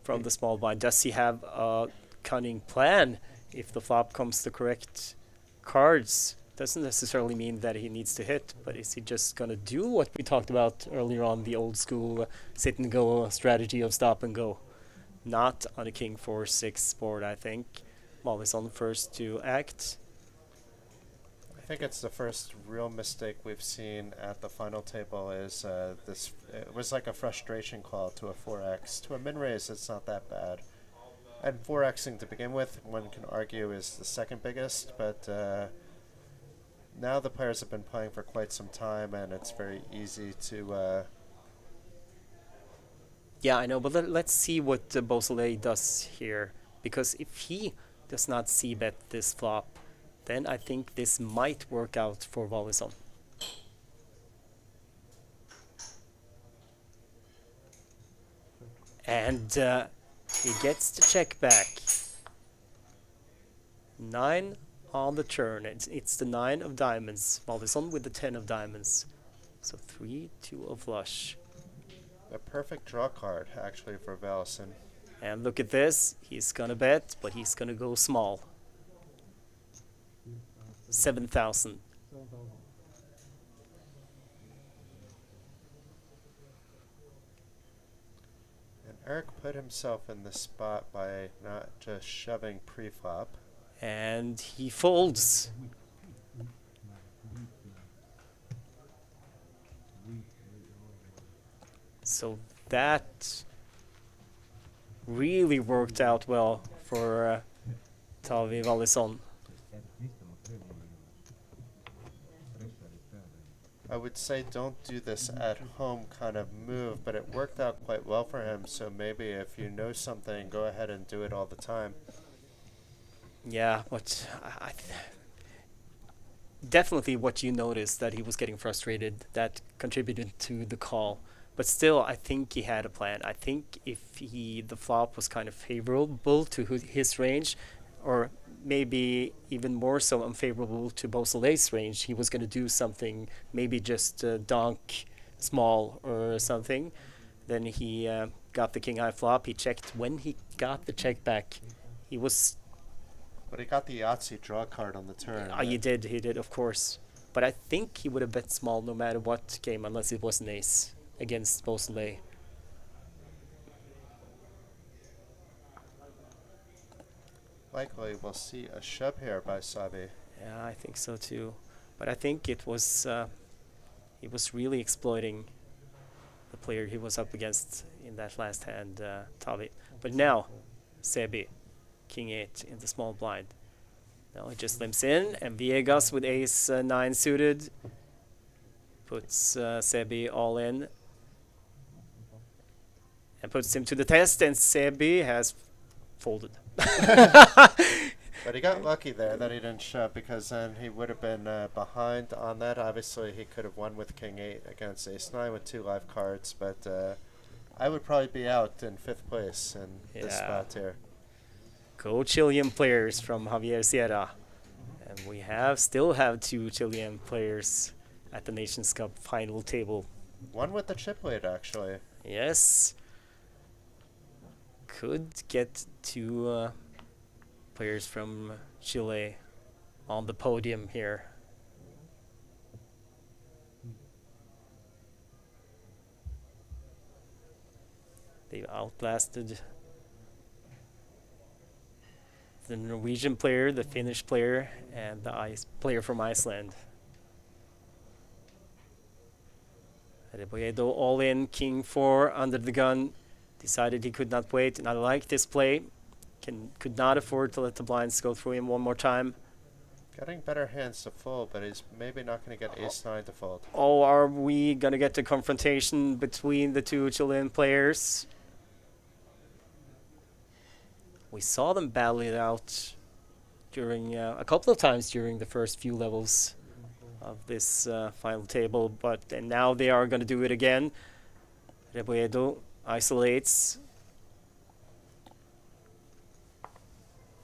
from the small blind. Does he have a cunning plan? If the flop comes the correct cards, doesn't necessarily mean that he needs to hit, but is he just gonna do what we talked about earlier on, the old school sit and go strategy of stop and go? Not on a King 4-6 board, I think. Mollison first to act. I think it's the first real mistake we've seen at the final table is this. It was like a frustration call to a 4x. To a min raise, it's not that bad. And 4xing to begin with, one can argue, is the second biggest, but now the players have been playing for quite some time, and it's very easy to... Yeah, I know, but let's see what Beausoleil does here, because if he does not c-bet this flop, then I think this might work out for Mollison. And he gets the check back. 9 on the turn. It's the 9 of diamonds. Mollison with the 10 of diamonds. So 3, 2 of flush. A perfect draw card, actually, for Valison. And look at this. He's gonna bet, but he's gonna go small. 7,000. And Eric put himself in this spot by not just shoving pre-flop. And he folds. So that really worked out well for Tavi Vallison. I would say don't do this at home kind of move, but it worked out quite well for him. So maybe if you know something, go ahead and do it all the time. Yeah, but definitely what you noticed that he was getting frustrated, that contributed to the call. But still, I think he had a plan. I think if the flop was kind of favorable to his range, or maybe even more so unfavorable to Beausoleil's range, he was going to do something, maybe just donk small or something. Then he got the king high flop. He checked. When he got the check back, he was. But he got the Yahtzee draw card on the turn. He did, of course. But I think he would have bet small no matter what game, unless it was an ace against Beausoleil. Likely we'll see a shove here by Sabi. Yeah, I think so too. But I think it was he was really exploiting the player he was up against in that last hand, Tavi. But now, Sebi, king 8 in the small blind. Now he just limps in, and Viegas with ace 9 suited puts Sebi all in and puts him to the test, and Sebi has folded. But he got lucky there that he didn't shove, because then he would have been behind on that. Obviously, he could have won with king 8 against ace 9 with 2 live cards, but I would probably be out in 5th place in this spot here. Go Chilean players from Javier Sierra. And we still have 2 Chilean players at the Nations Cup final table. One with the chip lead, actually. Yes. Could get 2 players from Chile on the podium here. They outlasted the Norwegian player, the Finnish player, and the player from Iceland. Reboedo all in, king 4 under the gun. Decided he could not wait, and I like this play. Could not afford to let the blinds go through him one more time. Getting better hands to fold, but he's maybe not going to get ace 9 to fold. Oh, are we going to get the confrontation between the 2 Chilean players? We saw them battle it out during a couple of times during the first few levels of this final table, and now they are going to do it again. Reboedo isolates.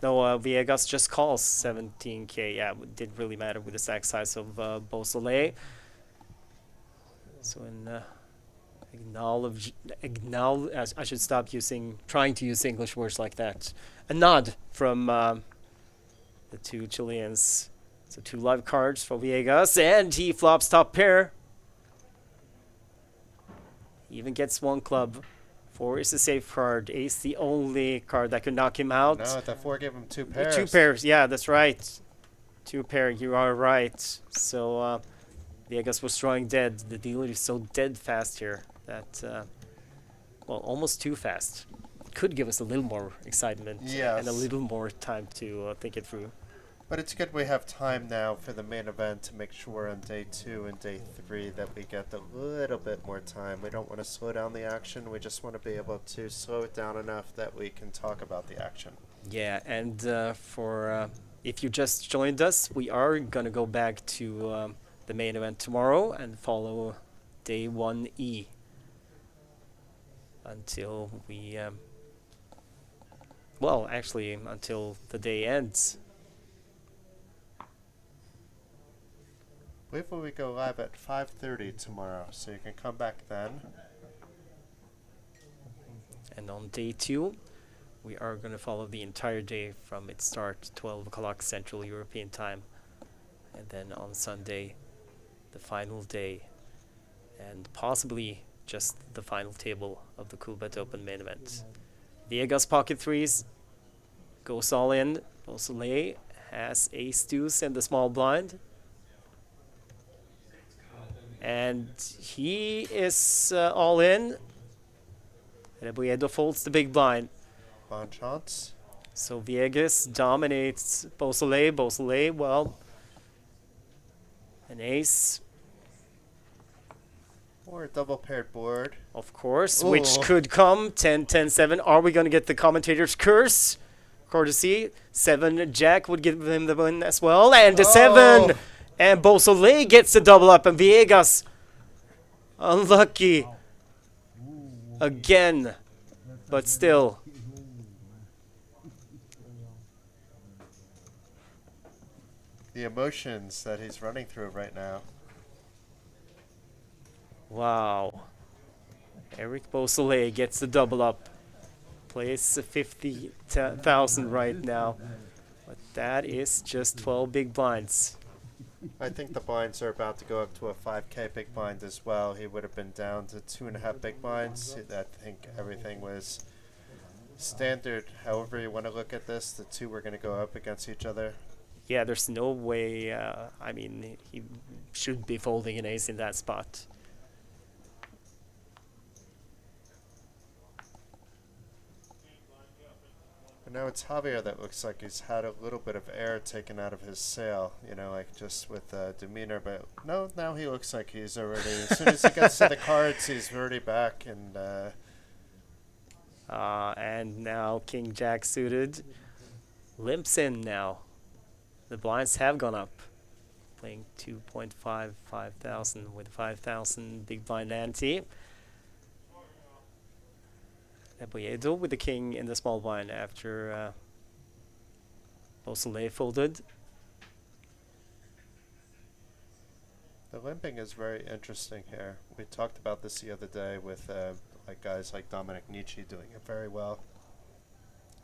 No, Viegas just calls 17k. Yeah, it didn't really matter with the stack size of Beausoleil. So I should stop trying to use English words like that. A nod from the 2 Chileans. So 2 live cards for Viegas, and he flops top pair. He even gets 1 club. 4 is the safe card. Ace the only card that could knock him out. No, the 4 gave him 2 pairs. 2 pairs, yeah, that's right. 2 pair, you are right. So Viegas was drawing dead. The dealer is so dead fast here that, well, almost too fast. Could give us a little more excitement and a little more time to think it through. But it's good we have time now for the main event to make sure on day 2 and day 3 that we get a little bit more time. We don't want to slow down the action. We just want to be able to slow it down enough that we can talk about the action. Yeah, and if you just joined us, we are going to go back to the main event tomorrow and follow day 1E until we, well, actually, until the day ends. I believe we go live at 5:30 tomorrow, so you can come back then. And on day 2, we are going to follow the entire day from its start, 12 o'clock Central European Time. And then on Sunday, the final day, and possibly just the final table of the Coolbet Open main event. Viegas pocket 3s, goes all in. Beausoleil has ace deuce in the small blind. And he is all in. Rebolledo folds the big blind. Bon chance. So Viegas dominates Beausoleil. Beausoleil, well, an ace, Or a double paired board. of course, Ooh. which could come. 10, 10, 7. Are we going to get the commentator's curse? Courtesy. 7 Jack would give him the win as well. And the 7. And Beausoleil gets the double up. And Viegas, unlucky. Again. But still. The emotions that he's running through right now. Wow. Eric Beausoleil gets the double up. Plays 50,000 right now. But that is just 12 big blinds. I think the blinds are about to go up to a 5K big blind as well. He would have been down to 2.5 big blinds. I think everything was standard. However you want to look at this, the two were going to go up against each other. Yeah, there's no way. I mean, he should be folding an ace in that spot. But now it's Javier that looks like he's had a little bit of air taken out of his sail, you know, like just with demeanor. But no, now he looks like he's already, as soon as he gets to the cards, he's already back. And now King Jack suited limps in now. The blinds have gone up. Playing 5,000 with 5,000 big blind ante. Rebolledo with the king in the small blind after Beausoleil folded. The limping is very interesting here. We talked about this the other day with like guys like Dominic Nietzsche doing it very well.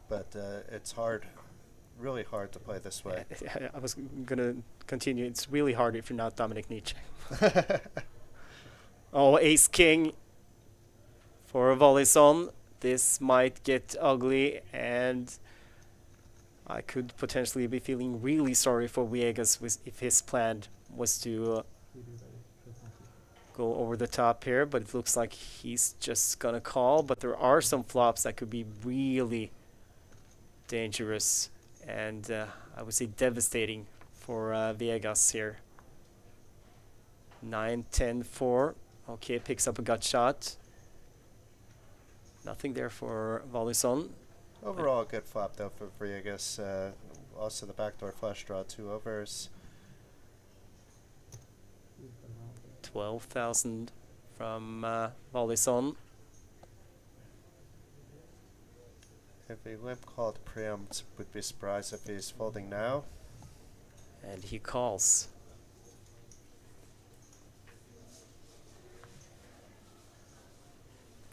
But it's hard, really hard to play this way. I was going to continue. It's really hard if you're not Dominic Nietzsche. Oh, ace king for a volley-son. This might get ugly, and I could potentially be feeling really sorry for Viegas if his plan was to go over the top here, but it looks like he's just gonna call. But there are some flops that could be really dangerous and I would say devastating for Viegas here. 9, 10, 4. Okay, picks up a gut shot. Nothing there for volley-son. Overall, a good flop though for Viegas. Also the backdoor flush draw, 2 overs. 12,000 from volley-son. If he limp called preempt, would be surprised if he's folding now. And he calls.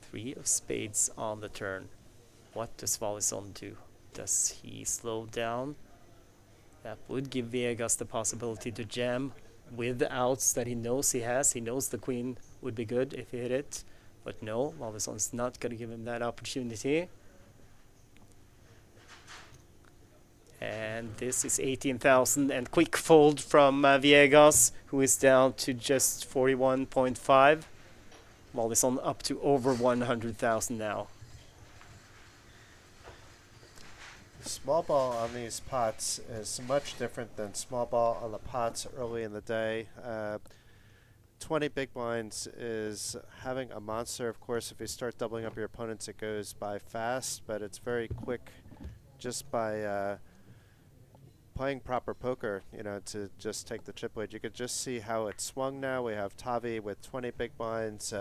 Three of spades on the turn. What does volley-son do? Does he slow down? That would give Viegas the possibility to jam with the outs that he knows he has. He knows the queen would be good if he hit it. But no, volley-son is not going to give him that opportunity. And this is 18,000 and quick fold from Viegas, who is down to just 41.5. Volley-son up to over 100,000 now. Small ball on these pots is much different than small ball on the pots early in the day. 20 big blinds is having a monster. Of course, if you start doubling up your opponents, it goes by fast, but it's very quick just by playing proper poker, you know, to just take the chip lead. You could just see how it swung now. We have Tavi with 20 big blinds,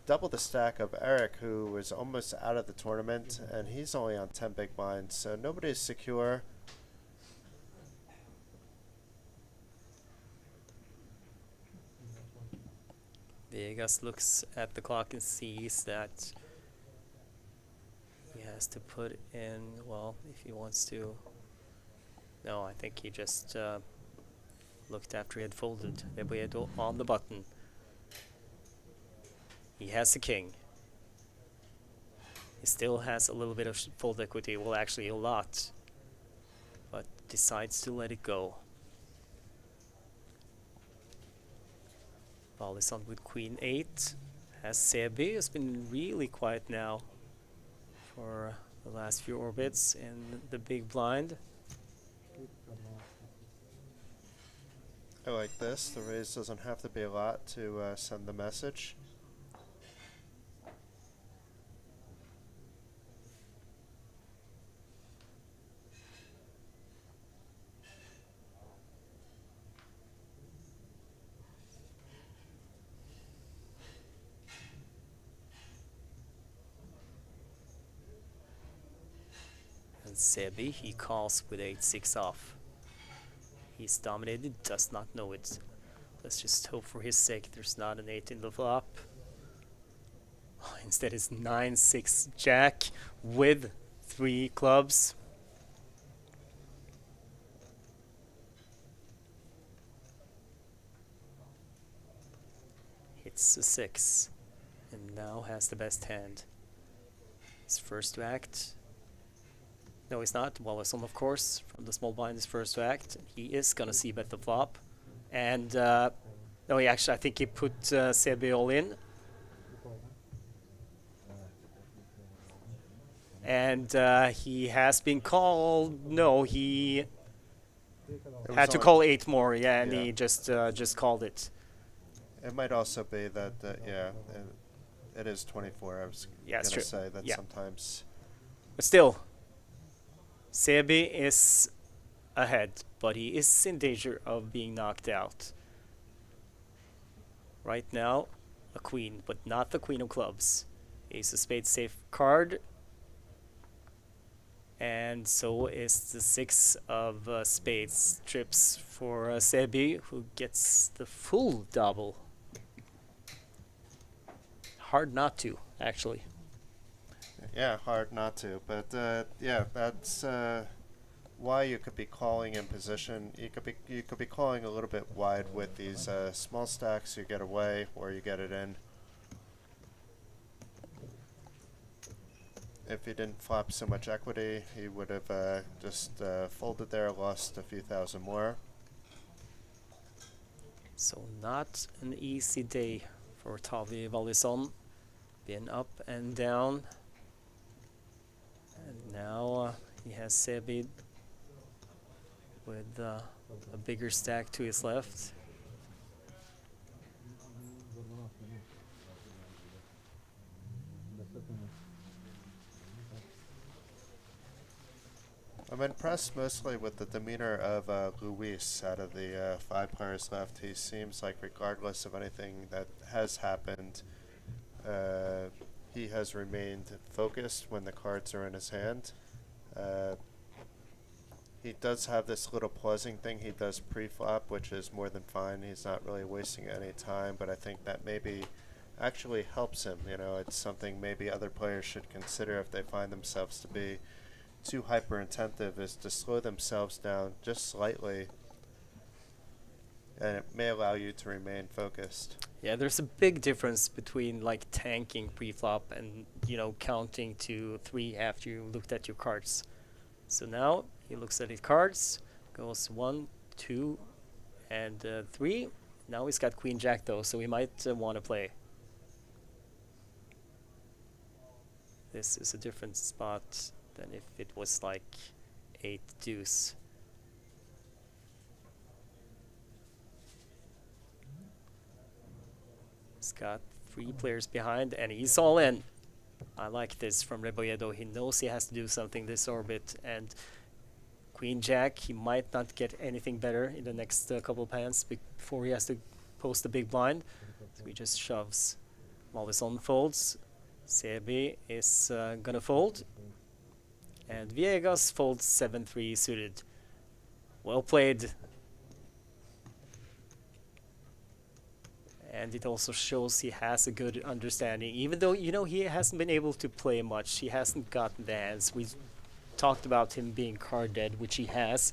double the stack of Eric, who was almost out of the tournament, and he's only on 10 big blinds, so nobody's secure. Viegas looks at the clock and sees that he has to put in, well, if he wants to. No, I think he just looked after he had folded. Rebolledo on the button. He has the king. He still has a little bit of fold equity, well actually a lot. But decides to let it go. Valisson with queen 8. As Sebi has been really quiet now for the last few orbits in the big blind. I like this. The raise doesn't have to be a lot to send the message. And Sebi, he calls with 8-6 off. He's dominated, does not know it. Let's just hope for his sake there's not an 8 in the flop. Instead it's 9-6 jack with 3 clubs. Hits a 6 and now has the best hand. His first to act. No, he's not. Wallison, of course, from the small blind is first to act. He is gonna see bet the flop. And no, he actually, I think he put Sebi all in. And he has been called. No, he had to call 8 more. Yeah, and he just called it. It might also be that, it is 24. I was going to say that sometimes. But still, Sebi is ahead, but he is in danger of being knocked out. Right now, a queen, but not the queen of clubs. Ace of spades safe card. And so is the 6 of spades trips for Sebi, who gets the full double. Hard not to, actually. Yeah, hard not to. But yeah, that's why you could be calling in position. You could be calling a little bit wide with these small stacks. You get away or you get it in. If he didn't flop so much equity, he would have just folded there, lost a few thousand more. So not an easy day for Tavi Valisson. Been up and down. And now he has Sebi with a bigger stack to his left. I'm impressed mostly with the demeanor of Luis out of the 5 players left. He seems like regardless of anything that has happened, he has remained focused when the cards are in his hand. He does have this little pausing thing he does pre-flop, which is more than fine. He's not really wasting any time, but I think that maybe actually helps him. You know, it's something maybe other players should consider if they find themselves to be too hyper-intensive, is to slow themselves down just slightly, and it may allow you to remain focused. Yeah, there's a big difference between like tanking pre-flop and, you know, counting to 3 after you looked at your cards. So now he looks at his cards, goes 1, 2, and 3. Now he's got Queen Jack though, so he might want to play. This is a different spot than if it was like 8 deuce. He's got 3 players behind and he's all in. I like this from Rebolledo. He knows he has to do something this orbit, and Queen Jack, he might not get anything better in the next couple of hands before he has to post the big blind. So he just shoves. Valisson folds. Sebi is gonna fold. And Viegas folds 7-3 suited. Well played. And it also shows he has a good understanding. Even though, you know, he hasn't been able to play much. He hasn't gotten the hands. We talked about him being card dead, which he has.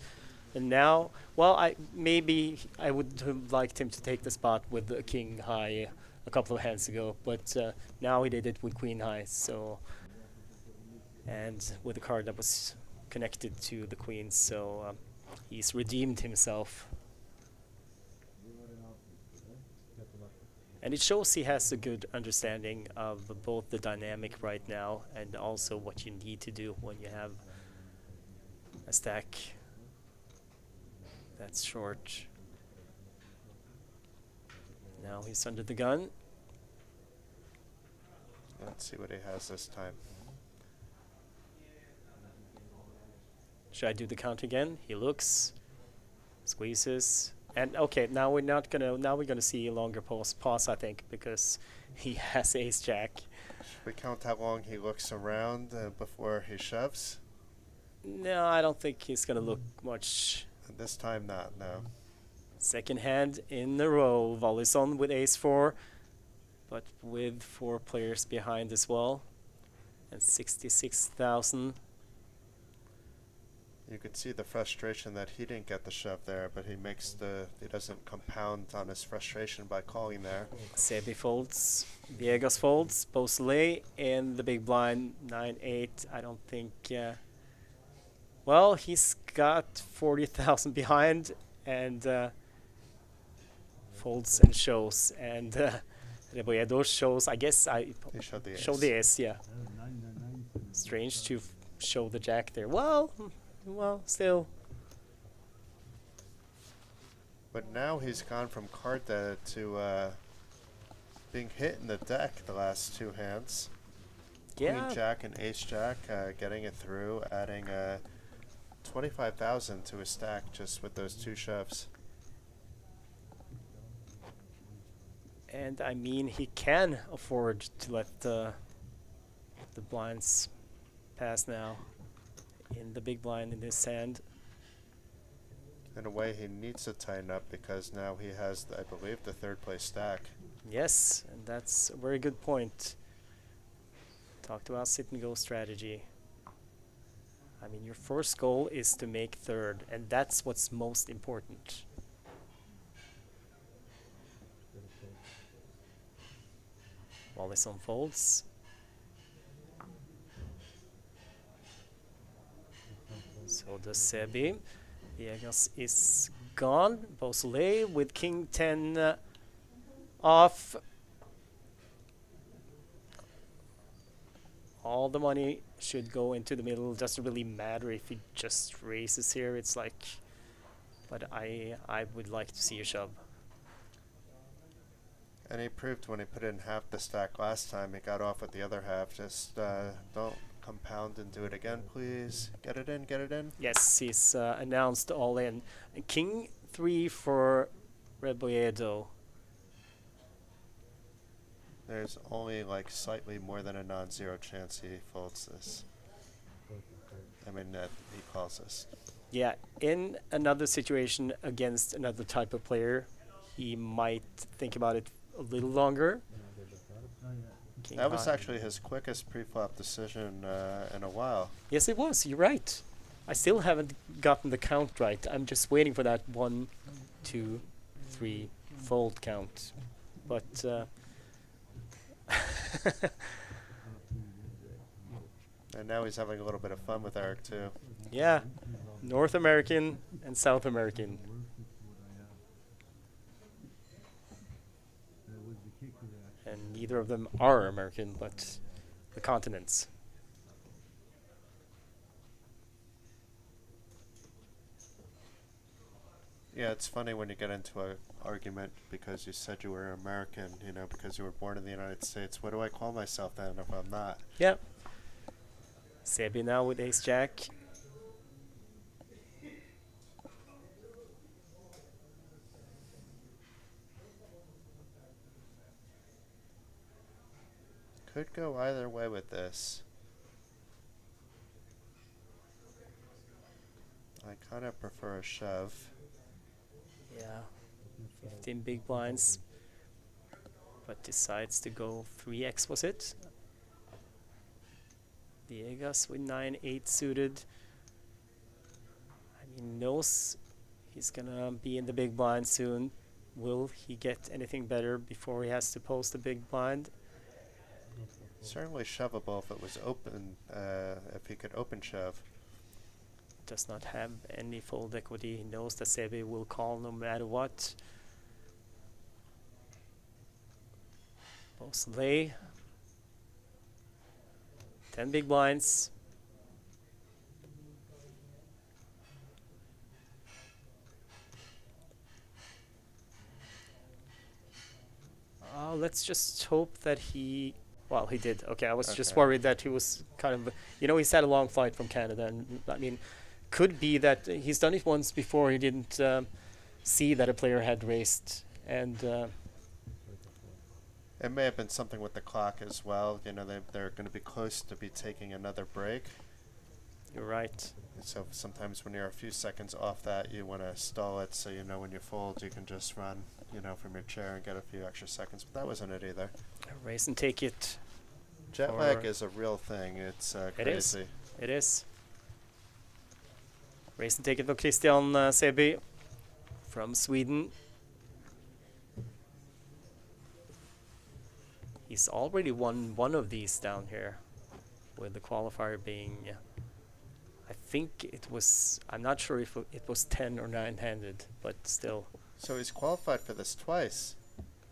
And now, well, maybe I would have liked him to take the spot with the king high a couple of hands ago. But now he did it with queen high. So, and with a card that was connected to the queen. So He's redeemed himself. And it shows he has a good understanding of both the dynamic right now and also what you need to do when you have a stack that's short. Now he's under the gun. Let's see what he has this time. Should I do the count again? He looks, squeezes, and okay. Now we're not gonna. Now we're gonna see a longer pause, I think, because he has ace jack. Should we count how long he looks around before he shoves? No, I don't think he's gonna look much. This time not, no. Second hand in a row. Volleyson with ace 4, but with 4 players behind as well, and 66,000. You could see the frustration that he didn't get the shove there, but he doesn't compound on his frustration by calling there. Sebi folds, Viegas folds, Beausoleil in the big blind, 9-8. I don't think. Well, he's got 40,000 behind and folds and shows, and Reboedo shows. I guess He showed the ace. show the ace. Yeah. Strange to show the jack there. Well, still. But now he's gone from card dead to being hit in the deck the last 2 hands. Yeah. Queen Jack and Ace Jack getting it through, adding 25,000 to his stack just with those 2 shoves. And I mean, he can afford to let the blinds pass now. In the big blind in his hand. In a way, he needs to tighten up because now he has, I believe, the 3rd place stack. Yes, and that's a very good point. Talked about sit and go strategy. I mean, your first goal is to make 3rd, and that's what's most important. Volleyson folds. So does Sebi. Viegas is gone. Beausoleil with king 10 off. All the money should go into the middle. Doesn't really matter if he just raises here. It's like, but I would like to see a shove. And he proved when he put in half the stack last time, he got off with the other half. Just don't compound and do it again, please. Get it in, get it in. Yes, he's announced all in. And king 3 for Reboedo. There's only like slightly more than a non-zero chance he folds this. I mean, he calls this. Yeah, in another situation against another type of player, he might think about it a little longer. King That was high. actually his quickest pre-flop decision in a while. Yes, it was. You're right. I still haven't gotten the count right. I'm just waiting for that 1, 2, 3 fold count. But And now he's having a little bit of fun with Eric too. yeah, North American and South American. And neither of them are American, but the continents. Yeah, it's funny when you get into an argument because you said you were American, you know, because you were born in the United States. What do I call myself then if I'm not? Yeah. Sebi now with ace jack. Could go either way with this. I kind of prefer a shove. Yeah. 15 big blinds. But decides to go 3x, was it? Viegas with 9-8 suited. I mean, knows he's gonna be in the big blind soon. Will he get anything better before he has to post a big blind? Certainly shovable if it was open, if he could open shove. does not have any fold equity. He knows that Sebi will call no matter what. Beausoleil. 10 big blinds. Let's just hope that he... Well, he did. Okay, I was just worried that he was kind of... You know, he's had a long flight from Canada, and I mean, could be that he's done it once before. He didn't see that a player had raced, and... It may have been something with the clock as well. You know, they're going to be close to be taking another break. You're right. So sometimes when you're a few seconds off that, you want to stall it so you know when you fold, you can just run, you know, from your chair and get a few extra seconds. But that wasn't it either. Race and take it. Jet lag is a real thing. It's crazy. It is. Race and take it for Christian Sebi from Sweden. He's already won one of these down here, with the qualifier being, I think it was, I'm not sure if it was 10 or 9-handed, but still. So he's qualified for this twice?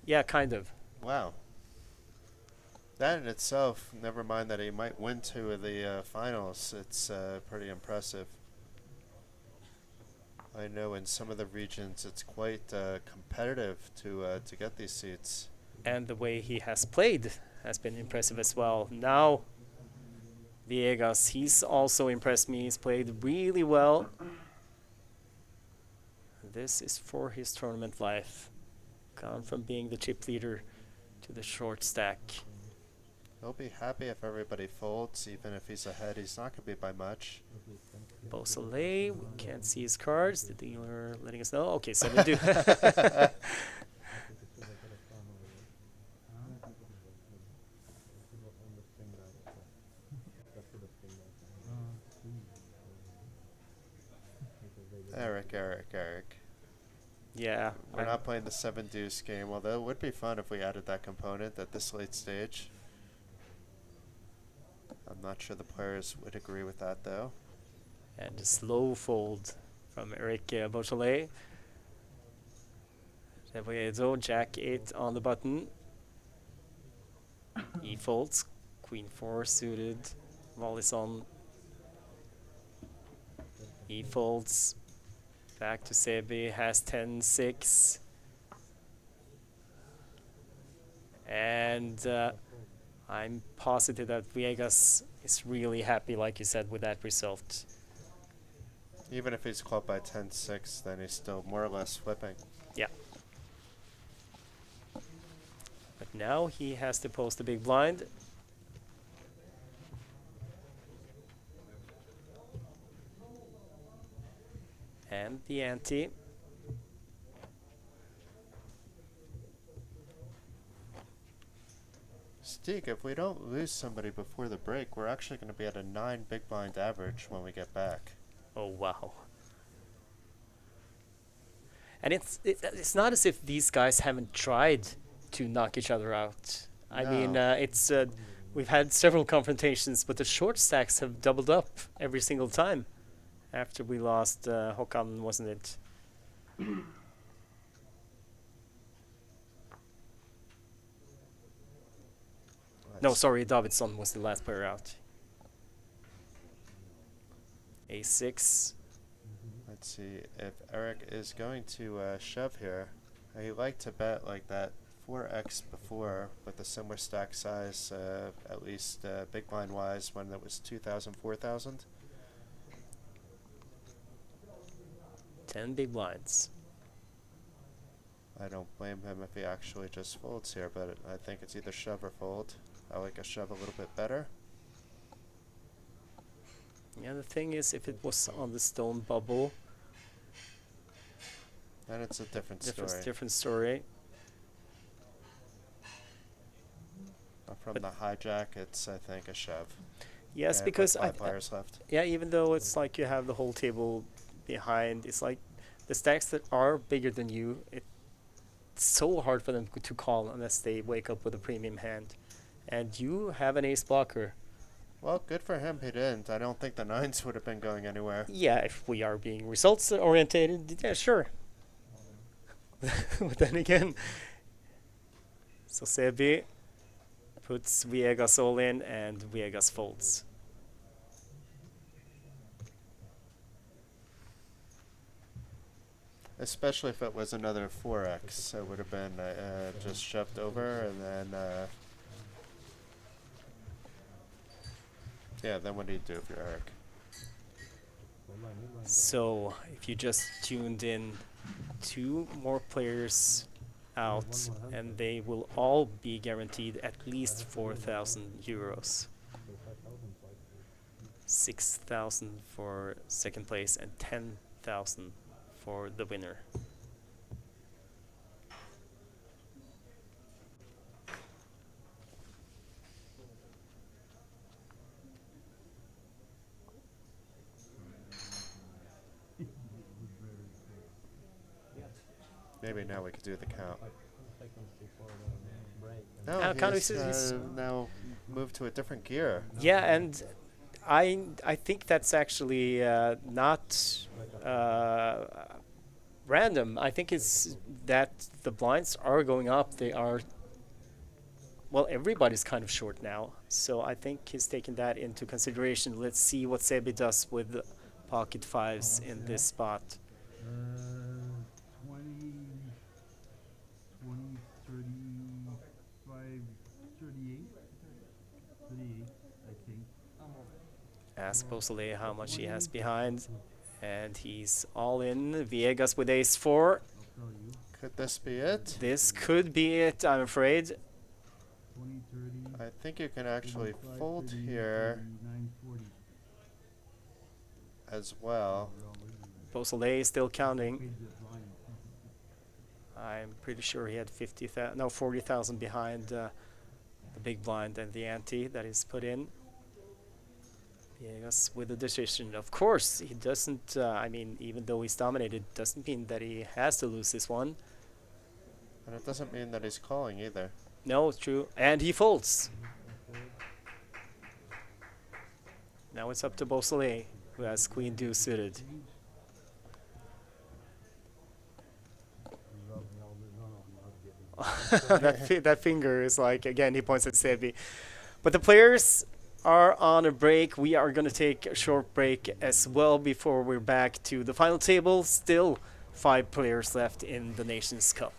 Yeah, kind of. Wow. That in itself, never mind that he might win 2 of the finals, it's pretty impressive. I know in some of the regions it's quite competitive to get these seats. And the way he has played has been impressive as well. Now, Viegas, he's also impressed me. He's played really well. This is for his tournament life. Gone from being the chip leader to the short stack. He'll be happy if everybody folds, even if he's ahead. He's not going to be by much. Beausoleil, we can't see his cards. The dealer letting us know. Okay, 7-2. Eric. Yeah. We're not playing the 7 deuce game, although it would be fun if we added that component at this late stage. I'm not sure the players would agree with that, though. And a slow fold from Eric Beausoleil. Revoiedo, Jack 8 on the button. He folds. Queen 4 suited. Volley on. He folds. Back to Sebi, has 10-6. And I'm positive that Viegas is really happy, like you said, with that result. Even if he's caught by 10-6, then he's still more or less flipping. Yeah. But now he has to post a big blind. And the ante. Steak, if we don't lose somebody before the break, we're actually going to be at a 9 big blind average when we get back. Oh, wow. And it's not as if these guys haven't tried to knock each other out. I mean, it's we've had several confrontations, but the short stacks have doubled up every single time. After we lost Håkan, wasn't it? No, sorry, Davidsson was the last player out. A6. Let's see if Eric is going to shove here. He liked to bet like that 4x before with a similar stack size, at least big blind wise, when it was 2,000, 4,000. 10 big blinds. I don't blame him if he actually just folds here, but I think it's either shove or fold. I like a shove a little bit better. Yeah, the thing is, if it was on the stone bubble, then it's a different story. Different story. But from the hijack, it's, I think, a shove. Yes, because with 5 players left. Yeah, even though it's like you have the whole table behind, it's like the stacks that are bigger than you, it's so hard for them to call unless they wake up with a premium hand. And you have an ace blocker. Well, good for him. He didn't. I don't think the nines would have been going anywhere. Yeah, if we are being results orientated, yeah, sure. But then again, so Sebi puts Viegas all in, and Viegas folds. Especially if it was another 4x, it would have been just shoved over, and then yeah. Then what do you do if you're Eric? So if you just tuned in, two more players out, and they will all be guaranteed at least 4,000 euros. 6,000 for second place and 10,000 for the winner. Maybe now we could do the count. Now, No, count he's is now moved to a different gear. yeah, and I think that's actually not random. I think it's that the blinds are going up. They are, well, everybody's kind of short now, so I think he's taken that into consideration. Let's see what Sebi does with pocket fives in this spot. 20, 20, 35, 38. 38, I think. Ask Beausoleil how much he has behind, and he's all in. Viegas with ace 4. I'll tell you. Could this be it? This could be it, I'm afraid. 20, 30. I think you can actually 35, fold 38, here 39, 40. as well. Beausoleil is still counting. Crazy that line. I'm pretty sure he had 50,000, no, 40,000 behind the big blind and the ante that is put in. Viegas with the decision. Of course, he doesn't, I mean, even though he's dominated, doesn't mean that he has to lose this one. And it doesn't mean that he's calling either. No, it's true. And he folds. Now it's up to Beausoleil, who has queen deuce suited. that finger is like, again, he points at Sebi. But the players are on a break. We are going to take a short break as well before we're back to the final table. Still 5 players left in the Nations Cup.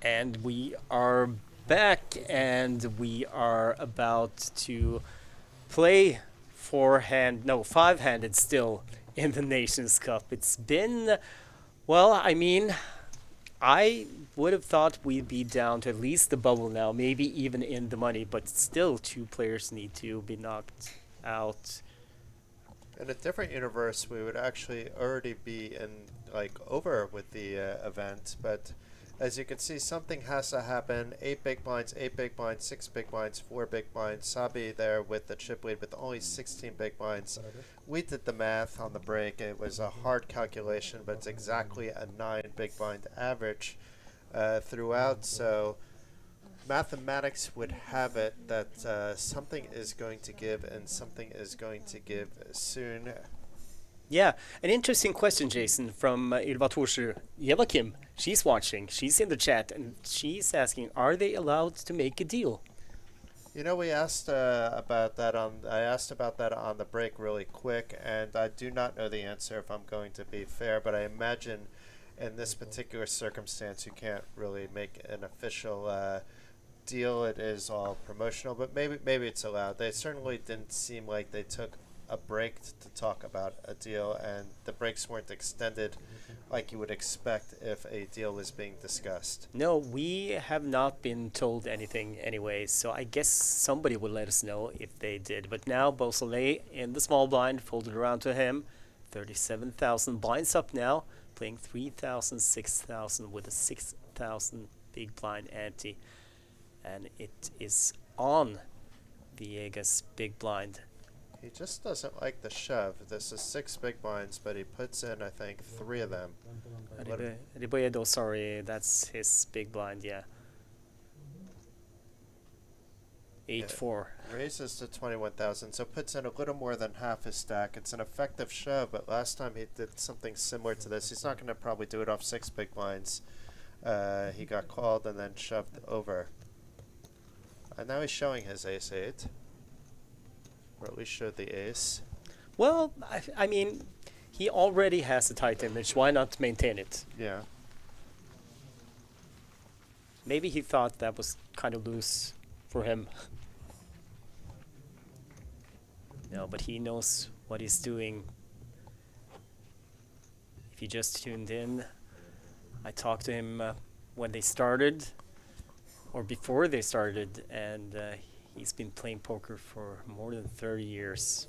And we are back, and we are about to play five-handed still in the Nations Cup. It's been, well, I mean, I would have thought we'd be down to at least the bubble now, maybe even in the money, but still two players need to be knocked out. In a different universe, we would actually already be in over with the event, but as you can see, something has to happen. 8 big blinds, 8 big blinds, 6 big blinds, 4 big blinds. Sabi there with the chip lead with only 16 big blinds. We did the math on the break. It was a hard calculation, but it's exactly a 9 big blind average throughout. So mathematics would have it that something is going to give, and something is going to give soon. Yeah, an interesting question, Jason, from Ylva Torsrud. Kim, she's watching. She's in the chat, and she's asking, are they allowed to make a deal? You know, we asked about that I asked about that on the break really quick, and I do not know the answer if I'm going to be fair, but I imagine in this particular circumstance you can't really make an official deal. It is all promotional, but maybe it's allowed. They certainly didn't seem like they took a break to talk about a deal, and the breaks weren't extended like you would expect if a deal was being discussed. No, we have not been told anything anyway, so I guess somebody will let us know if they did. But now Beausoleil in the small blind, folded around to him, 37,000 blinds up now, playing 3,000, 6,000 with a 6,000 big blind ante. And it is on Viegas big blind. He just doesn't like the shove. This is 6 big blinds, but he puts in, I think, 3 of them. Riboedo, sorry, that's his big blind, yeah. 8-4. Raises to 21,000, so puts in a little more than half his stack. It's an effective shove, but last time he did something similar to this. He's not going to probably do it off 6 big blinds. He got called and then shoved over. And now he's showing his ace-8. Or at least showed the ace. Well, I mean, he already has a tight image. Why not maintain it? Yeah. Maybe he thought that was kind of loose for him. No, but he knows what he's doing. If you just tuned in, I talked to him when they started, or before they started, and he's been playing poker for more than 30 years,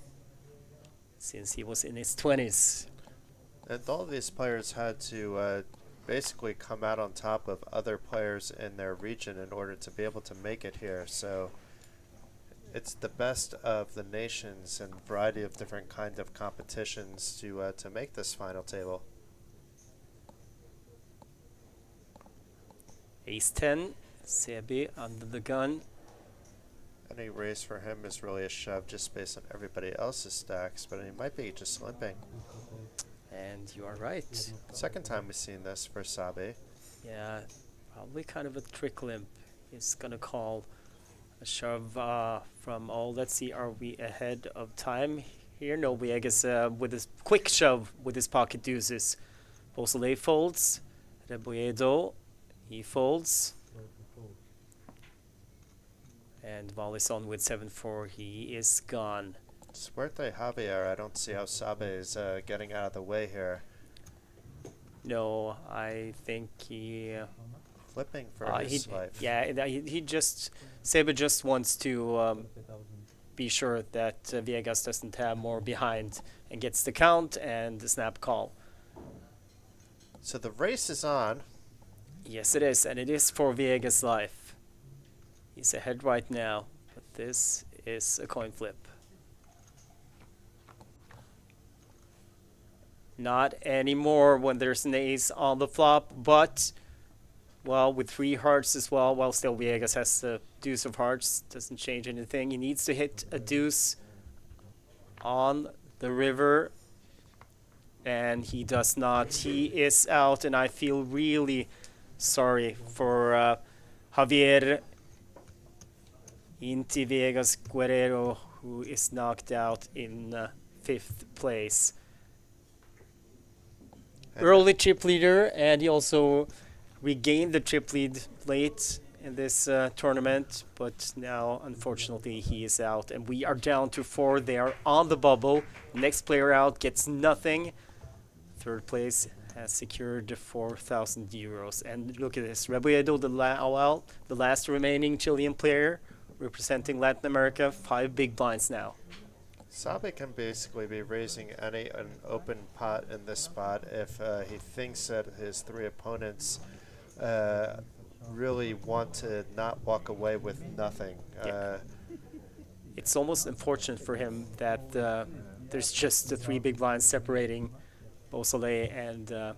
since he was in his 20s. And all these players had to basically come out on top of other players in their region in order to be able to make it here. So it's the best of the nations and variety of different kind of competitions to make this final table. Ace-10, Sebi under the gun. Any raise for him is really a shove just based on everybody else's stacks, but he might be just limping. And you are right. Second time we've seen this for Sabi. Yeah, probably kind of a trick limp. He's gonna call a shove from all. Let's see, are we ahead of time here? No, we, I guess, with a quick shove with his pocket deuces. Beausoleil folds. Riboedo, he folds. And Wallis on with 7-4. He is gone. Suerte Javier, I don't see how Sabe is getting out of the way here. No, I think he... Flipping for his life. Yeah, he just... Seba just wants to be sure that Viegas doesn't have more behind and gets the count and the snap call. So the race is on. Yes, it is, and it is for Viegas' life. He's ahead right now, but this is a coin flip. Not anymore when there's an ace on the flop, but, well, with 3 hearts as well, while still Viegas has the deuce of hearts, doesn't change anything. He needs to hit a deuce on the river, and he does not. He is out, and I feel really sorry for Javier Inti Viegas Guerrero, who is knocked out in 5th place. Early chip leader, and he also regained the chip lead late in this tournament, but now unfortunately he is out, and we are down to 4. They are on the bubble. Next player out gets nothing. Third place has secured 4,000 euros. And look at this, Rebolledo, the last remaining Chilean player representing Latin America, 5 big blinds now. Sabe can basically be raising an open pot in this spot if he thinks that his 3 opponents really want to not walk away with nothing. It's almost unfortunate for him that there's just the 3 big blinds separating Beausoleil and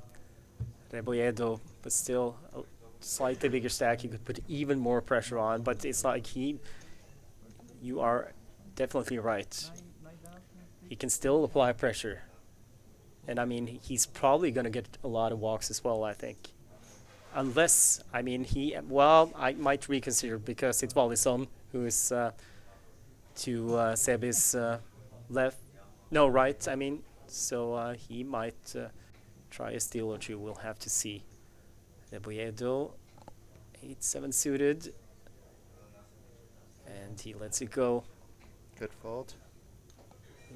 Rebolledo, but still a slightly bigger stack. You could put even more pressure on, but it's like you are definitely right. He can still apply pressure. And I mean, he's probably going to get a lot of walks as well, I think. Unless, I mean, I might reconsider because it's Wallison who is to Sebe's left. No, right, I mean. So he might try a steal or two. We'll have to see. Rebolledo, 8-7 suited. And he lets it go. Good fold.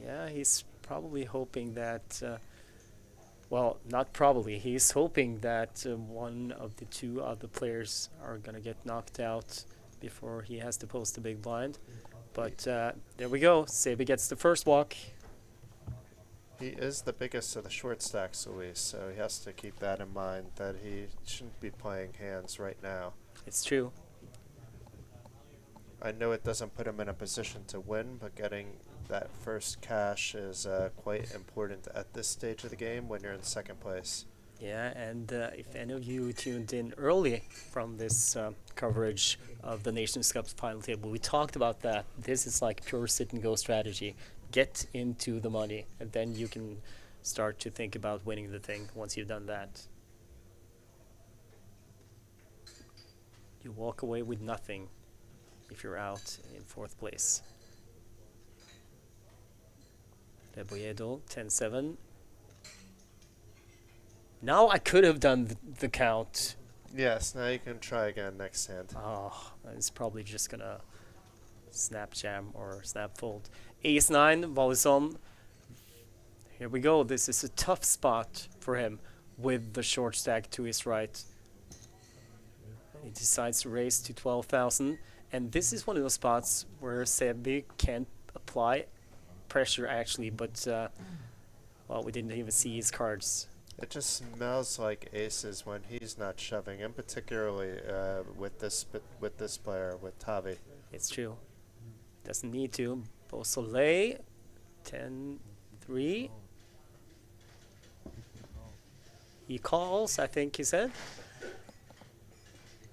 Yeah, he's probably hoping that, well, not probably, he's hoping that one of the 2 other players are going to get knocked out before he has to post a big blind. But there we go, Sebe gets the first walk. He is the biggest of the short stacks, Luis, so he has to keep that in mind, that he shouldn't be playing hands right now. It's true. I know it doesn't put him in a position to win, but getting that first cash is quite important at this stage of the game when you're in second place. Yeah, and if any of you tuned in early from this coverage of the Nations Cup final table, we talked about that. This is like pure sit-and-go strategy. Get into the money, and then you can start to think about winning the thing once you've done that. You walk away with nothing if you're out in 4th place. Rebolledo, 10-7. Now I could have done the count. Yes, now you can try again next hand. Oh, it's probably just gonna snap jam or snap fold. Ace-9, Wallison. Here we go. This is a tough spot for him with the short stack to his right. He decides to raise to 12,000. And this is one of those spots where Sebi can't apply pressure, actually, but, well, we didn't even see his cards. It just smells like aces when he's not shoving, and particularly with this player, with Tavi. It's true. Doesn't need to. Beausoleil, 10-3. He calls, I think he said.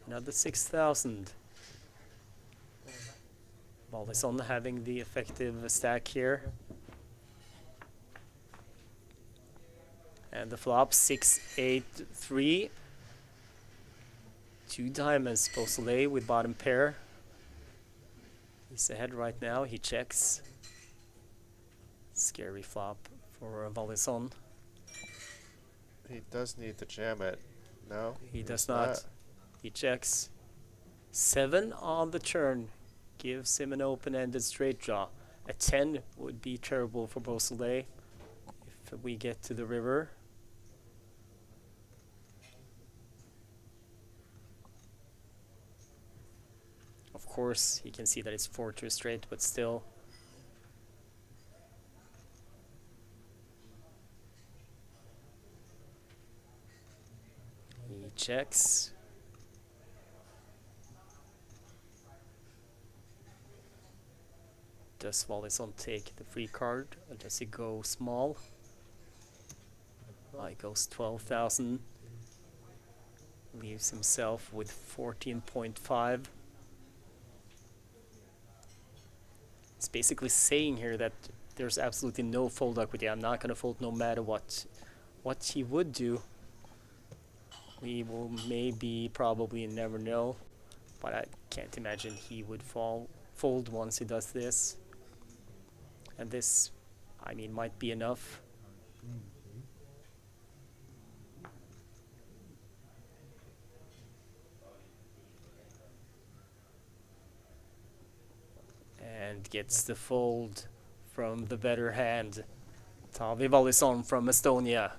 Another 6,000. Wallison having the effective stack here. And the flop, 6-8-3. 2 diamonds, Beausoleil with bottom pair. He's ahead right now, he checks. Scary flop for Wallison. He does need to jam it. No? He does not. He checks. 7 on the turn. Gives him an open-ended straight draw. A 10 would be terrible for Beausoleil if we get to the river. Of course, he can see that it's 4 to a straight, but still. He checks. Does Wallison take the free card, or does he go small? He goes 12,000. Leaves himself with 14.5. It's basically saying here that there's absolutely no fold equity. I'm not going to fold no matter what. What he would do, we will maybe probably never know. But I can't imagine he would fold once he does this. And this, I mean, might be enough. and gets the fold from the better hand. Taavi Vallison from Estonia.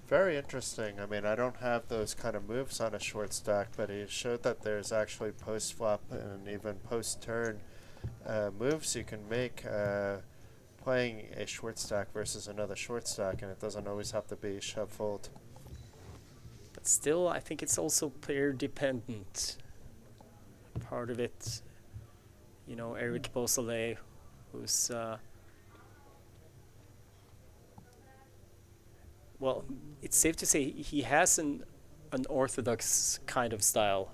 Very interesting. I mean, I don't have those kind of moves on a short stack, but he showed that there's actually post-flop and even post-turn moves you can make playing a short stack versus another short stack, and it doesn't always have to be shove fold. But still, I think it's also player dependent. Part of it, you know, Eric Beausoleil, who's well, it's safe to say he has an orthodox kind of style.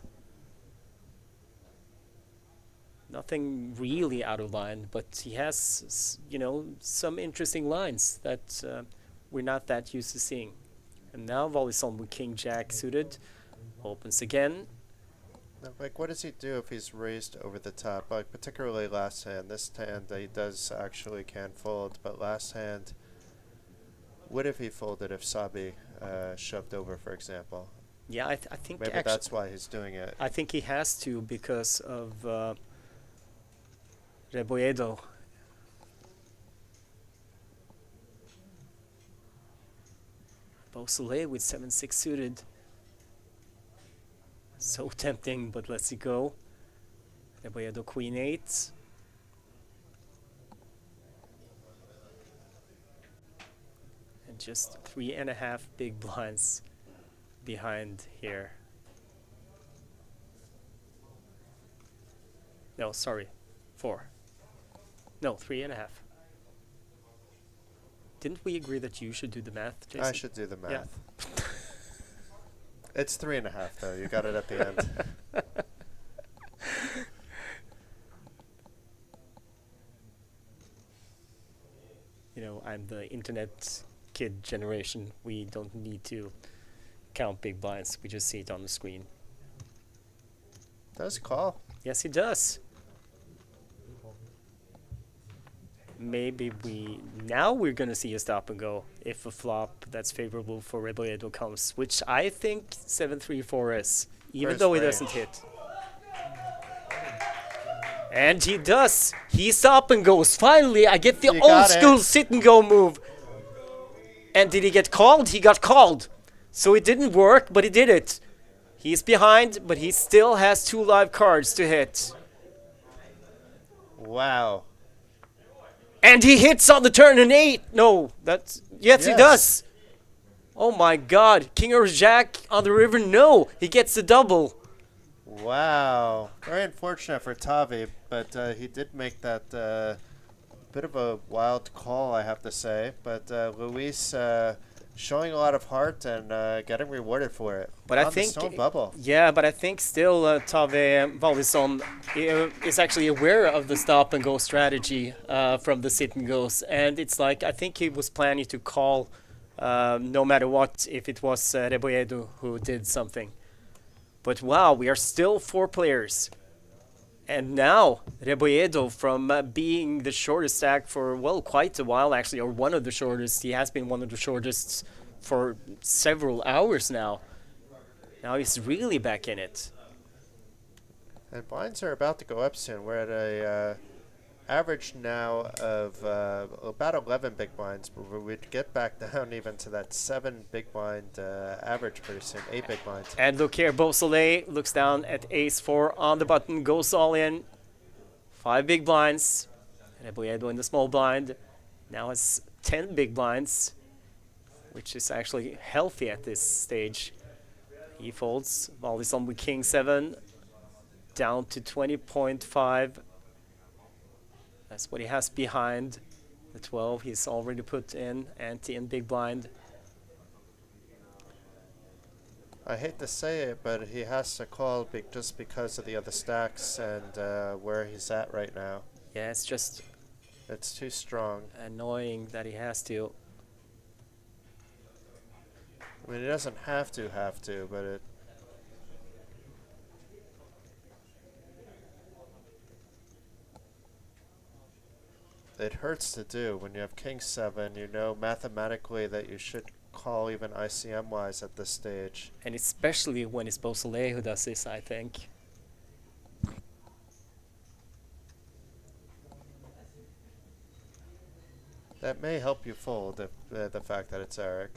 Nothing really out of line, but he has, you know, some interesting lines that we're not that used to seeing. And now Vallison with King Jack suited opens again. Now, like, what does he do if he's raised over the top? Like, particularly last hand. This hand, he does actually can fold, but last hand, what if he folded if Sabi shoved over, for example? Yeah, I think Maybe that's why he's doing it. I think he has to because of Reboedo. Beausoleil with 7-6 suited. So tempting, but let's see go. Reboedo Queen 8. And just 3.5 big blinds behind here. No, sorry, 4. No, 3.5. Didn't we agree that you should do the math, Jason? I should do the math. Yeah. It's 3.5, though. You got it at the end. You know, I'm the internet kid generation. We don't need to count big blinds. We just see it on the screen. Does call. Yes, he does. Maybe we're gonna see a stop and go if a flop that's favorable for Reboedo comes, which I think 7-3-4 is, even First though he range. doesn't hit. And he does. He stop and goes. Finally, I get the You old got school it. sit and go move. And did he get called? He got called. So it didn't work, but he did it. He's behind, but he still has 2 live cards to hit. Wow. And he hits on the turn an 8. No, that's... Yes, he Yes. does. Oh my god. King or Jack on the river? No. He gets the double. Wow. Very unfortunate for Tavi, but he did make that bit of a wild call, I have to say. But Luis showing a lot of heart and getting rewarded for it. But on I think... the stone bubble. Yeah, but I think still Tave Valdison is actually aware of the stop and go strategy from the sit and goes. And it's like, I think he was planning to call no matter what if it was Reboedo who did something. But wow, we are still 4 players. And now, Reboedo, from being the shortest stack for, well, quite a while actually, or one of the shortest, he has been one of the shortest for several hours now. Now he's really back in it. And blinds are about to go up soon. We're at a average now of about 11 big blinds, but we'd get back down even to that 7 big blind average pretty soon, 8 big blinds. And look here, Beausoleil looks down at ace-4 on the button, goes all in. 5 big blinds. Reboedo in the small blind. Now has 10 big blinds, which is actually healthy at this stage. He folds. Valdison with king 7, down to 20.5. That's what he has behind the 12. He's already put in ante and big blind. I hate to say it, but he has to call just because of the other stacks and where he's at right now. Yeah, it's just It's too strong. annoying that he has to. I mean, he doesn't have to, but it hurts to do. When you have king 7, you know mathematically that you should call even ICM-wise at this stage. And especially when it's Beausoleil who does this, I think. That may help you fold if the fact that it's Eric.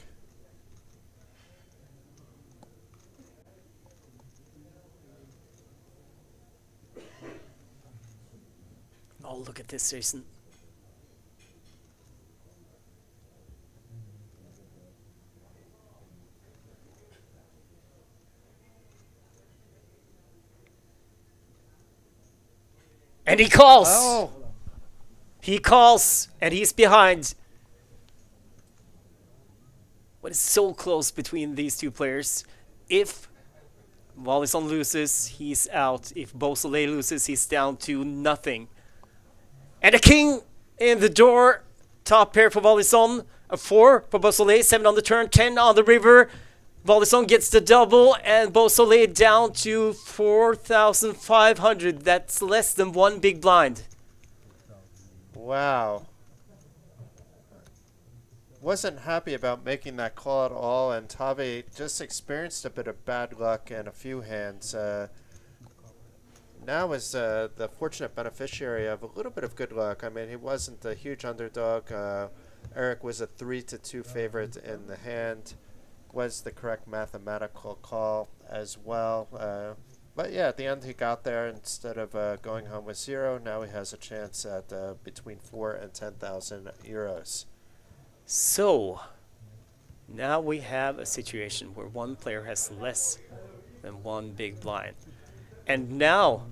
Oh, look at this, Jason. And he calls. Oh, He calls, and he's behind. But it's so close between these two players. If Wallison loses, he's out. If Beausoleil loses, he's down to nothing. And a king in the door. Top pair for Wallison. A 4 for Beausoleil. 7 on the turn, 10 on the river. Wallison gets the double, and Beausoleil down to 4,500. That's less than one big blind. wow. Wasn't happy about making that call at all, and Tavi just experienced a bit of bad luck in a few hands. Now is the fortunate beneficiary of a little bit of good luck. I mean, he wasn't a huge underdog. Eric was a 3-2 favorite in the hand. Was the correct mathematical call as well. But yeah, at the end he got there. Instead of going home with 0, now he has a chance at between 4 and 10,000 euros. So, now we have a situation where one player has less than one big blind. And now,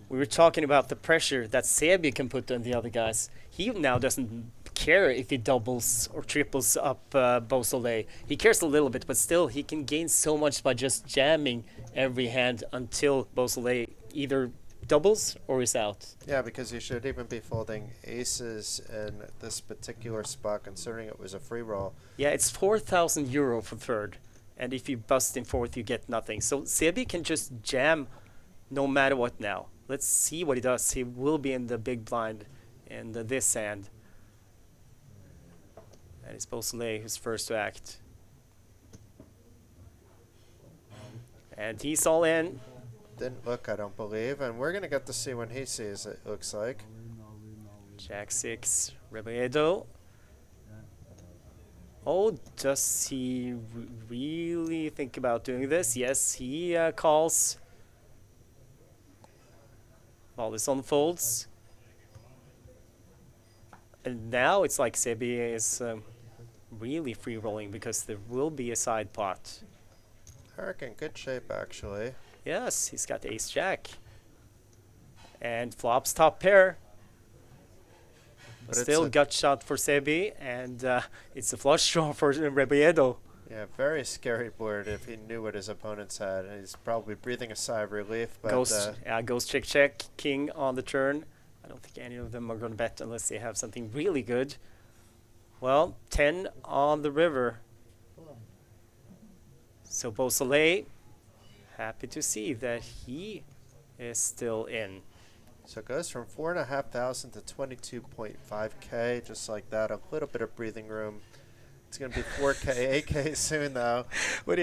we were talking about the pressure that Sebi can put on the other guys. He now doesn't care if he doubles or triples up Beausoleil. He cares a little bit, but still, he can gain so much by just jamming every hand until Beausoleil either doubles or is out. Yeah, because you should even be folding aces in this particular spot, considering it was a free roll. Yeah, it's 4,000 euro for third. And if you bust in fourth, you get nothing. So Sebi can just jam no matter what now. Let's see what he does. He will be in the big blind in this hand. And it's Beausoleil who's first to act. And he's all in. Didn't look, I don't believe, and we're going to get to see when he sees it, looks like. Jack 6, Rebiedo. Oh, does he really think about doing this? Yes, he calls. Wallison folds. And now it's like Sebi is really free rolling because there will be a side pot. Eric in good shape, actually. Yes, he's got ace jack. And flops top pair. But Still it's gut shot for Sebi, and it's a flush draw for Rebiedo. yeah, very scary board if he knew what his opponents had. He's probably breathing a sigh of relief, but Goes check check, king on the turn. I don't think any of them are going to bet unless they have something really good. Well, 10 on the river. So Beausoleil, happy to see that he is still in. so it goes from 4,500 to 22.5k, just like that. A little bit of breathing room. It's going to be 4k, 8k soon though. But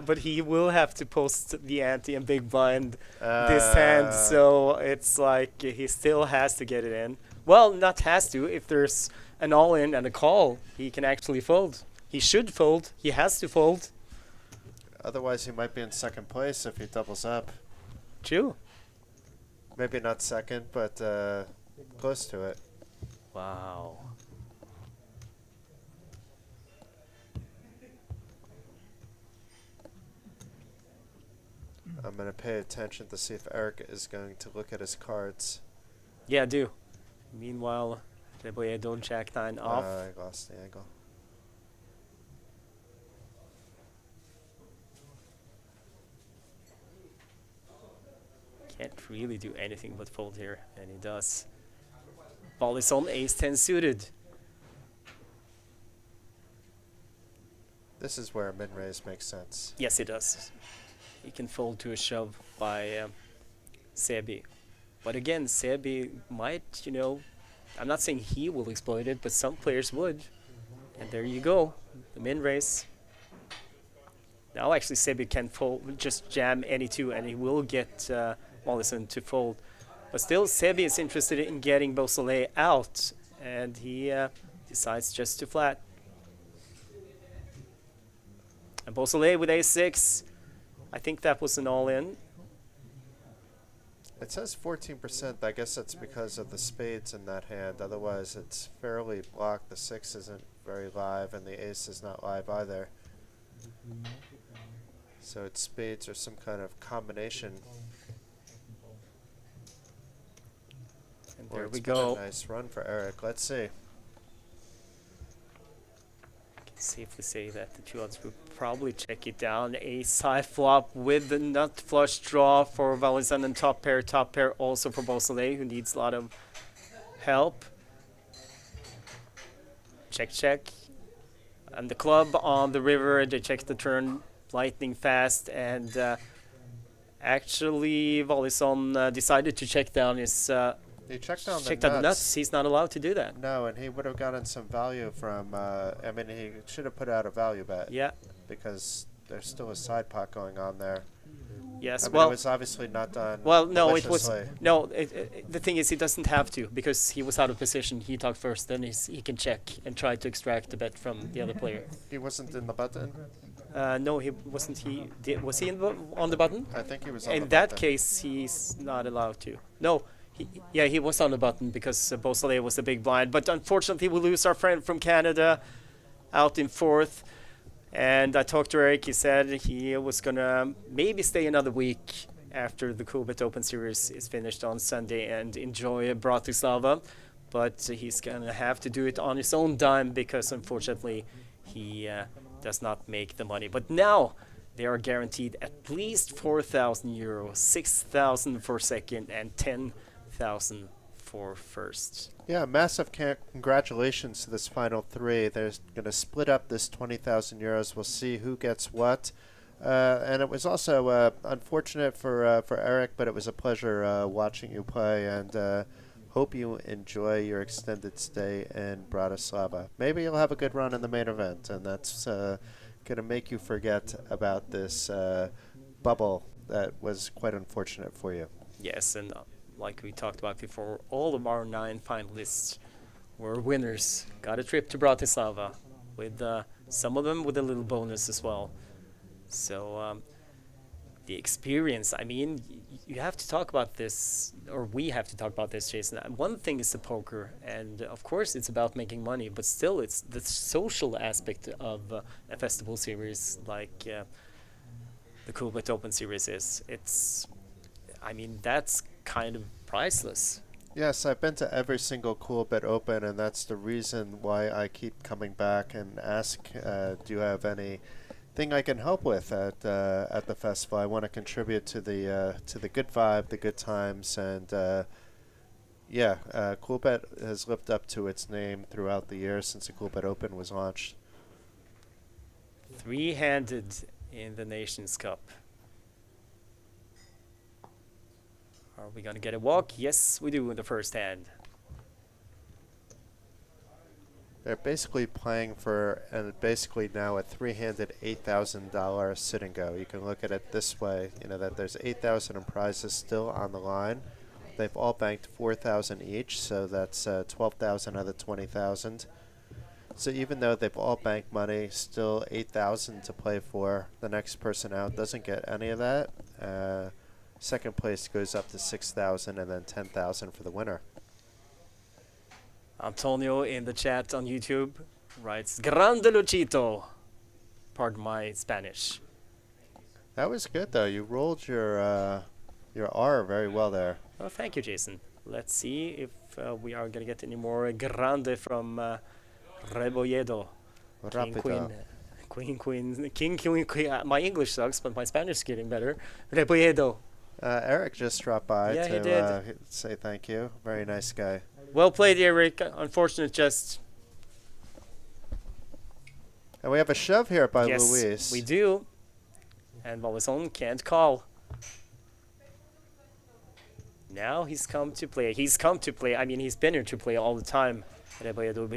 but he will have to post the ante and big blind this hand, so it's like he still has to get it in. Well, not has to. If there's an all-in and a call, he can actually fold. He should fold. He has to fold. Otherwise, he might be in second place if he doubles up. True. Maybe not second, but close to it. Wow. I'm going to pay attention to see if Eric is going to look at his cards. Yeah, do. Meanwhile, Rebiedo jack 9 off. I lost the angle. Can't really do anything but fold here, and he does. Ball is on ace 10 suited. This is where a min-raise makes sense. Yes, it does. He can fold to a shove by Sebi. But again, Sebi might, I'm not saying he will exploit it, but some players would. And there you go, the min raise. Now actually Sebi can fold, just jam any two, and he will get Wallison to fold. But still, Sebi is interested in getting Beausoleil out, and he decides just to flat. And Beausoleil with ace-6. I think that was an all-in. It says 14%. I guess that's because of the spades in that hand. Otherwise, it's fairly blocked. The 6 isn't very live, and the ace is not live either. So it's spades or some kind of combination. And Or there it's we been go. a nice run for Eric. Let's see. Can safely say that the two odds would probably check it down. Ace high flop with the nut flush draw for Valenzan, and top pair also for Beausoleil, who needs a lot of help. Check, check. And the club on the river, they check the turn lightning fast, and actually Valenzan decided to check down his He checked down checked the out the nuts. nuts. He's not allowed to do that. No, and he would have gotten some value from, I mean, he should have put out a value bet. Yeah. Because there's still a side pot going on there. Yes. I mean, Well, it was obviously not done well, no, it was maliciously. no. The thing is, he doesn't have to because he was out of position. He talked first, then he can check and try to extract the bet from the other player. He wasn't in the button? No, he wasn't. Was he on the button? I think he was on the In button. that case, he's not allowed to. No. Yeah, he was on the button because Beausoleil was the big blind. But unfortunately, we lose our friend from Canada out in fourth. And I talked to Eric. He said he was going to maybe stay another week after the Coolbet Open Series is finished on Sunday and enjoy Bratislava. But he's going to have to do it on his own dime because, unfortunately, he does not make the money. But now they are guaranteed at least 4,000 euros, 6,000 for second, and 10,000 for first. Yeah, massive congratulations to this final three. They're going to split up this 20,000 euros. We'll see who gets what. And it was also unfortunate for Eric, but it was a pleasure watching you play, and hope you enjoy your extended stay in Bratislava. Maybe you'll have a good run in the main event, and that's going to make you forget about this bubble that was quite unfortunate for you. Yes, and like we talked about before, all of our 9 finalists were winners. Got a trip to Bratislava, with some of them with a little bonus as well. So the experience, I mean, you have to talk about this, or we have to talk about this, Jason. One thing is the poker, and of course it's about making money, but still it's the social aspect of a festival series like the Coolbet Open Series is. I mean, that's kind of priceless. Yes, I've been to every single Coolbet Open, and that's the reason why I keep coming back and ask, do you have anything I can help with at the festival? I want to contribute to the good vibe, the good times, and Coolbet has lived up to its name throughout the years since the Coolbet Open was launched. 3-handed in the Nations Cup. Are we going to get a walk? Yes, we do in the first hand. They're basically playing for, and basically now a 3-handed $8,000 sit and go. You can look at it this way, you know, that there's 8,000 in prizes still on the line. They've all banked 4,000 each, so that's 12,000 out of 20,000. So even though they've all banked money, still 8,000 to play for. The next person out doesn't get any of that. Second place goes up to 6,000, and then 10,000 for the winner. Antonio in the chat on YouTube writes, Grande Luchito. Pardon my Spanish. That was good, though. You rolled your R very well there. Oh, thank you, Jason. Let's see if we are going to get any more Grande from Rebolledo. Rapido. King, Queen. My English sucks, but my Spanish is getting better. Rebolledo. Eric just dropped by Yeah, he to did. say thank you. Very nice guy. Well played, Eric. Unfortunate just... And we have a shove here by yes, Luis. we do. And Valenzan can't call. Now he's come to play. He's come to play. I mean, he's been here to play all the time.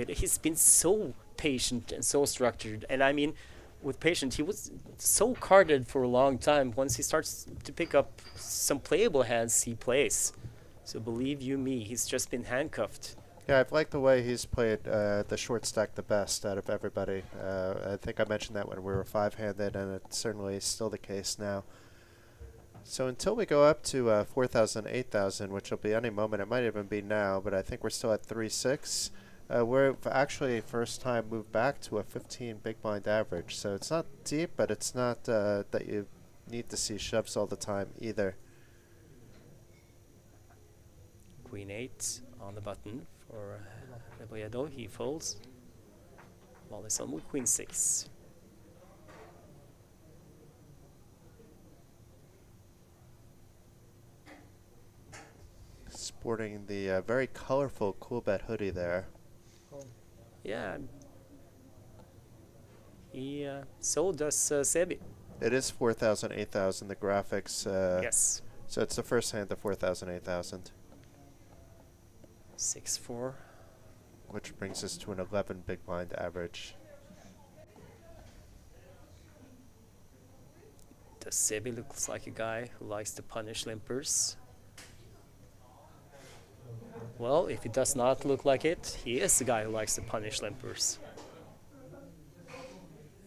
He's been so patient and so structured. And I mean, with patient, he was so carded for a long time. Once he starts to pick up some playable hands, he plays. So believe you me, he's just been handcuffed. Yeah, I've liked the way he's played the short stack the best out of everybody. I think I mentioned that when we were five-handed, and it's certainly still the case now. So until we go up to 4,000, 8,000, which will be any moment, it might even be now, but I think we're still at 3-6. We've actually first time moved back to a 15 big blind average. So it's not deep, but it's not that you need to see shoves all the time either. Queen 8 on the button for Reboredo. He folds. Wallis on with Queen 6. Sporting the very colorful Coolbet hoodie there. Yeah. So does Sebi. It is 4,000, 8,000, the graphics. Yes. So it's the first hand of 4,000, 8,000. 6-4. Which brings us to an 11 big blind average. The Sebi looks like a guy who likes to punish limpers. Well, if it does not look like it, he is the guy who likes to punish limpers.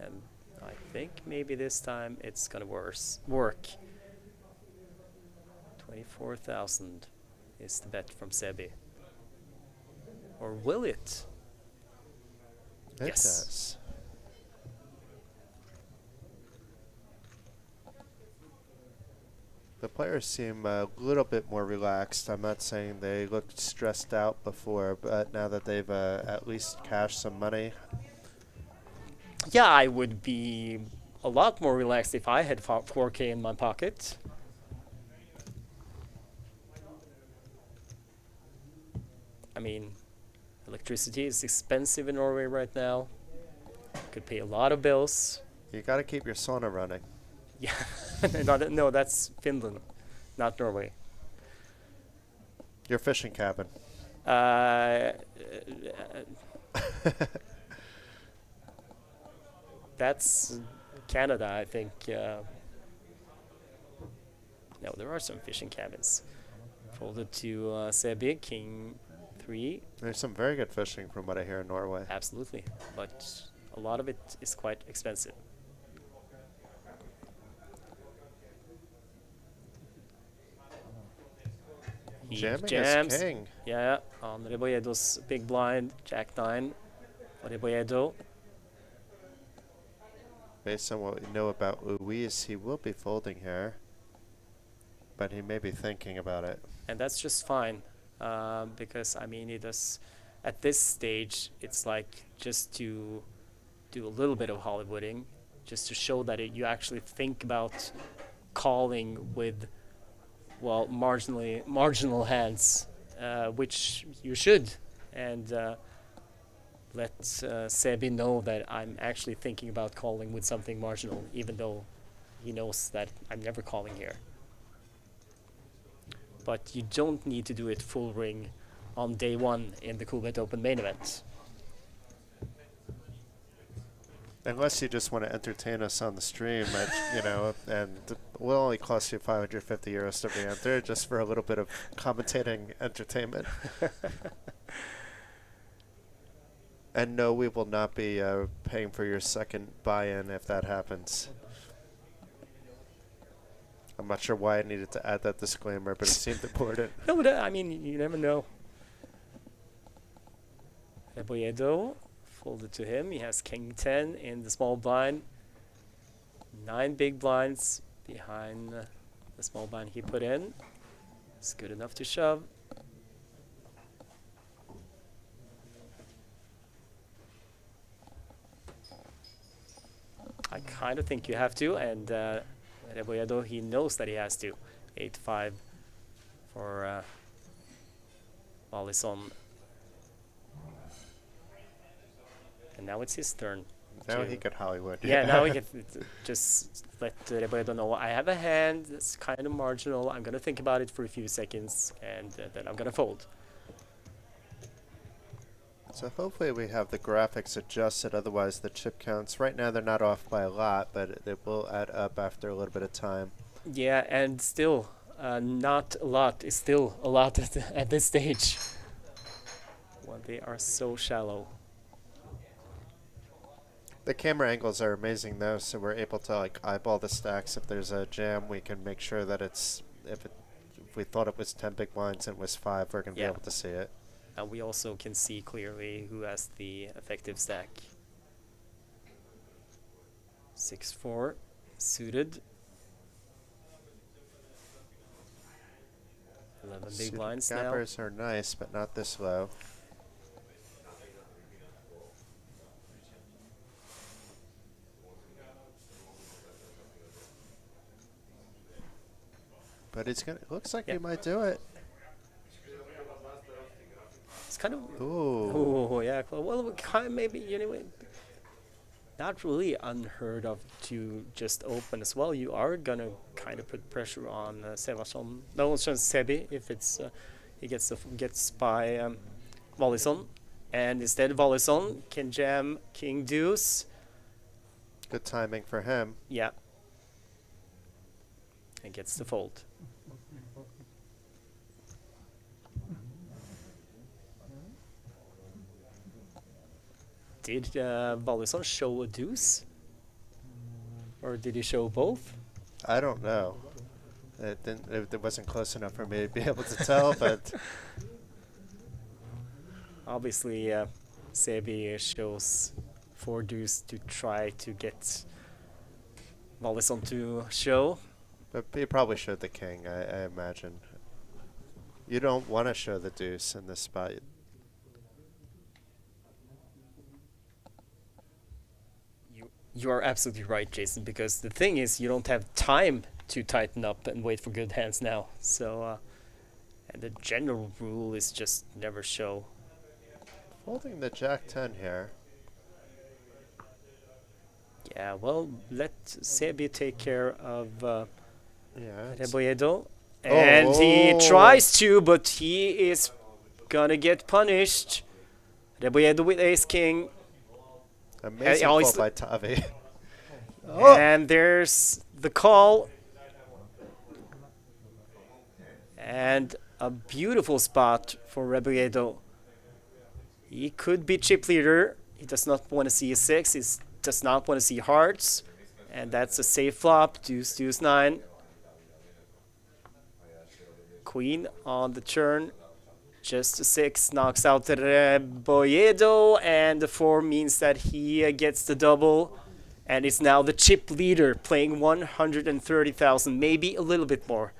And I think maybe this time it's gonna work. 24,000 is the bet from Sebi. Or will it? It Yes. does. The players seem a little bit more relaxed. I'm not saying they looked stressed out before, but now that they've at least cashed some money. Yeah, I would be a lot more relaxed if I had 4K in my pocket. I mean, electricity is expensive in Norway right now. Could pay a lot of bills. You got to keep your sauna running. Yeah, no, that's Finland, not Norway. Your fishing cabin. That's Canada, I think. No, there are some fishing cabins. Folded to Sebi, King 3. There's some very good fishing from what I hear in Norway. Absolutely, but a lot of it is quite expensive. He Jamming jams. is king. Yeah, on Reboredo's big blind, Jack 9. Reboredo. Based on what we know about Luis, he will be folding here. But he may be thinking about it. And that's just fine, because I mean, it does. At this stage, it's like just to do a little bit of Hollywooding, just to show that you actually think about calling with, well, marginal hands, which you should, and let Sebi know that I'm actually thinking about calling with something marginal, even though he knows that I'm never calling here. But you don't need to do it full ring on day one in the Coolbet Open main event. Unless you just want to entertain us on the stream, you know, and it will only cost you 550 euros to re-enter just for a little bit of commentating entertainment. And no, we will not be paying for your second buy-in if that happens. I'm not sure why I needed to add that disclaimer, but it seemed important. No, but I mean, you never know. Reboredo folded to him. He has King 10 in the small blind. 9 big blinds behind the small blind he put in. It's good enough to shove. I kind of think you have to, and Reboredo, he knows that he has to. 8-5 for Wallison. And now it's his turn. Now he could Hollywood. Yeah, now he can just let Reboredo know, I have a hand that's kind of marginal. I'm going to think about it for a few seconds, and then I'm going to fold. So hopefully we have the graphics adjusted, otherwise the chip counts, right now they're not off by a lot, but it will add up after a little bit of time. Yeah, and still, not a lot is still a lot at this stage. 1, They are so shallow. The camera angles are amazing though, so we're able to like eyeball the stacks. If there's a jam, we can make sure that it's if we thought it was 10 big blinds and it was 5, we're gonna be Yeah. able to see it. And we also can see clearly who has the effective stack. 6-4 suited. 11 big Suited blinds now. gappers are nice, but not this low. But it's gonna. It looks like he might do it. It's kind of. Ooh. Oh yeah. Well, kind of maybe anyway. Not really unheard of to just open as well. You are gonna kind of put pressure on Sevason. No, it's just Sebi if it's he gets by Vollison, and instead Vollison can jam King Deuce. Good timing for him. Yeah. And gets the fold. Did Vollison show a deuce? Or did he show both? I don't know. It didn't. It wasn't close enough for me to be able to tell, but Obviously, Sebi shows 4 deuce to try to get Vollison to show. but he probably showed the king. I imagine. You don't want to show the deuce in this spot. You are absolutely right, Jason, because the thing is you don't have time to tighten up and wait for good hands now. So, and the general rule is just never show. Folding the jack 10 here. Yeah, well, let Sebi take care of Yeah. it's- Rebolledo. And he tries to, but he is gonna get punished. Rebolledo with ace-king. Amazing always fold by Tavi. And there's the call. And a beautiful spot for Rebolledo. He could be chip leader. He does not want to see a 6. He does not want to see hearts. And that's a safe flop. Deuce, deuce, 9. Queen on the turn. Just a 6 knocks out Rebolledo. And the 4 means that he gets the double. And is now the chip leader, playing 130,000, maybe a little bit more.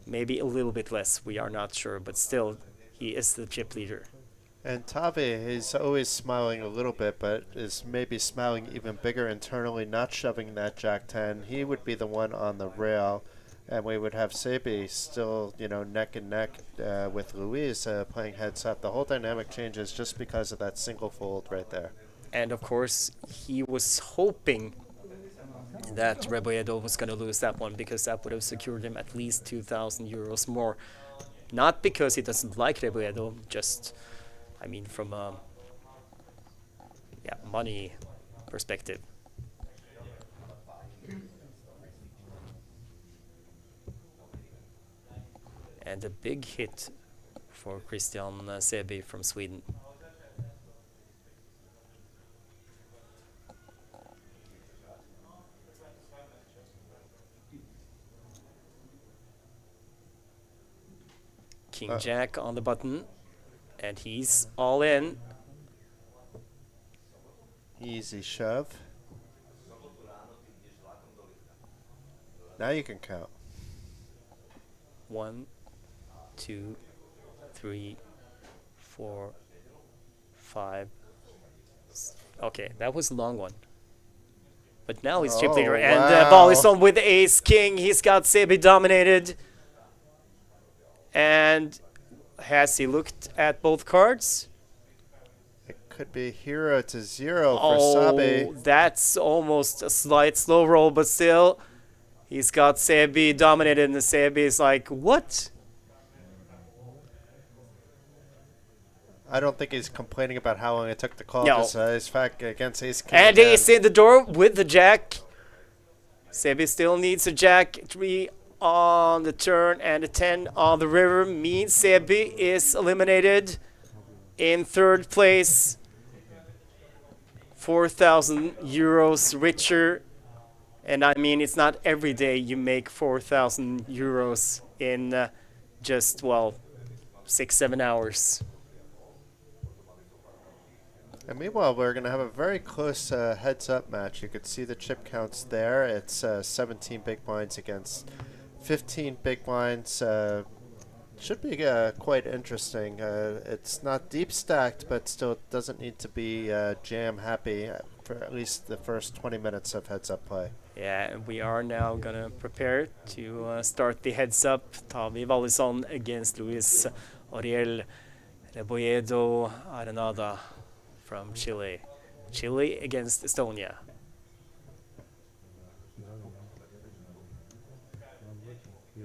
Maybe a little bit less, we are not sure, but still, he is the chip leader. And Tavi, he's always smiling a little bit, but is maybe smiling even bigger internally, not shoving that jack 10. He would be the one on the rail, and we would have Sebi still, neck and neck with Luis playing heads up. The whole dynamic changes just because of that single fold right there. And of course, he was hoping that Rebolledo was going to lose that one, because that would have secured him at least 2,000 euros more. Not because he doesn't like Rebolledo, just, I mean, from a money perspective. And a big hit for Christian Sebi from Sweden. King Jack on the button, and he's all in. Easy shove. Now you can count. 1, 2, 3, 4, 5. Okay, that was a long one. But now he's chip leader, and wow. ball is on with ace king. He's got Sebi dominated. And has he looked at both cards? It could be hero to 0 for Sabi. That's almost a slight slow roll, but still, he's got Sebi dominated, and the Sebi is like, what? I don't think he's complaining about how long it took to call No. his fact against ace king. And again. ace in the door with the jack. Sebi still needs a jack 3 on the turn, and a 10 on the river means Sebi is eliminated. in third place, 4,000 euros richer. And I mean, it's not every day you make 4,000 euros in just, well, 6-7 hours. And meanwhile, we're going to have a very close heads-up match. You could see the chip counts there. It's 17 big blinds against 15 big blinds. Should be quite interesting. It's not deep stacked, but still it doesn't need to be jam happy for at least the first 20 minutes of heads-up play. Yeah, and we are now going to prepare to start the heads-up. Tavi Wallison against Luis Oriel Rebolledo Arenada from Chile. Chile against Estonia. Yeah.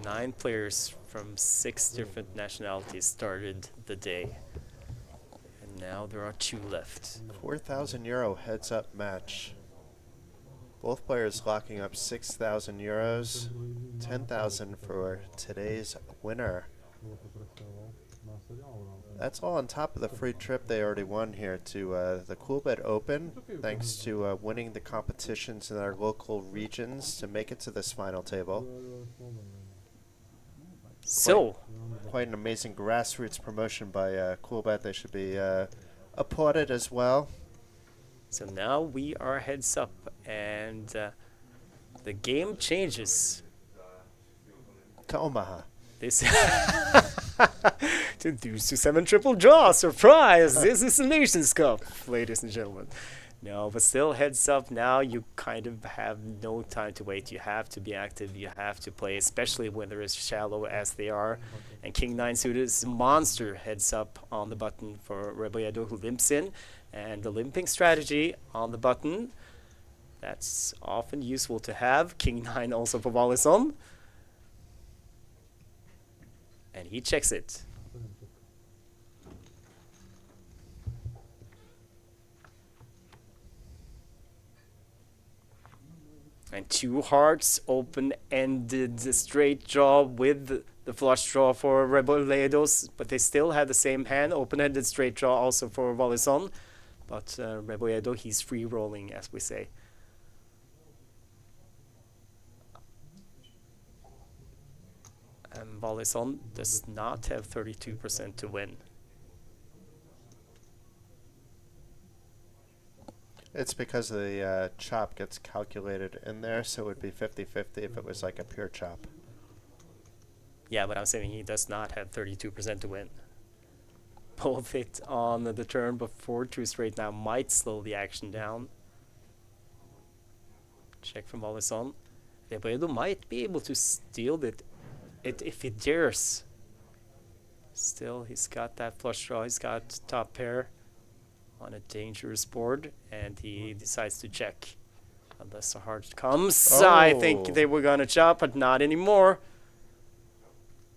9 players from 6 different nationalities started the day. And now there are 2 left. 4,000 euro heads-up match. Both players locking up 6,000 euros, 10,000 for today's winner. That's all on top of the free trip they already won here to the Coolbet Open, thanks to winning the competitions in our local regions to make it to this final table. So, Quite an amazing grassroots promotion by Coolbet. They should be applauded as well. so now we are heads up, and the game changes. To Omaha. This to deuce to 7 triple draw surprise. This is the Nations Cup, ladies and gentlemen. No, but still heads up. Now you kind of have no time to wait. You have to be active. You have to play, especially when they're as shallow as they are. And King 9 suited is monster heads up on the button for Rebolledo, who limps in. And the limping strategy on the button, that's often useful to have. King 9 also for Wallison. And he checks it. And 2 hearts, open-ended straight draw with the flush draw for Rebolledos, but they still have the same hand, open-ended straight draw also for Wallison. But Rebolledo, he's free-rolling, as we say. And Wallison does not have 32% to win. It's because the chop gets calculated in there, so it would be 50-50 if it was like a pure chop. Yeah, but I'm saying he does not have 32% to win. Both it on the turn before 2 straight now might slow the action down. Check from Wallison. Rebolledo might be able to steal it if he dares. Still, he's got that flush draw. He's got top pair on a dangerous board, and he decides to check. Unless the heart comes. Oh. I think they were going to chop, but not anymore.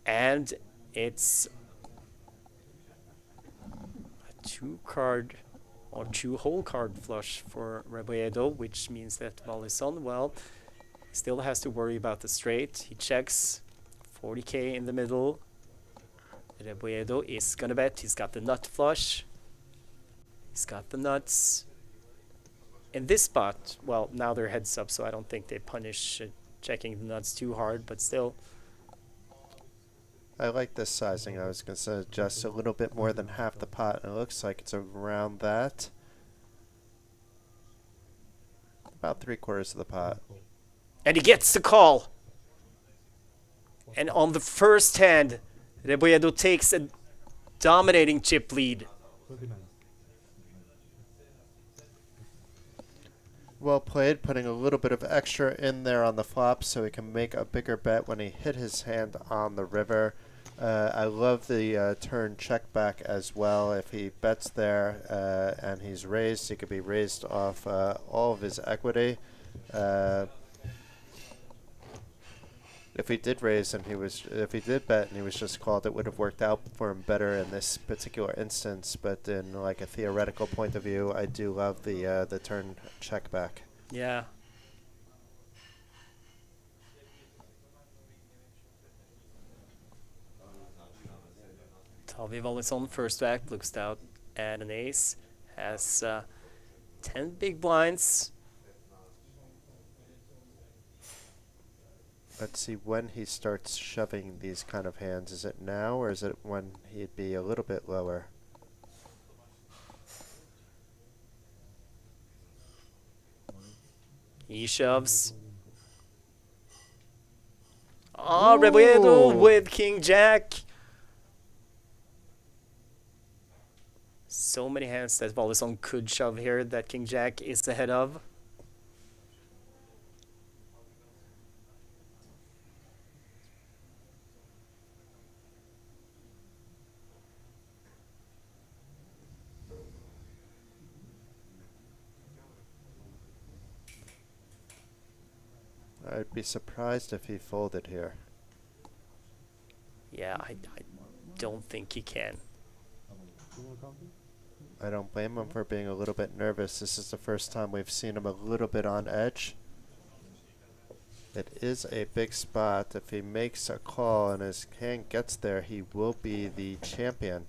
And it's a 2-card or 2-hole card flush for Rebolledo, which means that Wallison, well, still has to worry about the straight. He checks 40k in the middle. Rebolledo is going to bet. He's got the nut flush. He's got the nuts. In this spot, well, now they're heads up, so I don't think they punish checking the nuts too hard, but still. I like this sizing. I was going to suggest a little bit more than half the pot, and it looks like it's around that. About 3/4 of the pot. And he gets the call. And on the first hand, Rebolledo takes a dominating chip lead. 29. Well played, putting a little bit of extra in there on the flop so he can make a bigger bet when he hit his hand on the river. I love the turn check back as well. If he bets there and he's raised, he could be raised off all of his equity. If he did raise and if he did bet and he was just called, it would have worked out for him better in this particular instance. But in like a theoretical point of view, I do love the turn check back. Yeah. Tavi Volleson, first to act, looks out at an ace. Has 10 big blinds. Let's see when he starts shoving these kind of hands. Is it now or is it when he'd be a little bit lower? He shoves. Ah, Rebiedo Ooh. with King Jack. So many hands that Volleson could shove here that King Jack is ahead of. I'd be surprised if he folded here. Yeah, I don't think he can. I don't blame him for being a little bit nervous. This is the first time we've seen him a little bit on edge. It is a big spot. If he makes a call and his hand gets there, he will be the champion.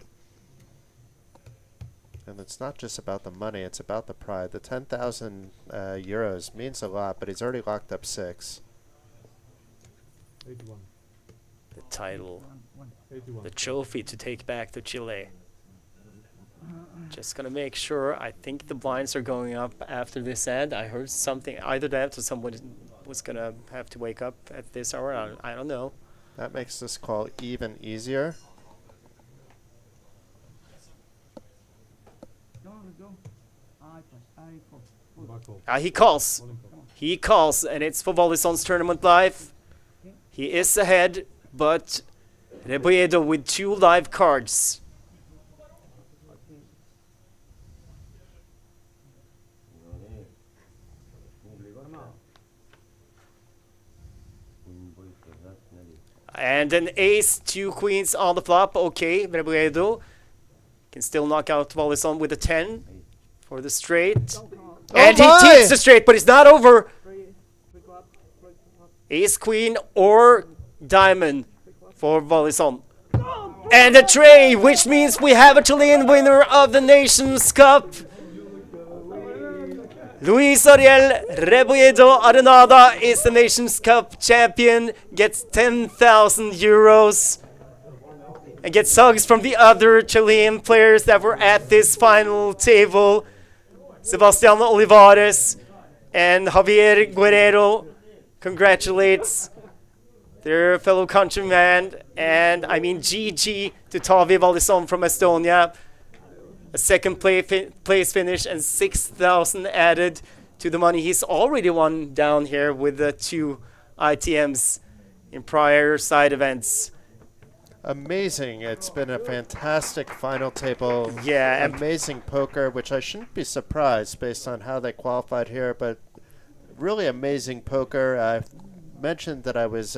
And it's not just about the money, it's about the pride. The 10,000 euros means a lot, but he's already locked up 6. 81. The title, 81. the trophy to take back to Chile. Just gonna make sure. I think the blinds are going up after this end. I heard something, either that or someone was gonna have to wake up at this hour. I don't know. That makes this call even easier. He calls. He calls, and it's for Volleson's tournament live. He is ahead, but Rebiedo with 2 live cards. And an ace, 2 queens on the flop. Okay, Rebiedo can still knock out Volleson with a 10 for the straight. And he takes the straight, but it's not over. Ace, queen, or diamond for Volleson. And a tray, which means we have a Chilean winner of the Nations Cup. Luis Ariel Rebiedo Arenada is the Nations Cup champion, gets 10,000 euros, and gets hugs from the other Chilean players that were at this final table. Sebastian Olivares and Javier Guerrero congratulates their fellow countryman, and I mean GG to Tavi Volleson from Estonia. A second place finish and 6,000 added to the money he's already won down here with the 2 ITMs in prior side events. Amazing. It's been a fantastic final table. Yeah, amazing poker, which I shouldn't be surprised based on how they qualified here, but really amazing poker. I mentioned that I was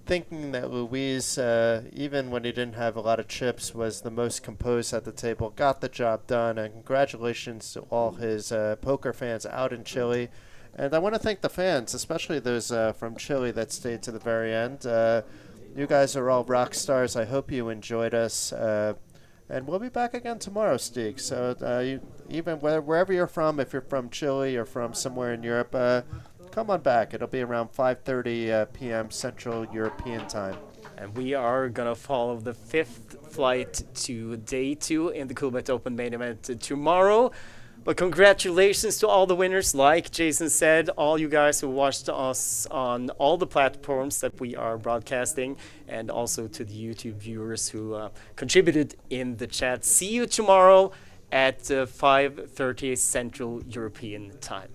thinking that Luis, even when he didn't have a lot of chips, was the most composed at the table, got the job done, and congratulations to all his poker fans out in Chile. And I want to thank the fans, especially those from Chile that stayed to the very end. You guys are all rock stars. I hope you enjoyed us. And we'll be back again tomorrow, Stig. So even wherever you're from, if you're from Chile or from somewhere in Europe, come on back. It'll be around 5:30 p.m. Central European time. And we are going to follow the 5th flight to day 2 in the Coolbet Open main event tomorrow. But congratulations to all the winners. Like Jason said, all you guys who watched us on all the platforms that we are broadcasting, and also to the YouTube viewers who contributed in the chat. See you tomorrow at 5:30 Central European time.